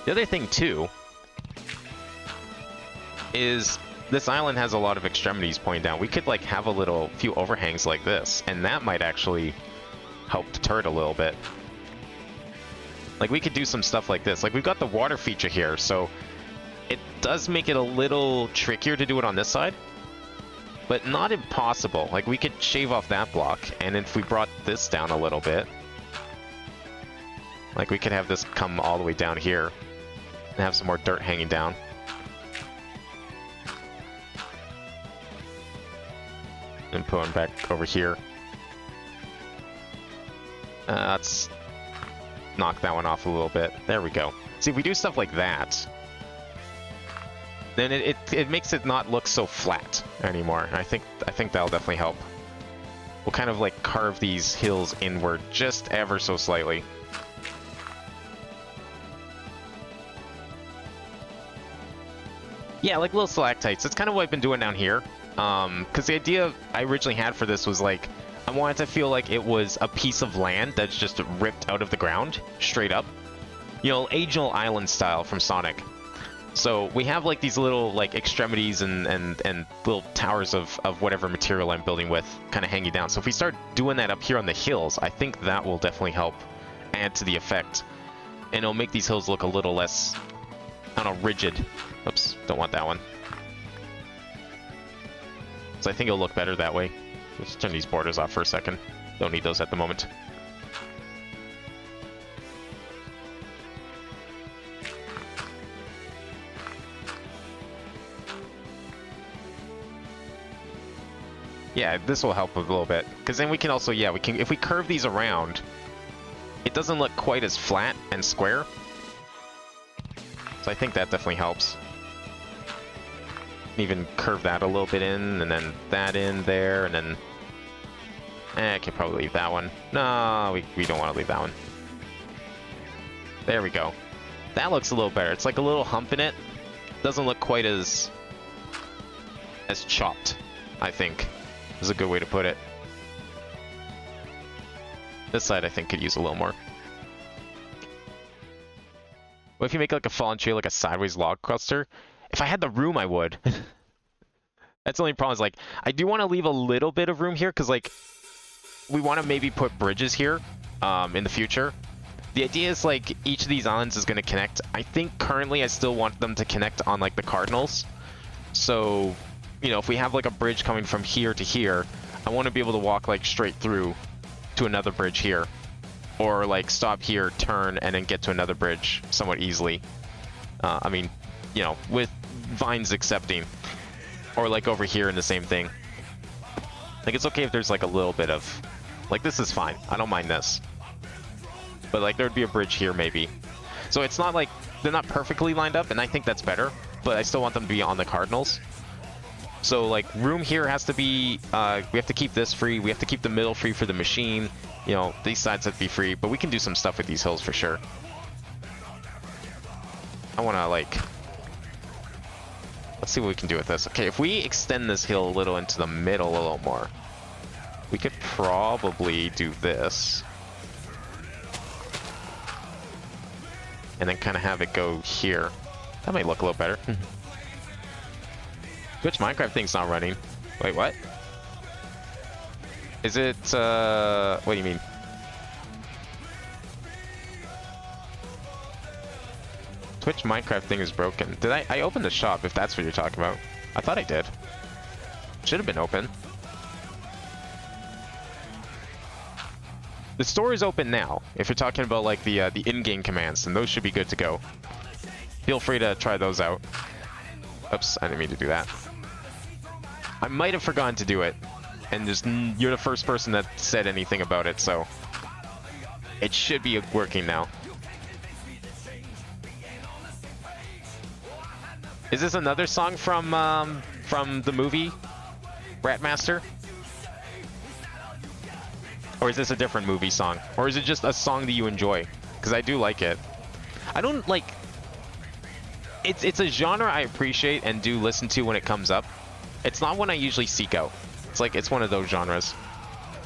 The other thing too is this island has a lot of extremities pointing down. We could like have a few overhangs like this, and that might actually help deter it a little bit. Like we could do some stuff like this. Like we've got the water feature here, so it does make it a little trickier to do it on this side, but not impossible. Like we could shave off that block, and if we brought this down a little bit, like we could have this come all the way down here and have some more dirt hanging down. And put them back over here. Let's knock that one off a little bit. There we go. See, if we do stuff like that, then it makes it not look so flat anymore. I think that'll definitely help. We'll kind of like carve these hills inward just ever so slightly. Yeah, like little stalactites. That's kind of what I've been doing down here. Because the idea I originally had for this was like, I wanted to feel like it was a piece of land that's just ripped out of the ground, straight up. You know, Angel Island style from Sonic. So we have like these little like extremities and little towers of whatever material I'm building with kind of hanging down. So if we start doing that up here on the hills, I think that will definitely help add to the effect. And it'll make these hills look a little less, I don't know, rigid. Oops, don't want that one. So I think it'll look better that way. Let's turn these borders off for a second. Don't need those at the moment. Yeah, this will help a little bit. Because then we can also, yeah, we can, if we curve these around, it doesn't look quite as flat and square. So I think that definitely helps. Even curve that a little bit in, and then that in there, and then... I can probably leave that one. No, we don't want to leave that one. There we go. That looks a little better. It's like a little hump in it. Doesn't look quite as chopped, I think. Is a good way to put it. This side, I think, could use a little more. What if you make like a fallen tree, like a sideways log cluster? If I had the room, I would. That's the only problem is like, I do want to leave a little bit of room here because like, we want to maybe put bridges here in the future. The idea is like each of these islands is going to connect. I think currently I still want them to connect on like the cardinals. So, you know, if we have like a bridge coming from here to here, I want to be able to walk like straight through to another bridge here. Or like stop here, turn, and then get to another bridge somewhat easily. I mean, you know, with vines accepting. Or like over here in the same thing. Like it's okay if there's like a little bit of, like this is fine. I don't mind this. But like there'd be a bridge here maybe. So it's not like, they're not perfectly lined up and I think that's better. But I still want them to be on the cardinals. So like room here has to be, we have to keep this free. We have to keep the middle free for the machine. You know, these sides have to be free, but we can do some stuff with these hills for sure. I want to like, let's see what we can do with this. Okay, if we extend this hill a little into the middle a little more, we could probably do this. And then kind of have it go here. That might look a little better. Twitch Minecraft thing's not running. Wait, what? Is it, what do you mean? Twitch Minecraft thing is broken. Did I opened the shop, if that's what you're talking about. I thought I did. Should have been open. The store is open now. If you're talking about like the in-game commands, then those should be good to go. Feel free to try those out. Oops, I didn't mean to do that. I might have forgotten to do it. And just, you're the first person that said anything about it, so it should be working now. Is this another song from the movie Ratmaster? Or is this a different movie song? Or is it just a song that you enjoy? Because I do like it. I don't like... It's a genre I appreciate and do listen to when it comes up. It's not one I usually seek out. It's like, it's one of those genres.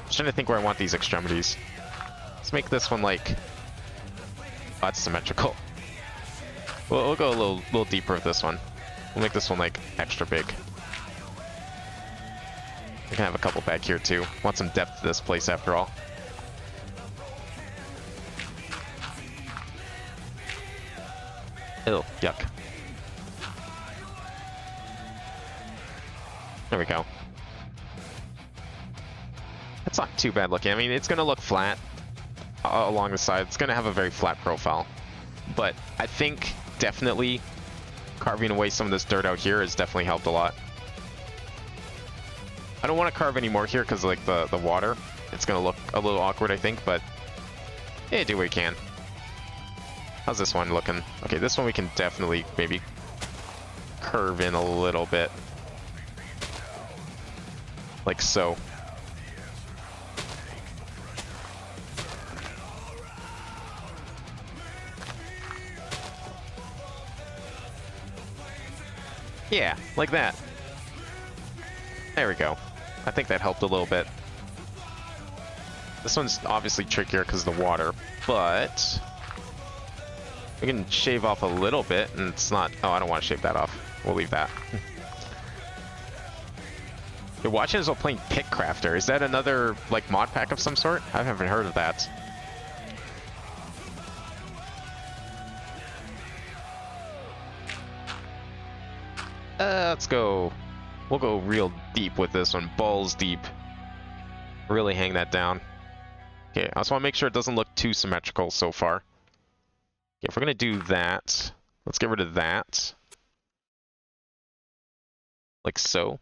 I'm trying to think where I want these extremities. Let's make this one like... Oh, that's symmetrical. We'll go a little deeper with this one. We'll make this one like extra big. We can have a couple back here too. Want some depth to this place after all. Ew, yuck. There we go. That's not too bad looking. I mean, it's going to look flat along the side. It's going to have a very flat profile. But I think definitely carving away some of this dirt out here has definitely helped a lot. I don't want to carve any more here because like the water. It's going to look a little awkward, I think, but yeah, do what we can. How's this one looking? Okay, this one we can definitely maybe curve in a little bit. Like so. Yeah, like that. There we go. I think that helped a little bit. This one's obviously trickier because of the water, but we can shave off a little bit, and it's not... Oh, I don't want to shave that off. We'll leave that. You're watching us while playing Pit Crafter. Is that another, like, mod pack of some sort? I haven't heard of that. Let's go. We'll go real deep with this one. Balls deep. Really hang that down. Okay, I just want to make sure it doesn't look too symmetrical so far. Okay, if we're going to do that, let's get rid of that. Like so.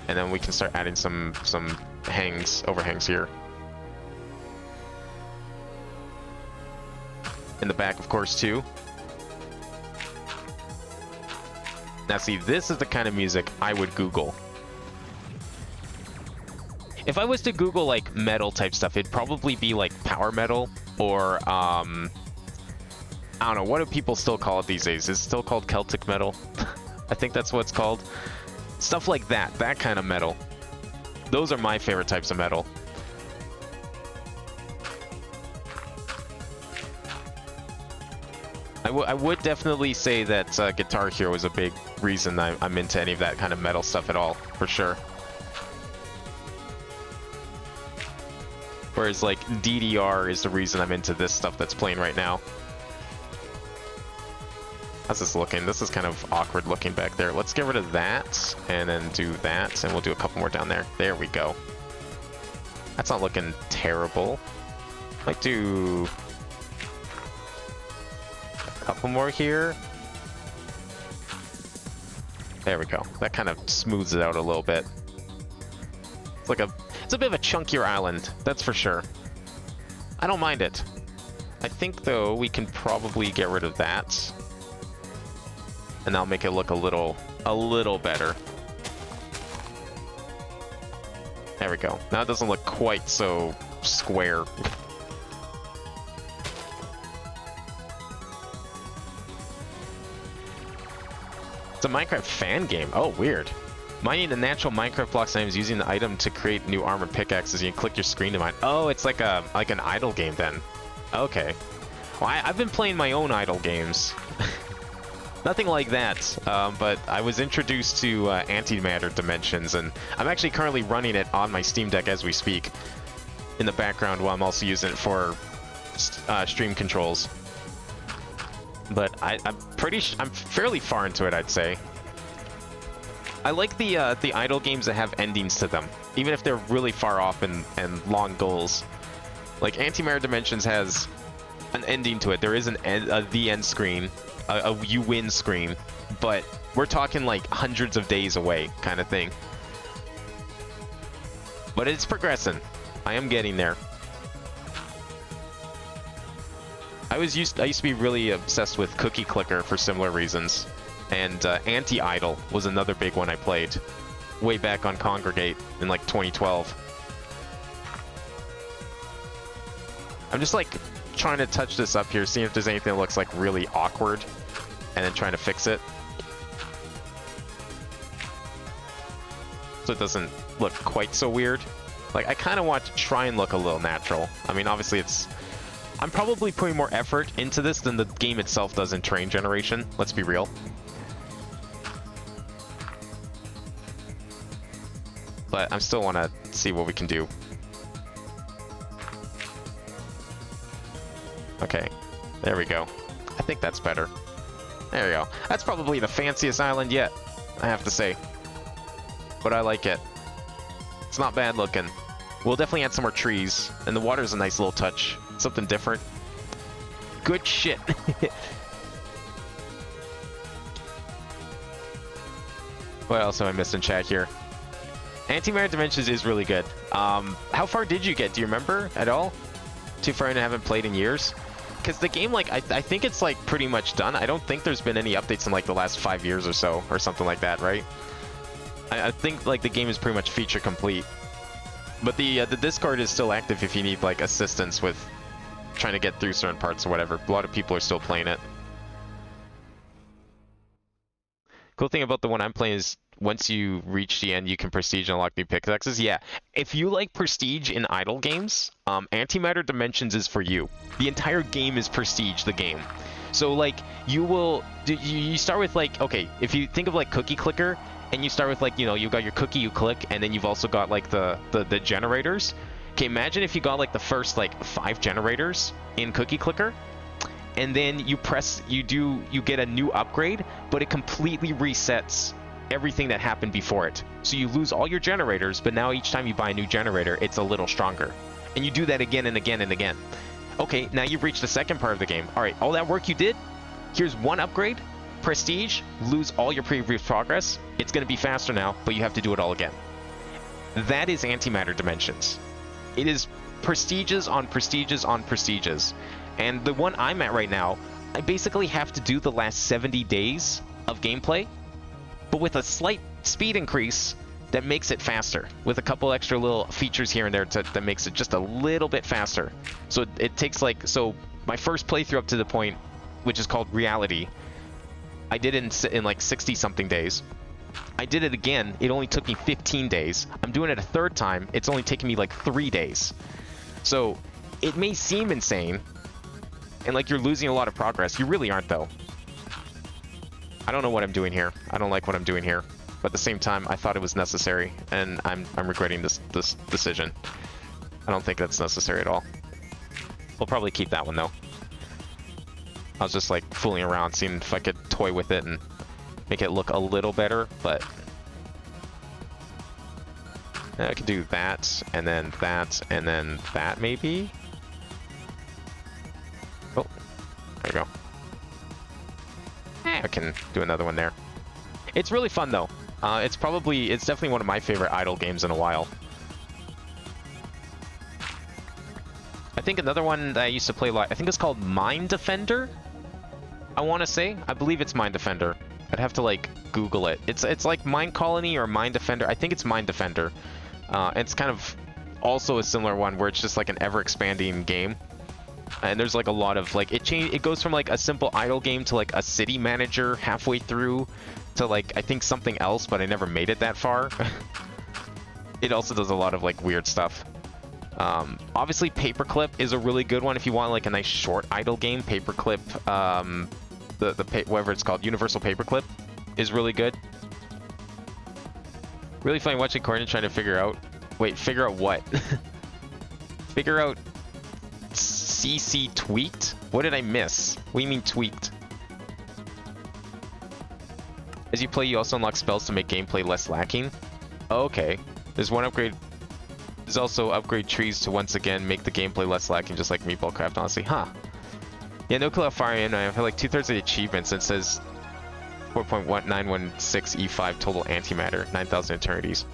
And then we can start adding some overhangs here. In the back, of course, too. Now see, this is the kind of music I would Google. If I was to Google like metal type stuff, it'd probably be like power metal or I don't know, what do people still call it these days? Is it still called Celtic metal? I think that's what it's called. Stuff like that kind of metal. Those are my favorite types of metal. I would definitely say that Guitar Hero is a big reason I'm into any of that kind of metal stuff at all, for sure. Whereas like DDR is the reason I'm into this stuff that's playing right now. How's this looking? This is kind of awkward looking back there. Let's get rid of that and then do that, and we'll do a couple more down there. There we go. That's not looking terrible. Might do a couple more here. There we go. That kind of smooths it out a little bit. It's a bit of a chunkier island, that's for sure. I don't mind it. I think though we can probably get rid of that. And that'll make it look a little better. There we go. Now it doesn't look quite so square. It's a Minecraft fan game. Oh, weird. Mining the natural Minecraft blocks items using the item to create new armor pickaxes. You can click your screen to mine. Oh, it's like an idle game then. Okay. Well, I've been playing my own idle games. Nothing like that, but I was introduced to Antimatter Dimensions, and I'm actually currently running it on my Steam Deck as we speak in the background while I'm also using it for stream controls. But I'm fairly far into it, I'd say. I like the idle games that have endings to them, even if they're really far off and long goals. Like Antimatter Dimensions has an ending to it. There is the end screen. A you win screen, but we're talking like hundreds of days away kind of thing. But it's progressing. I am getting there. I used to be really obsessed with Cookie Clicker for similar reasons, and Anti-Idle was another big one I played way back on Congregate in like 2012. I'm just like trying to touch this up here, seeing if there's anything that looks like really awkward, and then trying to fix it so it doesn't look quite so weird. Like, I kind of want to try and look a little natural. I mean, obviously I'm probably putting more effort into this than the game itself does in terrain generation, let's be real. But I still want to see what we can do. Okay, there we go. I think that's better. There we go. That's probably the fanciest island yet, I have to say. But I like it. It's not bad looking. We'll definitely add some more trees, and the water's a nice little touch. Something different. Good shit. What else have I missed in chat here? Antimatter Dimensions is really good. How far did you get? Do you remember at all? Too far and I haven't played in years? Because the game, like, I think it's like pretty much done. I don't think there's been any updates in like the last 5 years or so, or something like that, right? I think like the game is pretty much feature complete. But the Discord is still active if you need like assistance with trying to get through certain parts or whatever. A lot of people are still playing it. Cool thing about the one I'm playing is once you reach the end, you can prestige and unlock new pickaxes. Yeah, if you like prestige in idle games, Antimatter Dimensions is for you. The entire game is prestige, the game. So like you start with like, okay, if you think of like Cookie Clicker, and you start with like, you know, you've got your cookie you click, and then you've also got like the generators. Okay, imagine if you got like the first like 5 generators in Cookie Clicker, and then you get a new upgrade, but it completely resets everything that happened before it. So you lose all your generators, but now each time you buy a new generator, it's a little stronger. And you do that again and again and again. Okay, now you've reached the second part of the game. All right, all that work you did, here's one upgrade, prestige, lose all your previous progress. It's going to be faster now, but you have to do it all again. That is Antimatter Dimensions. It is prestiges on prestiges on prestiges. And the one I'm at right now, I basically have to do the last 70 days of gameplay, but with a slight speed increase that makes it faster, with a couple extra little features here and there that makes it just a little bit faster. So it takes like, so my first playthrough up to the point, which is called Reality, I did it in like 60 something days. I did it again, it only took me 15 days. I'm doing it a third time, it's only taking me like 3 days. So it may seem insane, And like you're losing a lot of progress. You really aren't though. I don't know what I'm doing here. I don't like what I'm doing here. But at the same time, I thought it was necessary, and I'm regretting this decision. I don't think that's necessary at all. We'll probably keep that one though. I was just like fooling around, seeing if I could toy with it and make it look a little better, but I could do that, and then that, and then that maybe. Oh, there you go. I can do another one there. It's really fun though. It's definitely one of my favorite idle games in a while. I think another one that I used to play a lot, I think it's called Mine Defender. I want to say, I believe it's Mine Defender. I'd have to like Google it. It's like Mine Colony or Mine Defender. I think it's Mine Defender. It's kind of also a similar one where it's just like an ever-expanding game. And there's like a lot of like it goes from like a simple idle game to like a city manager halfway through to like I think something else, but I never made it that far. It also does a lot of like weird stuff. Obviously Paperclip is a really good one if you want like a nice short idle game. Paperclip, whatever it's called, Universal Paperclip is really good. Really funny watching Courtney trying to figure out what? Figure out CC tweaked? What did I miss? What do you mean tweaked? As you play, you also unlock spells to make gameplay less lacking. Oh, okay. There's one upgrade. There's also upgrade trees to once again make the gameplay less lacking, just like Meatballcraft, honestly. Huh. Yeah, no clue how far I am. I have like 2/3 of the achievements. It says 4.916 E5 total antimatter, 9,000 eternities.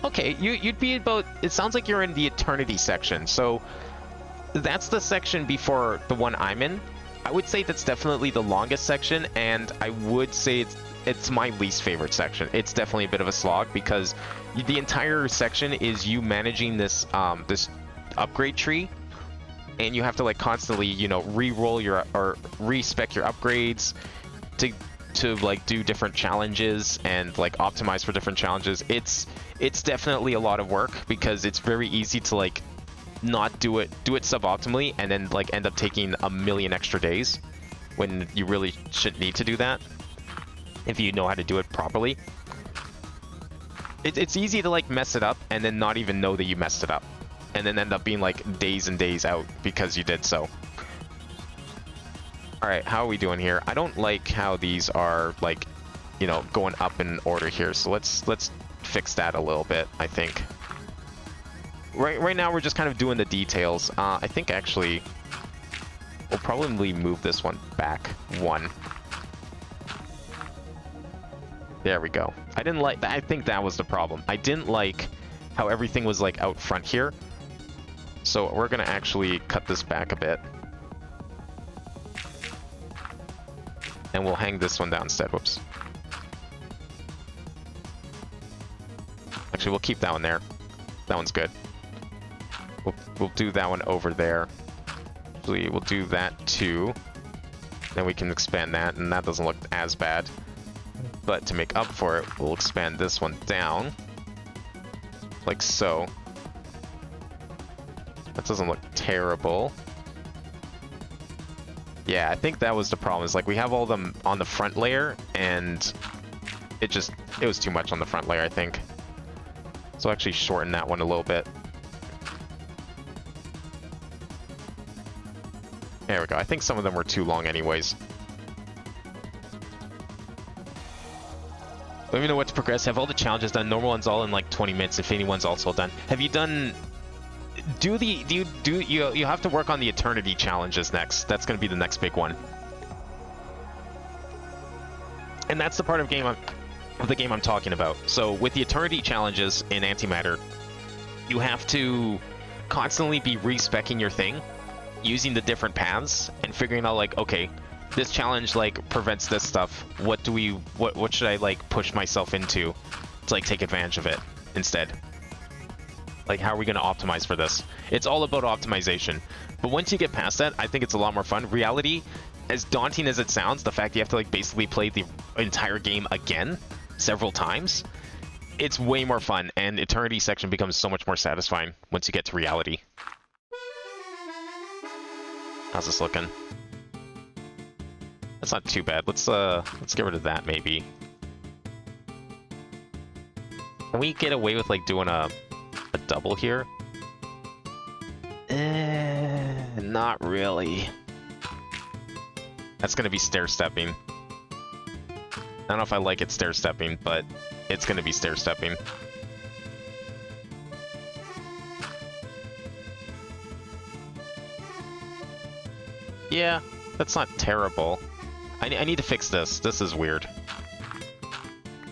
Okay, you'd be about, it sounds like you're in the eternity section, so that's the section before the one I'm in. I would say that's definitely the longest section, and I would say it's my least favorite section. It's definitely a bit of a slog because the entire section is you managing this this upgrade tree, and you have to like constantly, you know, re-roll your or respec your upgrades to like do different challenges and like optimize for different challenges. It's definitely a lot of work because it's very easy to like not do it suboptimally and then like end up taking a million extra days when you really shouldn't need to do that if you know how to do it properly. It's easy to like mess it up and then not even know that you messed it up and then end up being like days and days out because you did so. All right, how are we doing here? I don't like how these are like, you know, going up in order here. So let's fix that a little bit, I think. Right now we're just kind of doing the details. I think actually we'll probably move this one back one. There we go. I didn't like that. I think that was the problem. I didn't like how everything was like out front here. So we're gonna actually cut this back a bit. And we'll hang this one down instead. Whoops. Actually, we'll keep that one there. That one's good. We'll do that one over there. Actually, we'll do that too. Then we can expand that, and that doesn't look as bad. But to make up for it, we'll expand this one down. Like so. That doesn't look terrible. Yeah, I think that was the problem. Is like we have all them on the front layer, and it was too much on the front layer, I think. So I'll actually shorten that one a little bit. There we go. I think some of them were too long anyways. Let me know what to progress. Have all the challenges done. Normal ones all in like 20 minutes. Infinity one's also done. Have you done... You have to work on the Eternity challenges next. That's going to be the next big one. And that's the part of the game I'm talking about. So with the Eternity challenges in Antimatter, you have to constantly be respecing your thing, using the different paths and figuring out like, okay, this challenge like prevents this stuff. What should I like push myself into to like take advantage of it instead? Like, how are we going to optimize for this? It's all about optimization. But once you get past that, I think it's a lot more fun. Reality, as daunting as it sounds, the fact you have to like basically play the entire game again several times, it's way more fun, and Eternity section becomes so much more satisfying once you get to reality. How's this looking? That's not too bad. Let's get rid of that maybe. Can we get away with like doing a double here? Not really. That's gonna be stair-stepping. I don't know if I like it stair-stepping, but it's gonna be stair-stepping. Yeah, that's not terrible. I need to fix this. This is weird.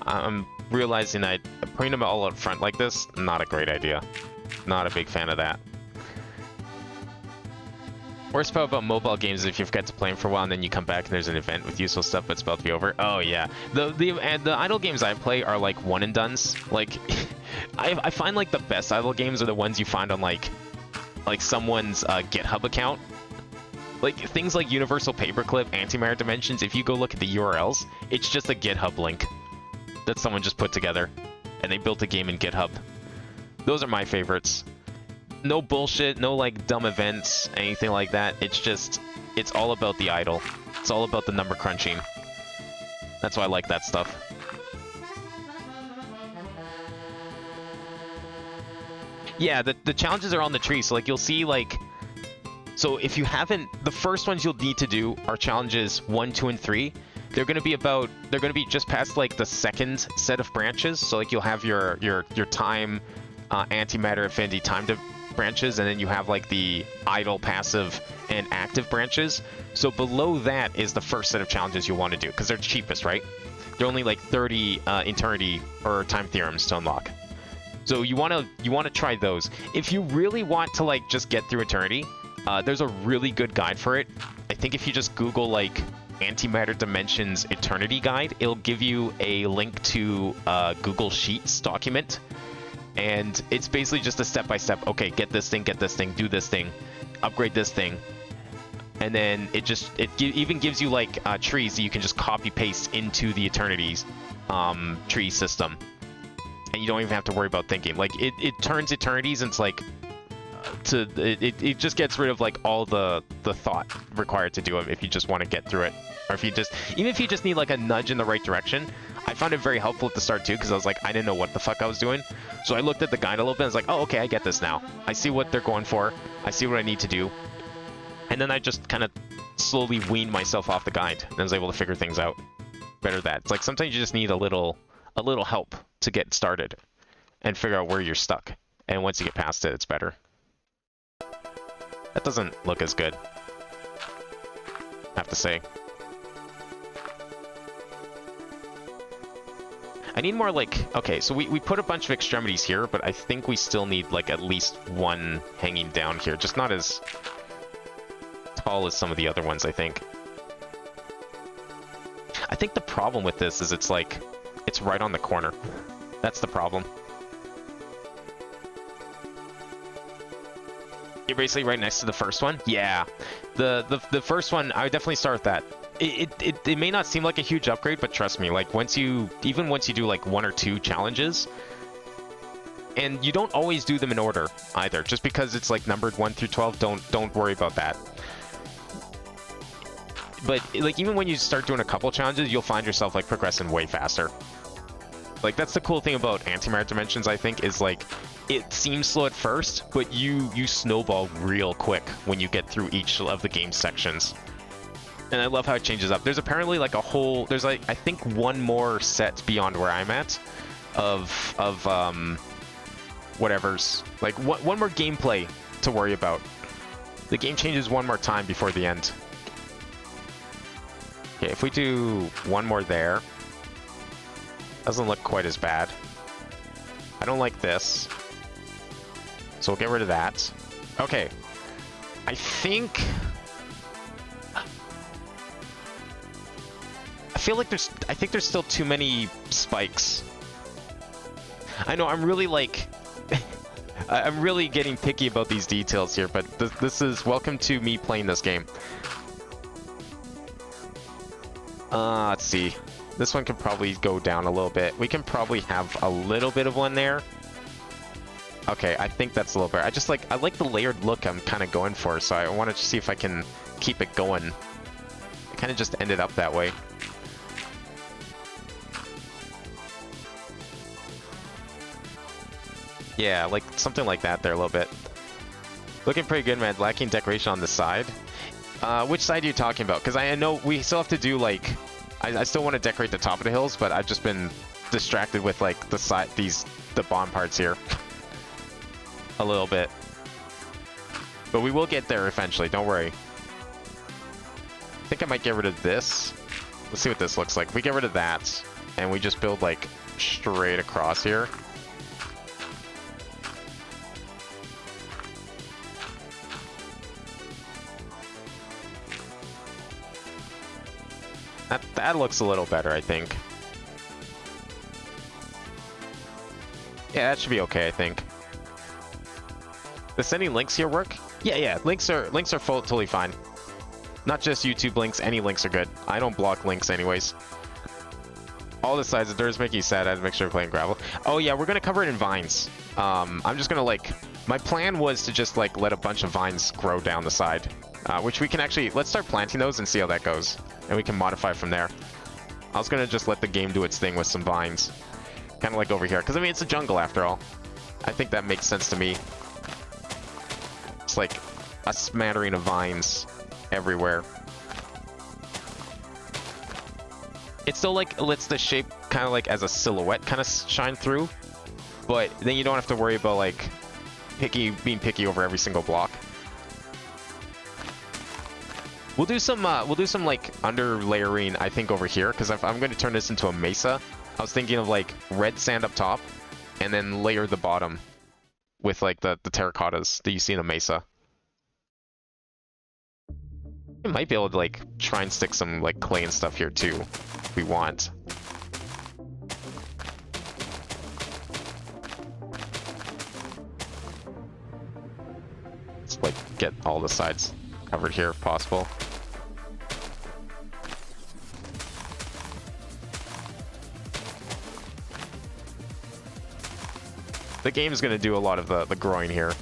I'm realizing that putting them all up front like this, not a great idea. Not a big fan of that. Worst part about mobile games is if you forget to play them for a while and then you come back and there's an event with useful stuff but it's about to be over. Oh yeah, the idle games I play are like one and dones. Like, I find like the best idle games are the ones you find on like someone's GitHub account. Like things like Universal Paperclip, Antimatter Dimensions. If you go look at the URLs, it's just a GitHub link that someone just put together, and they built a game in GitHub. Those are my favorites. No bullshit, no like dumb events, anything like that. It's all about the idle. It's all about the number crunching. That's why I like that stuff. Yeah, the challenges are on the tree, so like you'll see like, so if you haven't, the first ones you'll need to do are challenges 1, 2, and 3. They're gonna be just past like the second set of branches. So like you'll have your time, antimatter, affinity, branches, and then you have like the idle, passive, and active branches. So below that is the first set of challenges you want to do because they're cheapest, right? They're only like 30 eternity or time theorems to unlock. So you want to try those. If you really want to like just get through eternity, there's a really good guide for it. I think if you just Google like Antimatter Dimensions Eternity Guide, it'll give you a link to a Google Sheets document. And it's basically just a step-by-step, okay, get this thing, do this thing, upgrade this thing. And then it even gives you like trees that you can just copy-paste into the Eternities tree system. And you don't even have to worry about thinking. Like, it turns Eternities into like, it just gets rid of like all the thought required to do them if you just want to get through it. Or if you just, even if you just need like a nudge in the right direction. I found it very helpful at the start too, because I was like, I didn't know what the fuck I was doing. So I looked at the guide a little bit and was like, oh, okay, I get this now. I see what they're going for. I see what I need to do. And then I just kind of slowly weaned myself off the guide and was able to figure things out. Better that. It's like sometimes you just need a little help to get started and figure out where you're stuck. And once you get past it, it's better. That doesn't look as good, I have to say. I need more like, okay, so we put a bunch of extremities here, but I think we still need like at least one hanging down here. Just not as tall as some of the other ones, I think. I think the problem with this is it's like, it's right on the corner. That's the problem. You're basically right next to the first one? Yeah. The first one, I would definitely start with that. It may not seem like a huge upgrade, but trust me, like even once you do like 1 or 2 challenges, and you don't always do them in order either, just because it's like numbered 1 through 12, don't worry about that. But like even when you start doing a couple challenges, you'll find yourself like progressing way faster. Like that's the cool thing about Antimatter Dimensions, I think, is like it seems slow at first, but you snowball real quick when you get through each of the game sections. And I love how it changes up. There's apparently like there's like, I think one more set beyond where I'm at of whatever's, like one more gameplay to worry about. The game changes one more time before the end. Okay, if we do one more there, doesn't look quite as bad. I don't like this, so we'll get rid of that. Okay, I think I think there's still too many spikes. I know I'm really like I'm really getting picky about these details here, but this is welcome to me playing this game. Let's see. This one can probably go down a little bit. We can probably have a little bit of one there. Okay, I think that's a little better. I like the layered look I'm kind of going for, so I wanted to see if I can keep it going. It kind of just ended up that way. Yeah, like something like that there a little bit. Looking pretty good, man. Lacking decoration on the side. Which side are you talking about? Because I know we still have to do like, I still want to decorate the top of the hills, but I've just been distracted with like the side, the bottom parts here. A little bit. But we will get there eventually, don't worry. I think I might get rid of this. Let's see what this looks like. We get rid of that, and we just build like straight across here. That looks a little better, I think. Yeah, that should be okay, I think. Does sending links here work? Yeah, links are totally fine. Not just YouTube links, any links are good. I don't block links anyways. All the sides of the dirt is making you sad. I had to make sure we're playing gravel. Oh yeah, we're gonna cover it in vines. I'm just gonna like, my plan was to just like let a bunch of vines grow down the side, which we can actually, let's start planting those and see how that goes. And we can modify from there. I was gonna just let the game do its thing with some vines. Kind of like over here, because I mean, it's a jungle after all. I think that makes sense to me. It's like a smattering of vines everywhere. It still like lets the shape kind of like as a silhouette kind of shine through, but then you don't have to worry about like being picky over every single block. We'll do some like under layering, I think, over here, because I'm going to turn this into a mesa. I was thinking of like red sand up top, and then layer the bottom with like the terracottas that you see in a mesa. We might be able to like try and stick some like clay and stuff here too, if we want. Let's like get all the sides covered here if possible. The game is going to do a lot of the growing here.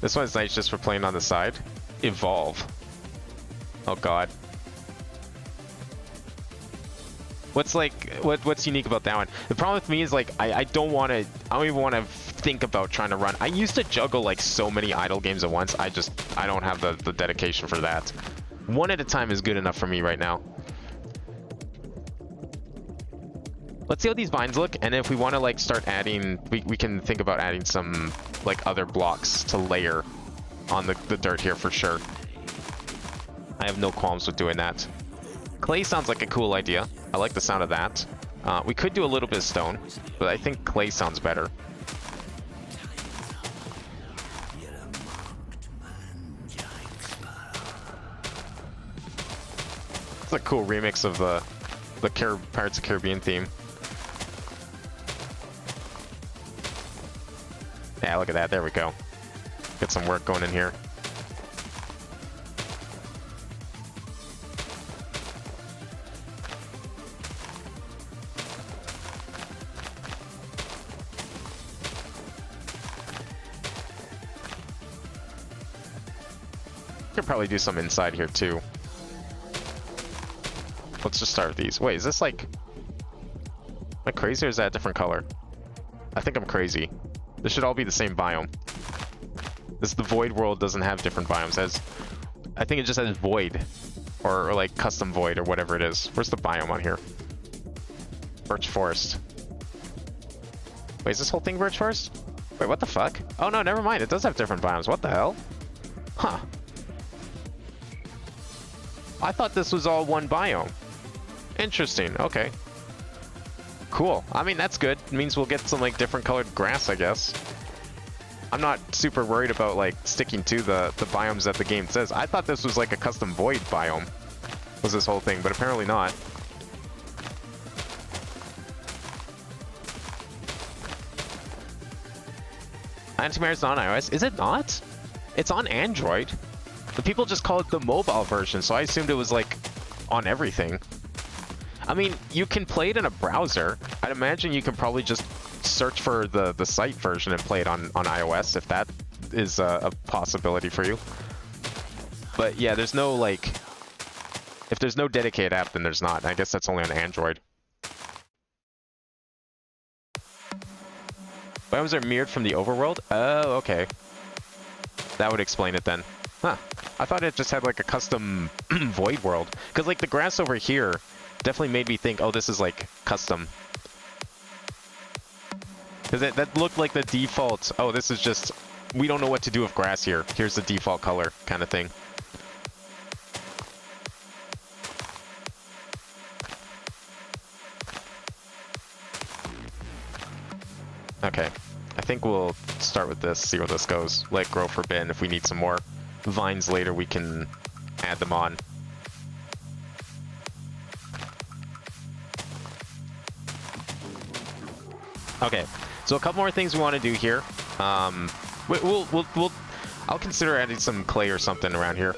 This one's nice just for playing on the side. Evolve. Oh god. What's unique about that one? The problem with me is like I don't even want to think about trying to run. I used to juggle like so many idle games at once. I don't have the dedication for that. One at a time is good enough for me right now. Let's see how these vines look, and if we want to like start adding, we can think about adding some like other blocks to layer on the dirt here for sure. I have no qualms with doing that. Clay sounds like a cool idea. I like the sound of that. We could do a little bit of stone, but I think clay sounds better. It's a cool remix of the Pirates of the Caribbean theme. Yeah, look at that. There we go. Get some work going in here. Could probably do some inside here too. Let's just start with these. Wait, is this like... Am I crazy or is that a different color? I think I'm crazy. This should all be the same biome. The void world doesn't have different biomes. I think it just has void. Or like custom void or whatever it is. Where's the biome on here? Birch forest. Wait, is this whole thing birch forest? Wait, what the fuck? Oh no, never mind. It does have different biomes. What the hell? Huh. I thought this was all one biome. Interesting. Okay. Cool. I mean, that's good. It means we'll get some like different colored grass, I guess. I'm not super worried about like sticking to the biomes that the game says. I thought this was like a custom void biome was this whole thing, but apparently not. Antimare's not on iOS. Is it not? It's on Android. The people just call it the mobile version, so I assumed it was like on everything. I mean, you can play it in a browser. I'd imagine you can probably just search for the site version and play it on iOS if that is a possibility for you. But yeah, there's no like, if there's no dedicated app, then there's not. I guess that's only on Android. Biomes are mirrored from the overworld? Oh, okay. That would explain it then. Huh. I thought it just had like a custom void world. Because like the grass over here definitely made me think, oh, this is like custom. Because that looked like the default, oh, this is just, we don't know what to do with grass here. Here's the default color kind of thing. Okay, I think we'll start with this, see where this goes. Let grow for a bit, and if we need some more vines later, we can add them on. Okay, so a couple more things we want to do here. I'll consider adding some clay or something around here.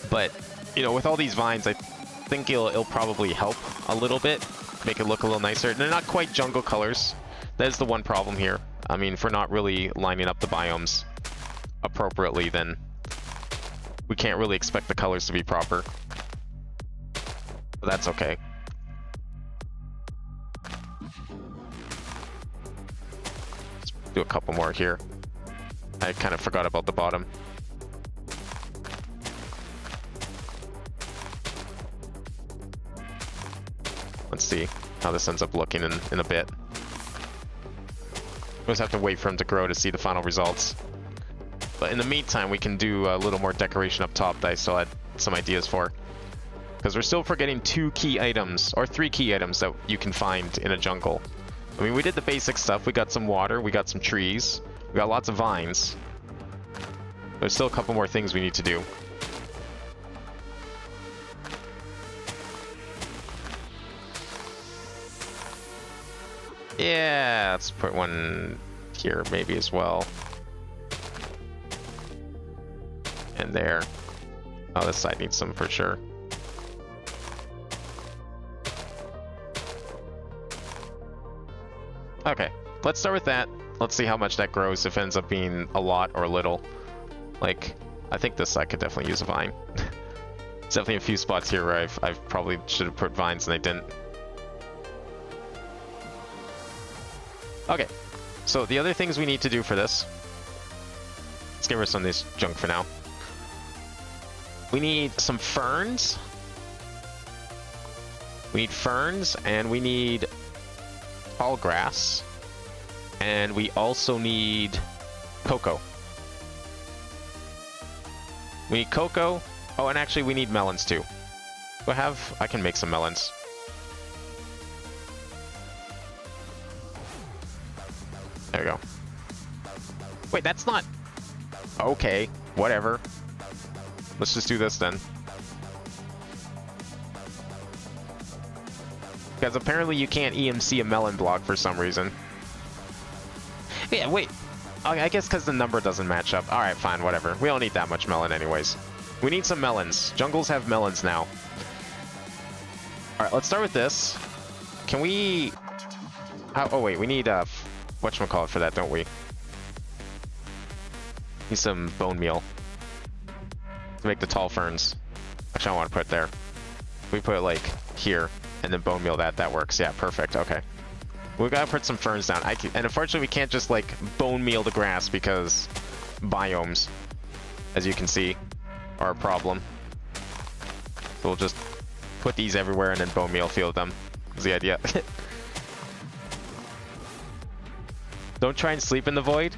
But, you know, with all these vines, I think it'll probably help a little bit, make it look a little nicer. They're not quite jungle colors. That is the one problem here. I mean, if we're not really lining up the biomes appropriately, then we can't really expect the colors to be proper. But that's okay. Let's do a couple more here. I kind of forgot about the bottom. Let's see how this ends up looking in a bit. We'll just have to wait for them to grow to see the final results. But in the meantime, we can do a little more decoration up top that I still had some ideas for. Because we're still forgetting 2 key items, or 3 key items that you can find in a jungle. I mean, we did the basic stuff. We got some water, we got some trees, we got lots of vines. There's still a couple more things we need to do. Yeah, let's put one here maybe as well. And there. Oh, this side needs some for sure. Okay, let's start with that. Let's see how much that grows, if it ends up being a lot or little. Like, I think this side could definitely use a vine. There's definitely a few spots here where I've probably should have put vines and I didn't. Okay, so the other things we need to do for this, let's get rid of some of this junk for now. We need some ferns. We need ferns, and we need tall grass. And we also need cocoa. We need cocoa. Oh, and actually we need melons too. Do I can make some melons. There we go. Wait, that's not... Okay, whatever. Let's just do this then. Because apparently you can't EMC a melon block for some reason. Yeah, wait. I guess because the number doesn't match up. Alright, fine, whatever. We don't need that much melon anyways. We need some melons. Jungles have melons now. Alright, let's start with this. Can we... Oh, wait, we need, whatchamacallit for that, don't we? Need some bone meal. To make the tall ferns. Actually, I don't want to put it there. We put it, like, here, and then bone meal that works. Yeah, perfect, okay. We gotta put some ferns down. And unfortunately, we can't just, like, bone meal the grass because biomes, as you can see, are a problem. So we'll just put these everywhere and then bone meal field them. Is the idea. Don't try and sleep in the void.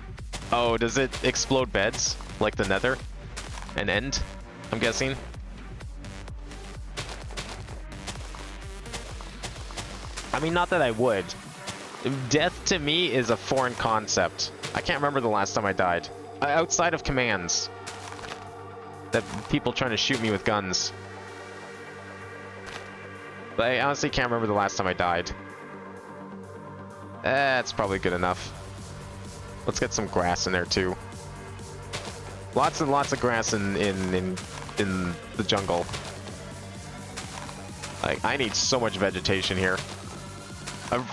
Oh, does it explode beds? Like the nether? And end? I'm guessing. I mean, not that I would. Death to me is a foreign concept. I can't remember the last time I died. Outside of commands. That people trying to shoot me with guns. But I honestly can't remember the last time I died. That's probably good enough. Let's get some grass in there too. Lots and lots of grass in the jungle. Like, I need so much vegetation here.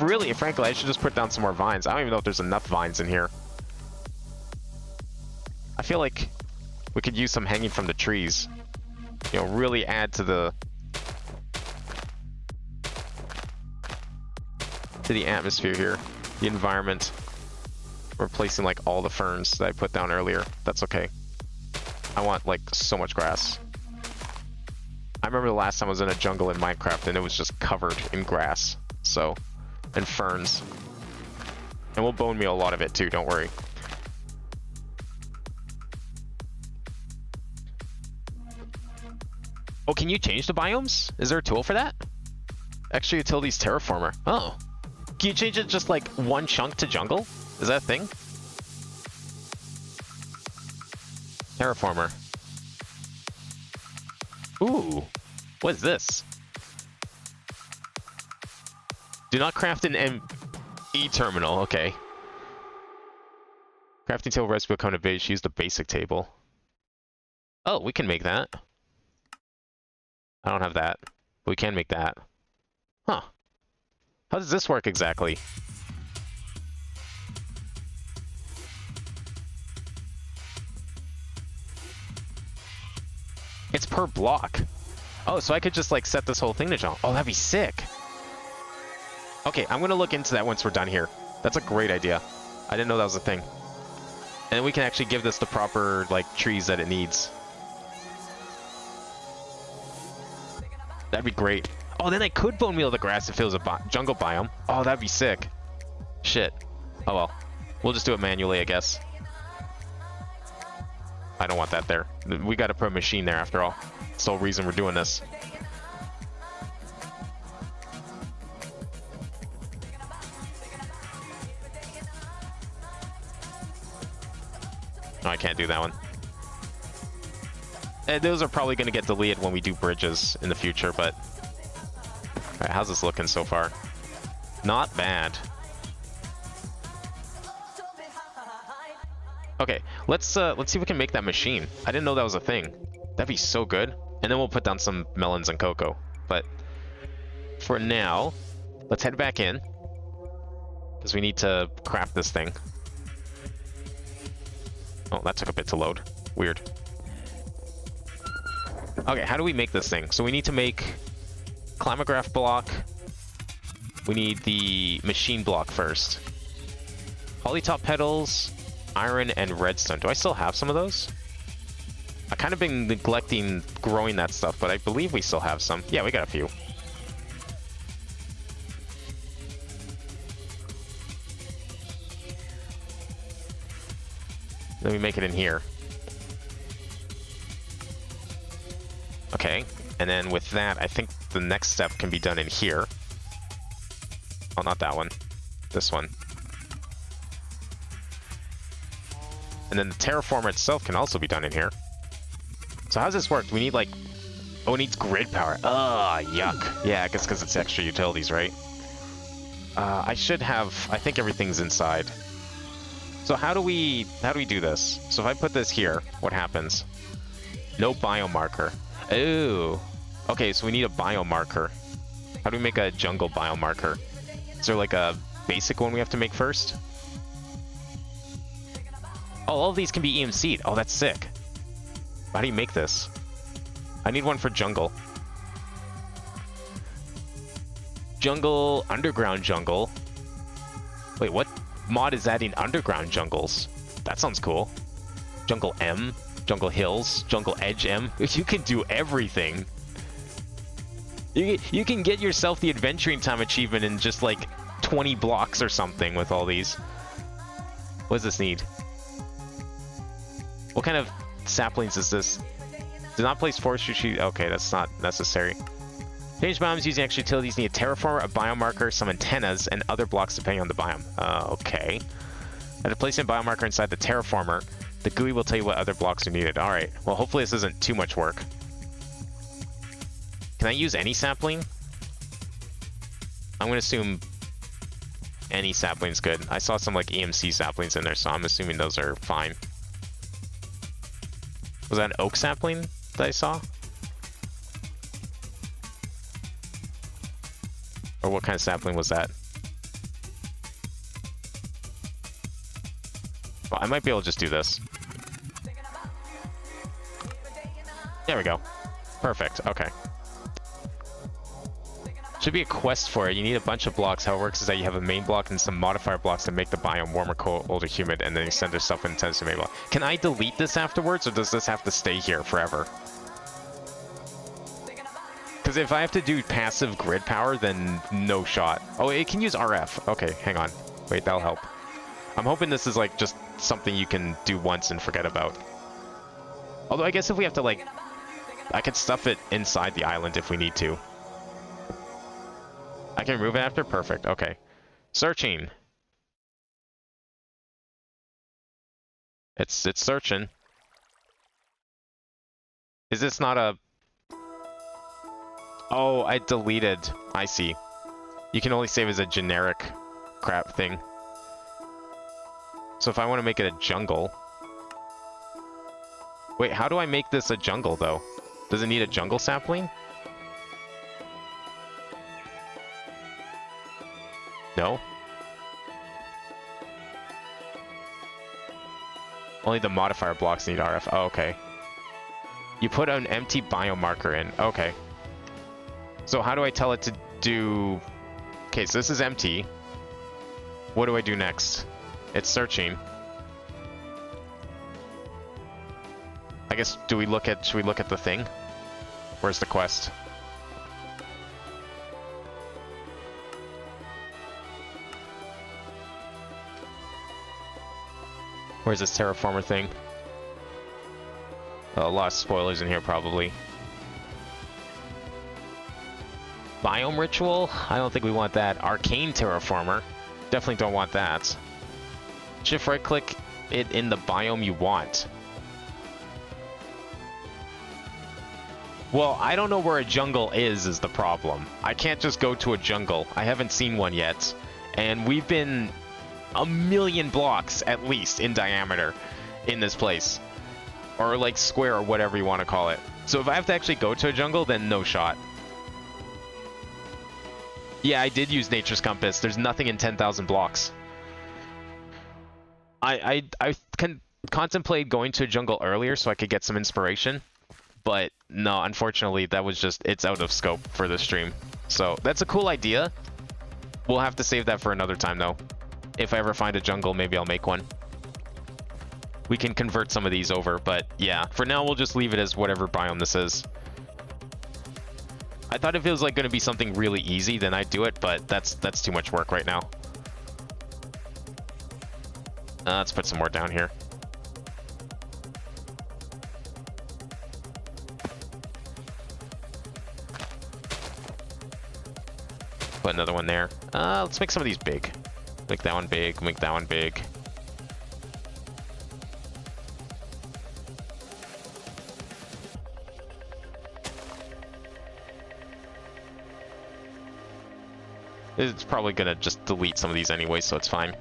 Really, frankly, I should just put down some more vines. I don't even know if there's enough vines in here. I feel like we could use some hanging from the trees. You know, really add to the atmosphere here, the environment. Replacing like all the ferns that I put down earlier. That's okay. I want like so much grass. I remember the last time I was in a jungle in Minecraft and it was just covered in grass. So, and ferns. And we'll bone meal a lot of it too, don't worry. Oh, can you change the biomes? Is there a tool for that? Extra utilities terraformer. Oh. Can you change it just like one chunk to jungle? Is that a thing? Terraformer. Ooh. What is this? Do not craft an ME terminal. Okay. Crafting table recipe will come to base. Use the basic table. Oh, we can make that. I don't have that. But we can make that. Huh. How does this work exactly? It's per block. Oh, so I could just like set this whole thing to jump. Oh, that'd be sick. Okay, I'm gonna look into that once we're done here. That's a great idea. I didn't know that was a thing. And we can actually give this the proper like trees that it needs. That'd be great. Oh, then I could bone meal the grass if it was a jungle biome. Oh, that'd be sick. Shit. Oh well. We'll just do it manually, I guess. I don't want that there. We gotta put a machine there after all. It's the whole reason we're doing this. No, I can't do that one. And those are probably gonna get deleted when we do bridges in the future, but... Alright, how's this looking so far? Not bad. Okay, let's see if we can make that machine. I didn't know that was a thing. That'd be so good. And then we'll put down some melons and cocoa. But for now, let's head back in. Because we need to craft this thing. Oh, that took a bit to load. Weird. Okay, how do we make this thing? So we need to make Climograph block. We need the machine block first. Polytop petals, iron, and redstone. Do I still have some of those? I kind of been neglecting growing that stuff, but I believe we still have some. Yeah, we got a few. Let me make it in here. Okay, and then with that, I think the next step can be done in here. Oh, not that one. This one. And then the terraformer itself can also be done in here. So how does this work? Do we need like... Oh, it needs grid power. Ugh, yuck. Yeah, I guess because it's extra utilities, right? I should have... I think everything's inside. So how do we do this? So if I put this here, what happens? No biomarker. Ooh. Okay, so we need a biomarker. How do we make a jungle biomarker? Is there like a basic one we have to make first? Oh, all of these can be EMC'd. Oh, that's sick. How do you make this? I need one for jungle. Jungle, underground jungle. Wait, what mod is adding underground jungles? That sounds cool. Jungle M, Jungle Hills, Jungle Edge M. You can do everything. You can get yourself the adventuring time achievement in just like 20 blocks or something with all these. What does this need? What kind of saplings is this? Do not place forestry sheet. Okay, that's not necessary. Change biomes using extra utilities need a terraformer, a biomarker, some antennas, and other blocks depending on the biome. Okay. After placing a biomarker inside the terraformer, the GUI will tell you what other blocks are needed. Alright, well hopefully this isn't too much work. Can I use any sapling? I'm going to assume any sapling's good. I saw some like EMC saplings in there, so I'm assuming those are fine. Was that an oak sapling that I saw? Or what kind of sapling was that? Well, I might be able to just do this. There we go. Perfect. Okay. Should be a quest for it. You need a bunch of blocks. How it works is that you have a main block and some modifier blocks to make the biome warmer, cold, or humid, and then you send yourself an intense main block. Can I delete this afterwards, or does this have to stay here forever? Because if I have to do passive grid power, then no shot. Oh, it can use RF. Okay, hang on. Wait, that'll help. I'm hoping this is like just something you can do once and forget about. Although I guess if we have to like... I could stuff it inside the island if we need to. I can remove it after? Perfect. Okay. Searching. It's searching. Is this not a... Oh, I deleted. I see. You can only save as a generic crap thing. So if I want to make it a jungle... Wait, how do I make this a jungle, though? Does it need a jungle sapling? No? Only the modifier blocks need RF. Oh, okay. You put an empty biomarker in. Okay. So how do I tell it to do... Okay, so this is empty. What do I do next? It's searching. I guess, should we look at the thing? Where's the quest? Where's this terraformer thing? A lot of spoilers in here, probably. Biome ritual? I don't think we want that. Arcane terraformer? Definitely don't want that. Shift right click it in the biome you want. Well, I don't know where a jungle is the problem. I can't just go to a jungle. I haven't seen one yet. And we've been a million blocks, at least, in diameter in this place. Or, like, square or whatever you want to call it. So if I have to actually go to a jungle, then no shot. Yeah, I did use Nature's Compass. There's nothing in 10,000 blocks. I can contemplate going to a jungle earlier so I could get some inspiration. But no, unfortunately, that was just, it's out of scope for this stream. So that's a cool idea. We'll have to save that for another time, though. If I ever find a jungle, maybe I'll make one. We can convert some of these over, but yeah. For now, we'll just leave it as whatever biome this is. I thought if it was like going to be something really easy, then I'd do it, but that's too much work right now. Let's put some more down here. Put another one there. Let's make some of these big. Make that one big, make that one big. It's probably gonna just delete some of these anyway, so it's fine.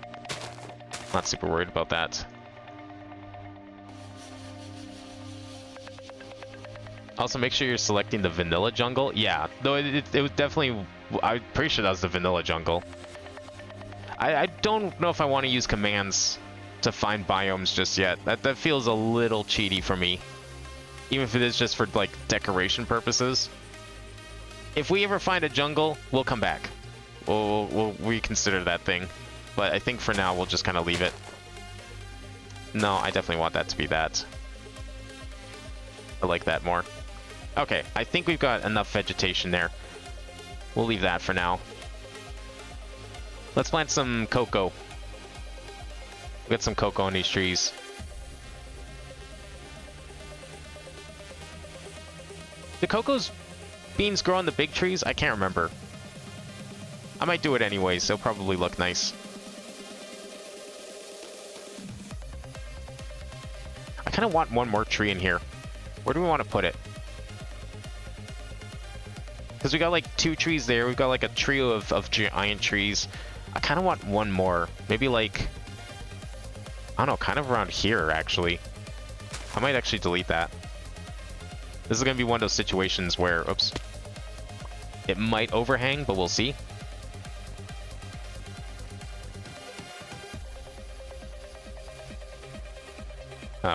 Not super worried about that. Also, make sure you're selecting the vanilla jungle. Yeah, though it was definitely... I'm pretty sure that was the vanilla jungle. I don't know if I want to use commands to find biomes just yet. That feels a little cheaty for me. Even if it is just for, like, decoration purposes. If we ever find a jungle, we'll come back. We'll reconsider that thing. But I think for now, we'll just kind of leave it. No, I definitely want that to be that. I like that more. Okay, I think we've got enough vegetation there. We'll leave that for now. Let's plant some cocoa. We'll get some cocoa on these trees. Do cocoa's beans grow on the big trees? I can't remember. I might do it anyways, so it'll probably look nice. I kind of want one more tree in here. Where do we want to put it? Because we got like 2 trees there. We've got like a trio of giant trees. I kind of want one more. Maybe like... I don't know, kind of around here, actually. I might actually delete that. This is going to be one of those situations where... Oops. It might overhang, but we'll see.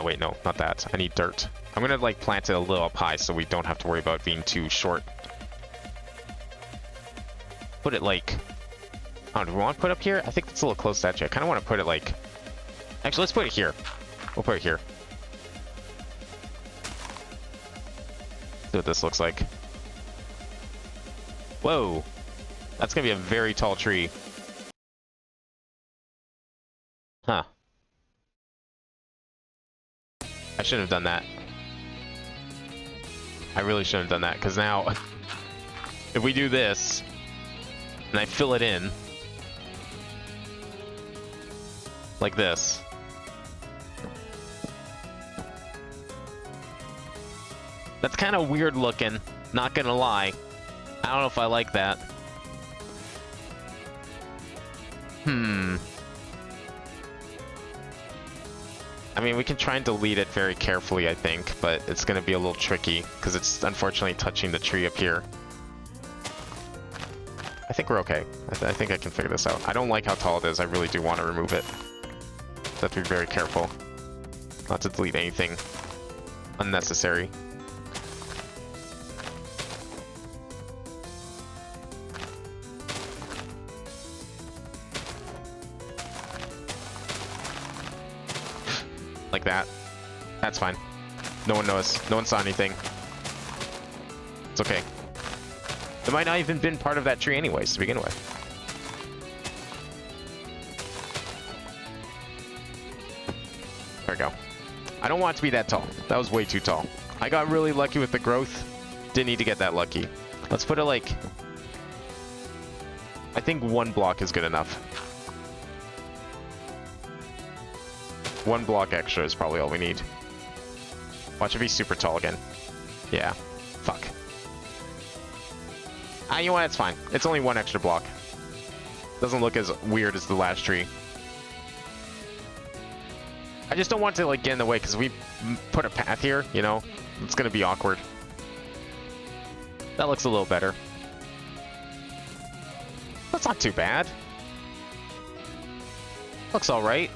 Wait, no, not that. I need dirt. I'm gonna like plant it a little up high so we don't have to worry about being too short. Put it like... Oh, do we want to put it up here? I think it's a little close to that. I kind of want to put it like... Actually, let's put it here. We'll put it here. See what this looks like. Whoa! That's gonna be a very tall tree. Huh. I shouldn't have done that. I really shouldn't have done that, because now... if we do this, and I fill it in... like this... that's kind of weird looking, not gonna lie. I don't know if I like that. I mean, we can try and delete it very carefully, I think, but it's gonna be a little tricky, because it's unfortunately touching the tree up here. I think we're okay. I think I can figure this out. I don't like how tall it is. I really do want to remove it. So have to be very careful not to delete anything unnecessary. Like that. That's fine. No one knows. No one saw anything. It's okay. It might not even been part of that tree anyways to begin with. There we go. I don't want it to be that tall. That was way too tall. I got really lucky with the growth. Didn't need to get that lucky. Let's put it like... I think 1 block is good enough. 1 block extra is probably all we need. Watch it be super tall again. Yeah. Fuck. Ah, you know what? It's fine. It's only 1 extra block. Doesn't look as weird as the last tree. I just don't want to like get in the way because we put a path here, you know? It's gonna be awkward. That looks a little better. That's not too bad. Looks alright.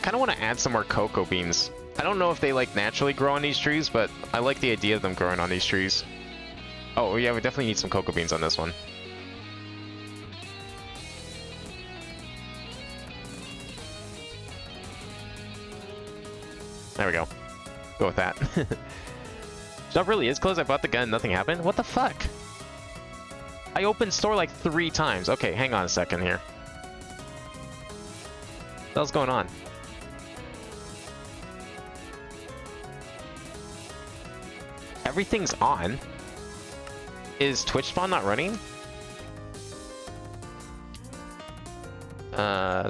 Kind of want to add some more cocoa beans. I don't know if they like naturally grow on these trees, but I like the idea of them growing on these trees. Oh yeah, we definitely need some cocoa beans on this one. There we go. Go with that. Shop really is closed. I bought the gun. Nothing happened. What the fuck? I opened store like 3 times. Okay, hang on a second here. What the hell's going on? Everything's on. Is Twitch spawn not running?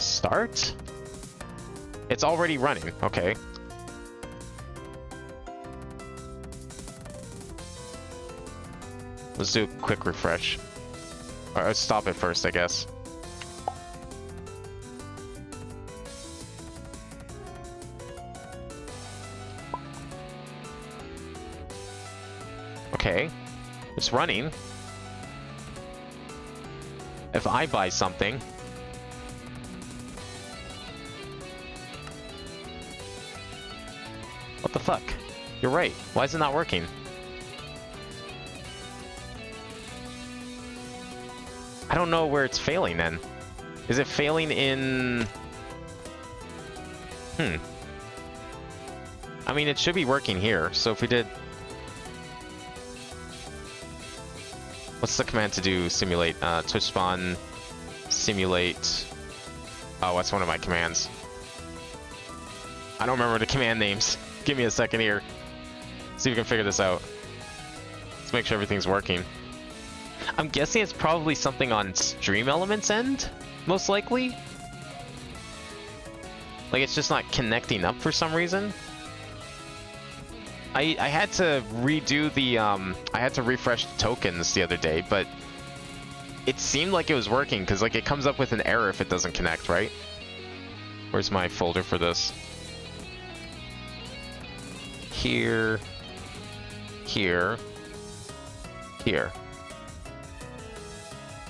Start? It's already running. Okay. Let's do a quick refresh. Or let's stop it first, I guess. Okay. It's running. If I buy something... What the fuck? You're right. Why is it not working? I don't know where it's failing then. Is it failing in... I mean, it should be working here. So if we did... What's the command to do? Simulate. Twitch spawn. Simulate. Oh, that's one of my commands. I don't remember the command names. Give me a second here. See if we can figure this out. Let's make sure everything's working. I'm guessing it's probably something on Stream Elements end, most likely. Like it's just not connecting up for some reason. I had to redo the I had to refresh the tokens the other day, but it seemed like it was working because like it comes up with an error if it doesn't connect, right? Where's my folder for this? Here, here, here.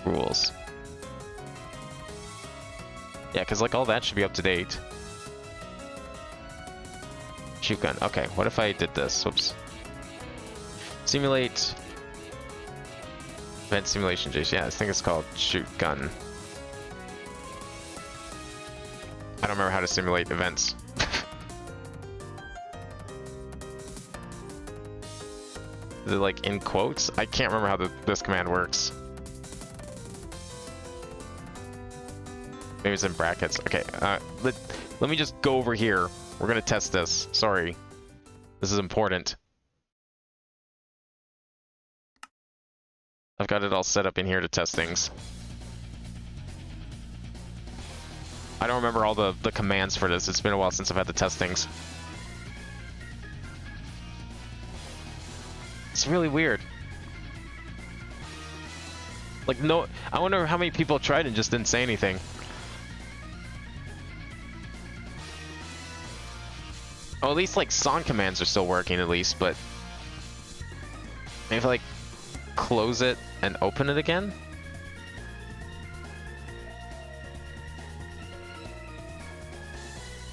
Rules. Yeah, because like all that should be up to date. shoot gun. Okay, what if I did this? Whoops. Simulate. Event simulation, Jace. Yeah, I think it's called shoot gun. I don't remember how to simulate events. Is it like in quotes? I can't remember how this command works. Maybe it's in brackets. Okay, let me just go over here. We're gonna test this. Sorry. This is important. I've got it all set up in here to test things. I don't remember all the commands for this. It's been a while since I've had to test things. It's really weird. Like, no, I wonder how many people tried and just didn't say anything. Oh, at least like song commands are still working at least, but maybe if I like close it and open it again?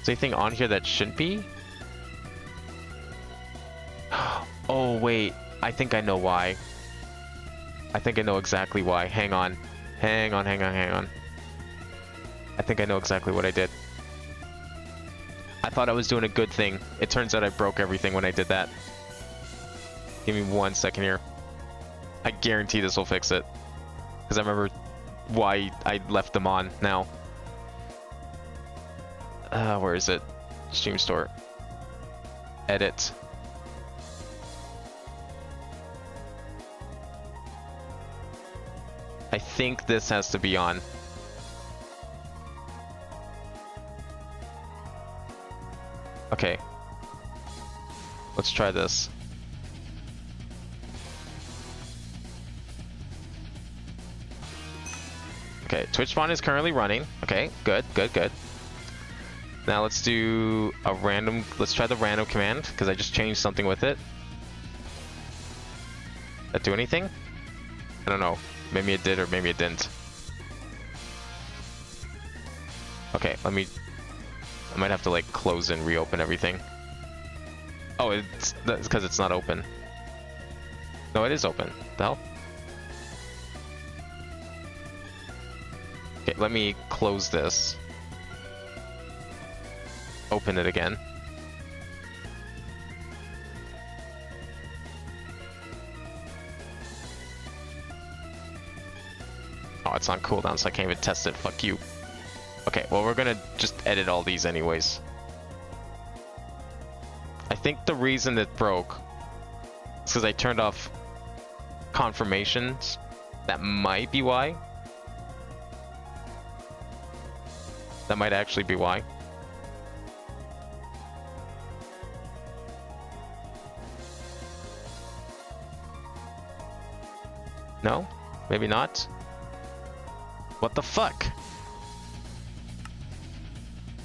Is there anything on here that shouldn't be? Oh wait, I think I know why. I think I know exactly why. Hang on. Hang on. I think I know exactly what I did. I thought I was doing a good thing. It turns out I broke everything when I did that. Give me 1 second here. I guarantee this will fix it. Because I remember why I left them on now. Where is it? Stream store. Edit. I think this has to be on. Okay. Let's try this. Okay, Twitch spawn is currently running. Okay, good. Now let's do a random, let's try the random command, because I just changed something with it. That do anything? I don't know. Maybe it did or maybe it didn't. Okay, I might have to like close and reopen everything. Oh, that's because it's not open. No, it is open. The hell? Okay, let me close this. Open it again. Oh, it's on cooldown, so I can't even test it. Fuck you. Okay, well, we're gonna just edit all these anyways. I think the reason it broke is because I turned off confirmations. That might be why. That might actually be why. No? Maybe not? What the fuck?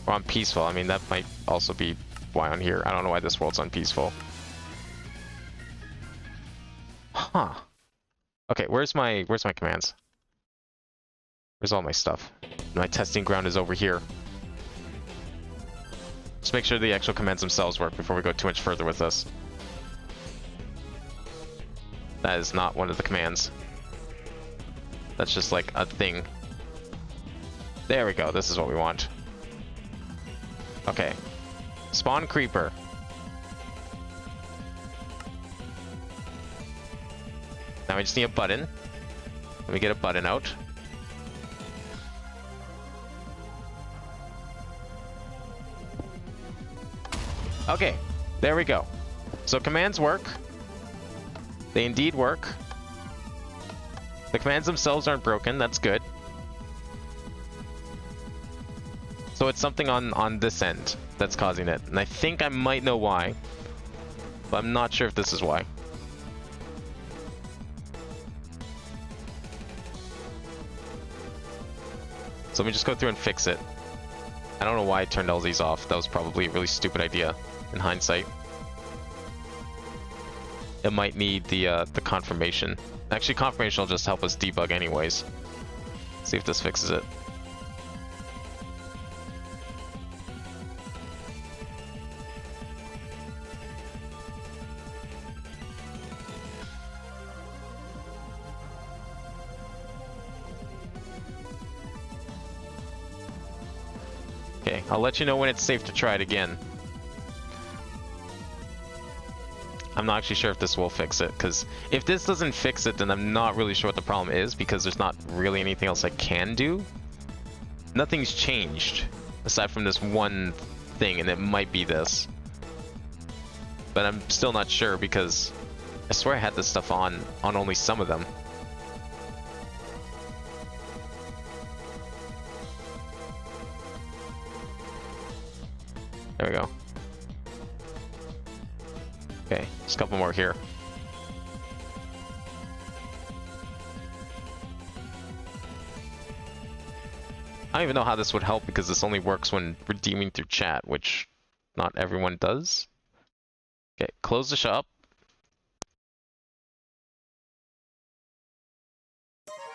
Or on peaceful. I mean, that might also be why on here. I don't know why this world's on peaceful. Huh. Okay, where's my commands? Where's all my stuff? My testing ground is over here. Just make sure the actual commands themselves work before we go too much further with this. That is not one of the commands. That's just like a thing. There we go. This is what we want. Okay. Spawn creeper. Now we just need a button. Let me get a button out. Okay, there we go. So commands work. They indeed work. The commands themselves aren't broken, that's good. So it's something on this end that's causing it. And I think I might know why. But I'm not sure if this is why. So let me just go through and fix it. I don't know why I turned all these off. That was probably a really stupid idea in hindsight. It might need the confirmation. Actually, confirmation will just help us debug anyways. See if this fixes it. Okay, I'll let you know when it's safe to try it again. I'm not actually sure if this will fix it, because if this doesn't fix it, then I'm not really sure what the problem is, because there's not really anything else I can do. Nothing's changed, aside from this one thing, and it might be this. But I'm still not sure, because I swear I had this stuff on only some of them. There we go. Okay, just a couple more here. I don't even know how this would help because this only works when redeeming through chat, which not everyone does. Okay, close the shop.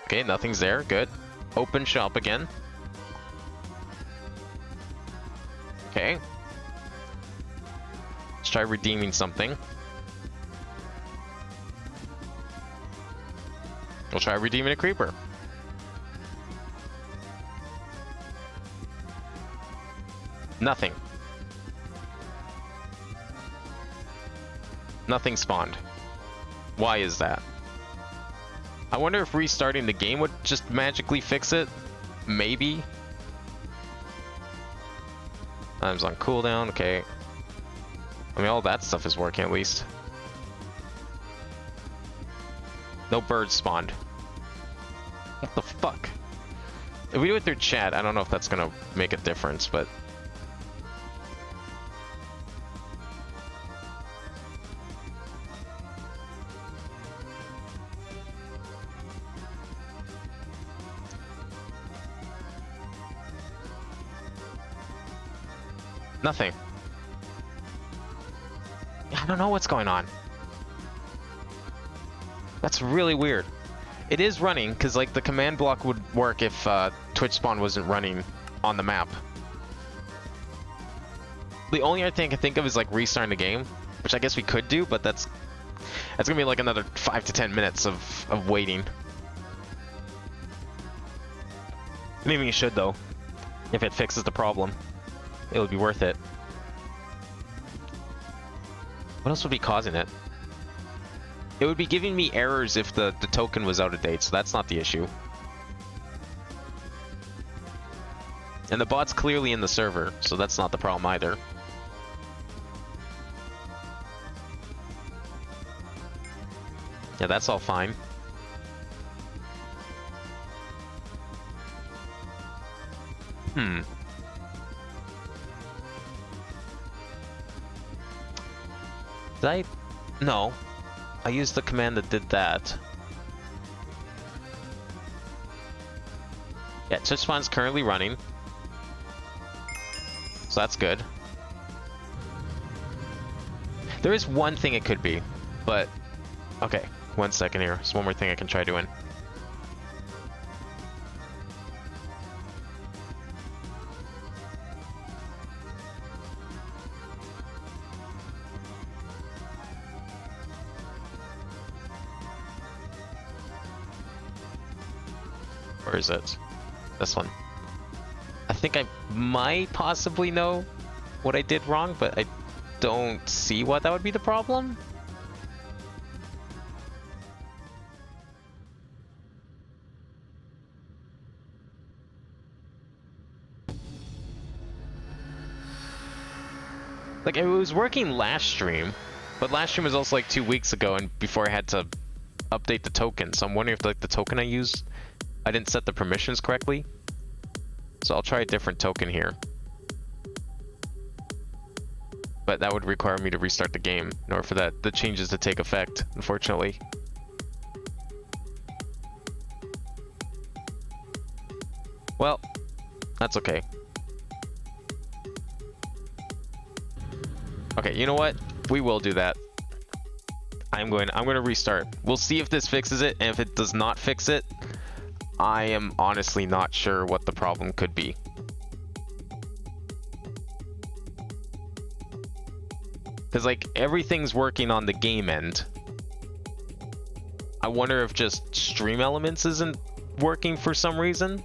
Okay, nothing's there. Good. Open shop again. Okay. Let's try redeeming something. We'll try redeeming a creeper. Nothing. Nothing spawned. Why is that? I wonder if restarting the game would just magically fix it. Maybe. Time's on cooldown. Okay. I mean, all that stuff is working at least. No birds spawned. What the fuck? If we do it through chat, I don't know if that's gonna make a difference, but... Nothing. I don't know what's going on. That's really weird. It is running, because like the command block would work if Twitch spawn wasn't running on the map. The only other thing I can think of is like restarting the game, which I guess we could do, but that's gonna be like another 5 to 10 minutes of waiting. Maybe you should though, if it fixes the problem. It would be worth it. What else would be causing it? It would be giving me errors if the token was out of date, so that's not the issue. And the bot's clearly in the server, so that's not the problem either. Yeah, that's all fine. Did I? No. I used the command that did that. Yeah, Twitch spawn's currently running. So that's good. There is one thing it could be, but... Okay, 1 second here. There's one more thing I can try doing. Where is it? This one. I think I might possibly know what I did wrong, but I don't see what that would be the problem. Like, it was working last stream, but last stream was also like 2 weeks ago and before I had to update the token, so I'm wondering if like the token I used, I didn't set the permissions correctly. So I'll try a different token here. But that would require me to restart the game in order for the changes to take effect, unfortunately. Well, that's okay. Okay, you know what? We will do that. I'm going to restart. We'll see if this fixes it, and if it does not fix it, I am honestly not sure what the problem could be. Because like everything's working on the game end. I wonder if just Stream Elements isn't working for some reason.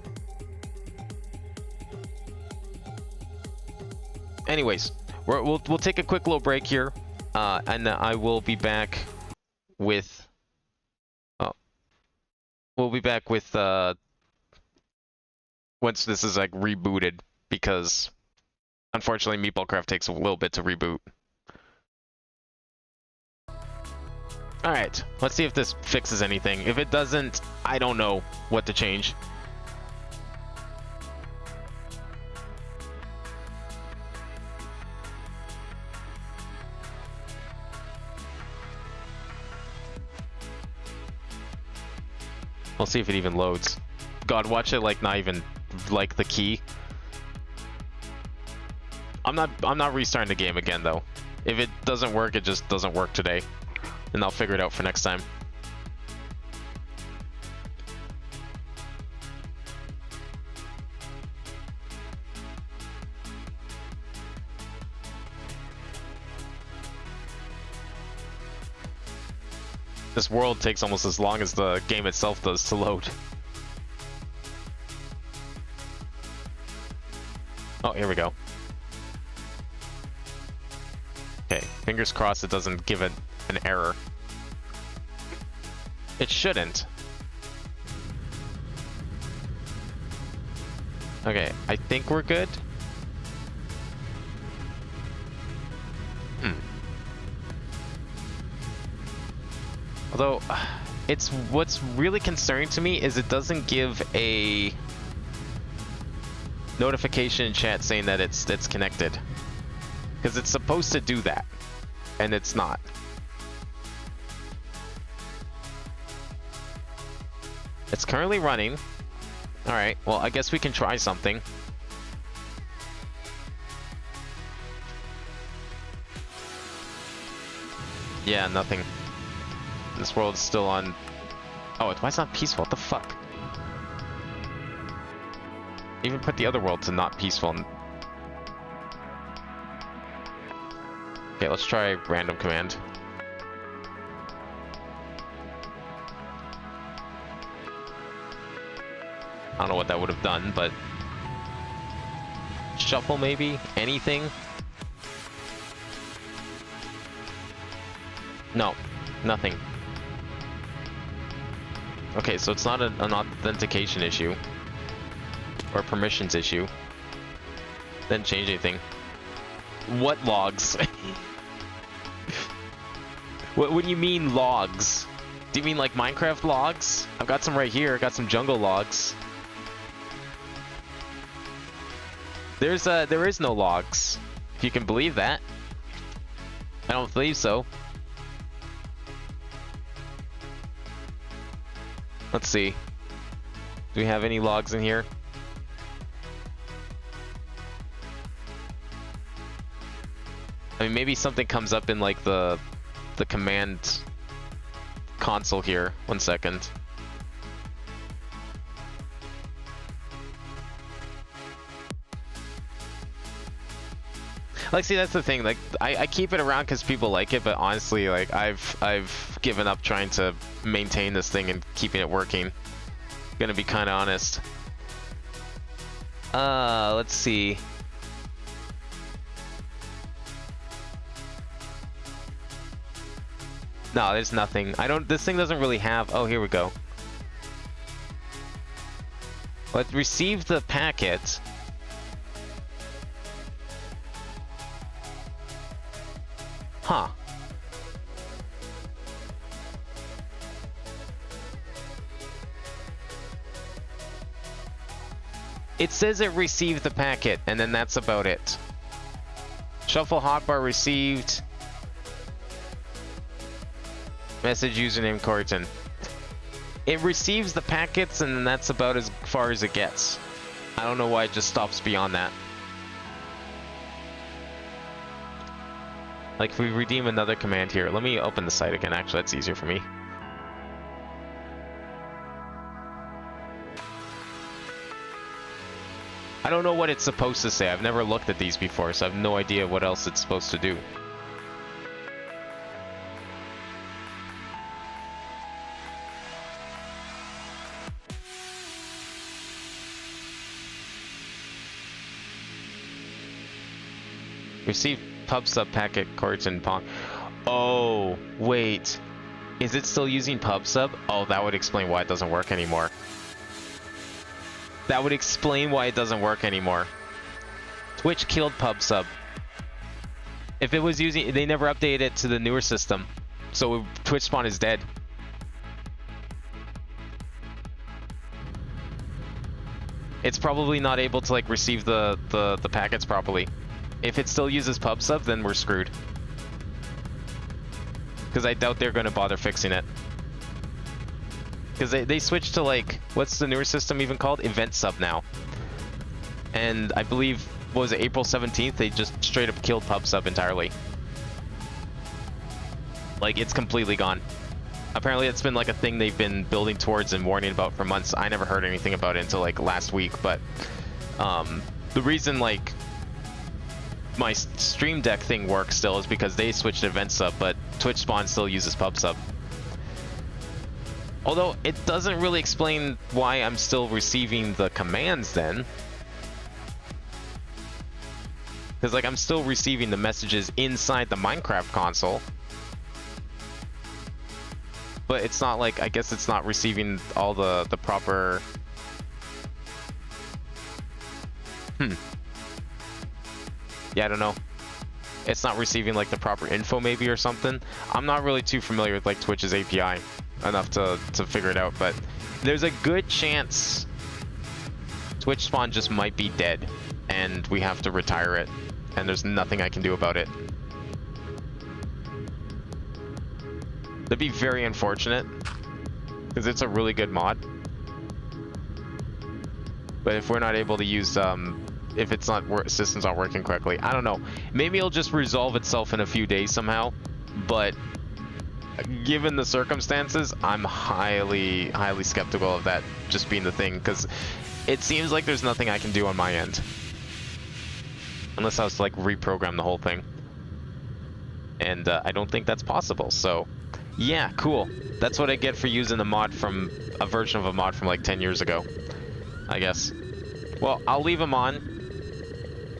anyways, we'll take a quick little break here, and I will be back with. Oh, we'll be back with once this is like rebooted, because unfortunately Meatballcraft takes a little bit to reboot. Alright, let's see if this fixes anything. If it doesn't, I don't know what to change. We'll see if it even loads. God, watch it like not even like the key. I'm not restarting the game again though. If it doesn't work, it just doesn't work today. And I'll figure it out for next time. This world takes almost as long as the game itself does to load. Oh, here we go. Okay, fingers crossed it doesn't give it an error. It shouldn't. Okay, I think we're good. Although, what's really concerning to me is it doesn't give a notification in chat saying that it's connected. Because it's supposed to do that, and it's not. It's currently running. Alright, well, I guess we can try something. Yeah, nothing. This world's still on... Oh, why is it not peaceful? What the fuck? Even put the other world to not peaceful. Okay, let's try random command. I don't know what that would have done, but... Shuffle maybe? Anything? No, nothing. Okay, so it's not an authentication issue. Or permissions issue. Didn't change anything. What logs? What do you mean logs? Do you mean like Minecraft logs? I've got some right here. I got some jungle logs. There is no logs. If you can believe that. I don't believe so. Let's see. Do we have any logs in here? I mean, maybe something comes up in like the command console here. 1 second. Like, see, that's the thing. Like, I keep it around because people like it, but honestly, like, I've given up trying to maintain this thing and keeping it working. Gonna be kind of honest. Let's see. No, there's nothing. This thing doesn't really have... Oh, here we go. Let's receive the packet. Huh. It says it received the packet, and then that's about it. Shuffle hotbar received. Message username Corton. It receives the packets, and then that's about as far as it gets. I don't know why it just stops beyond that. Like, if we redeem another command here, let me open the site again. Actually, that's easier for me. I don't know what it's supposed to say. I've never looked at these before, so I have no idea what else it's supposed to do. Receive pub sub packet cards and pong. Oh, wait. Is it still using pub sub? Oh, that would explain why it doesn't work anymore. That would explain why it doesn't work anymore. Twitch killed pub sub. If it was using, they never updated it to the newer system. So Twitch spawn is dead. It's probably not able to like receive the packets properly. If it still uses pub sub, then we're screwed. Because I doubt they're going to bother fixing it. Because they switched to like, what's the newer system even called? Event sub now. And I believe, what was it, April 17th? They just straight up killed pub sub entirely. Like, it's completely gone. Apparently it's been like a thing they've been building towards and warning about for months. I never heard anything about it until like last week, but the reason like my Stream Deck thing works still is because they switched to event sub, but Twitch spawn still uses pub sub. Although it doesn't really explain why I'm still receiving the commands then. Because like I'm still receiving the messages inside the Minecraft console. But it's not like, I guess it's not receiving all the proper... Yeah, I don't know. It's not receiving like the proper info maybe or something. I'm not really too familiar with like Twitch's API enough to figure it out, but there's a good chance Twitch spawn just might be dead and we have to retire it and there's nothing I can do about it. That'd be very unfortunate because it's a really good mod. But if we're not able to use if it's not system's not working correctly, I don't know. Maybe it'll just resolve itself in a few days somehow. But given the circumstances, I'm highly skeptical of that just being the thing, because it seems like there's nothing I can do on my end unless I was to like reprogram the whole thing, and I don't think that's possible. So yeah, cool. That's what I get for using a mod from a version of a mod from like 10 years ago, I guess. Well, I'll leave them on.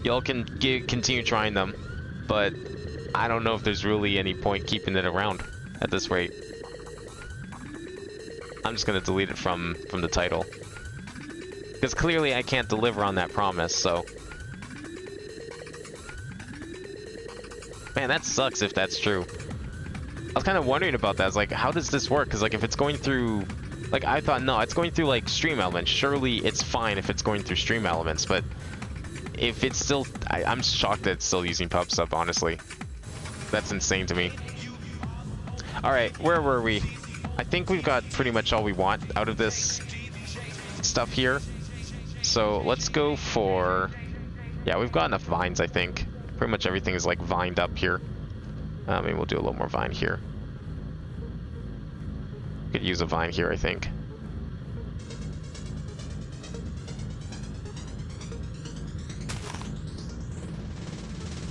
Y'all can continue trying them, but I don't know if there's really any point keeping it around at this rate. I'm just gonna delete it from the title, because clearly I can't deliver on that promise. So, man, that sucks if that's true. I was kind of wondering about that. I was like, how does this work? Because like if it's going through, like I thought, no, it's going through like Stream Elements. Surely it's fine if it's going through Stream Elements, but if it's still, I'm shocked that it's still using pub sub, honestly. That's insane to me. Alright, where were we? I think we've got pretty much all we want out of this stuff here. So let's go for, yeah, we've got enough vines, I think. Pretty much everything is like vined up here. Maybe we'll do a little more vine here. Could use a vine here, I think.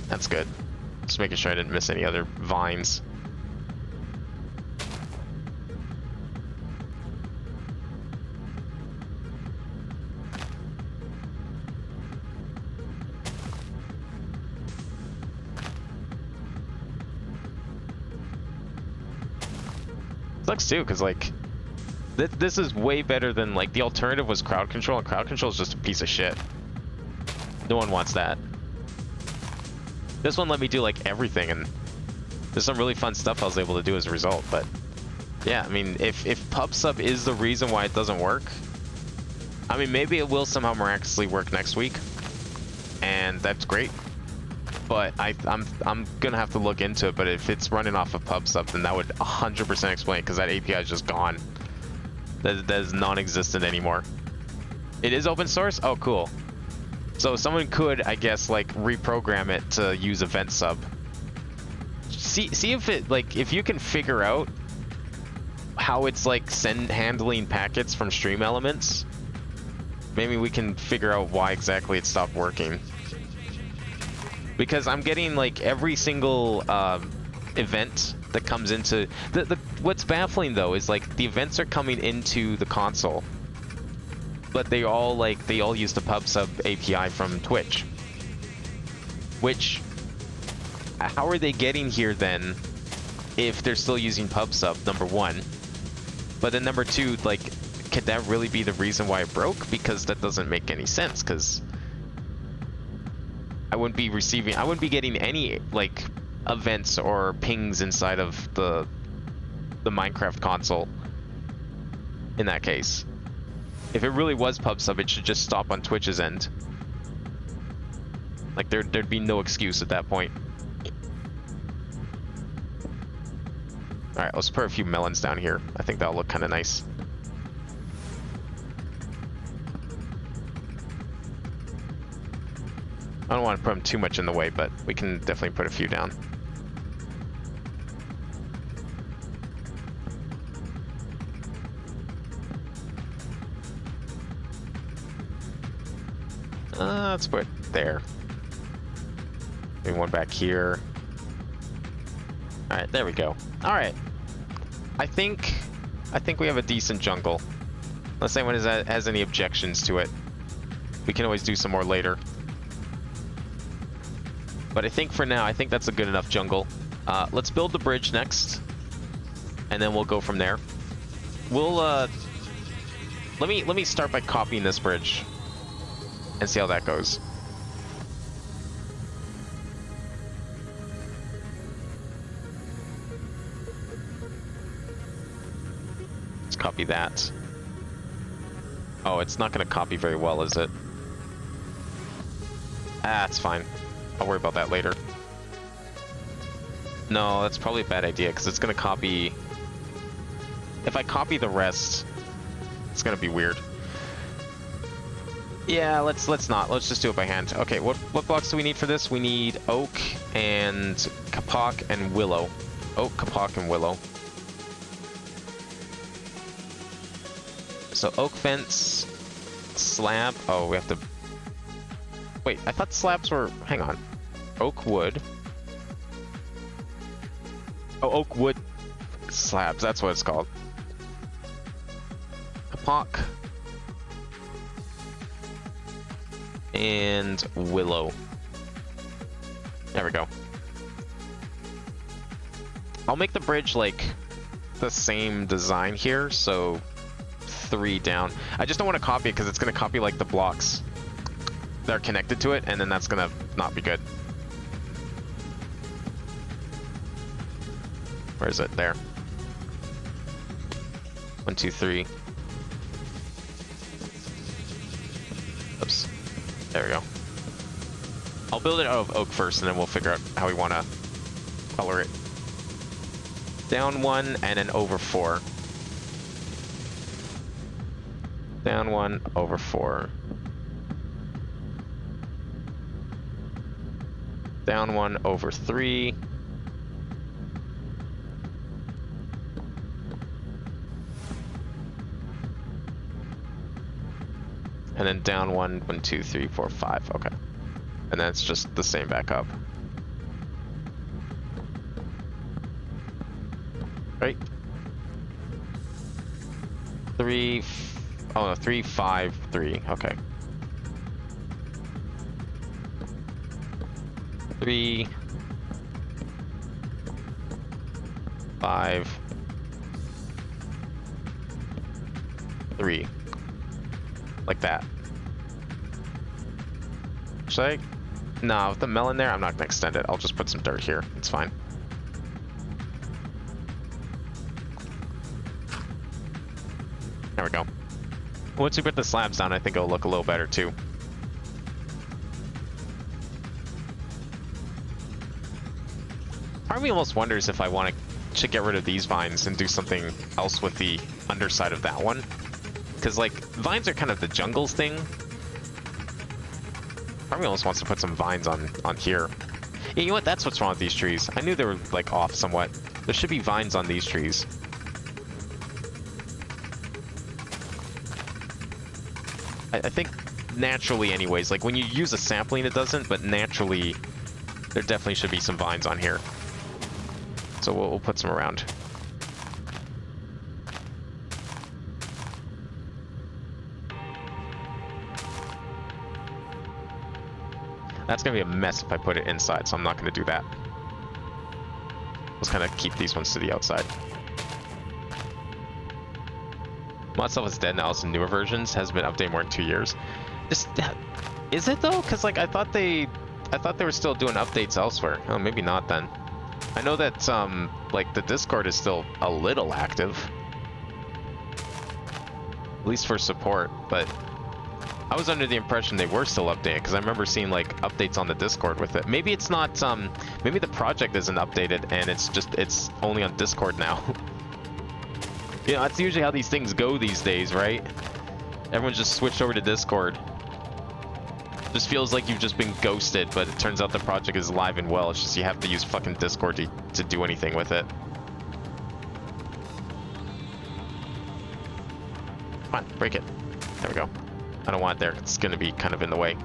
That's good. Just making sure I didn't miss any other vines. Sucks too, because like this is way better than like the alternative was crowd control, and crowd control is just a piece of shit. No one wants that. This one let me do like everything, and there's some really fun stuff I was able to do as a result. But yeah, I mean, if pub sub is the reason why it doesn't work, I mean, maybe it will somehow miraculously work next week, and that's great. But I'm gonna have to look into it. But if it's running off of pub sub, then that would 100% explain it, because that API is just gone. That is non-existent anymore. It is open source? Oh, cool. So someone could, I guess, like reprogram it to use event sub. See if it, like, if you can figure out how it's like handling packets from Stream Elements, maybe we can figure out why exactly it stopped working. Because I'm getting like every single event that comes into what's baffling though is like the events are coming into the console, but they all use the pub sub API from Twitch, which how are they getting here then if they're still using pub sub, number one? But then number two, like, could that really be the reason why it broke? Because that doesn't make any sense, because I wouldn't be getting any, like, events or pings inside of the Minecraft console in that case. If it really was pub sub, it should just stop on Twitch's end. Like, there'd be no excuse at that point. Alright, let's put a few melons down here. I think that'll look kind of nice. I don't want to put them too much in the way, but we can definitely put a few down. Let's put it there. Maybe one back here. Alright, there we go. Alright. I think we have a decent jungle. Unless anyone has any objections to it. We can always do some more later. But I think for now, I think that's a good enough jungle. Let's build the bridge next. And then we'll go from there. We'll, let me start by copying this bridge. And see how that goes. Let's copy that. Oh, it's not going to copy very well, is it? Ah, it's fine. I'll worry about that later. No, that's probably a bad idea, because it's going to copy... If I copy the rest, it's going to be weird. Yeah, let's not. Let's just do it by hand. Okay, what blocks do we need for this? We need oak and kapok and willow. Oak, kapok, and willow. So oak fence, slab. Oh, we have to... Wait, I thought slabs were... Hang on. Oak wood. Oh, oak wood slabs. That's what it's called. Kapok. And willow. There we go. I'll make the bridge like the same design here, so 3 down. I just don't want to copy it because it's going to copy like the blocks that are connected to it, and then that's going to not be good. Where is it? There. 1, 2, 3. Oops. There we go. I'll build it out of oak first, and then we'll figure out how we want to color it. Down 1, and then over 4. Down 1, over 4. Down 1, over 3. And then down 1, 1, 2, 3, 4, 5. Okay. And then it's just the same back up. Right? 3. Oh no, 3, 5, 3. Okay. 3. 5. 3. Like that. Should I? No, with the melon there, I'm not gonna extend it. I'll just put some dirt here. It's fine. There we go. Once we put the slabs down, I think it'll look a little better too. Part of me almost wonders if I want to get rid of these vines and do something else with the underside of that one. Because, like, vines are kind of the jungles thing. Part of me almost wants to put some vines on here. Yeah, you know what? That's what's wrong with these trees. I knew they were, like, off somewhat. There should be vines on these trees. I think naturally anyways, like, when you use a sapling it doesn't, but naturally there definitely should be some vines on here. So we'll put some around. That's gonna be a mess if I put it inside, so I'm not gonna do that. Let's kind of keep these ones to the outside. Mod stuff is dead now. Some newer versions has been updated more than 2 years. Just is it though? Because like I thought they were still doing updates elsewhere. Oh, maybe not then. I know that like the Discord is still a little active, at least for support. But I was under the impression they were still updating because I remember seeing like updates on the Discord with it. Maybe it's not. Maybe the project isn't updated and it's only on Discord now. You know, that's usually how these things go these days, right? Everyone's just switched over to Discord. Just feels like you've just been ghosted, but it turns out the project is alive and well. It's just you have to use fucking Discord to do anything with it. Come on, break it. There we go. I don't want it there. It's going to be kind of in the way.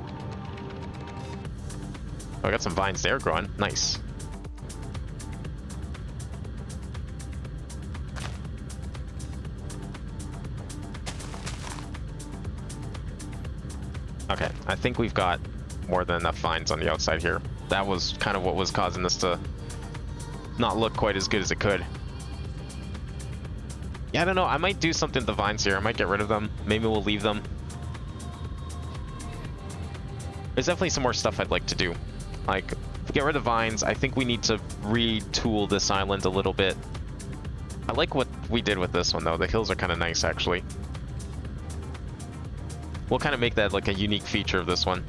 Oh, I got some vines there growing. Nice. Okay, I think we've got more than enough vines on the outside here. That was kind of what was causing this to not look quite as good as it could. Yeah, I don't know. I might do something to the vines here. I might get rid of them. Maybe we'll leave them. There's definitely some more stuff I'd like to do. Like, get rid of the vines. I think we need to retool this island a little bit. I like what we did with this one, though. The hills are kind of nice, actually. We'll kind of make that like a unique feature of this one.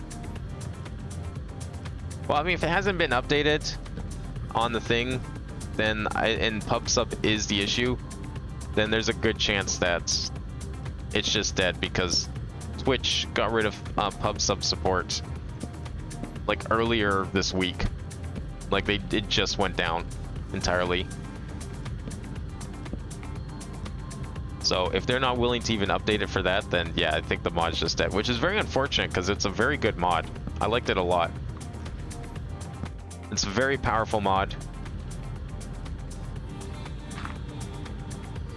Well, I mean, if it hasn't been updated on the thing, then and pub sub is the issue, then there's a good chance that it's just dead because Twitch got rid of pub sub support like earlier this week. Like it just went down entirely. So if they're not willing to even update it for that, then yeah, I think the mod's just dead, which is very unfortunate because it's a very good mod. I liked it a lot. It's a very powerful mod.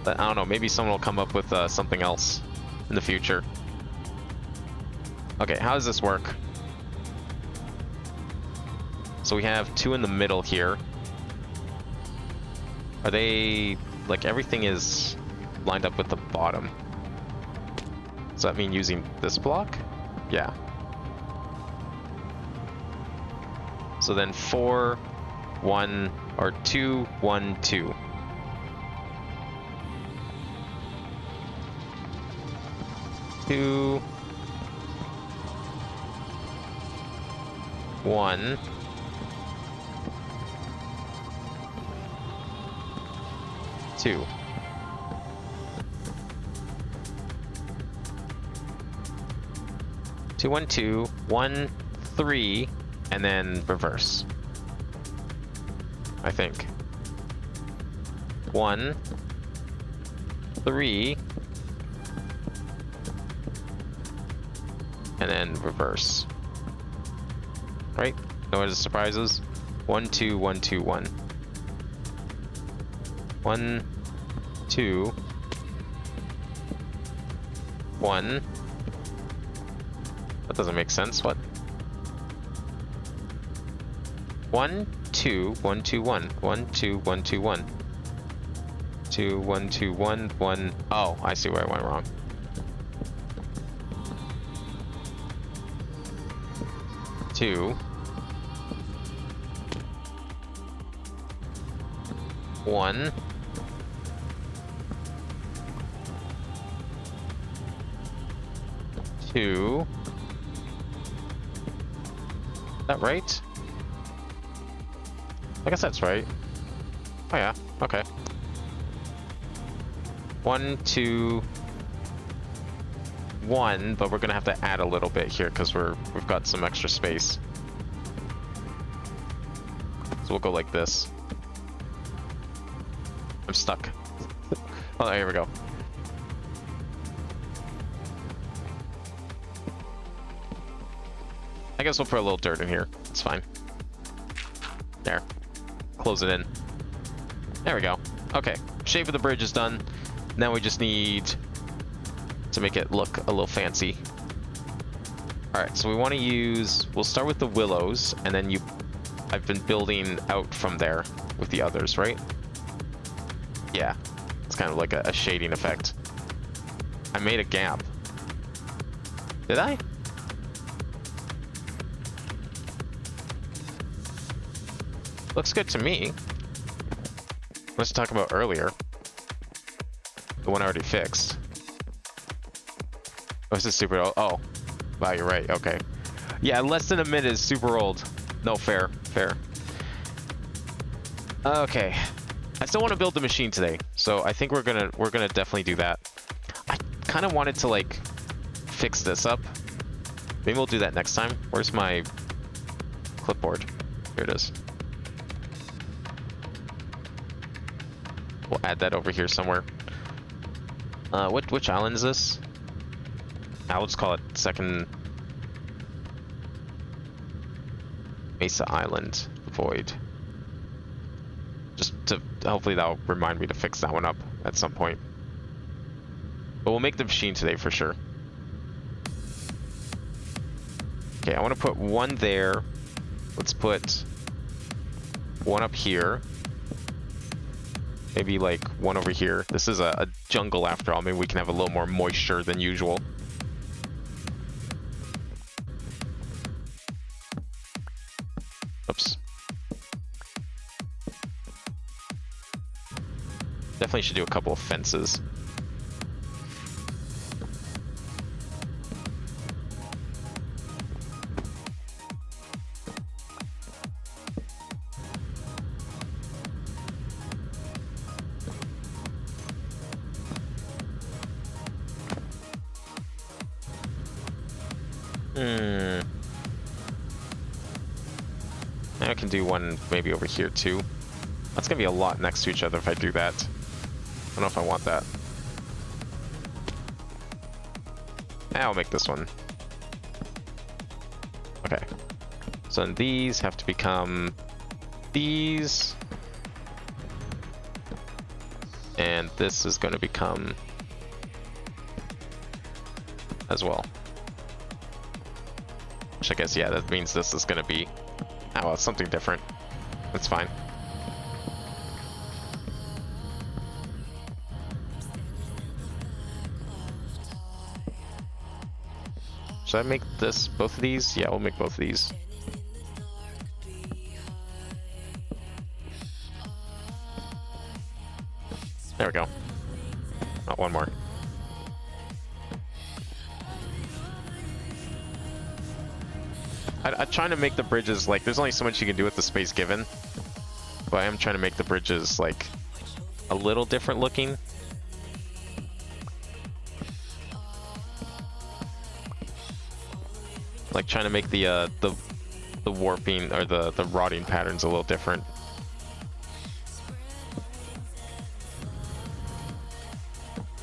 But I don't know, maybe someone will come up with something else in the future. Okay, how does this work? So we have 2 in the middle here. Are they, like everything is lined up with the bottom? Does that mean using this block? Yeah. So then 4, 1, or 2, 1, 2. Two, 1. 2. 2, 1, 2, 1, 3, and then reverse. I think. 1, 3, and then reverse. Right? No other surprises. 1, 2, 1, 2, 1. 1, 2, 1. That doesn't make sense. What? 1, 2, 1, 2, 1. 1, 2, 1, 2, 1. 2, 1, 2, 1, 1. Oh, I see where I went wrong. 2, 1. 2. Is that right? I guess that's right. Oh yeah, okay. 1, 2, 1, but we're gonna have to add a little bit here because we've got some extra space. So we'll go like this. I'm stuck. Oh, here we go. I guess we'll put a little dirt in here. It's fine. There. Close it in. There we go. Okay. Shape of the bridge is done. Now we just need to make it look a little fancy. Alright, so we want to use... We'll start with the willows, and then I've been building out from there. with the others, right? Yeah, it's kind of like a shading effect. I made a gap. Did I? Looks good to me. Let's talk about earlier. The one I already fixed. Oh, this is super old. Oh, wow, you're right. Okay. Yeah, less than a minute is super old. No, fair, fair. Okay. I still want to build the machine today, so I think we're gonna definitely do that. I kind of wanted to like fix this up. Maybe we'll do that next time. Where's my clipboard? Here it is. We'll add that over here somewhere. Which island is this? I'll just call it second Mesa Island Void. Just to hopefully that'll remind me to fix that one up at some point. But we'll make the machine today for sure. Okay, I want to put one there. Let's put one up here. Maybe like one over here. This is a jungle after all. Maybe we can have a little more moisture than usual. Oops. Definitely should do a couple of fences. I can do one maybe over here too. That's gonna be a lot next to each other if I do that. I don't know if I want that. I'll make this one. Okay. So then these have to become these. And this is going to become as well. Which I guess, yeah, that means this is going to be, oh, well, it's something different. That's fine. Should I make this, both of these? Yeah, we'll make both of these. There we go. Oh, one more. I'm trying to make the bridges, like, there's only so much you can do with the space given. But I am trying to make the bridges, like, a little different looking. Like, trying to make the warping, or the rotting patterns a little different.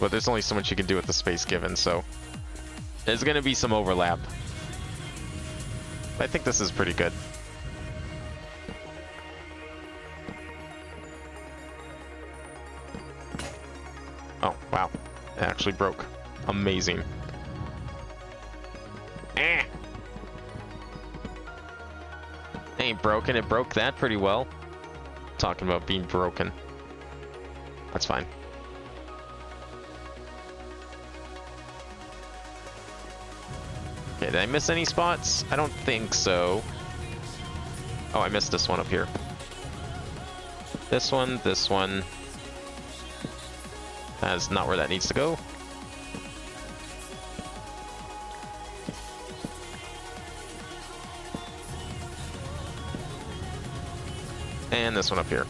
But there's only so much you can do with the space given, so there's going to be some overlap. I think this is pretty good. Oh, wow. It actually broke. Amazing. Eh! It ain't broken. It broke that pretty well. Talking about being broken. That's fine. Okay, did I miss any spots? I don't think so. Oh, I missed this one up here. This one, this one. That's not where that needs to go. And this one up here.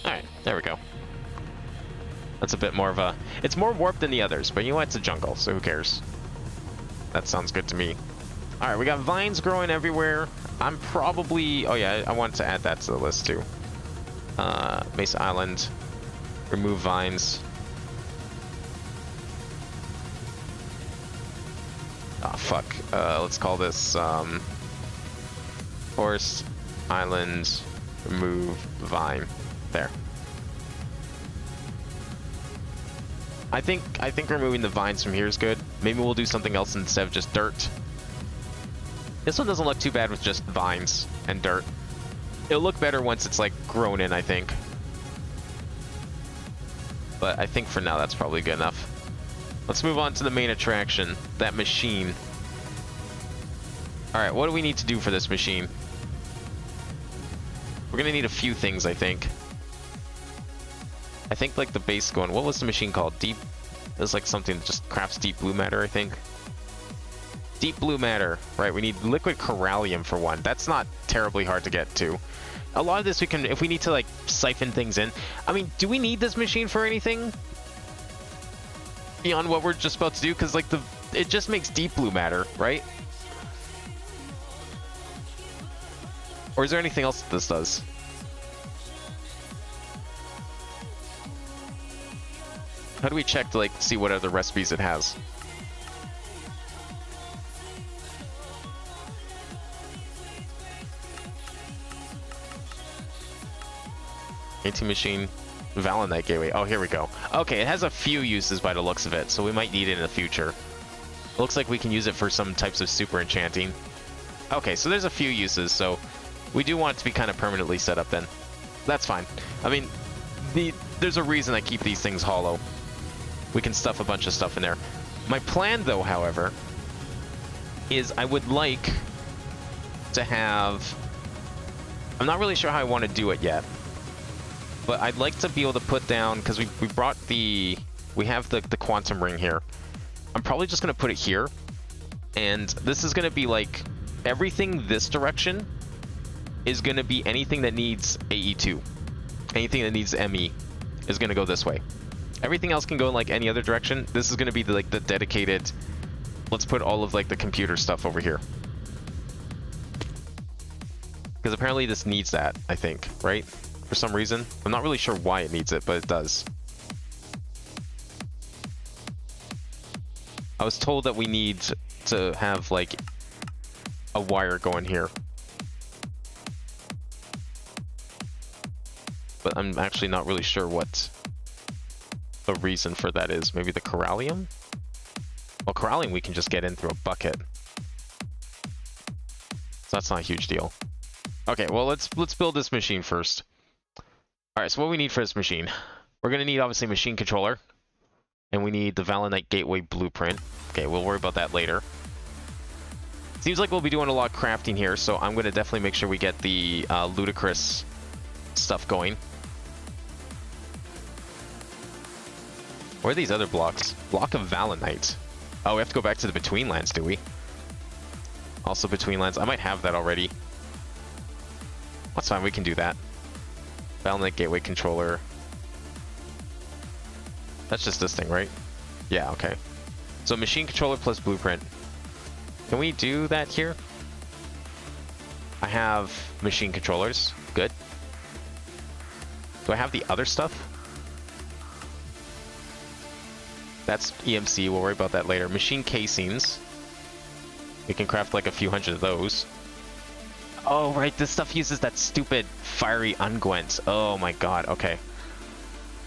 Alright, there we go. That's a bit more of a... It's more warped than the others, but you know what? It's a jungle, so who cares? That sounds good to me. Alright, we got vines growing everywhere. I'm probably... Oh yeah, I wanted to add that to the list too. Mesa Island. Remove vines. Oh, fuck. Let's call this, Forest Island, remove vine. There. I think removing the vines from here is good. Maybe we'll do something else instead of just dirt. This one doesn't look too bad with just vines and dirt. It'll look better once it's like grown in, I think. But I think for now that's probably good enough. Let's move on to the main attraction, that machine. All right, what do we need to do for this machine? We're gonna need a few things, I think. I think like the base one. What was the machine called? Deep. It was like something that just crafts deep blue matter, I think. Deep blue matter. Right, we need liquid corallium for one. That's not terribly hard to get to. A lot of this we can, if we need to like siphon things in. I mean, do we need this machine for anything beyond what we're just about to do? Because like it just makes deep blue matter, right? Or is there anything else that this does? How do we check to like see what other recipes it has? Painting machine, Valinite gateway. Oh, here we go. Okay, it has a few uses by the looks of it, so we might need it in the future. It looks like we can use it for some types of super enchanting. Okay, so there's a few uses, so we do want it to be kind of permanently set up then. That's fine. I mean, there's a reason I keep these things hollow. We can stuff a bunch of stuff in there. My plan, though, however, is I would like to have... I'm not really sure how I want to do it yet. But I'd like to be able to put down, because we brought the... We have the quantum ring here. I'm probably just going to put it here. And this is going to be like... Everything this direction is going to be anything that needs AE2. Anything that needs ME is going to go this way. Everything else can go in like any other direction. This is going to be the, like the dedicated... Let's put all of like the computer stuff over here. Because apparently this needs that, I think, right? For some reason. I'm not really sure why it needs it, but it does. I was told that we need to have like a wire going here. But I'm actually not really sure what the reason for that is. Maybe the corallium? Well, corallium we can just get in through a bucket. So that's not a huge deal. Okay, well let's build this machine first. Alright, so what we need for this machine. We're gonna need obviously a machine controller. And we need the Valinite Gateway blueprint. Okay, we'll worry about that later. Seems like we'll be doing a lot of crafting here, so I'm gonna definitely make sure we get the ludicrous stuff going. Where are these other blocks? Block of Valinite. Oh, we have to go back to the Between Lands, do we? Also Between Lands. I might have that already. That's fine, we can do that. Valinite Gateway controller. That's just this thing, right? Yeah, okay. So machine controller plus blueprint. Can we do that here? I have machine controllers. Good. Do I have the other stuff? That's EMC, we'll worry about that later. Machine casings. We can craft like a few hundred of those. Oh, right, this stuff uses that stupid fiery unguent. Oh my god, okay.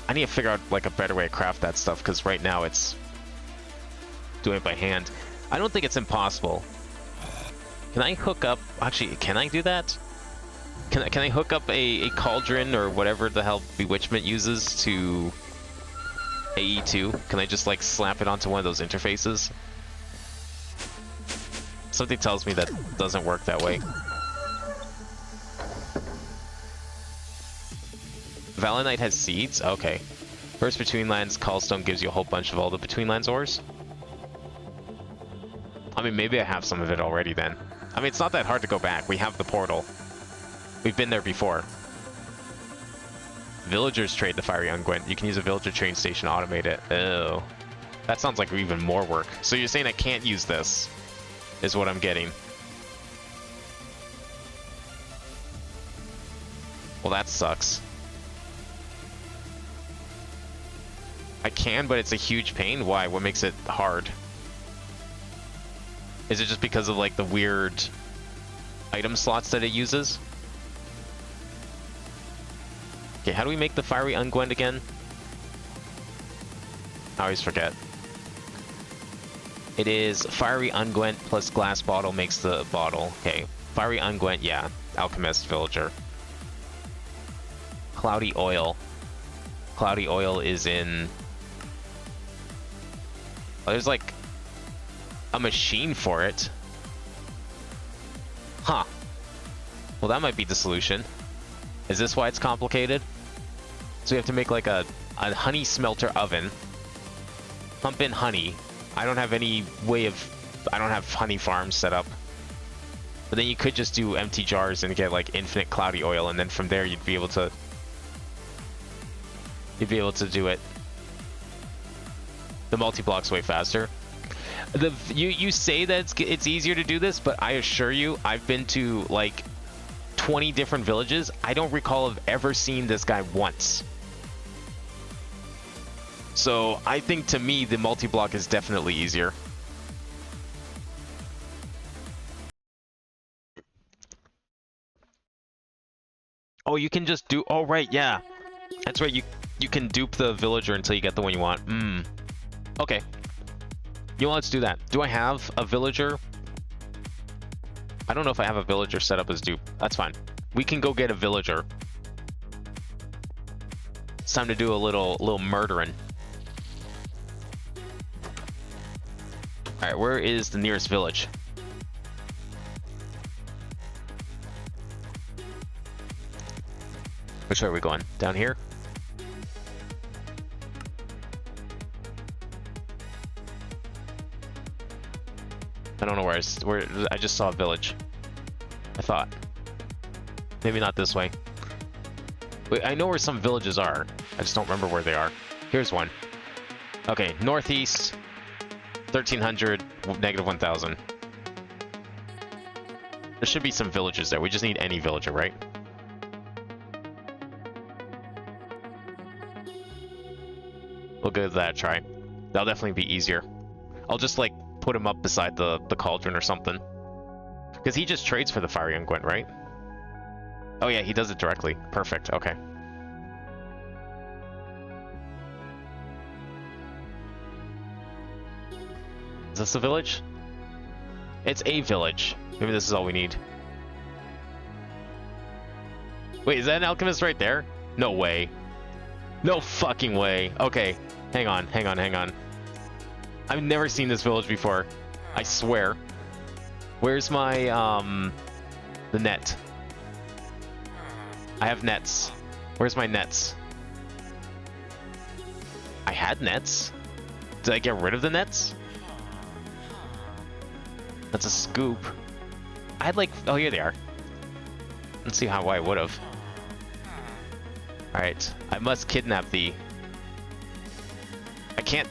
I need to figure out like a better way to craft that stuff, because right now it's doing it by hand. I don't think it's impossible. Can I hook up... Actually, can I do that? Can I hook up a cauldron or whatever the hell Bewitchment uses to AE2? Can I just like slap it onto one of those interfaces? Something tells me that doesn't work that way. Valinite has seeds? Okay. First Between Lands, Callstone gives you a whole bunch of all the Between Lands ores. I mean, maybe I have some of it already then. I mean, it's not that hard to go back. We have the portal. We've been there before. Villagers trade the fiery unguent. You can use a villager train station to automate it. Oh. That sounds like even more work. So you're saying I can't use this, is what I'm getting. Well, that sucks. I can, but it's a huge pain. Why? What makes it hard? Is it just because of like the weird item slots that it uses? Okay, how do we make the fiery unguent again? I always forget. It is fiery unguent plus glass bottle makes the bottle. Okay. Fiery unguent, yeah. Alchemist villager. Cloudy oil. Cloudy oil is in... Oh, there's like a machine for it. Huh. Well, that might be the solution. Is this why it's complicated? So you have to make like a honey smelter oven. Pump in honey. I don't have any way of... I don't have honey farms set up. But then you could just do empty jars and get like infinite cloudy oil, and then from there you'd be able to... You'd be able to do it. The multi-block's way faster. You say that it's easier to do this, but I assure you, I've been to like 20 different villages. I don't recall have ever seen this guy once. So I think to me, the multi-block is definitely easier. Oh, you can just do... Oh, right, yeah. That's right, you can dupe the villager until you get the one you want. Okay. You know, let's do that. Do I have a villager? I don't know if I have a villager set up as dupe. That's fine. We can go get a villager. It's time to do a little murdering. Alright, where is the nearest village? Which way are we going? Down here? I don't know where I just saw a village. I thought. Maybe not this way. Wait, I know where some villages are. I just don't remember where they are. Here's one. Okay, northeast. 1300, negative 1000. There should be some villagers there. We just need any villager, right? We'll give that a try. That'll definitely be easier. I'll just like put him up beside the cauldron or something. Because he just trades for the fiery unguent, right? Oh yeah, he does it directly. Perfect, okay. Is this a village? It's a village. Maybe this is all we need. Wait, is that an alchemist right there? No way. No fucking way. Okay, hang on. I've never seen this village before. I swear. Where's my, the net? I have nets. Where's my nets? I had nets. Did I get rid of the nets? That's a scoop. I had like... Oh, here they are. Let's see how I would have. Alright. I must kidnap thee. I can't...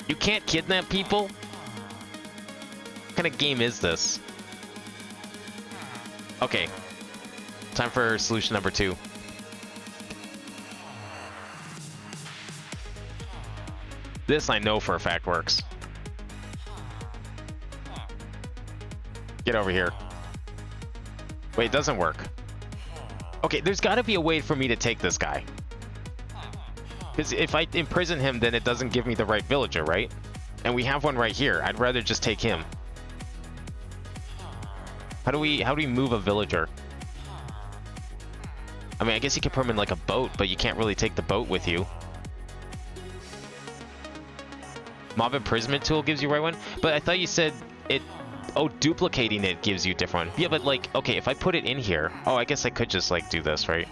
You can't kidnap people? What kind of game is this? Okay. Time for solution number 2. This I know for a fact works. Get over here. Wait, it doesn't work. Okay, there's got to be a way for me to take this guy. Because if I imprison him, then it doesn't give me the right villager, right? And we have one right here. I'd rather just take him. How do we move a villager? I mean, I guess you could put him in like a boat, but you can't really take the boat with you. Mob imprisonment tool gives you right one, but I thought you said it... Oh, duplicating it gives you different one. Yeah, but like, okay, if I put it in here... Oh, I guess I could just like do this, right?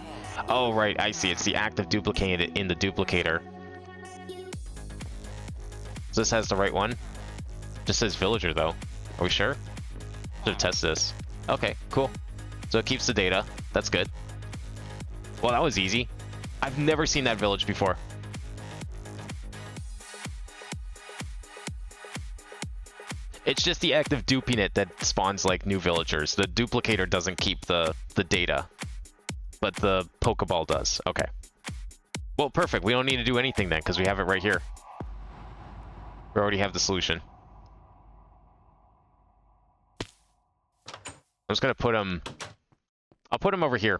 Oh, right, I see. It's the act of duplicating it in the duplicator. So this has the right one? Just says villager, though. Are we sure? Should test this. Okay, cool. So it keeps the data. That's good. Well, that was easy. I've never seen that village before. It's just the act of duping it that spawns like new villagers. The duplicator doesn't keep the data, but the Pokeball does. Okay. Well, perfect. We don't need to do anything then because we have it right here. We already have the solution. I'm just gonna put him... I'll put him over here.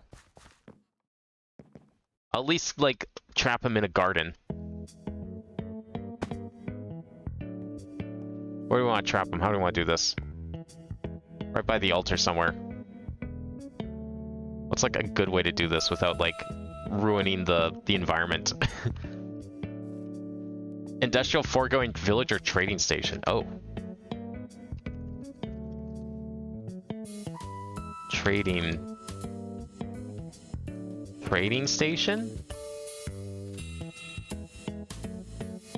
I'll at least, like, trap him in a garden. Where do we want to trap him? How do we want to do this? Right by the altar somewhere. What's like a good way to do this without like ruining the environment? Industrial foregoing villager trading station. Oh. Trading station?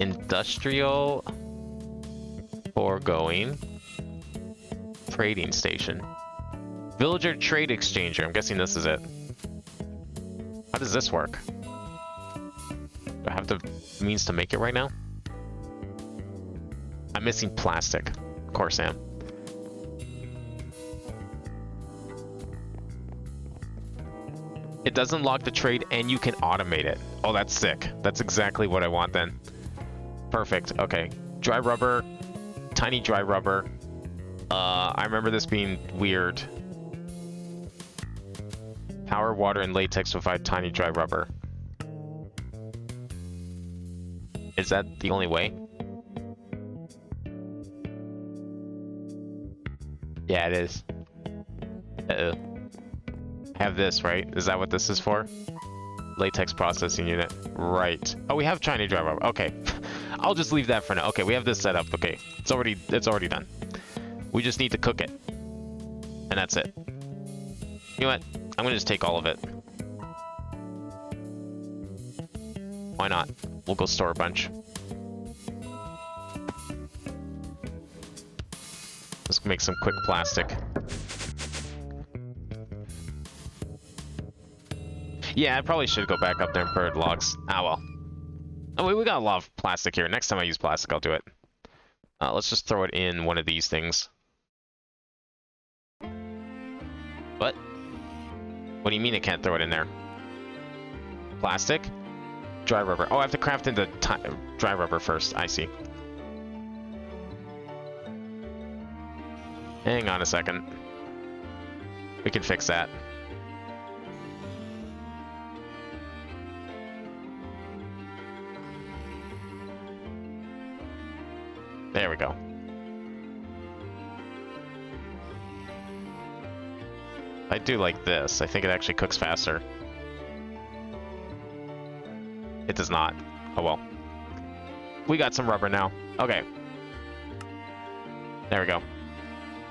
Industrial foregoing trading station. Villager trade exchanger. I'm guessing this is it. How does this work? Do I have the means to make it right now? I'm missing plastic. Of course I am. It doesn't lock the trade and you can automate it. Oh, that's sick. That's exactly what I want then. Perfect. Okay. Dry rubber. Tiny dry rubber. I remember this being weird. Power, water, and latex provide tiny dry rubber. Is that the only way? Yeah, it is. Uh-oh. Have this, right? Is that what this is for? Latex processing unit. Right. Oh, we have tiny dry rubber. Okay. I'll just leave that for now. Okay, we have this set up. Okay. It's already done. We just need to cook it. And that's it. You know what? I'm gonna just take all of it. Why not? We'll go store a bunch. Let's make some quick plastic. Yeah, I probably should go back up there and put logs. Ah, well. Oh, we got a lot of plastic here. Next time I use plastic, I'll do it. Let's just throw it in one of these things. What? What do you mean I can't throw it in there? Plastic? Dry rubber. Oh, I have to craft into dry rubber first. I see. Hang on a second. We can fix that. There we go. I do like this. I think it actually cooks faster. It does not. Oh well. We got some rubber now. Okay. There we go.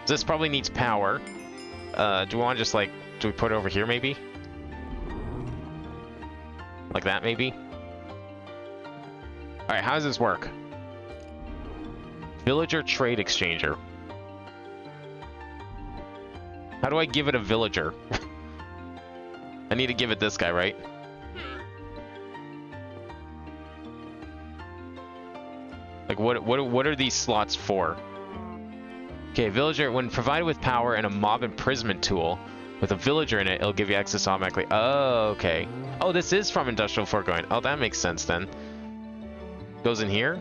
This probably needs power. Do we want to just like... Do we put it over here maybe? Like that maybe? Alright, how does this work? Villager trade exchanger. How do I give it a villager? I need to give it this guy, right? Like, what are these slots for? Okay, villager, when provided with power and a mob imprisonment tool with a villager in it, it'll give you access automatically. Oh, okay. Oh, this is from Industrial Foregoing. Oh, that makes sense then. Goes in here?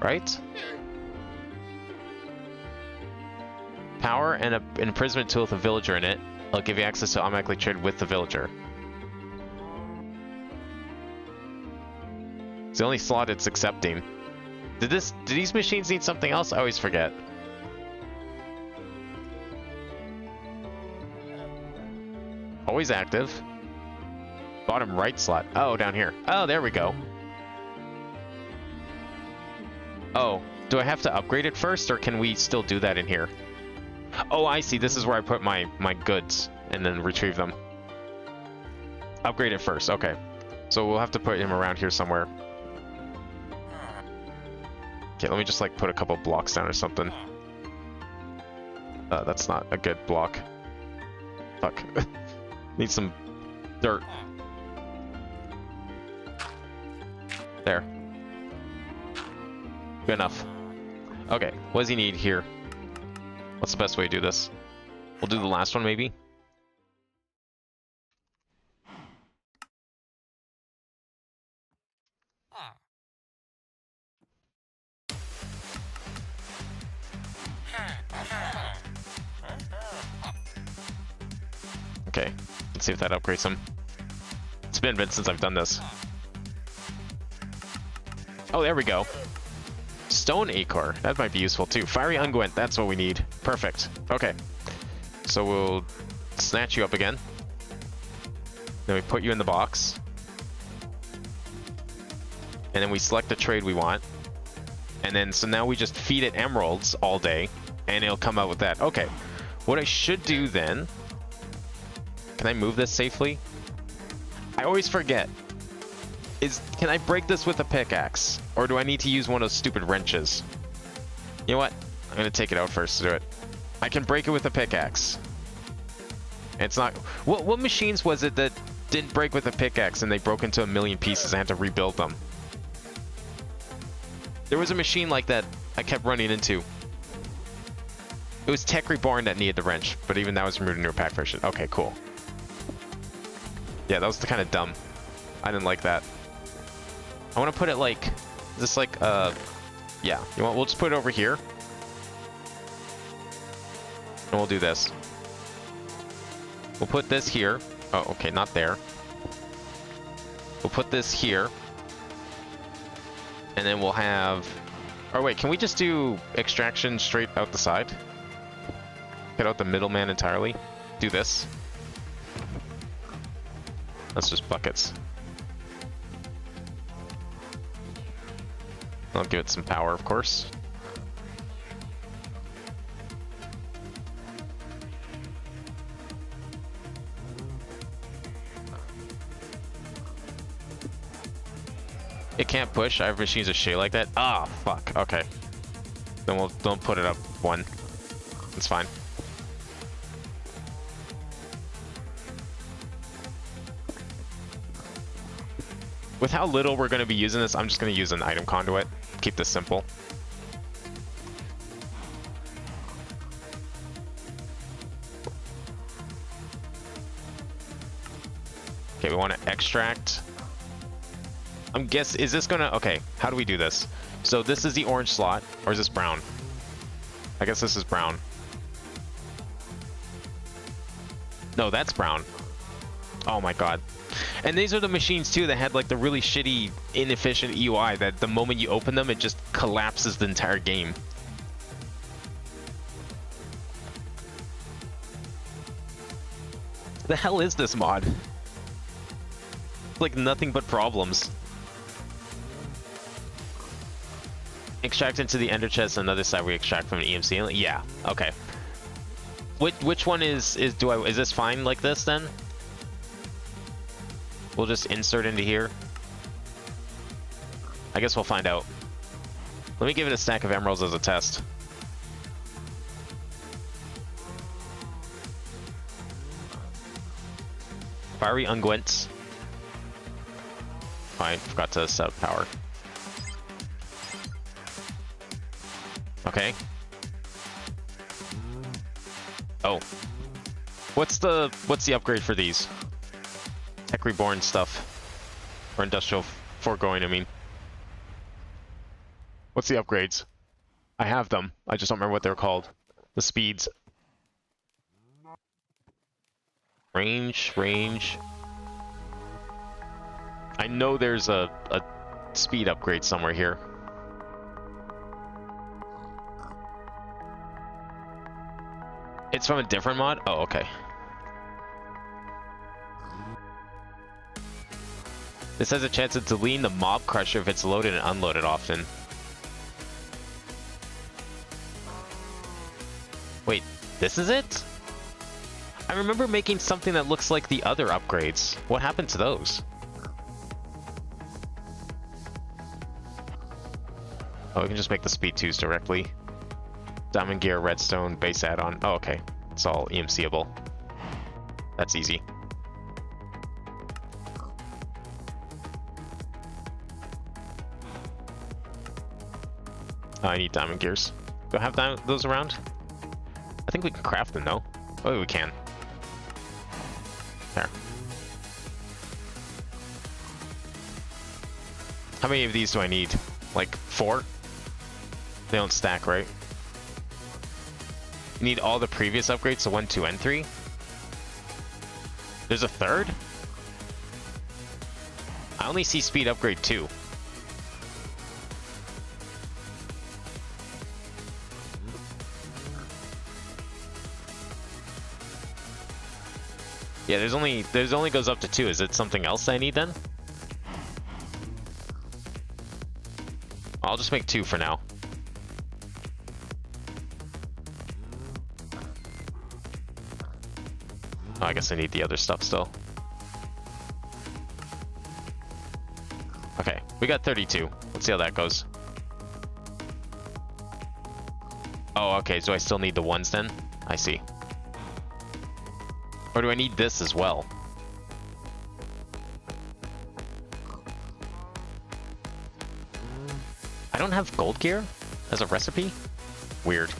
Right? Power and an imprisonment tool with a villager in it. It'll give you access to automatically trade with the villager. It's the only slot it's accepting. Did these machines need something else? I always forget. Always active. Bottom right slot. Oh, down here. Oh, there we go. Oh, do I have to upgrade it first, or can we still do that in here? Oh, I see. This is where I put my goods and then retrieve them. Upgrade it first. Okay. So we'll have to put him around here somewhere. Okay, let me just like put a couple blocks down or something. That's not a good block. Fuck. Need some dirt. There. Good enough. Okay, what does he need here? What's the best way to do this? We'll do the last one, maybe? Okay, let's see if that upgrades him. It's been a bit since I've done this. Oh, there we go. stone acorn. That might be useful too. Fiery unguent. That's what we need. Perfect. Okay. So we'll snatch you up again. Then we put you in the box. And then we select the trade we want. And then, so now we just feed it emeralds all day. And it'll come out with that. Okay. What I should do then... Can I move this safely? I always forget. Can I break this with a pickaxe? Or do I need to use one of those stupid wrenches? You know what? I'm going to take it out first to do it. I can break it with a pickaxe. It's not... What machines was it that didn't break with a pickaxe and they broke into a million pieces and I had to rebuild them? There was a machine like that I kept running into. It was Tech Reborn that needed the wrench, but even that was removed in your pack version. Okay, cool. Yeah, that was kind of dumb. I didn't like that. I want to put it like... Just like, yeah. You want? We'll just put it over here. And we'll do this. We'll put this here. Oh, okay, not there. We'll put this here. And then we'll have... Oh, wait, can we just do extraction straight out the side? Cut out the middleman entirely. Do this. That's just buckets. I'll give it some power, of course. It can't push. I have machines that shade like that. Ah, fuck. Okay. Then we'll don't put it up one. It's fine. With how little we're going to be using this, I'm just going to use an item conduit. Keep this simple. Okay, we want to extract. I'm guess is this gonna okay, how do we do this? So this is the orange slot, or is this brown? I guess this is brown. No, that's brown. Oh my god. And these are the machines too that had like the really shitty, inefficient UI that the moment you open them, it just collapses the entire game. The hell is this mod? Like nothing but problems. Extract into the ender chest on the other side we extract from an EMC. Yeah, okay. Which one is this fine like this then? We'll just insert into here. I guess we'll find out. Let me give it a stack of emeralds as a test. Fiery unguents. Oh, I forgot to set up power. Okay. Oh. What's the upgrade for these? Tech Reborn stuff. Or Industrial Foregoing, I mean. What's the upgrades? I have them. I just don't remember what they're called. The speeds. Range. I know there's a speed upgrade somewhere here. It's from a different mod? Oh, okay. This has a chance of deleting the mob crusher if it's loaded and unloaded often. Wait, this is it? I remember making something that looks like the other upgrades. What happened to those? Oh, we can just make the speed 2s directly. Diamond gear, redstone, base add-on. Oh, okay. It's all EMCable. That's easy. Oh, I need diamond gears. Do I have those around? I think we can craft them, no? Oh, we can. There. How many of these do I need? Like 4? They don't stack, right? You need all the previous upgrades, so 1, 2, and 3? There's a third? I only see speed upgrade 2. Yeah, there's only goes up to 2. Is it something else I need then? I'll just make 2 for now. Oh, I guess I need the other stuff still. Okay, we got 32. Let's see how that goes. Oh, okay, so I still need the ones then? I see. Or do I need this as well? I don't have gold gear as a recipe? Weird.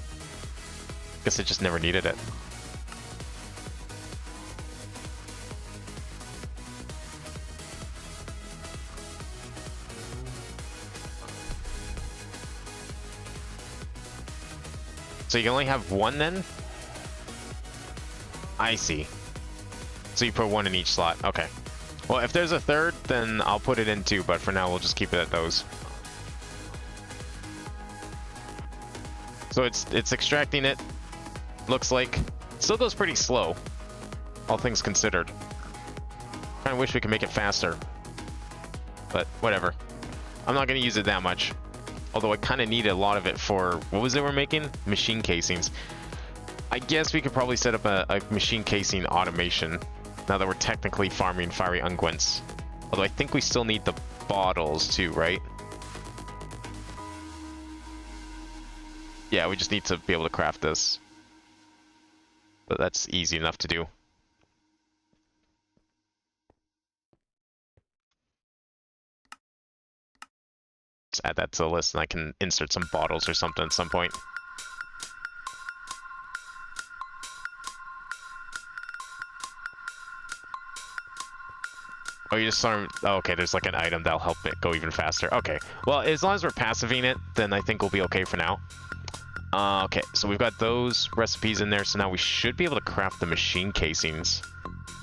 Guess I just never needed it. So you can only have 1 then? I see. So you put 1 in each slot. Okay. Well, if there's a 3rd, then I'll put it in 2, but for now we'll just keep it at those. So it's extracting it. Looks like it still goes pretty slow, all things considered. Kinda wish we could make it faster. But whatever. I'm not gonna use it that much. Although I kind of need a lot of it for, what was it we're making? Machine casings. I guess we could probably set up a machine casing automation now that we're technically farming fiery unguents. Although I think we still need the bottles too, right? Yeah, we just need to be able to craft this. But that's easy enough to do. Just add that to the list and I can insert some bottles or something at some point. Oh, you just saw. Oh, okay, there's like an item that'll help it go even faster. Okay, well, as long as we're passiving it, then I think we'll be okay for now. Okay, so we've got those recipes in there, so now we should be able to craft the machine casings.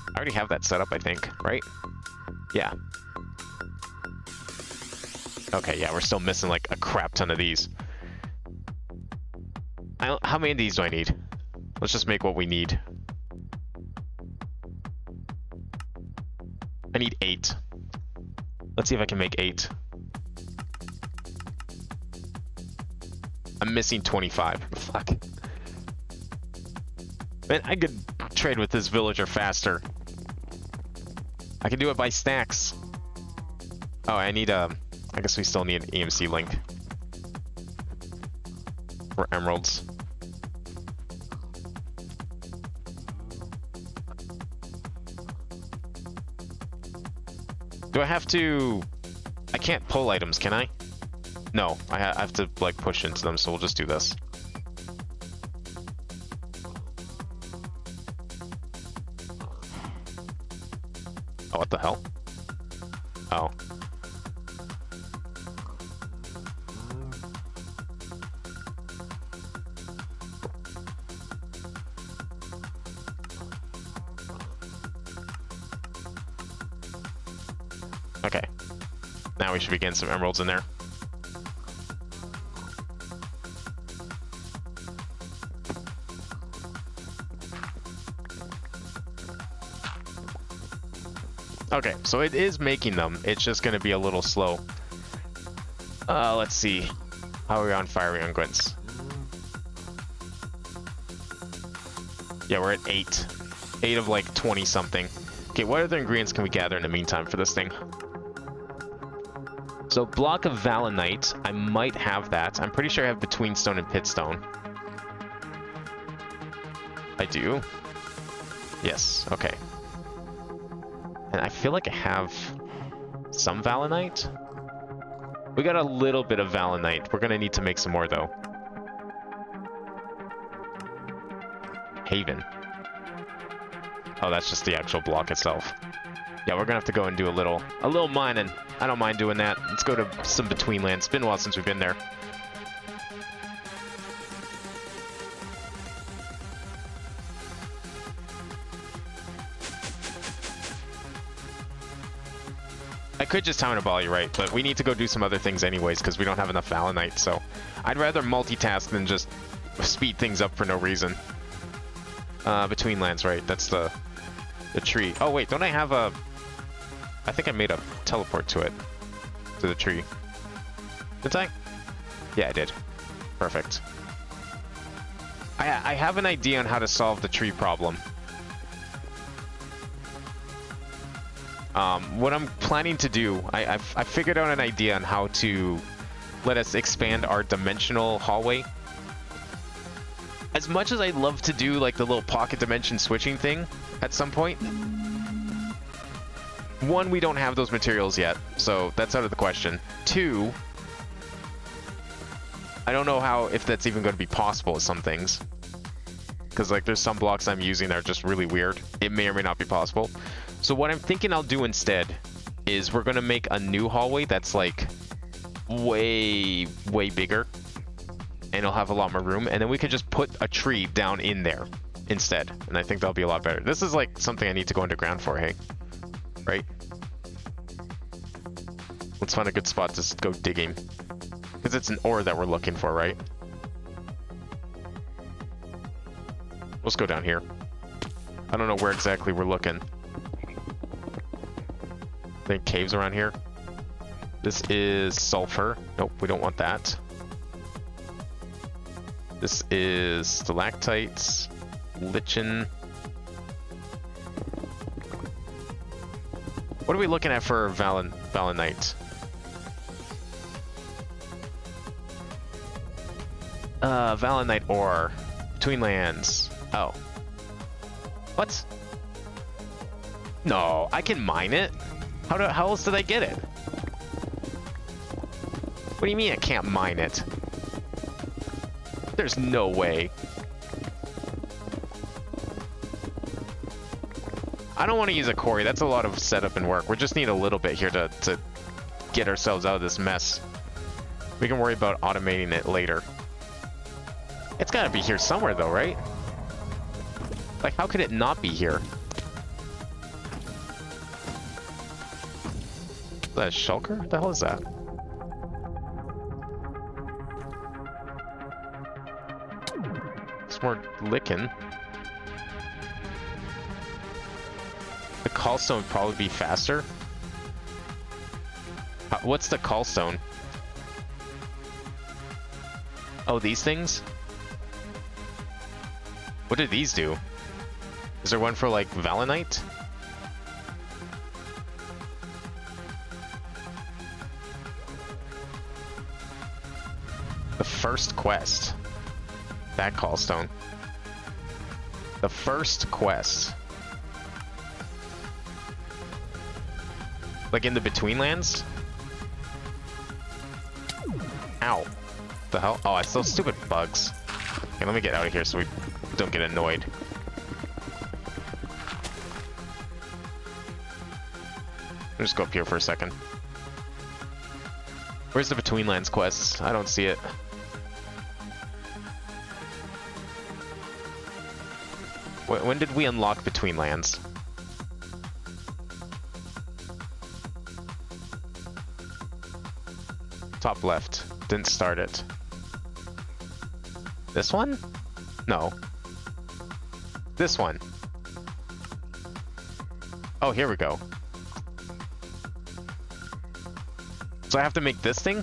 I already have that set up, I think, right? Yeah. Okay, yeah, we're still missing like a crap ton of these. How many of these do I need? Let's just make what we need. I need 8. Let's see if I can make 8. I'm missing 25. Fuck. Man, I could trade with this villager faster. I can do it by stacks. Oh, I need I guess we still need an EMC link. For emeralds. Do I have to... I can't pull items, can I? No, I have to like push into them, so we'll just do this. Oh, what the hell? Oh. Okay. Now we should be getting some emeralds in there. Okay, so it is making them. It's just going to be a little slow. Let's see. How are we on fiery unguents? Yeah, we're at 8. 8 of like 20 something. Okay, what other ingredients can we gather in the meantime for this thing? So block of valenite, I might have that. I'm pretty sure I have between stone and pitstone. I do. Yes, okay. And I feel like I have some valenite. We got a little bit of valenite. We're gonna need to make some more though. Haven. Oh, that's just the actual block itself. Yeah, we're gonna have to go and do a little mining. I don't mind doing that. Let's go to some between lands. It's been a while since we've been there. I could just town a ball, you're right, but we need to go do some other things anyways because we don't have enough valenite, so I'd rather multitask than just speed things up for no reason. Between lands, right? That's the the tree. Oh wait, don't I have a... I think I made a teleport to it. To the tree. Did I? Yeah, I did. Perfect. I have an idea on how to solve the tree problem. What I'm planning to do, I figured out an idea on how to let us expand our dimensional hallway. As much as I'd love to do like the little pocket dimension switching thing at some point, one, we don't have those materials yet, so that's out of the question. Two, I don't know how, if that's even going to be possible with some things. Because like there's some blocks I'm using that are just really weird. It may or may not be possible. So what I'm thinking I'll do instead is we're going to make a new hallway that's like way bigger. And it'll have a lot more room. And then we could just put a tree down in there instead. And I think that'll be a lot better. This is like something I need to go underground for, hey? Right? Let's find a good spot to go digging. Because it's an ore that we're looking for, right? Let's go down here. I don't know where exactly we're looking. I think caves around here. This is sulfur. Nope, we don't want that. This is stalactites, lichen. What are we looking at for valenite? Valenite ore. Between lands. Oh. What? No, I can mine it. How else did I get it? What do you mean I can't mine it? There's no way. I don't want to use a quarry. That's a lot of setup and work. We just need a little bit here to get ourselves out of this mess. We can worry about automating it later. It's got to be here somewhere though, right? Like, how could it not be here? Is that a shulker? What the hell is that? It's more lichen. The callstone would probably be faster. What's the callstone? Oh, these things? What do these do? Is there one for like valenite? The first quest. That callstone. The first quest. Like in the Betweenlands? Ow. The hell? Oh, it's those stupid bugs. Okay, let me get out of here so we don't get annoyed. I'll just go up here for a second. Where's the Betweenlands quests? I don't see it. When did we unlock Betweenlands? Top left. Didn't start it. This one? No. This one. Oh, here we go. So I have to make this thing?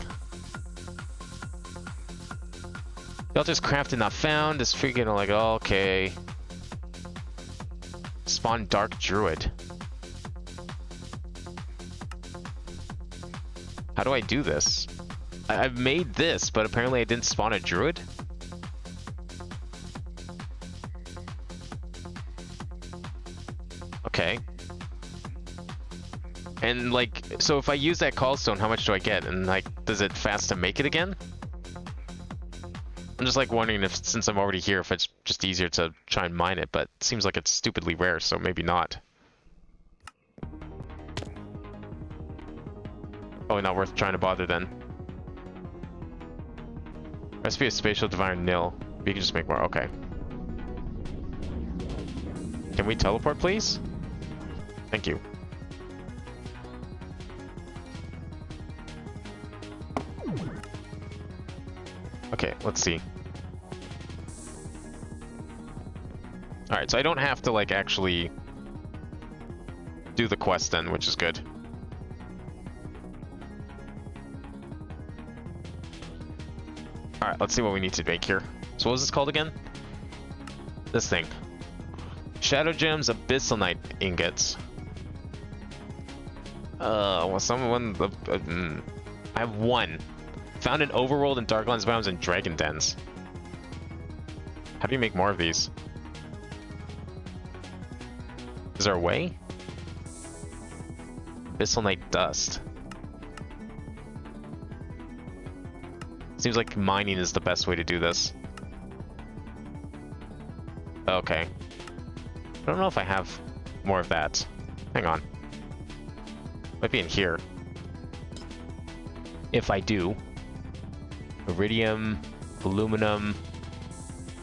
Y'all just crafted not found. This freaking like, oh, okay. Spawn Dark Druid. How do I do this? I've made this, but apparently I didn't spawn a druid? Okay. And like, so if I use that callstone, how much do I get? And like, does it fast to make it again? I'm just like wondering if, since I'm already here, if it's just easier to try and mine it, but it seems like it's stupidly rare, so maybe not. Probably not worth trying to bother then. Recipe of spatial divine nil. We can just make more. Okay. Can we teleport, please? Thank you. Okay, let's see. Alright, so I don't have to, like, actually do the quest then, which is good. Alright, let's see what we need to make here. So what was this called again? This thing. Shadow Gems, Abyssal Knight ingots. Well, someone... I have one. Found in Overworld and Darklands biomes and Dragon Dens. How do you make more of these? Is there a way? Abyssal Knight Dust. Seems like mining is the best way to do this. Okay. I don't know if I have more of that. Hang on. Might be in here. If I do. Iridium, aluminum,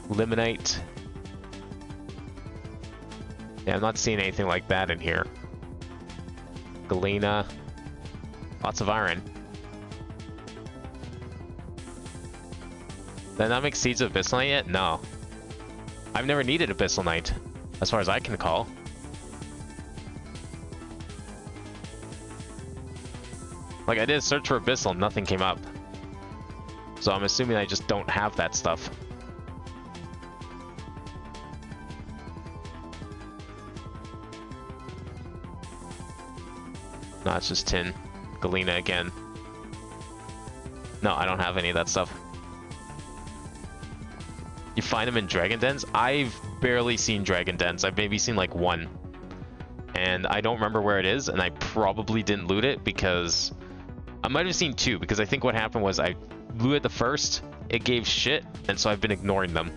limonite. Yeah, I'm not seeing anything like that in here. Galena. Lots of iron. Did I not make Seeds of Abyssal Knight yet? No. I've never needed Abyssal Knight, as far as I can recall. Like, I did a search for Abyssal, nothing came up. So I'm assuming I just don't have that stuff. No, it's just tin. Galena again. No, I don't have any of that stuff. You find them in Dragon Dens? I've barely seen Dragon Dens. I've maybe seen like one. And I don't remember where it is, and I probably didn't loot it because... I might have seen two, because I think what happened was I looted the first, it gave shit, and so I've been ignoring them.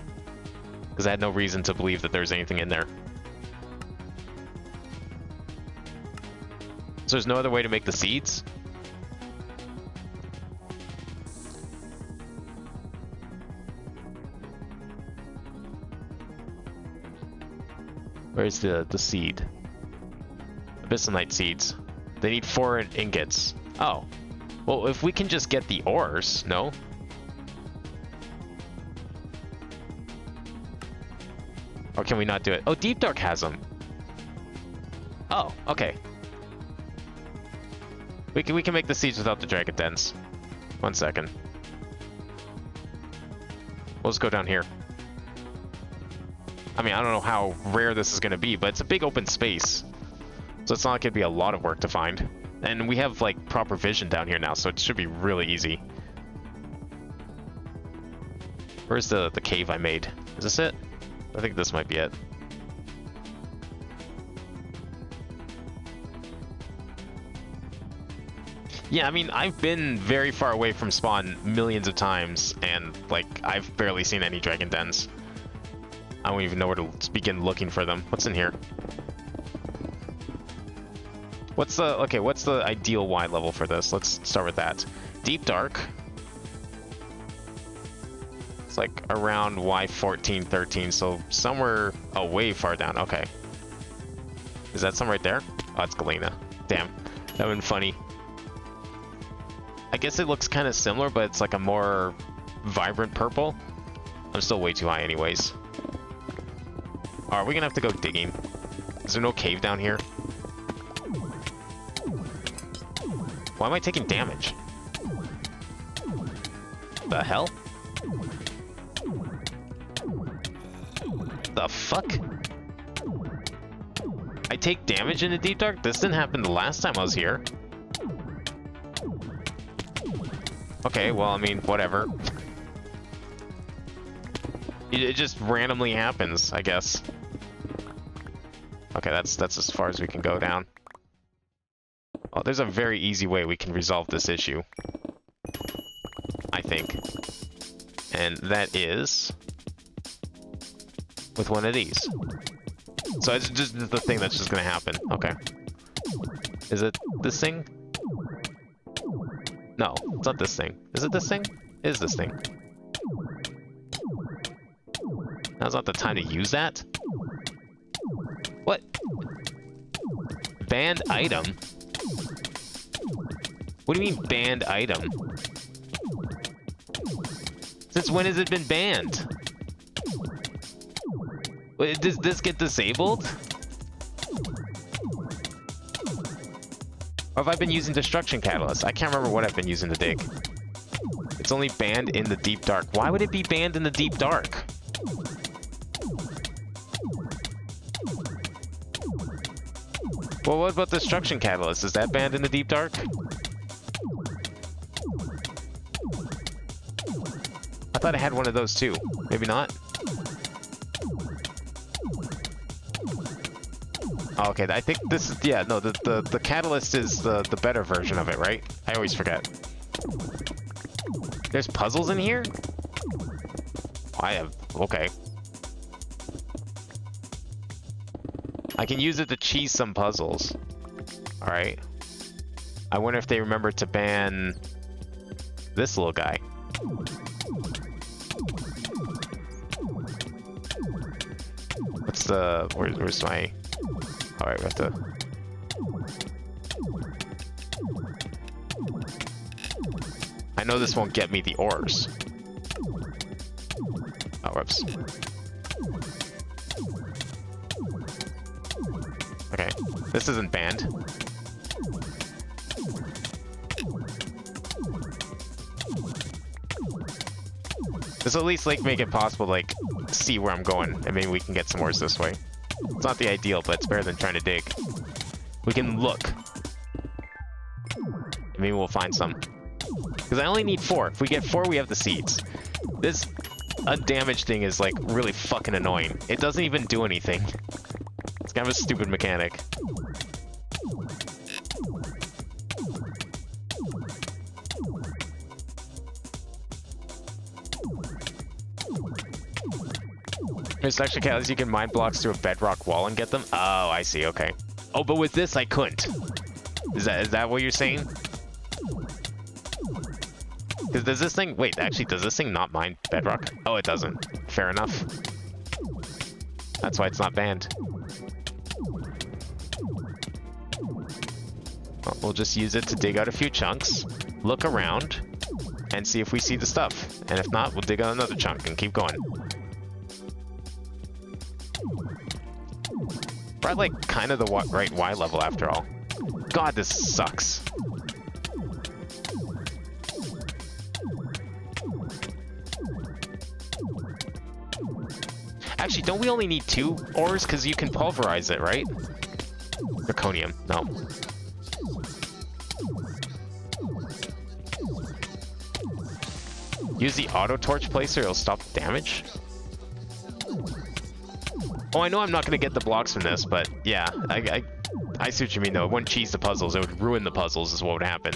Because I had no reason to believe that there's anything in there. So there's no other way to make the seeds? Where's the seed? Abyssal Knight seeds. They need 4 ingots. Oh. Well, if we can just get the ores, no? Or can we not do it? Oh, Deep Dark has them. Oh, okay. We can make the seeds without the Dragon Dens. 1 second. We'll just go down here. I mean, I don't know how rare this is going to be, but it's a big open space. So it's not like it'd be a lot of work to find. And we have, like, proper vision down here now, so it should be really easy. Where's the cave I made? Is this it? I think this might be it. Yeah, I mean, I've been very far away from spawn millions of times, and, like, I've barely seen any Dragon Dens. I don't even know where to begin looking for them. What's in here? What's the ideal Y level for this? Let's start with that. Deep Dark. It's like around Y14, 13, so somewhere way far down. Okay. Is that some right there? Oh, it's Galena. Damn. That would've been funny. I guess it looks kind of similar, but it's like a more vibrant purple. I'm still way too high anyways. Are we gonna have to go digging? Is there no cave down here? Why am I taking damage? The hell? The fuck? I take damage in the Deep Dark? This didn't happen the last time I was here. Okay, well, I mean, whatever. It just randomly happens, I guess. Okay, that's as far as we can go down. Oh, there's a very easy way we can resolve this issue. I think. And that is... with one of these. So it's just the thing that's just gonna happen. Okay. Is it this thing? No, it's not this thing. Is it this thing? It is this thing. Now's not the time to use that? What? Banned item? What do you mean banned item? Since when has it been banned? Wait, does this get disabled? Or have I been using destruction catalyst? I can't remember what I've been using to dig. It's only banned in the deep dark. Why would it be banned in the deep dark? Well, what about destruction catalyst? Is that banned in the deep dark? I thought I had one of those too. Maybe not. Oh, okay, I think this is, yeah, no, the catalyst is the better version of it, right? I always forget. There's puzzles in here? I have, okay. I can use it to cheese some puzzles. Alright. I wonder if they remember to ban this little guy. What's the, where's my, alright, we have to, I know this won't get me the ores. Oh, whoops. Okay, this isn't banned. This will at least like make it possible to like see where I'm going, and maybe we can get some ores this way. It's not the ideal, but it's better than trying to dig. We can look. Maybe we'll find some. Because I only need 4. If we get 4, we have the seeds. This undamaged thing is like really fucking annoying. It doesn't even do anything. It's kind of a stupid mechanic. There's actually catalysts you can mine blocks through a bedrock wall and get them. Oh, I see. Okay. Oh, but with this I couldn't. Is that what you're saying? Because does this thing... Wait, actually, does this thing not mine bedrock? Oh, it doesn't. Fair enough. That's why it's not banned. Well, we'll just use it to dig out a few chunks, look around, and see if we see the stuff. And if not, we'll dig out another chunk and keep going. We're at, like, kind of the right Y level after all. God, this sucks. Actually, don't we only need 2 ores? Because you can pulverize it, right? Zirconium. No. Use the auto torch placer, it'll stop the damage? Oh, I know I'm not going to get the blocks from this, but yeah, I see what you mean, though. It wouldn't cheese the puzzles, it would ruin the puzzles is what would happen.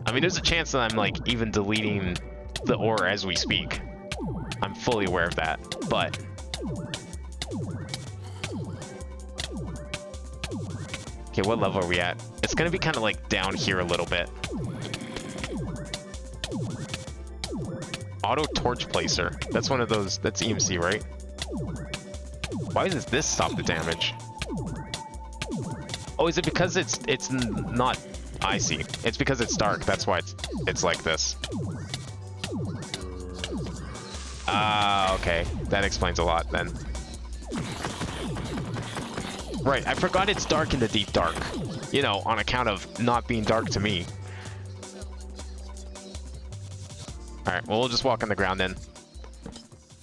I mean, there's a chance that I'm, like, even deleting the ore as we speak. I'm fully aware of that, but... Okay, what level are we at? It's going to be kind of, like, down here a little bit. Auto torch placer. That's one of those, that's EMC, right? Why does this stop the damage? Oh, is it because it's not icy? It's because it's dark. That's why it's like this. Ah, okay. That explains a lot then. Right, I forgot it's dark in the deep dark. You know, on account of not being dark to me. Alright, well, we'll just walk on the ground then.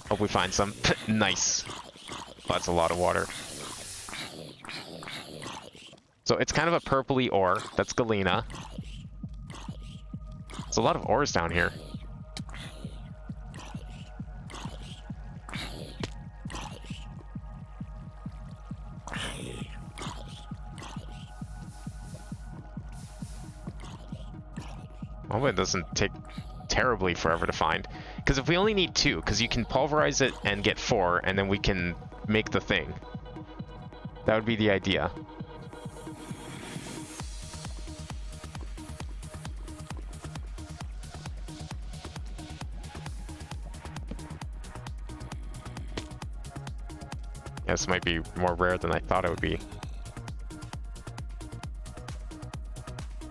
Hope we find some. Nice. Well, that's a lot of water. So it's kind of a purpley ore. That's galena. There's a lot of ores down here. Oh, it doesn't take terribly forever to find. Because if we only need 2, because you can pulverize it and get 4, and then we can make the thing. That would be the idea. Yeah, this might be more rare than I thought it would be.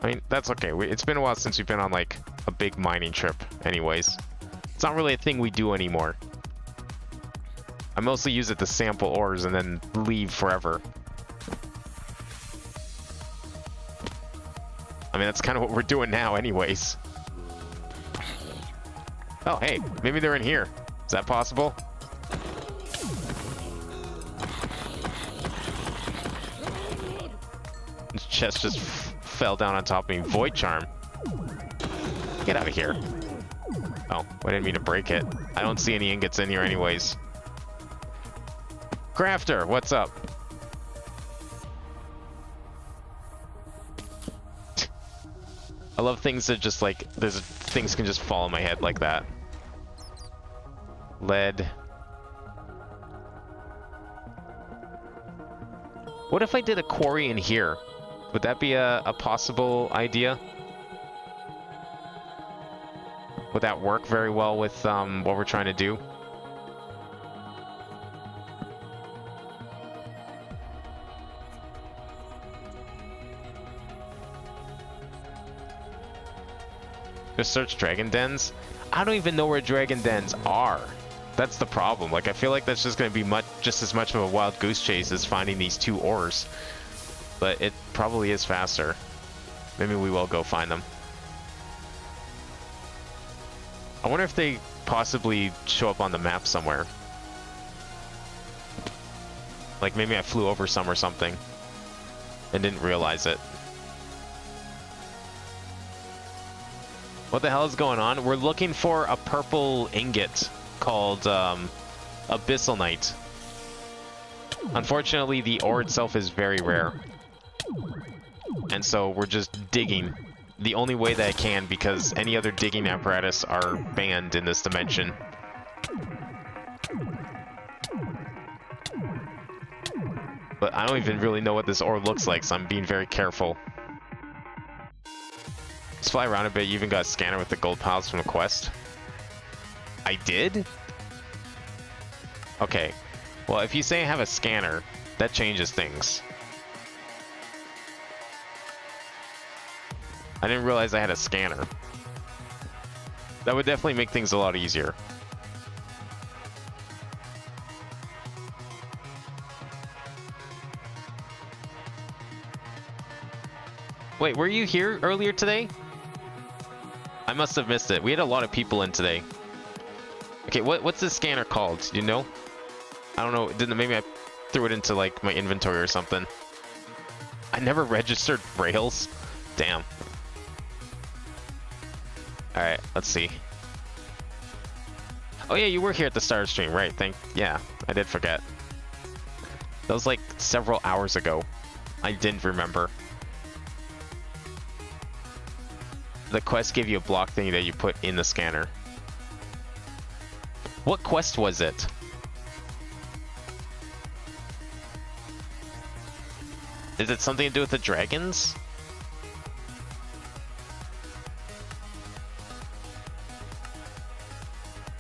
I mean, that's okay. It's been a while since we've been on, like, a big mining trip anyways. It's not really a thing we do anymore. I mostly use it to sample ores and then leave forever. I mean, that's kind of what we're doing now anyways. Oh, hey, maybe they're in here. Is that possible? His chest just fell down on top of me. Void Charm. Get out of here. Oh, I didn't mean to break it. I don't see any ingots in here anyways. Crafter, what's up? I love things that just like, things can just fall in my head like that. Lead. What if I did a quarry in here? Would that be a possible idea? Would that work very well with what we're trying to do? Just search dragon dens? I don't even know where dragon dens are. That's the problem. Like, I feel like that's just going to be just as much of a wild goose chase as finding these 2 ores. But it probably is faster. Maybe we will go find them. I wonder if they possibly show up on the map somewhere. Like, maybe I flew over some or something and didn't realize it. What the hell is going on? We're looking for a purple ingot called Abyssalnite. Unfortunately, the ore itself is very rare. And so we're just digging the only way that I can, because any other digging apparatus are banned in this dimension. But I don't even really know what this ore looks like, so I'm being very careful. Let's fly around a bit. You even got a scanner with the gold pals from the quest. I did? Okay. Well, if you say I have a scanner, that changes things. I didn't realize I had a scanner. That would definitely make things a lot easier. Wait, were you here earlier today? I must have missed it. We had a lot of people in today. Okay, what's this scanner called? Do you know? I don't know. Maybe I threw it into like my inventory or something. I never registered rails. Damn. All right, let's see. Oh yeah, you were here at the start of stream, right? Yeah, I did forget. That was like several hours ago. I didn't remember. The quest gave you a block thing that you put in the scanner. What quest was it? Is it something to do with the dragons?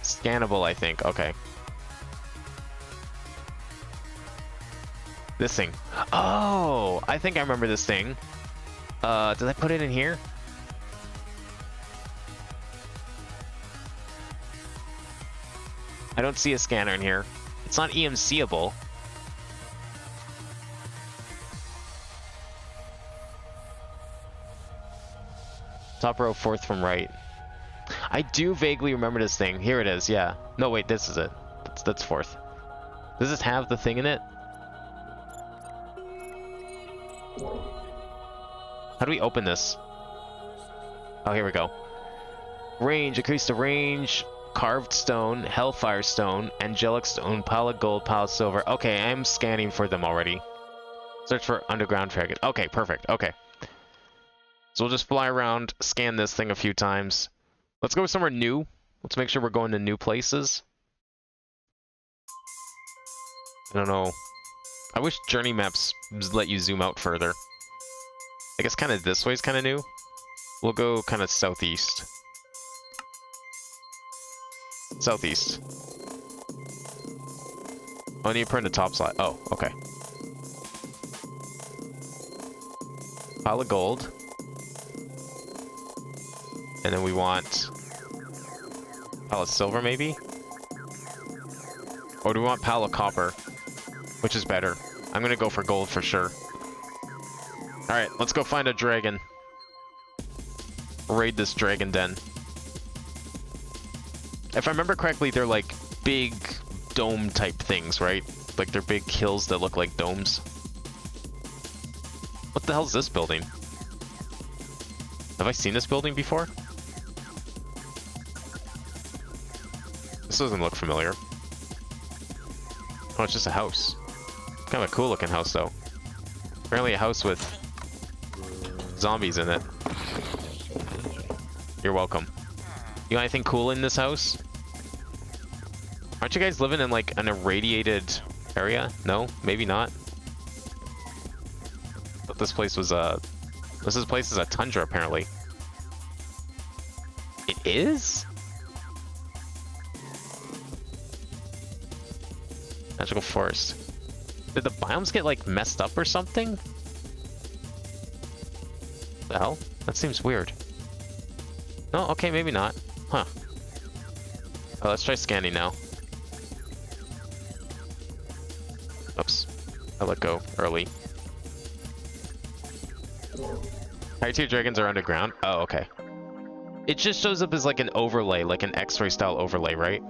Scannable, I think. Okay. This thing. Oh, I think I remember this thing. Did I put it in here? I don't see a scanner in here. It's not EMC-able. Top row, 4th from right. I do vaguely remember this thing. Here it is, yeah. No, wait, this is it. That's 4th. Does this have the thing in it? How do we open this? Oh, here we go. Range, increase the range. Carved stone, hellfire stone, angelic stone, pile of gold, pile of silver. Okay, I'm scanning for them already. Search for underground dragon. Okay, perfect. Okay. So we'll just fly around, scan this thing a few times. Let's go somewhere new. Let's make sure we're going to new places. I don't know. I wish journey maps let you zoom out further. I guess kind of this way is kind of new. We'll go kind of southeast. Southeast. Oh, I need to put in the top slot. Oh, okay. Pile of gold. And then we want pile of silver, maybe? Or do we want pile of copper? Which is better? I'm gonna go for gold for sure. Alright, let's go find a dragon. raid this dragon den. If I remember correctly, they're like big dome type things, right? Like they're big hills that look like domes. What the hell is this building? Have I seen this building before? This doesn't look familiar. Oh, it's just a house. Kind of a cool looking house though. Apparently a house with zombies in it. You're welcome. You got anything cool in this house? Aren't you guys living in like an irradiated area? No? Maybe not? But this place was this place is a tundra apparently. It is? Magical forest. Did the biomes get like messed up or something? The hell? That seems weird. No, okay, maybe not. Huh. Oh, let's try scanning now. Oops. I let go early. Higher tier dragons are underground? Oh, okay. It just shows up as like an overlay, like an X-ray style overlay, right?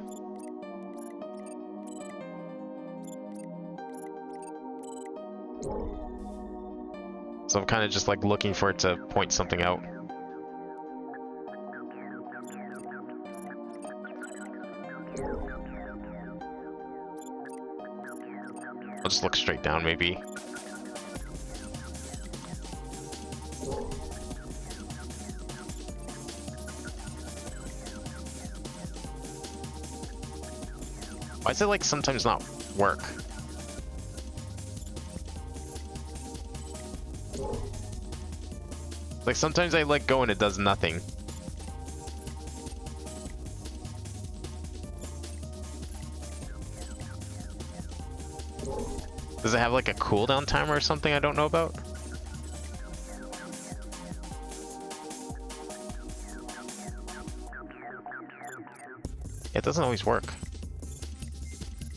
So I'm kind of just like looking for it to point something out. I'll just look straight down, maybe. Why does it like sometimes not work? Like sometimes I let go and it does nothing. Does it have like a cooldown timer or something I don't know about? It doesn't always work.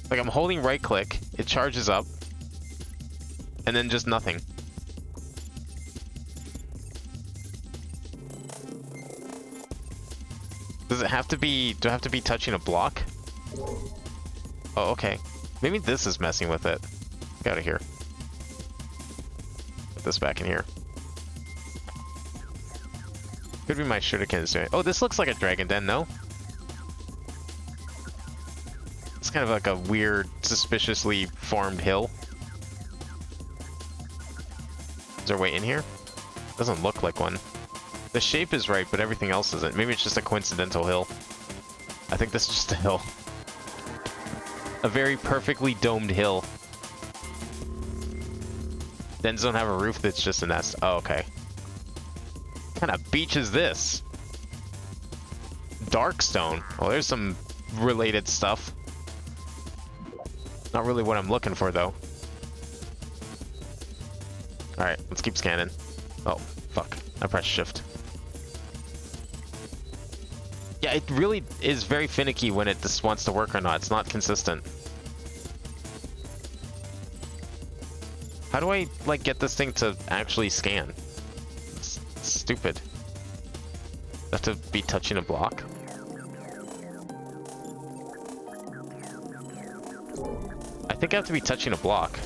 Like I'm holding right click, it charges up, and then just nothing. Does it have to be, do I have to be touching a block? Oh, okay. Maybe this is messing with it. Get out of here. Put this back in here. Could be my shurikens doing it. Oh, this looks like a dragon den, no? It's kind of like a weird, suspiciously formed hill. Is there a way in here? Doesn't look like one. The shape is right, but everything else isn't. Maybe it's just a coincidental hill. I think this is just a hill. A very perfectly domed hill. Dens don't have a roof that's just a nest. Oh, okay. What kind of beach is this? Darkstone. Oh, there's some related stuff. Not really what I'm looking for, though. Alright, let's keep scanning. Oh, fuck. I pressed shift. Yeah, it really is very finicky when it just wants to work or not. It's not consistent. How do I, like, get this thing to actually scan? It's stupid. I have to be touching a block? I think I have to be touching a block.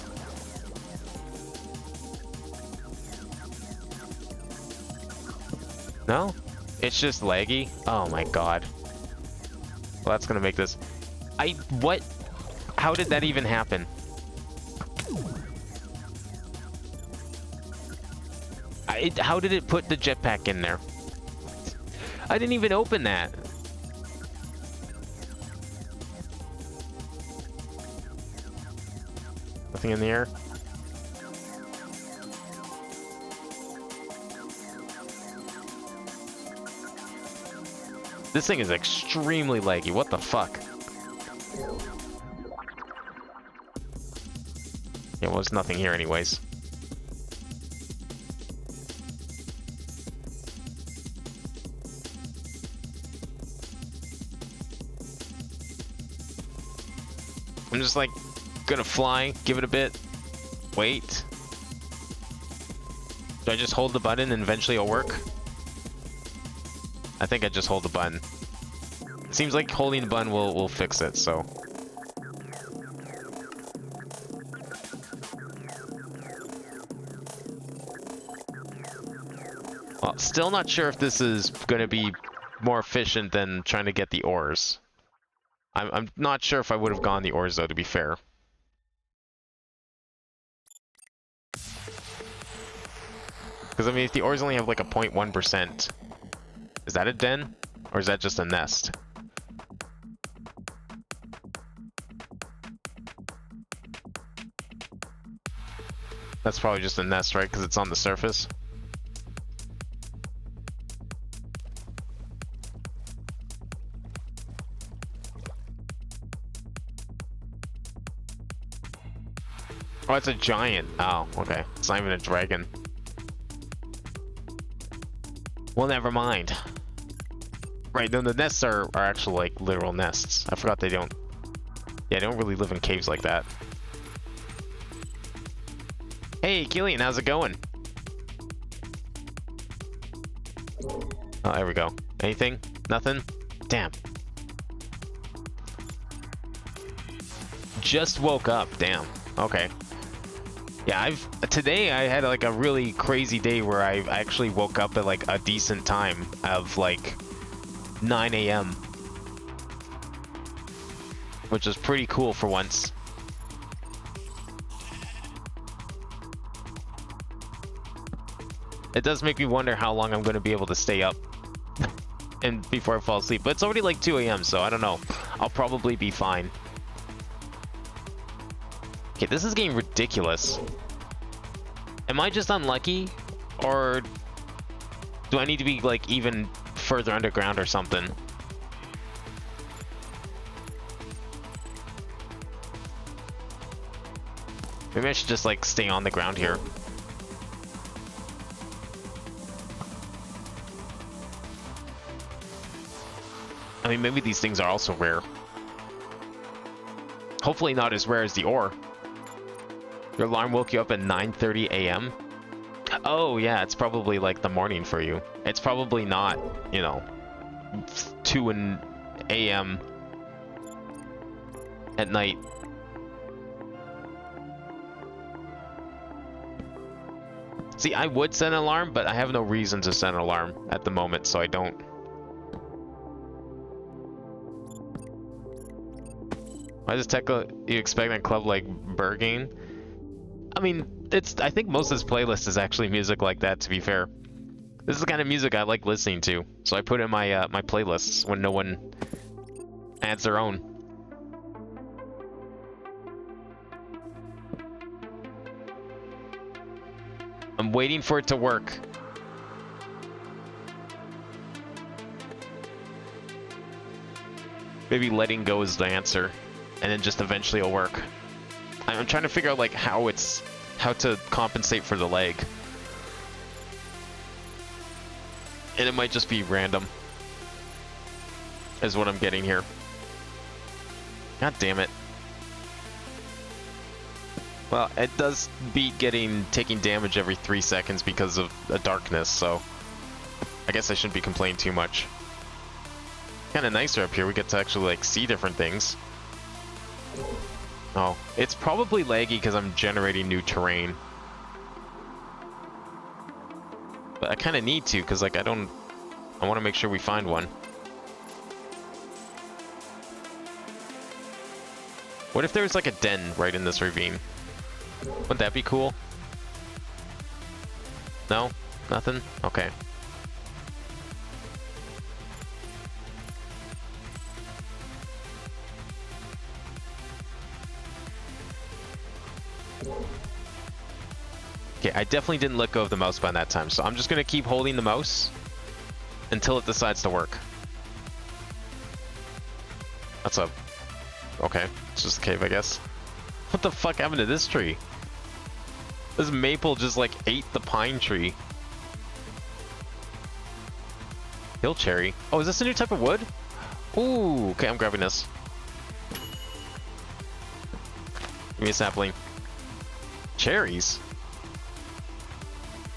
No? It's just laggy? Oh my god. Well, that's gonna make this... what? How did that even happen? How did it put the jetpack in there? I didn't even open that. Nothing in the air? This thing is extremely laggy. What the fuck? Yeah, well, there's nothing here anyways. I'm just like gonna fly, give it a bit, wait. Do I just hold the button and eventually it'll work? I think I just hold the button. Seems like holding the button will fix it, so. Well, still not sure if this is going to be more efficient than trying to get the ores. I'm not sure if I would have gone the ores, though, to be fair. Because, I mean, if the ores only have like a 0.1%, is that a den? Or is that just a nest? That's probably just a nest, right? Because it's on the surface. Oh, it's a giant. Oh, okay. It's not even a dragon. Well, never mind. Right, no, the nests are actual, like, literal nests. I forgot they don't... Yeah, they don't really live in caves like that. Hey, Killian, how's it going? Oh, there we go. Anything? Nothing? Damn. Just woke up. Damn. Okay. Yeah, today I had like a really crazy day where I actually woke up at like a decent time of like 9 a.m. which is pretty cool for once. It does make me wonder how long I'm going to be able to stay up and before I fall asleep, but it's already like 2 a.m. so I don't know. I'll probably be fine. Okay, this is getting ridiculous. Am I just unlucky? Or do I need to be like even further underground or something? Maybe I should just like stay on the ground here. I mean, maybe these things are also rare. Hopefully not as rare as the ore. Your alarm woke you up at 9:30 a.m.? Oh, yeah, it's probably like the morning for you. It's probably not, you know, 2 a.m. at night. See, I would set an alarm, but I have no reason to set an alarm at the moment, so I don't. Why does you expect a club like Burging? I mean, I think most of this playlist is actually music like that, to be fair. This is the kind of music I like listening to, so I put in my my playlists when no one adds their own. I'm waiting for it to work. Maybe letting go is the answer, and then just eventually it'll work. I'm trying to figure out like how to compensate for the lag. And it might just be random, is what I'm getting here. God damn it. Well, it does beat taking damage every 3 seconds because of the darkness, so I guess I shouldn't be complaining too much. Kind of nicer up here, we get to actually like see different things. Oh, it's probably laggy because I'm generating new terrain. But I kind of need to, because like I want to make sure we find one. What if there was like a den right in this ravine? Wouldn't that be cool? No? Nothing? Okay. Okay, I definitely didn't let go of the mouse button that time, so I'm just gonna keep holding the mouse until it decides to work. That's a... Okay, it's just a cave, I guess. What the fuck happened to this tree? This maple just like ate the pine tree. Hill cherry. Oh, is this a new type of wood? Ooh, okay, I'm grabbing this. Give me a sapling. Cherries?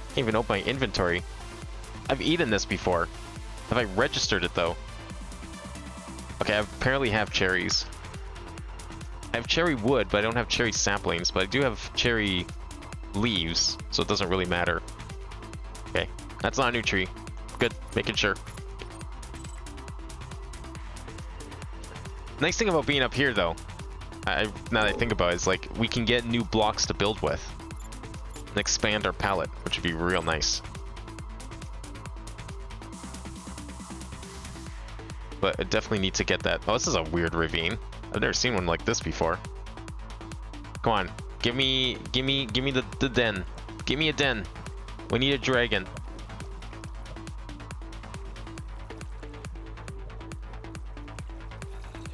Can't even open my inventory. I've eaten this before. Have I registered it though? Okay, I apparently have cherries. I have cherry wood, but I don't have cherry saplings, but I do have cherry leaves, so it doesn't really matter. Okay, that's not a new tree. Good, making sure. Nice thing about being up here though, now that I think about it, is like we can get new blocks to build with and expand our palette, which would be real nice. But I definitely need to get that. Oh, this is a weird ravine. I've never seen one like this before. Come on, give me the den. Give me a den. We need a dragon.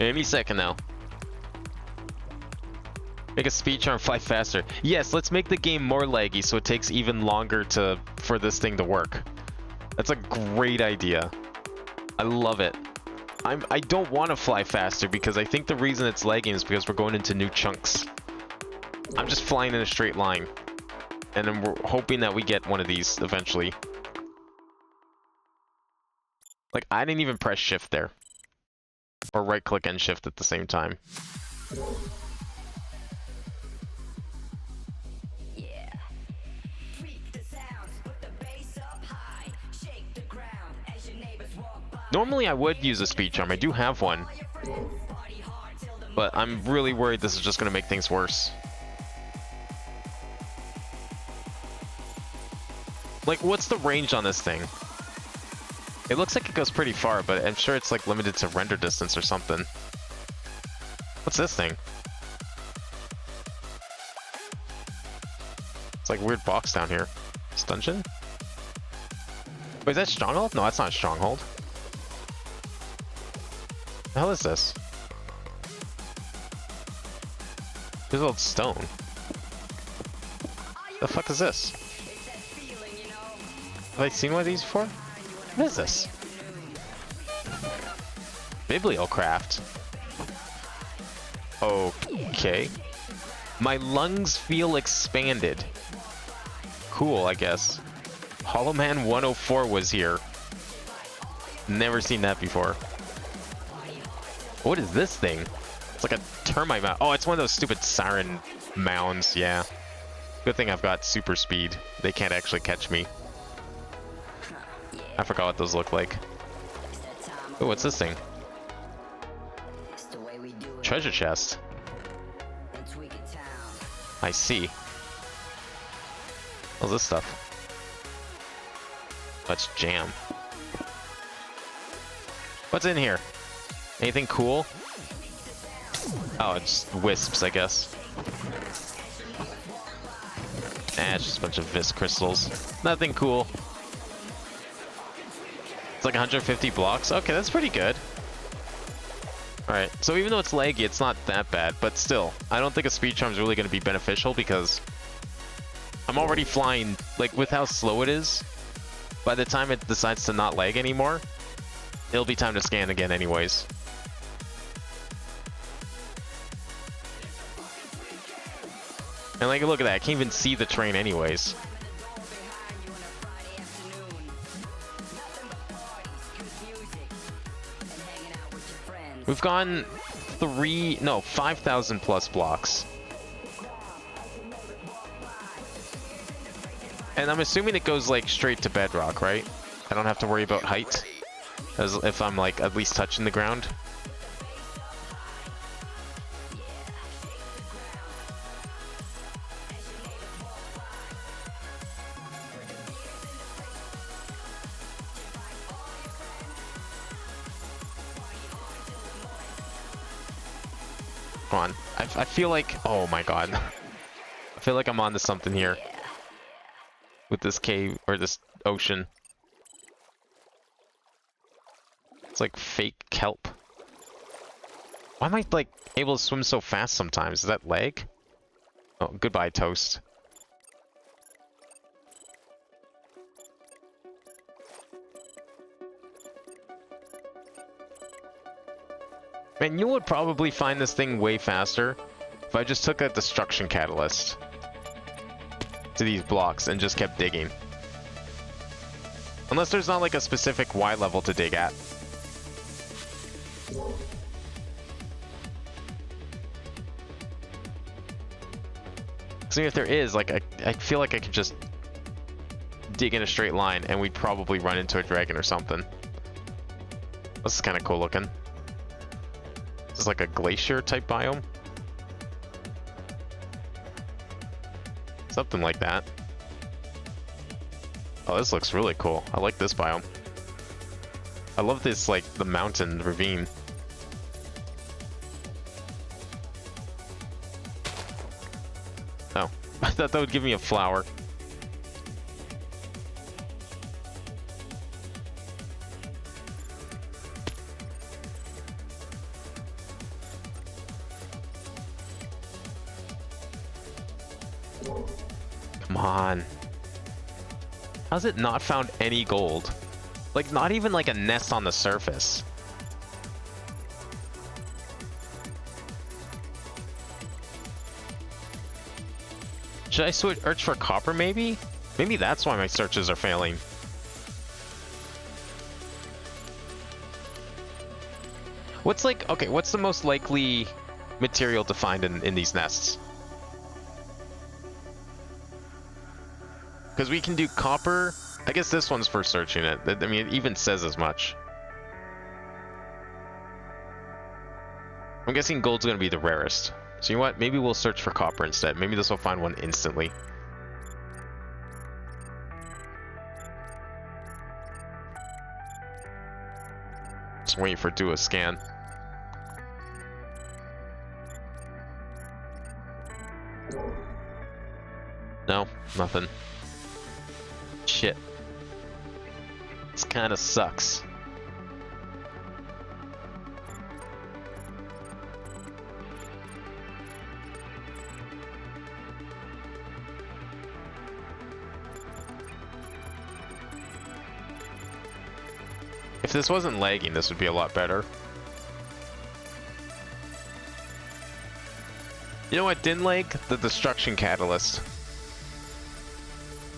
Any second now. Make a speed charm fly faster. Yes, let's make the game more laggy so it takes even longer for this thing to work. That's a great idea. I love it. I don't want to fly faster because I think the reason it's lagging is because we're going into new chunks. I'm just flying in a straight line. And then we're hoping that we get one of these eventually. Like, I didn't even press shift there. Or right click and shift at the same time. Normally I would use a speed charm. I do have one. But I'm really worried this is just going to make things worse. Like, what's the range on this thing? It looks like it goes pretty far, but I'm sure it's like limited to render distance or something. What's this thing? It's like a weird box down here. This dungeon? Wait, is that Stronghold? No, that's not Stronghold. The hell is this? There's old stone. The fuck is this? Have I seen one of these before? What is this? Meatballcraft. Okay. My lungs feel expanded. Cool, I guess. Hollow Man 104 was here. Never seen that before. What is this thing? It's like a termite mound. Oh, it's one of those stupid siren mounds, yeah. Good thing I've got super speed. They can't actually catch me. I forgot what those look like. Oh, what's this thing? Treasure chest. I see. What's this stuff? Let's jam. What's in here? Anything cool? Oh, it's wisps, I guess. Nah, it's just a bunch of vis crystals. Nothing cool. It's like 150 blocks. Okay, that's pretty good. Alright, so even though it's laggy, it's not that bad, but still, I don't think a speed charm is really going to be beneficial because I'm already flying, like, with how slow it is. By the time it decides to not lag anymore, it'll be time to scan again anyways. And like, look at that, I can't even see the train anyways. We've gone 5,000 plus blocks. And I'm assuming it goes like straight to bedrock, right? I don't have to worry about height, as if I'm like at least touching the ground. Come on. I feel like... Oh my god. I feel like I'm onto something here. With this cave, or this ocean. It's like fake kelp. Why am I, like, able to swim so fast sometimes? Is that lag? Oh, goodbye, toast. Man, you would probably find this thing way faster if I just took a destruction catalyst to these blocks and just kept digging. Unless there's not like a specific Y level to dig at. So if there is, like, I feel like I could just dig in a straight line and we'd probably run into a dragon or something. This is kind of cool looking. This is like a glacier type biome. Something like that. Oh, this looks really cool. I like this biome. I love this, like, the mountain ravine. Oh, I thought that would give me a flower. Come on. How's it not found any gold? Like, not even like a nest on the surface. Should I search for copper maybe? Maybe that's why my searches are failing. What's like, okay, what's the most likely material to find in these nests? Because we can do copper. I guess this one's for searching it. I mean, it even says as much. I'm guessing gold's going to be the rarest. So you know what? Maybe we'll search for copper instead. Maybe this will find one instantly. Just waiting for do a scan. No, nothing. Shit. This kind of sucks. If this wasn't lagging, this would be a lot better. You know what didn't lag? The destruction catalyst.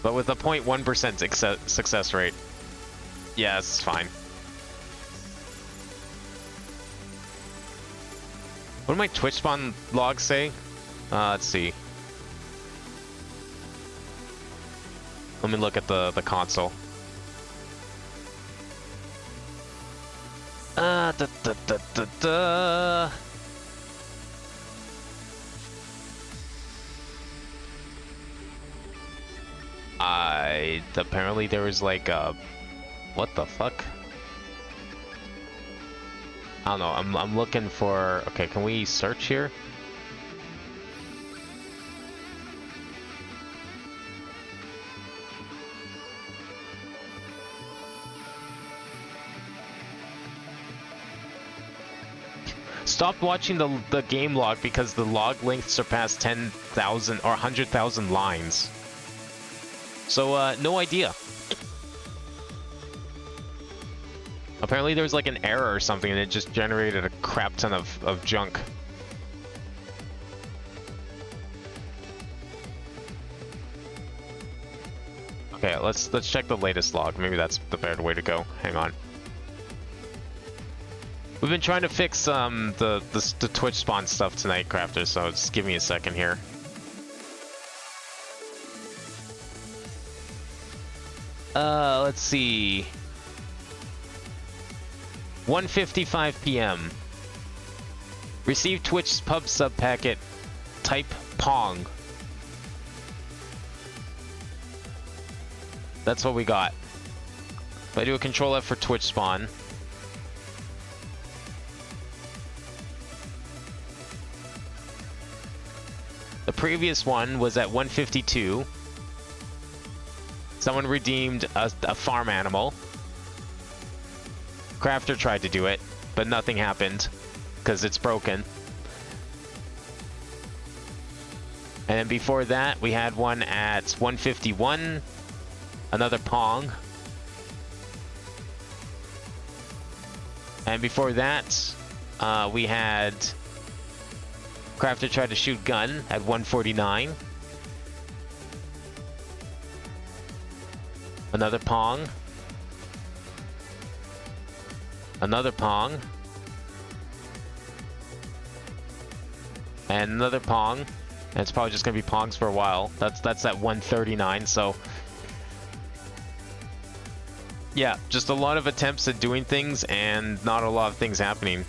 But with a 0.1% success rate. Yeah, it's fine. What do my Twitch spawn logs say? Let's see. Let me look at the console. Da, da, da, da, da. Apparently there was like a... What the fuck? I don't know, I'm looking for... Okay, can we search here? Stopped watching the game log because the log length surpassed 10,000 or 100,000 lines. So, no idea. Apparently there was like an error or something and it just generated a crap ton of junk. Okay, let's check the latest log. Maybe that's the better way to go. Hang on. We've been trying to fix the Twitch spawn stuff tonight, Crafter, so just give me a second here. Let's see. 1:55 p.m. Received Twitch pub sub packet. Type Pong. That's what we got. If I do a Control F for Twitch spawn. The previous one was at 1:52. Someone redeemed a farm animal. Crafter tried to do it, but nothing happened because it's broken. And then before that, we had one at 1:51. Another Pong. And before that, we had Crafter tried to shoot gun at 1:49. Another Pong. Another Pong. And another Pong. And it's probably just gonna be Pongs for a while. That's at 139, so... Yeah, just a lot of attempts at doing things and not a lot of things happening.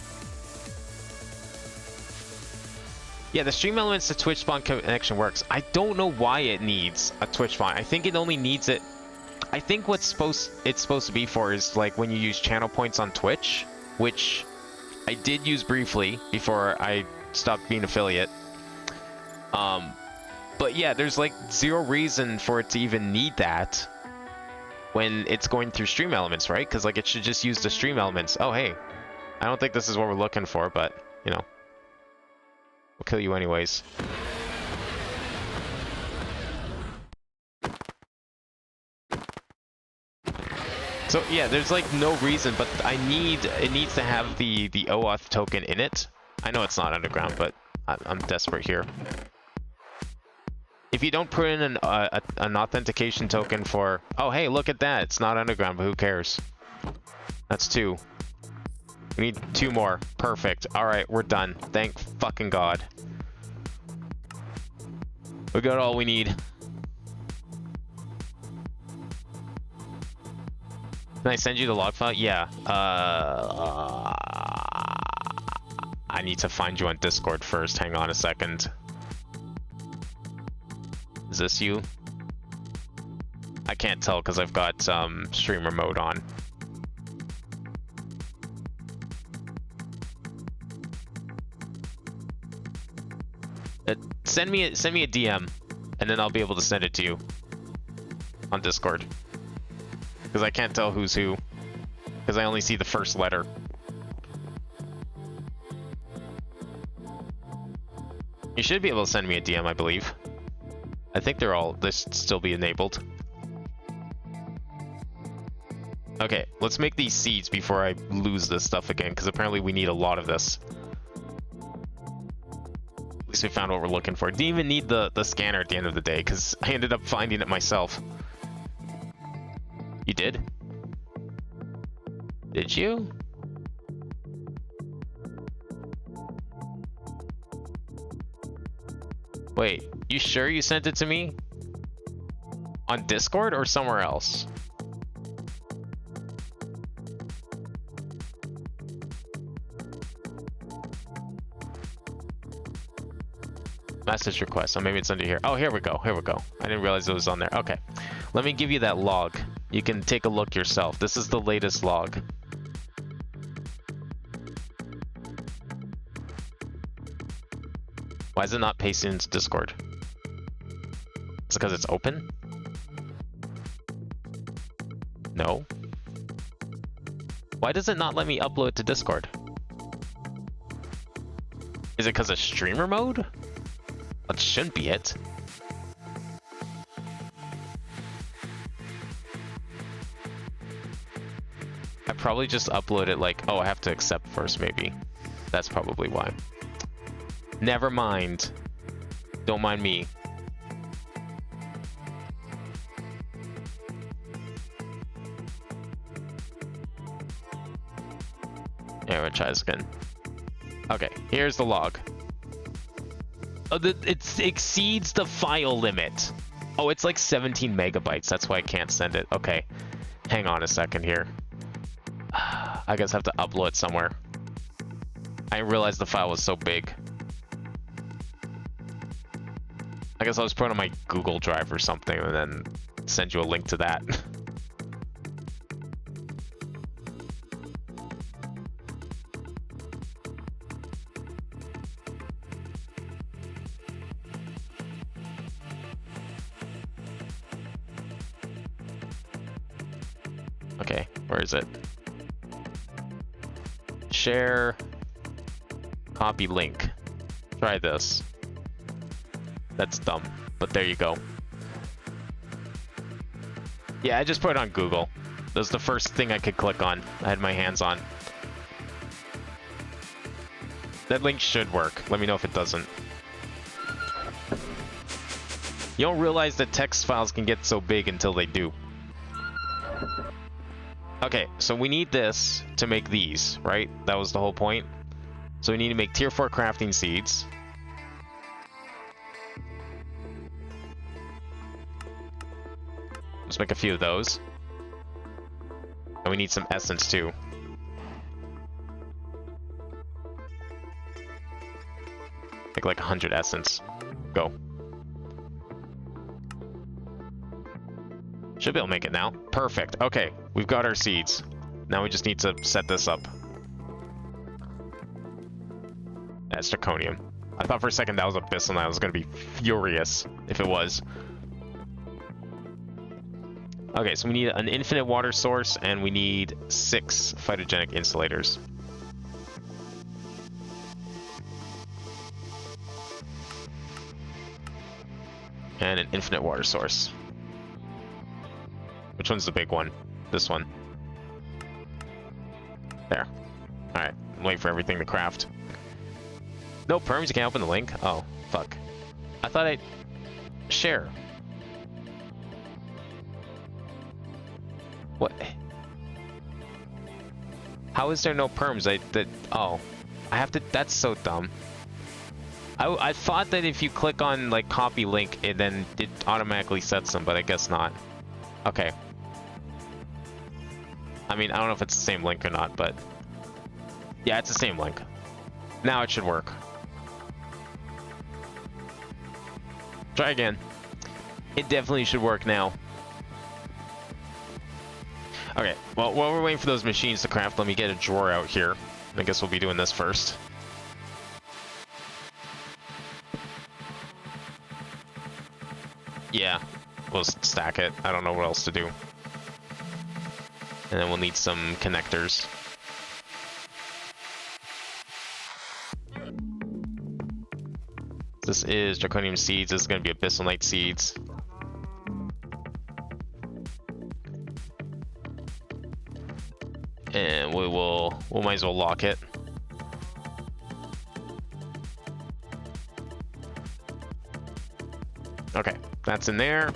Yeah, the stream elements to Twitch spawn connection works. I don't know why it needs a Twitch spawn. I think it only needs it... I think what's it's supposed to be for is like when you use channel points on Twitch, which I did use briefly before I stopped being affiliate. But yeah, there's like zero reason for it to even need that when it's going through stream elements, right? Because like it should just use the stream elements. Oh hey, I don't think this is what we're looking for, but you know, we'll kill you anyways. So yeah, there's like no reason, but it needs to have the OAuth token in it. I know it's not underground, but I'm desperate here. If you don't put in an authentication token for, oh hey, look at that, it's not underground, but who cares? That's 2. We need 2 more. Perfect. All right, we're done. Thank fucking God. We got all we need. Can I send you the log file? Yeah. I need to find you on Discord first. Hang on a second. Is this you? I can't tell because I've got streamer mode on. Send me a DM, and then I'll be able to send it to you on Discord. Because I can't tell who's who. Because I only see the first letter. You should be able to send me a DM, I believe. I think this should still be enabled. Okay, let's make these seeds before I lose this stuff again, because apparently we need a lot of this. At least we found what we're looking for. Didn't even need the scanner at the end of the day, because I ended up finding it myself. You did? Did you? Wait, you sure you sent it to me? On Discord or somewhere else? Message request. Oh, maybe it's under here. Oh, here we go. Here we go. I didn't realize it was on there. Okay. Let me give you that log. You can take a look yourself. This is the latest log. Why is it not pasted into Discord? Is it because it's open? No. Why does it not let me upload it to Discord? Is it because of streamer mode? That shouldn't be it. I probably just uploaded like, oh, I have to accept first, maybe. That's probably why. Never mind. Don't mind me. Yeah, we'll try this again. Okay, here's the log. Oh, it exceeds the file limit. Oh, it's like 17 megabytes. That's why I can't send it. Okay, hang on a second here. I guess I have to upload it somewhere. I didn't realize the file was so big. I guess I'll just put it on my Google Drive or something and then send you a link to that. Okay, where is it? Share, copy link. Try this. That's dumb, but there you go. Yeah, I just put it on Google. That was the first thing I could click on. I had my hands on. That link should work. Let me know if it doesn't. You don't realize that text files can get so big until they do. Okay, so we need this to make these, right? That was the whole point. So we need to make tier 4 crafting seeds. Let's make a few of those. And we need some essence too. Make like 100 essence. Go. Should be able to make it now. Perfect. Okay, we've got our seeds. Now we just need to set this up. That's draconium. I thought for a second that was abyssal and I was going to be furious if it was. Okay, so we need an infinite water source and we need 6 phytogenic insulators. And an infinite water source. Which one's the big one? This one. There. Alright, I'm waiting for everything to craft. No perms, you can't open the link? Oh, fuck. I thought I'd share. What? How is there no perms? Oh. I have to, that's so dumb. I thought that if you click on like copy link, it automatically sets them, but I guess not. Okay. I mean, I don't know if it's the same link or not, but yeah, it's the same link. Now it should work. Try again. It definitely should work now. Okay, well, while we're waiting for those machines to craft, let me get a drawer out here. I guess we'll be doing this first. Yeah, we'll stack it. I don't know what else to do. And then we'll need some connectors. This is draconium seeds. This is going to be abyssal night seeds. And we'll might as well lock it. Okay, that's in there.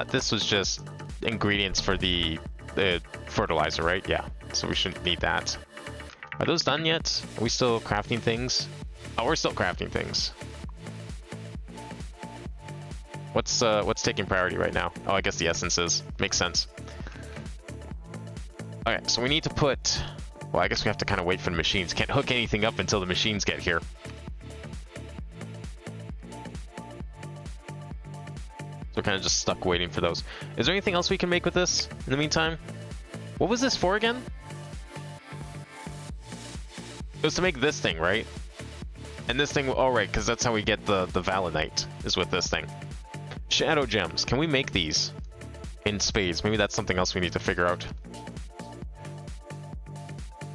This was just ingredients for the fertilizer, right? Yeah, so we shouldn't need that. Are those done yet? Are we still crafting things? Oh, we're still crafting things. What's taking priority right now? Oh, I guess the essences. Makes sense. Okay, so we need to put... Well, I guess we have to kind of wait for the machines. Can't hook anything up until the machines get here. So we're kind of just stuck waiting for those. Is there anything else we can make with this in the meantime? What was this for again? It was to make this thing, right? And this thing, oh right, because that's how we get the Valinite, is with this thing. Shadow gems, can we make these in spades? Maybe that's something else we need to figure out.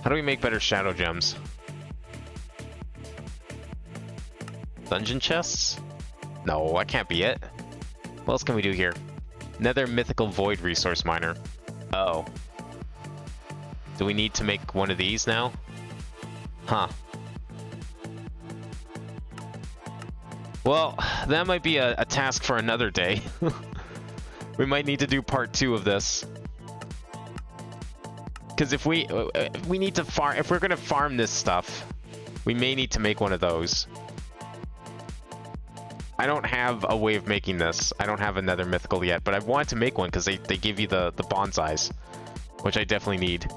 How do we make better shadow gems? Dungeon chests? No, that can't be it. What else can we do here? Nether mythical void resource miner. Uh-oh. Do we need to make one of these now? Huh. Well, that might be a task for another day. We might need to do part 2 of this. Because if we need to farm, if we're gonna farm this stuff, we may need to make one of those. I don't have a way of making this. I don't have another mythical yet, but I want to make one because they give you the bonsais, which I definitely need.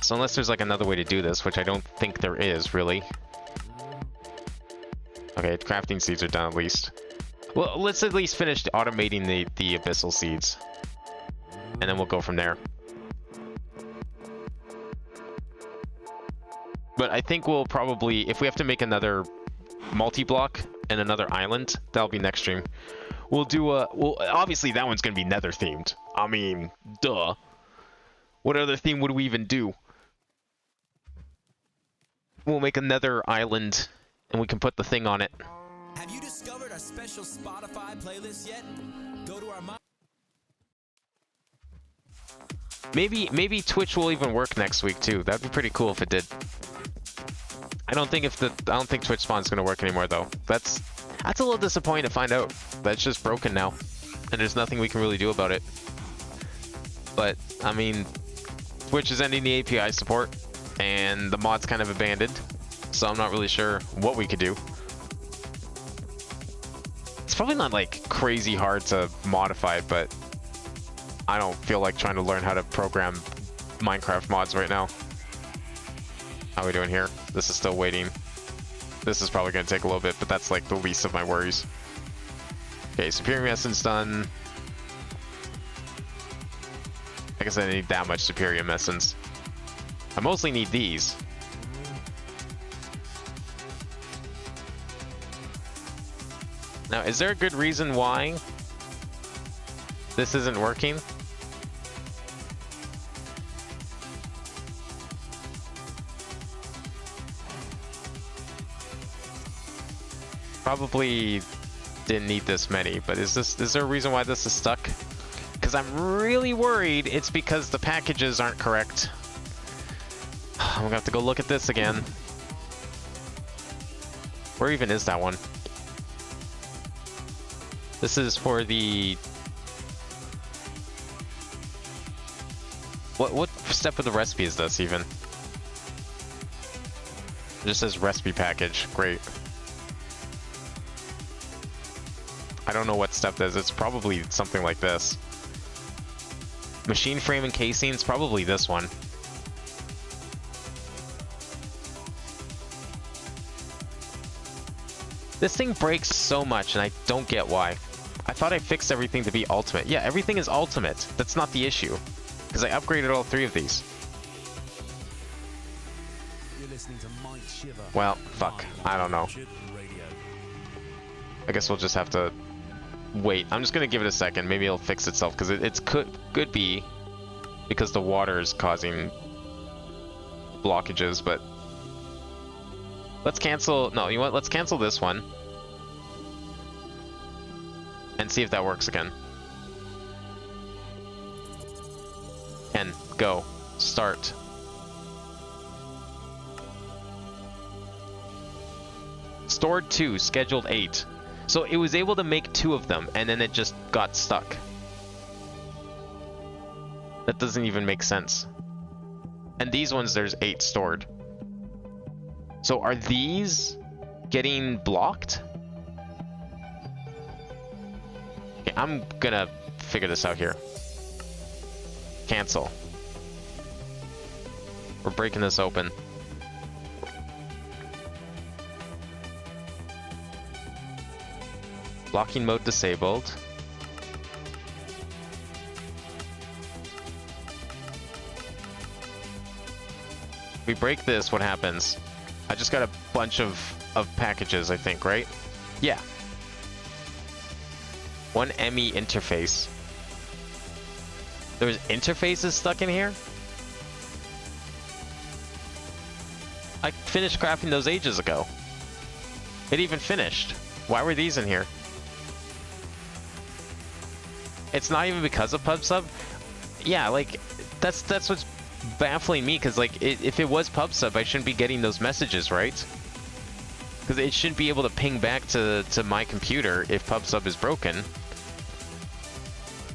So unless there's like another way to do this, which I don't think there is really. Okay, crafting seeds are done at least. Well, let's at least finish automating the abyssal seeds. And then we'll go from there. But I think we'll probably, if we have to make another multi-block and another island, that'll be next stream. We'll do well, obviously that one's gonna be nether themed. I mean, duh. What other theme would we even do? We'll make another island and we can put the thing on it. Have you discovered our special Spotify playlist yet? Go to our Maybe Twitch will even work next week too. That'd be pretty cool if it did. I don't think Twitch Spawn's gonna work anymore though. That's a little disappointing to find out. That's just broken now. and there's nothing we can really do about it. But I mean, Twitch is ending the API support, and the mod's kind of abandoned, so I'm not really sure what we could do. It's probably not like crazy hard to modify, but I don't feel like trying to learn how to program Minecraft mods right now. How are we doing here? This is still waiting. This is probably going to take a little bit, but that's like the least of my worries. Okay, Superior Medicine's done. I guess I didn't need that much Superior Medicines. I mostly need these. Now, is there a good reason why this isn't working? Probably didn't need this many, but is there a reason why this is stuck? Because I'm really worried it's because the packages aren't correct. I'm gonna have to go look at this again. Where even is that one? This is for the... What step of the recipe is this even? It just says recipe package. Great. I don't know what step this is. It's probably something like this. Machine frame and casings, probably this one. This thing breaks so much and I don't get why. I thought I fixed everything to be ultimate. Yeah, everything is ultimate. That's not the issue. Because I upgraded all 3 of these. You're listening to Mike Shiver. Well, fuck. I don't know. I guess we'll just have to wait. I'm just gonna give it a second. Maybe it'll fix itself because it could be because the water is causing blockages, but let's cancel. No, you know what? Let's cancel this one and see if that works again. And go. Start. Stored 2, scheduled 8. So it was able to make 2 of them, and then it just got stuck. That doesn't even make sense. And these ones, there's 8 stored. So are these getting blocked? Okay, I'm gonna figure this out here. Cancel. We're breaking this open. Blocking mode disabled. If we break this, what happens? I just got a bunch of packages, I think, right? Yeah. One ME interface. There's interfaces stuck in here? I finished crafting those ages ago. It even finished. Why were these in here? It's not even because of PubSub. Yeah, like that's what's baffling me, because like if it was PubSub, I shouldn't be getting those messages, right? Because it shouldn't be able to ping back to my computer if PubSub is broken,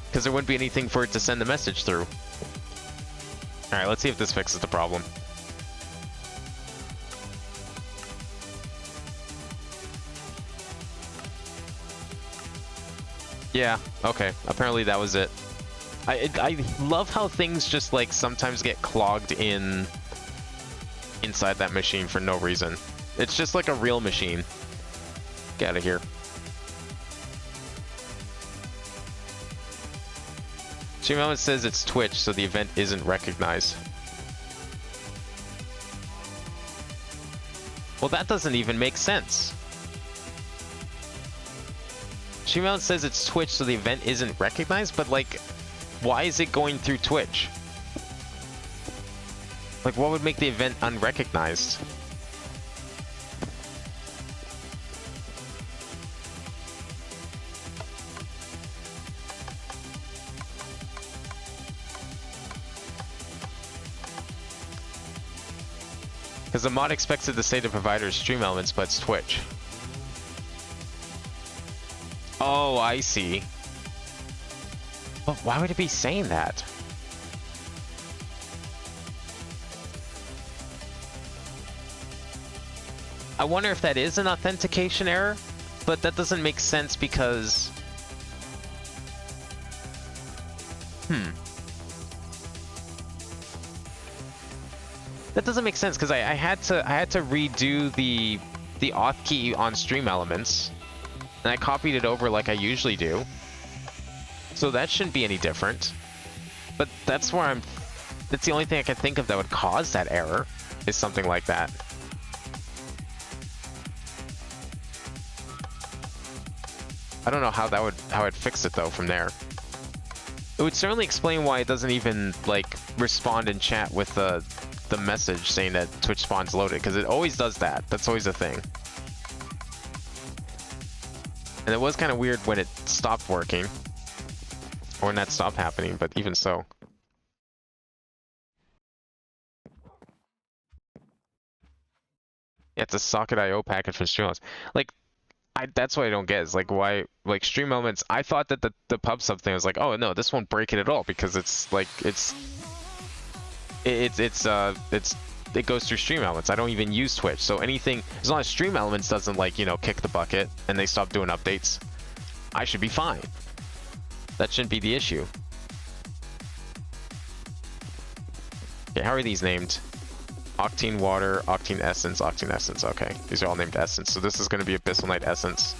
because there wouldn't be anything for it to send the message through. All right, let's see if this fixes the problem. Yeah, okay. Apparently that was it. I love how things just like sometimes get clogged inside that machine for no reason. It's just like a real machine. Get out of here. Stream says it's Twitch, so the event isn't recognized. Well, that doesn't even make sense. Stream says it's Twitch, so the event isn't recognized, but like, why is it going through Twitch? Like, what would make the event unrecognized? Because the mod expects it to say the provider's stream elements, but it's Twitch. Oh, I see. But why would it be saying that? I wonder if that is an authentication error, but that doesn't make sense because... That doesn't make sense because I had to redo the auth key on Stream Elements, and I copied it over like I usually do. So that shouldn't be any different. But that's where that's the only thing I can think of that would cause that error, is something like that. I don't know how I'd fix it though from there. It would certainly explain why it doesn't even like respond in chat with the message saying that Twitch spawn's loaded, because it always does that. That's always a thing. And it was kind of weird when it stopped working, or when that stopped happening, but even so. Yeah, it's a socket.io package from Streamlabs. Like, that's what I don't get, is like why, like Stream Elements, I thought that the pub sub thing was like, oh no, this won't break it at all, because it's like, it goes through Stream Elements. I don't even use Twitch, so anything, as long as Stream Elements doesn't like, you know, kick the bucket and they stop doing updates, I should be fine. That shouldn't be the issue. Okay, how are these named? Octane Water, Octane Essence, Octane Essence. Okay, these are all named Essence, so this is going to be Abyssal Knight Essence.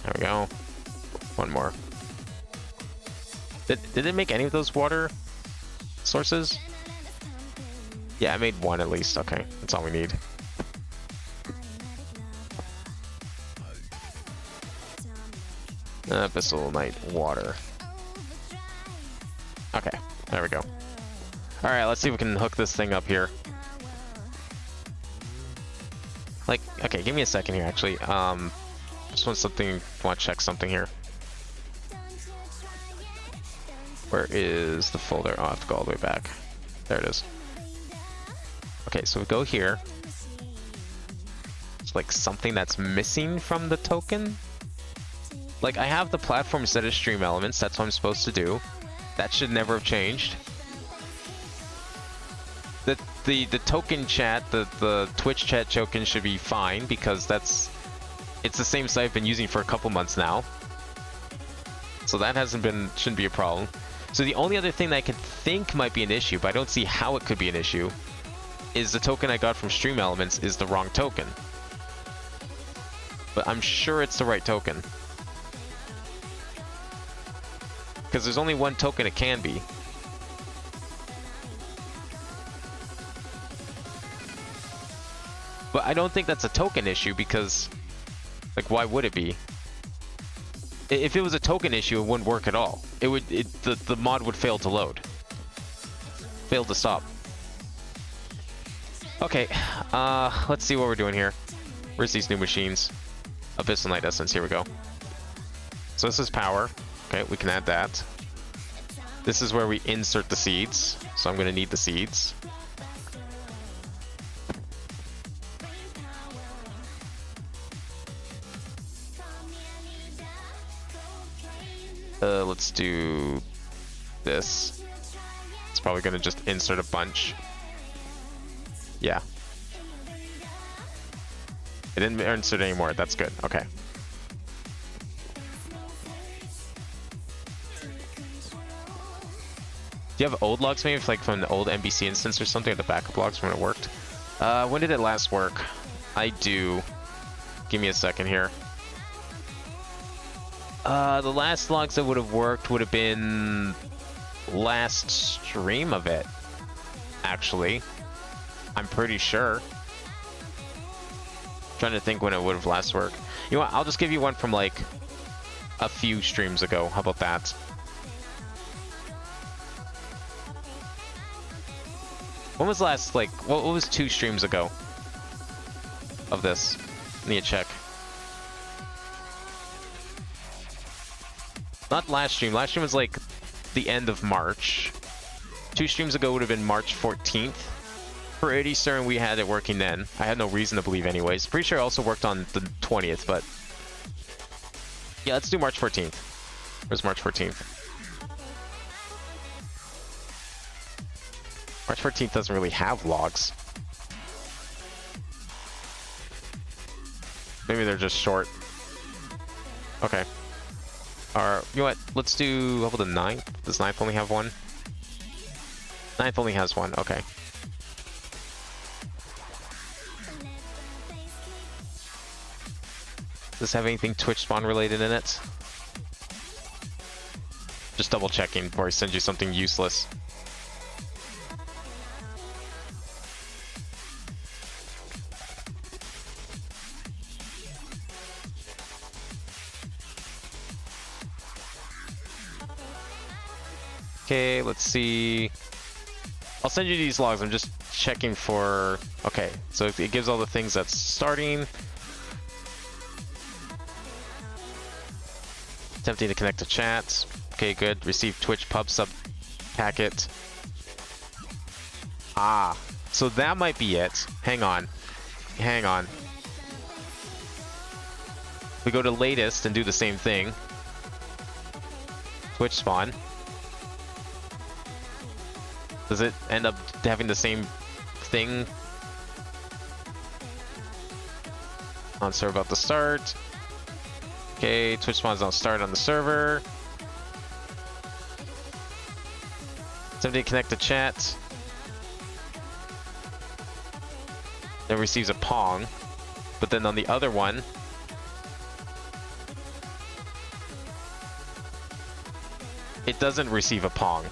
There we go. One more. Did it make any of those water sources? Yeah, I made one at least. Okay, that's all we need. Abyssal Knight water. Okay, there we go. All right, let's see if we can hook this thing up here. Like, okay, give me a second here. Actually, just want to check something here. Where is the folder? Oh, I have to go all the way back. There it is. Okay, so we go here. It's like something that's missing from the token. Like, I have the platform set as Stream Elements. That's what I'm supposed to do. That should never have changed. The token chat, the Twitch chat token should be fine, because it's the same site I've been using for a couple months now. So that shouldn't be a problem. So the only other thing that I can think might be an issue, but I don't see how it could be an issue, is the token I got from Stream Elements is the wrong token. But I'm sure it's the right token. Because there's only one token it can be. But I don't think that's a token issue, because, like, why would it be? If it was a token issue, it wouldn't work at all. The mod would fail to load. Fail to stop. Okay, let's see what we're doing here. Where's these new machines? Abyssal Knight Essence, here we go. So this is power. Okay, we can add that. This is where we insert the seeds. So I'm gonna need the seeds. Let's do this. It's probably gonna just insert a bunch. Yeah. It didn't insert anymore. That's good. Okay. Do you have old logs maybe, like from the old NBC instance or something, or the backup logs from when it worked? When did it last work? I do. Give me a second here. The last logs that would have worked would have been last stream of it, actually. I'm pretty sure. Trying to think when it would have last worked. You know what? I'll just give you one from like a few streams ago. How about that? When was last, like, what was 2 streams ago of this? I need to check. Not last stream. Last stream was like the end of March. 2 streams ago would have been March 14th. Pretty certain we had it working then. I had no reason to believe anyways. Pretty sure I also worked on the 20th, but... Yeah, let's do March 14th. Where's March 14th? March 14th doesn't really have logs. Maybe they're just short. Okay. Or, you know what? Let's do... How about the 9th? Does 9th only have one? 9th only has one. Okay. Does this have anything Twitch spawn related in it? Just double checking before I send you something useless. Okay, let's see. I'll send you these logs. I'm just checking for... Okay, so it gives all the things that's starting. Attempting to connect to chat. Okay, good. Receive Twitch pub sub packet. Ah, so that might be it. Hang on. Hang on. We go to latest and do the same thing. Twitch spawn. Does it end up having the same thing? On server about to start. Okay, Twitch spawns don't start on the server. Somebody connect to chat. Then receives a pong. But then on the other one, it doesn't receive a pong.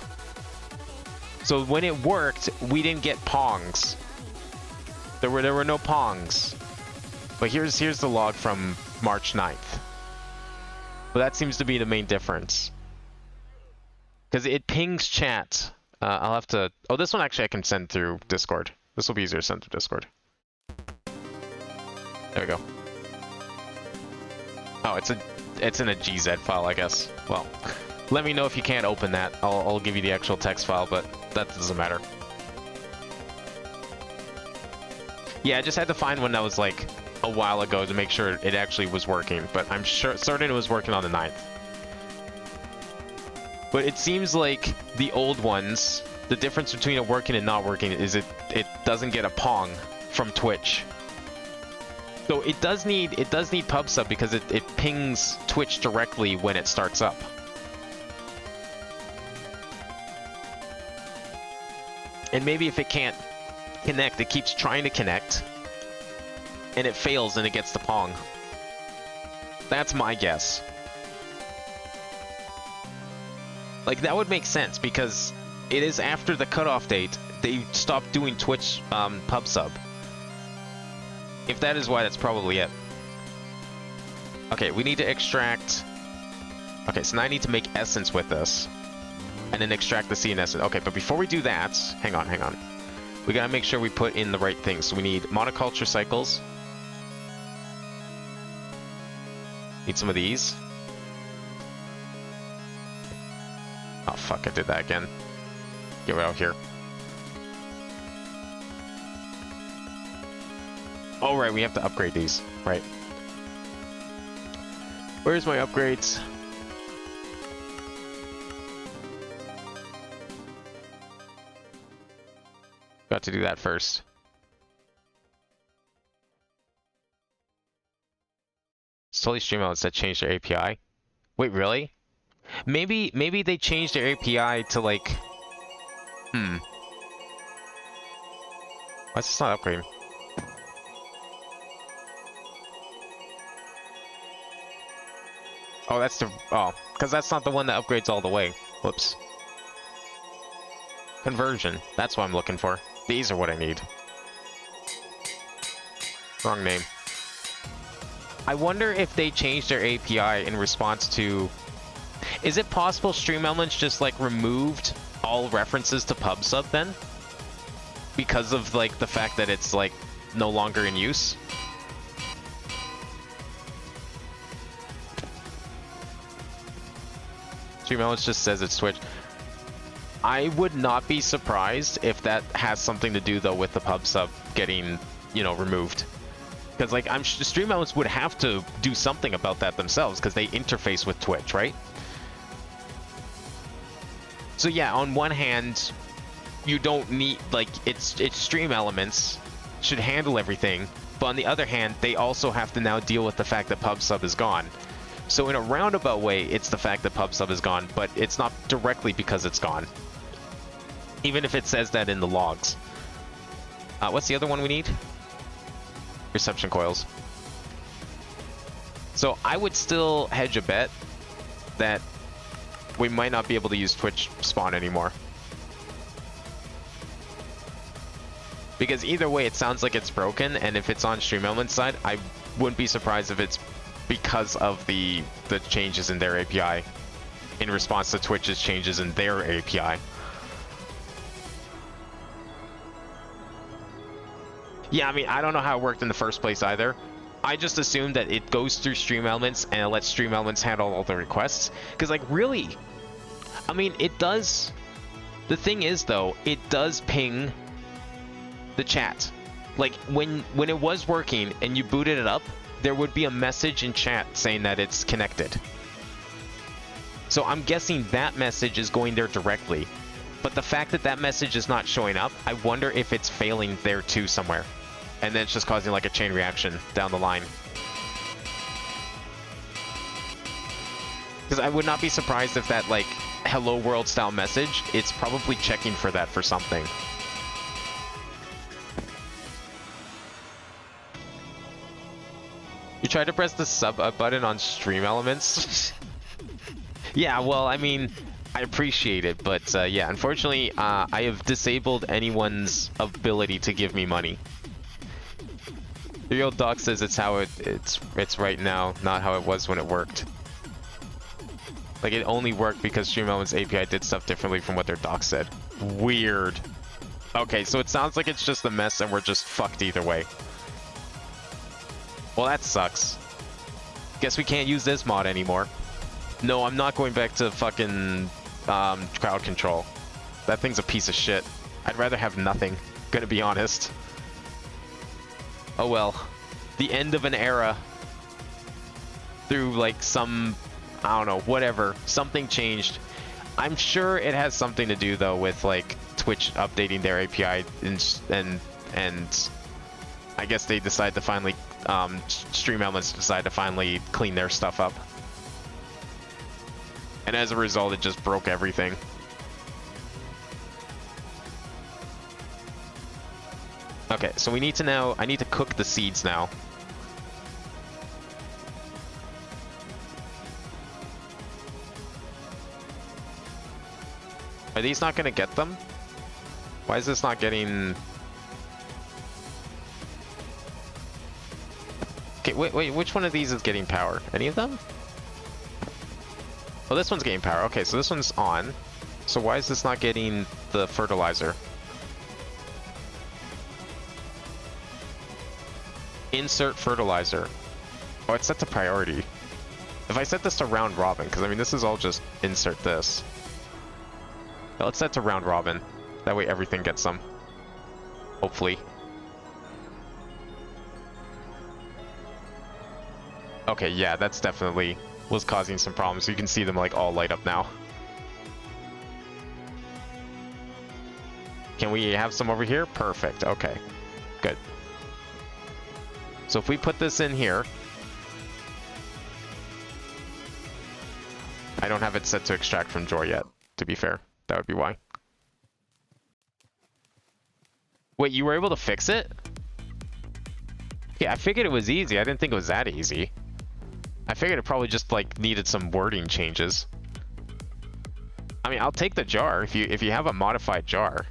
So when it worked, we didn't get pongs. There were no pongs. But here's the log from March 9th. Well, that seems to be the main difference. Because it pings chat. I'll have to... Oh, this one actually I can send through Discord. This will be easier to send through Discord. There we go. Oh, it's in a GZ file, I guess. Well, let me know if you can't open that. I'll give you the actual text file, but that doesn't matter. Yeah, I just had to find one that was like a while ago to make sure it actually was working, but I'm certain it was working on the 9th. But it seems like the old ones, the difference between it working and not working is it doesn't get a pong from Twitch. So it does need pub sub because it pings Twitch directly when it starts up. And maybe if it can't connect, it keeps trying to connect, and it fails and it gets the pong. That's my guess. Like, that would make sense because it is after the cutoff date. They stopped doing Twitch pub sub. If that is why, that's probably it. Okay, we need to extract... Okay, so now I need to make essence with this. And then extract the CNS. Okay, but before we do that, hang on. We gotta make sure we put in the right things. So we need monoculture cycles. Need some of these. Oh fuck, I did that again. Get right out here. Oh right, we have to upgrade these. Right. Where's my upgrades? Got to do that first. It's totally stream out that changed their API. Wait, really? Maybe they changed their API to like... Why is this not upgrading? Oh, that's the... Oh, because that's not the one that upgrades all the way. Whoops. Conversion. That's what I'm looking for. These are what I need. Wrong name. I wonder if they changed their API in response to... Is it possible Stream Elements just like removed all references to PubSub then? Because of like the fact that it's like no longer in use? Stream Elements just says it's Twitch. I would not be surprised if that has something to do though with the pub sub getting, you know, removed. Because like Stream Elements would have to do something about that themselves because they interface with Twitch, right? So yeah, on one hand, you don't need, like, it's Stream Elements should handle everything, but on the other hand, they also have to now deal with the fact that pub sub is gone. So in a roundabout way, it's the fact that pub sub is gone, but it's not directly because it's gone. Even if it says that in the logs. What's the other one we need? Reception coils. So I would still hedge a bet that we might not be able to use Twitch spawn anymore. Because either way, it sounds like it's broken, and if it's on Stream Elements side, I wouldn't be surprised if it's because of the changes in their API in response to Twitch's changes in their API. Yeah, I mean, I don't know how it worked in the first place either. I just assumed that it goes through Stream Elements and it lets Stream Elements handle all the requests. Because, like, really, I mean, it does. The thing is, though, it does ping the chat. Like, when it was working and you booted it up, there would be a message in chat saying that it's connected. So I'm guessing that message is going there directly. But the fact that that message is not showing up, I wonder if it's failing there too somewhere. And then it's just causing like a chain reaction down the line. Because I would not be surprised if that like hello world style message, it's probably checking for that for something. You tried to press the sub up button on Stream Elements? Yeah, well, I mean, I appreciate it, but yeah, unfortunately, I have disabled anyone's ability to give me money. The old doc says it's how it's right now, not how it was when it worked. Like, it only worked because Stream Elements API did stuff differently from what their doc said. Weird. Okay, so it sounds like it's just a mess and we're just fucked either way. Well, that sucks. Guess we can't use this mod anymore. No, I'm not going back to fucking crowd control. That thing's a piece of shit. I'd rather have nothing, gonna be honest. Oh well. The end of an era. Through like some, I don't know, whatever. Something changed. I'm sure it has something to do though with like Twitch updating their API and I guess they decide to finally Stream Elements decide to finally clean their stuff up. And as a result, it just broke everything. Okay, so we need to now, I need to cook the seeds now. Are these not gonna get them? Why is this not getting... Okay, wait, which one of these is getting power? Any of them? Oh, this one's getting power. Okay, so this one's on. So why is this not getting the fertilizer? Insert fertilizer. Oh, it's set to priority. If I set this to round robin, because I mean this is all just insert this. Now, let's set to round robin. That way everything gets some. Hopefully. Okay, yeah, that's definitely was causing some problems. So you can see them like all light up now. Can we have some over here? Perfect. Okay, good. So if we put this in here, I don't have it set to extract from drawer yet, to be fair. That would be why. Wait, you were able to fix it? Yeah, I figured it was easy. I didn't think it was that easy. I figured it probably just like needed some wording changes. I mean, I'll take the jar if you have a modified jar.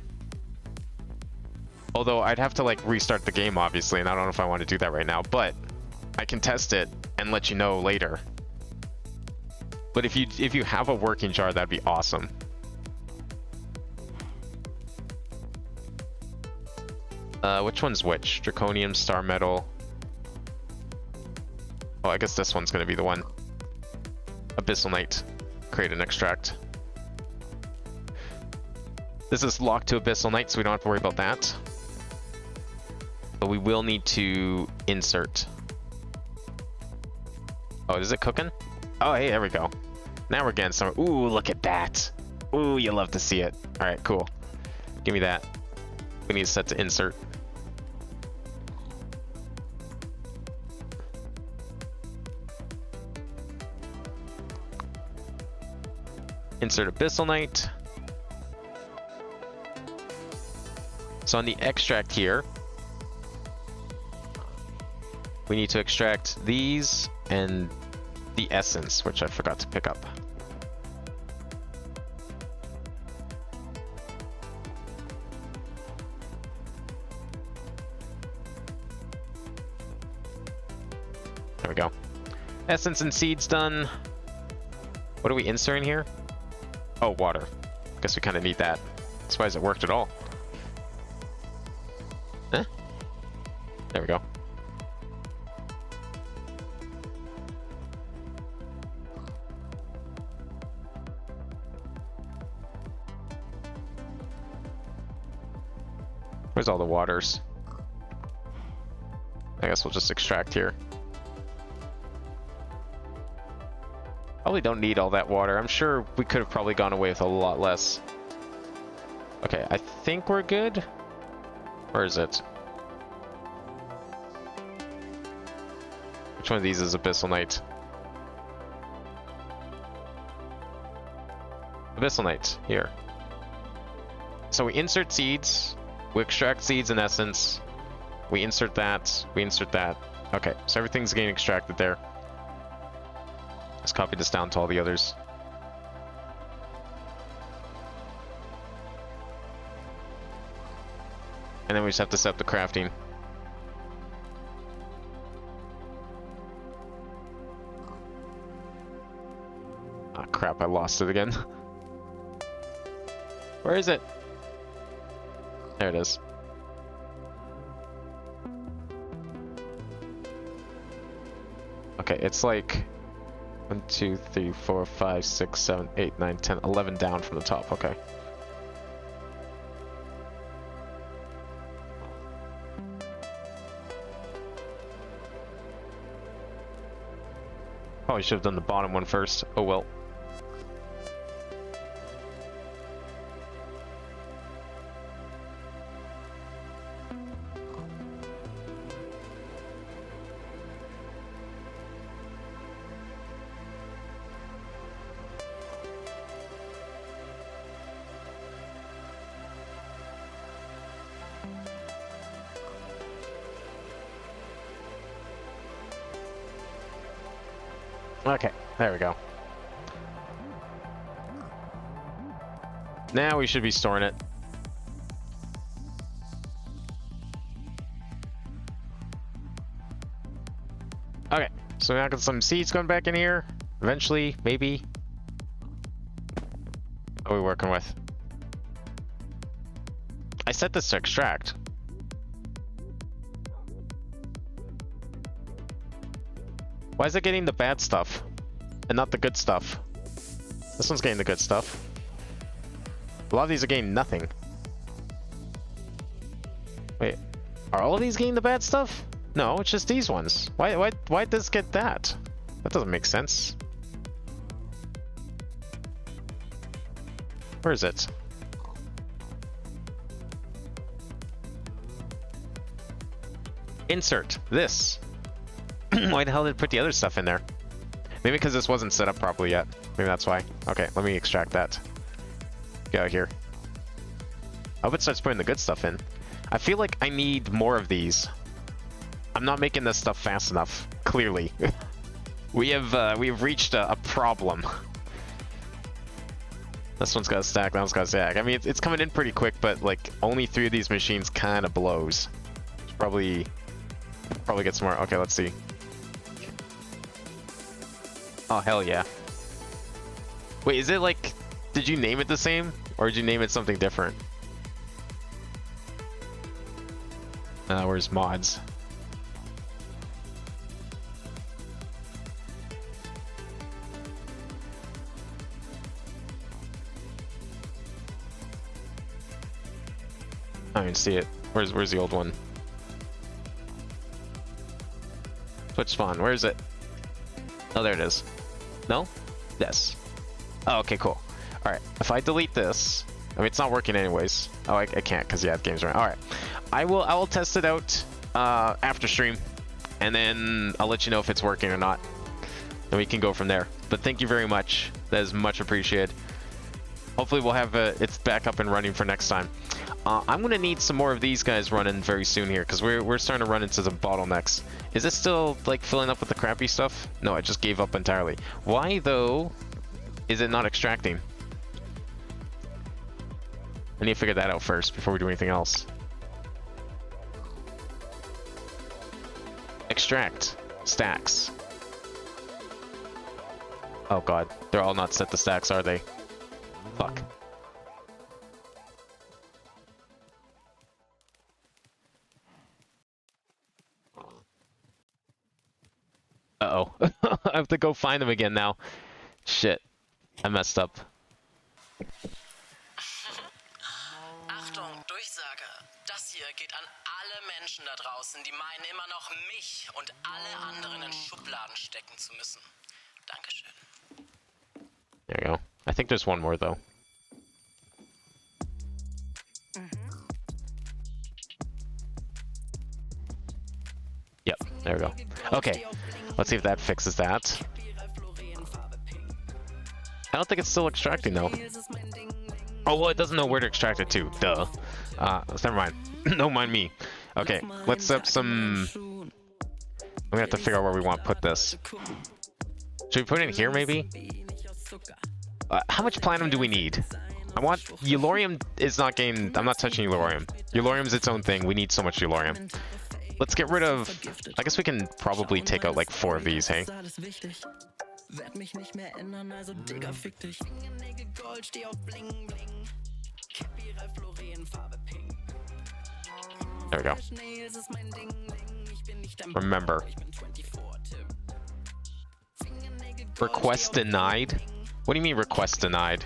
Although I'd have to like restart the game obviously, and I don't know if I want to do that right now, but I can test it and let you know later. But if you have a working jar, that'd be awesome. Which one's which? Draconium, Star Metal. Oh, I guess this one's gonna be the one. Abyssal Knight. create an extract. This is locked to Abyssal Night, so we don't have to worry about that. But we will need to insert. Oh, is it cooking? Oh, hey, there we go. Now we're getting some. Ooh, look at that. Ooh, you love to see it. All right, cool. Give me that. We need to set to insert. Insert Abyssal Night. So on the extract here, we need to extract these and the essence, which I forgot to pick up. There we go. Essence and seeds done. What are we inserting here? Oh, water. Guess we kind of need that. That's why it worked at all. Eh? There we go. Where's all the waters? I guess we'll just extract here. Probably don't need all that water. I'm sure we could have probably gone away with a lot less. Okay, I think we're good. Where is it? Which one of these is Abyssal Night? Abyssal Night, here. So we insert seeds, we extract seeds and essence, we insert that, we insert that. Okay, so everything's getting extracted there. Let's copy this down to all the others. And then we just have to set up the crafting. Ah, crap, I lost it again. Where is it? There it is. Okay, it's like 1, 2, 3, 4, 5, 6, 7, 8, 9, 10, 11 down from the top. Okay. Probably should have done the bottom one first. Oh well. Okay, there we go. Now we should be storing it. Okay, so now got some seeds going back in here. Eventually, maybe. What are we working with? I set this to extract. Why is it getting the bad stuff and not the good stuff? This one's getting the good stuff. A lot of these are getting nothing. Wait, are all of these getting the bad stuff? No, it's just these ones. Why did this get that? That doesn't make sense. Where is it? Insert this. Why the hell did it put the other stuff in there? Maybe because this wasn't set up properly yet. Maybe that's why. Okay, let me extract that. Get out of here. I hope it starts putting the good stuff in. I feel like I need more of these. I'm not making this stuff fast enough. Clearly, we have reached a problem. This one's got a stack. That one's got a stack. I mean, it's coming in pretty quick, but like only 3 of these machines kind of blows. Should probably get some more. Okay, let's see. Oh, hell yeah. Wait, is it like, did you name it the same? Or did you name it something different? Where's mods? I didn't see it. Where's the old one? Switch spawn. Where is it? Oh, there it is. No? Yes. Oh, okay, cool. All right. If I delete this, I mean, it's not working anyways. Oh, I can't because yeah, the game's running. All right. I will test it out after stream, and then I'll let you know if it's working or not. And we can go from there. But thank you very much. That is much appreciated. Hopefully we'll have it's back up and running for next time. I'm gonna need some more of these guys running very soon here because we're starting to run into some bottlenecks. Is this still like filling up with the crappy stuff? No, I just gave up entirely. Why though is it not extracting? I need to figure that out first before we do anything else. Extract stacks. Oh god, they're all not set to stacks, are they? Fuck. Uh-oh. I have to go find them again now. Shit. I messed up. Achtung, Durchsage. Das hier geht an alle Menschen da draußen, die meinen immer noch mich und alle anderen in Schubladen stecken zu müssen. Dankeschön. There you go. I think there's one more though. Yep, there we go. Okay, let's see if that fixes that. I don't think it's still extracting though. Oh, well, it doesn't know where to extract it to. Duh. Never mind. Don't mind me. Okay, let's set up some... We have to figure out where we want to put this. Should we put it in here, maybe? How much platinum do we need? I want... Eulorium is not getting... I'm not touching Eulorium. Eulorium's its own thing. We need so much Eulorium. Let's get rid of... I guess we can probably take out like 4 of these, hey? There we go. Remember. Request denied? What do you mean request denied?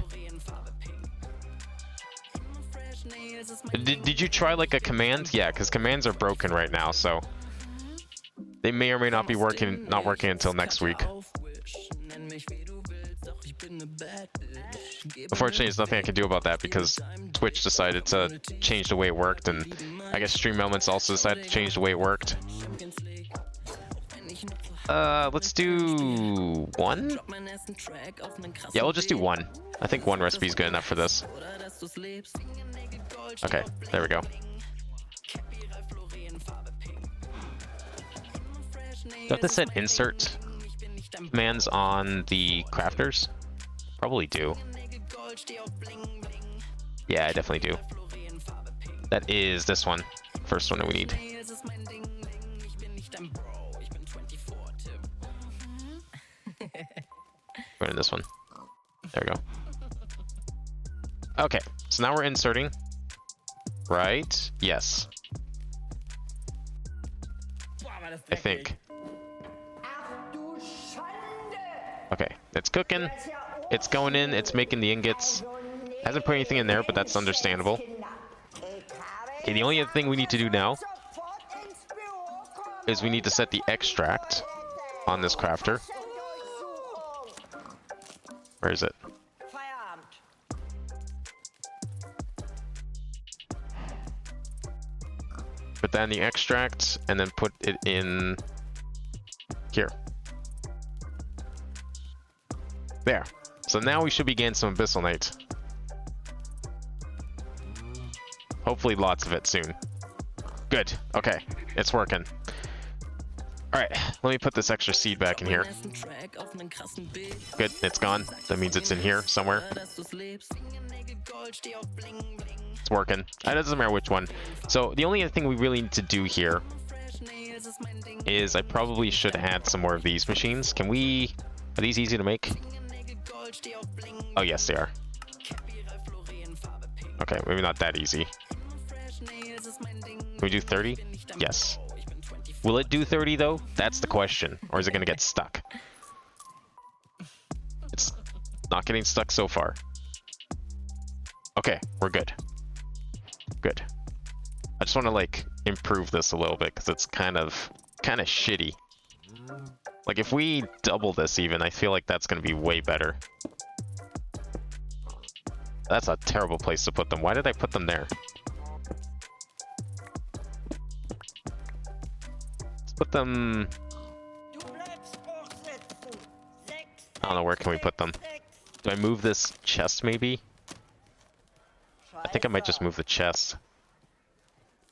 Did you try like a command? Yeah, because commands are broken right now, so they may or may not be working, not working until next week. Unfortunately, there's nothing I can do about that because Twitch decided to change the way it worked, and I guess Stream Elements also decided to change the way it worked. Let's do 1? Yeah, we'll just do 1. I think 1 recipe is good enough for this. Okay, there we go. Do I have to set insert commands on the crafters? Probably do. Yeah, I definitely do. That is this one. First one that we need. Put in this one. There we go. Okay, so now we're inserting. Right? Yes. I think. Okay, it's cooking. It's going in. It's making the ingots. Hasn't put anything in there, but that's understandable. Okay, the only other thing we need to do now is we need to set the extract on this crafter. Where is it? Put that in the extract and then put it in here. There. So now we should be getting some Abyssalnite. Hopefully lots of it soon. Good. Okay. It's working. Alright. Let me put this extra seed back in here. Good. It's gone. That means it's in here somewhere. It's working. It doesn't matter which one. So the only other thing we really need to do here is I probably should add some more of these machines. Can we... Are these easy to make? Oh, yes, they are. Okay, maybe not that easy. Can we do 30? Yes. Will it do 30, though? That's the question. Or is it going to get stuck? It's not getting stuck so far. Okay, we're good. Good. I just want to like improve this a little bit because it's kind of shitty. Like if we double this even, I feel like that's going to be way better. That's a terrible place to put them. Why did I put them there? Let's put them... I don't know, where can we put them? Do I move this chest maybe? I think I might just move the chest.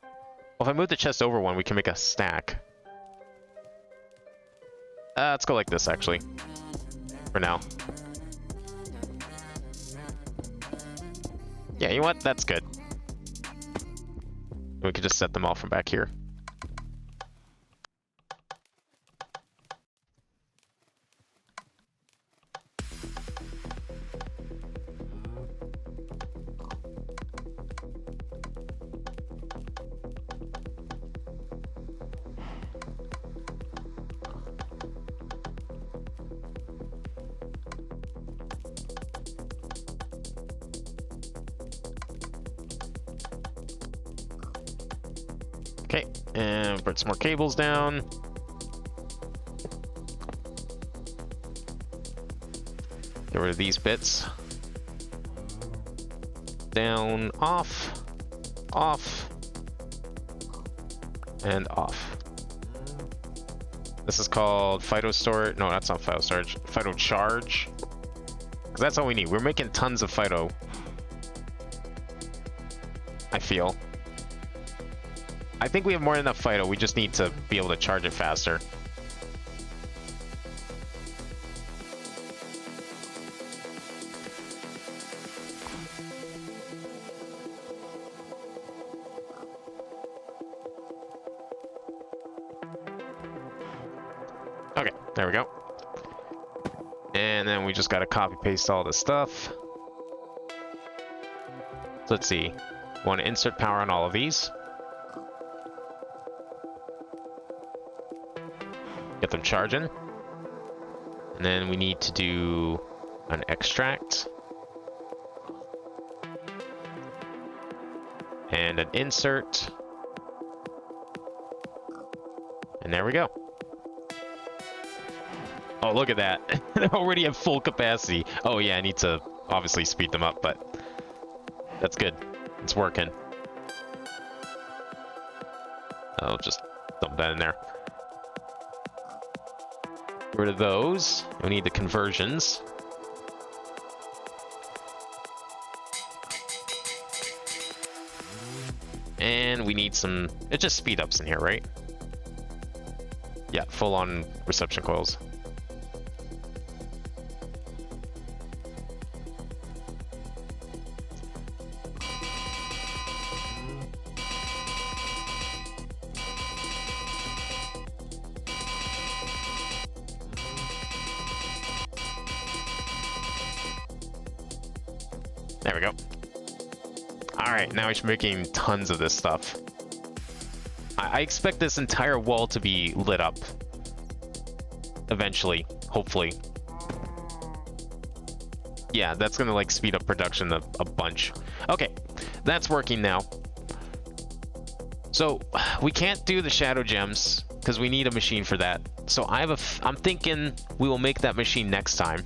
Well, if I move the chest over one, we can make a stack. Let's go like this actually. For now. Yeah, you know what? That's good. We can just set them all from back here. Okay, and put some more cables down. Get rid of these bits. Down, off, and off. This is called Phyto Storage. No, that's not Phyto Storage. Phyto Charge. 'Cause that's all we need. We're making tons of Phyto. I feel. I think we have more than enough Phyto. We just need to be able to charge it faster. Okay, there we go. And then we just gotta copy paste all this stuff. So let's see. Want to insert power on all of these. Get them charging. And then we need to do an extract. And an insert. And there we go. Oh, look at that. They're already at full capacity. Oh yeah, I need to obviously speed them up, but that's good. It's working. I'll just dump that in there. Get rid of those. We need the conversions. And we need some... It's just speed ups in here, right? Yeah, full on reception coils. There we go. Alright, now we're making tons of this stuff. I expect this entire wall to be lit up. Eventually, hopefully. Yeah, that's gonna like speed up production a bunch. Okay, that's working now. So, we can't do the shadow gems, because we need a machine for that. So I'm thinking we will make that machine next time.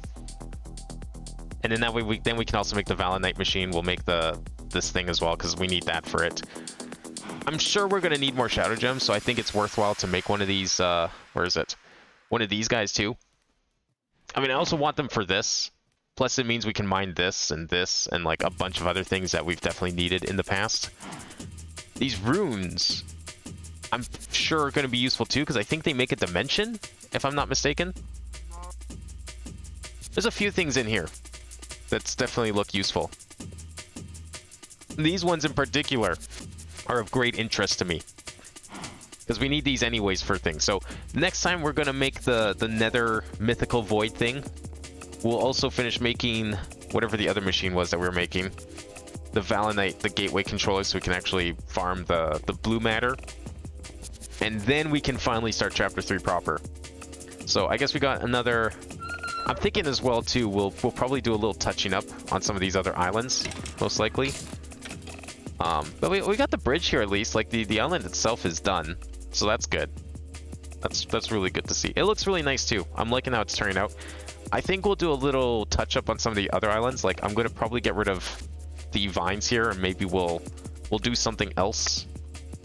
And then that way we can also make the Valinite machine. We'll make this thing as well because we need that for it. I'm sure we're gonna need more shadow gems, so I think it's worthwhile to make one of these. Where is it? One of these guys too. I mean, I also want them for this. Plus, it means we can mine this and like a bunch of other things that we've definitely needed in the past. These runes, I'm sure are gonna be useful too because I think they make a dimension, if I'm not mistaken. There's a few things in here that's definitely look useful. These ones in particular are of great interest to me because we need these anyways for things. So next time we're gonna make the nether mythical void thing. We'll also finish making whatever the other machine was that we were making, the Valinite, the gateway controller, so we can actually farm the blue matter, and then we can finally start chapter 3 proper. So I guess we got another. I'm thinking as well too, we'll probably do a little touching up on some of these other islands, most likely. But we got the bridge here at least. Like the island itself is done, so that's good. That's really good to see. It looks really nice too. I'm liking how it's turning out. I think we'll do a little touch up on some of the other islands. Like I'm gonna probably get rid of the vines here, and maybe we'll do something else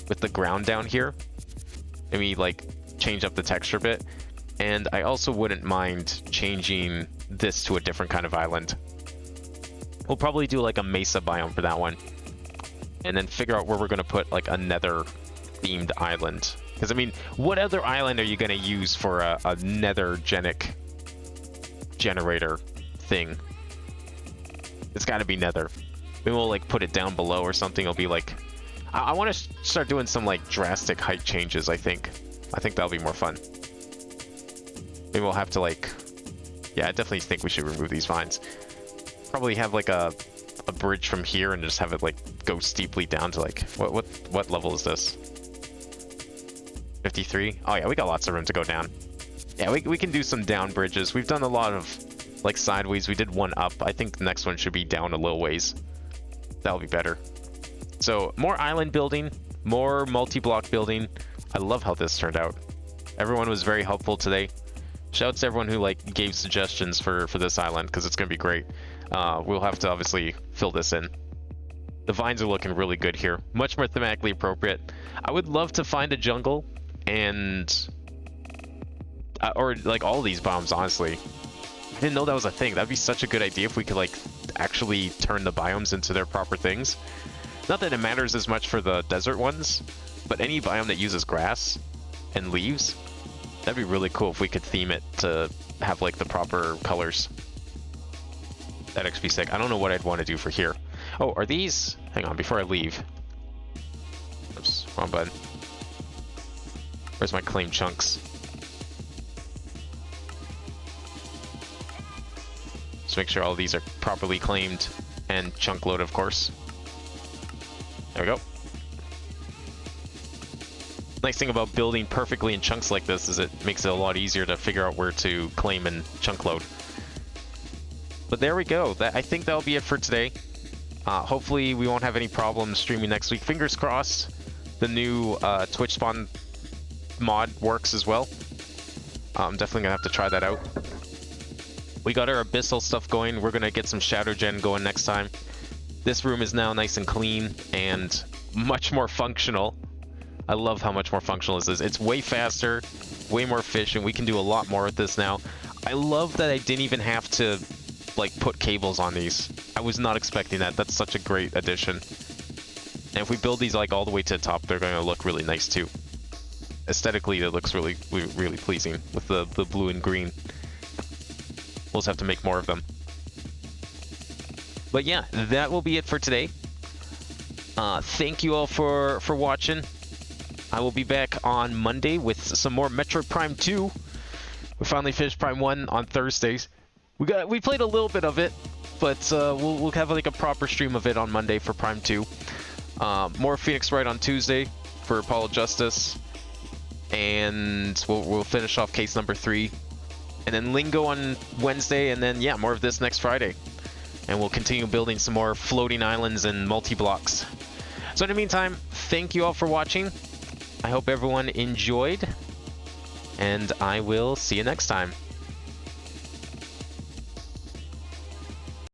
with the ground down here. Maybe like change up the texture a bit. And I also wouldn't mind changing this to a different kind of island. We'll probably do like a mesa biome for that one. And then figure out where we're going to put like a nether themed island. Because I mean, what other island are you going to use for a nethergenic generator thing? It's got to be nether. Maybe we'll like put it down below or something. It'll be like... I want to start doing some like drastic height changes, I think. I think that'll be more fun. Maybe we'll have to like... Yeah, I definitely think we should remove these vines. Probably have like a bridge from here and just have it like go steeply down to like... What level is this? 53? Oh yeah, we got lots of room to go down. Yeah, we can do some down bridges. We've done a lot of like sideways. We did one up. I think the next one should be down a little ways. That'll be better. So more island building, more multi-block building. I love how this turned out. Everyone was very helpful today. Shout out to everyone who like gave suggestions for this island, because it's gonna be great. We'll have to obviously fill this in. The vines are looking really good here, much more thematically appropriate. I would love to find a jungle and or like all these biomes, honestly. I didn't know that was a thing. That'd be such a good idea if we could like actually turn the biomes into their proper things. Not that it matters as much for the desert ones, but any biome that uses grass and leaves, that'd be really cool if we could theme it to have like the proper colors. That'd actually be sick. I don't know what I'd want to do for here. Oh, are these... Hang on, before I leave. Oops, wrong button. Where's my claim chunks? Just make sure all of these are properly claimed and chunk load, of course. There we go. Nice thing about building perfectly in chunks like this is it makes it a lot easier to figure out where to claim and chunk load. But there we go. I think that'll be it for today. Hopefully we won't have any problems streaming next week. Fingers crossed the new Twitch spawn mod works as well. I'm definitely gonna have to try that out. We got our abyssal stuff going. We're gonna get some shadow gen going next time. This room is now nice and clean and much more functional. I love how much more functional this is. It's way faster, way more efficient. We can do a lot more with this now. I love that I didn't even have to like put cables on these. I was not expecting that. That's such a great addition. And if we build these like all the way to the top, they're going to look really nice too. Aesthetically, it looks really pleasing with the blue and green. We'll just have to make more of them. But yeah, that will be it for today. Thank you all for watching. I will be back on Monday with some more Metroid Prime 2. We finally finished Prime 1 on Thursdays. We played a little bit of it, but we'll have like a proper stream of it on Monday for Prime 2. More Phoenix Wright on Tuesday for Apollo Justice, and we'll finish off case number 3, and then Lingo on Wednesday, and then yeah, more of this next Friday, and we'll continue building some more floating islands and multi-blocks. So in the meantime, thank you all for watching. I hope everyone enjoyed, and I will see you next time.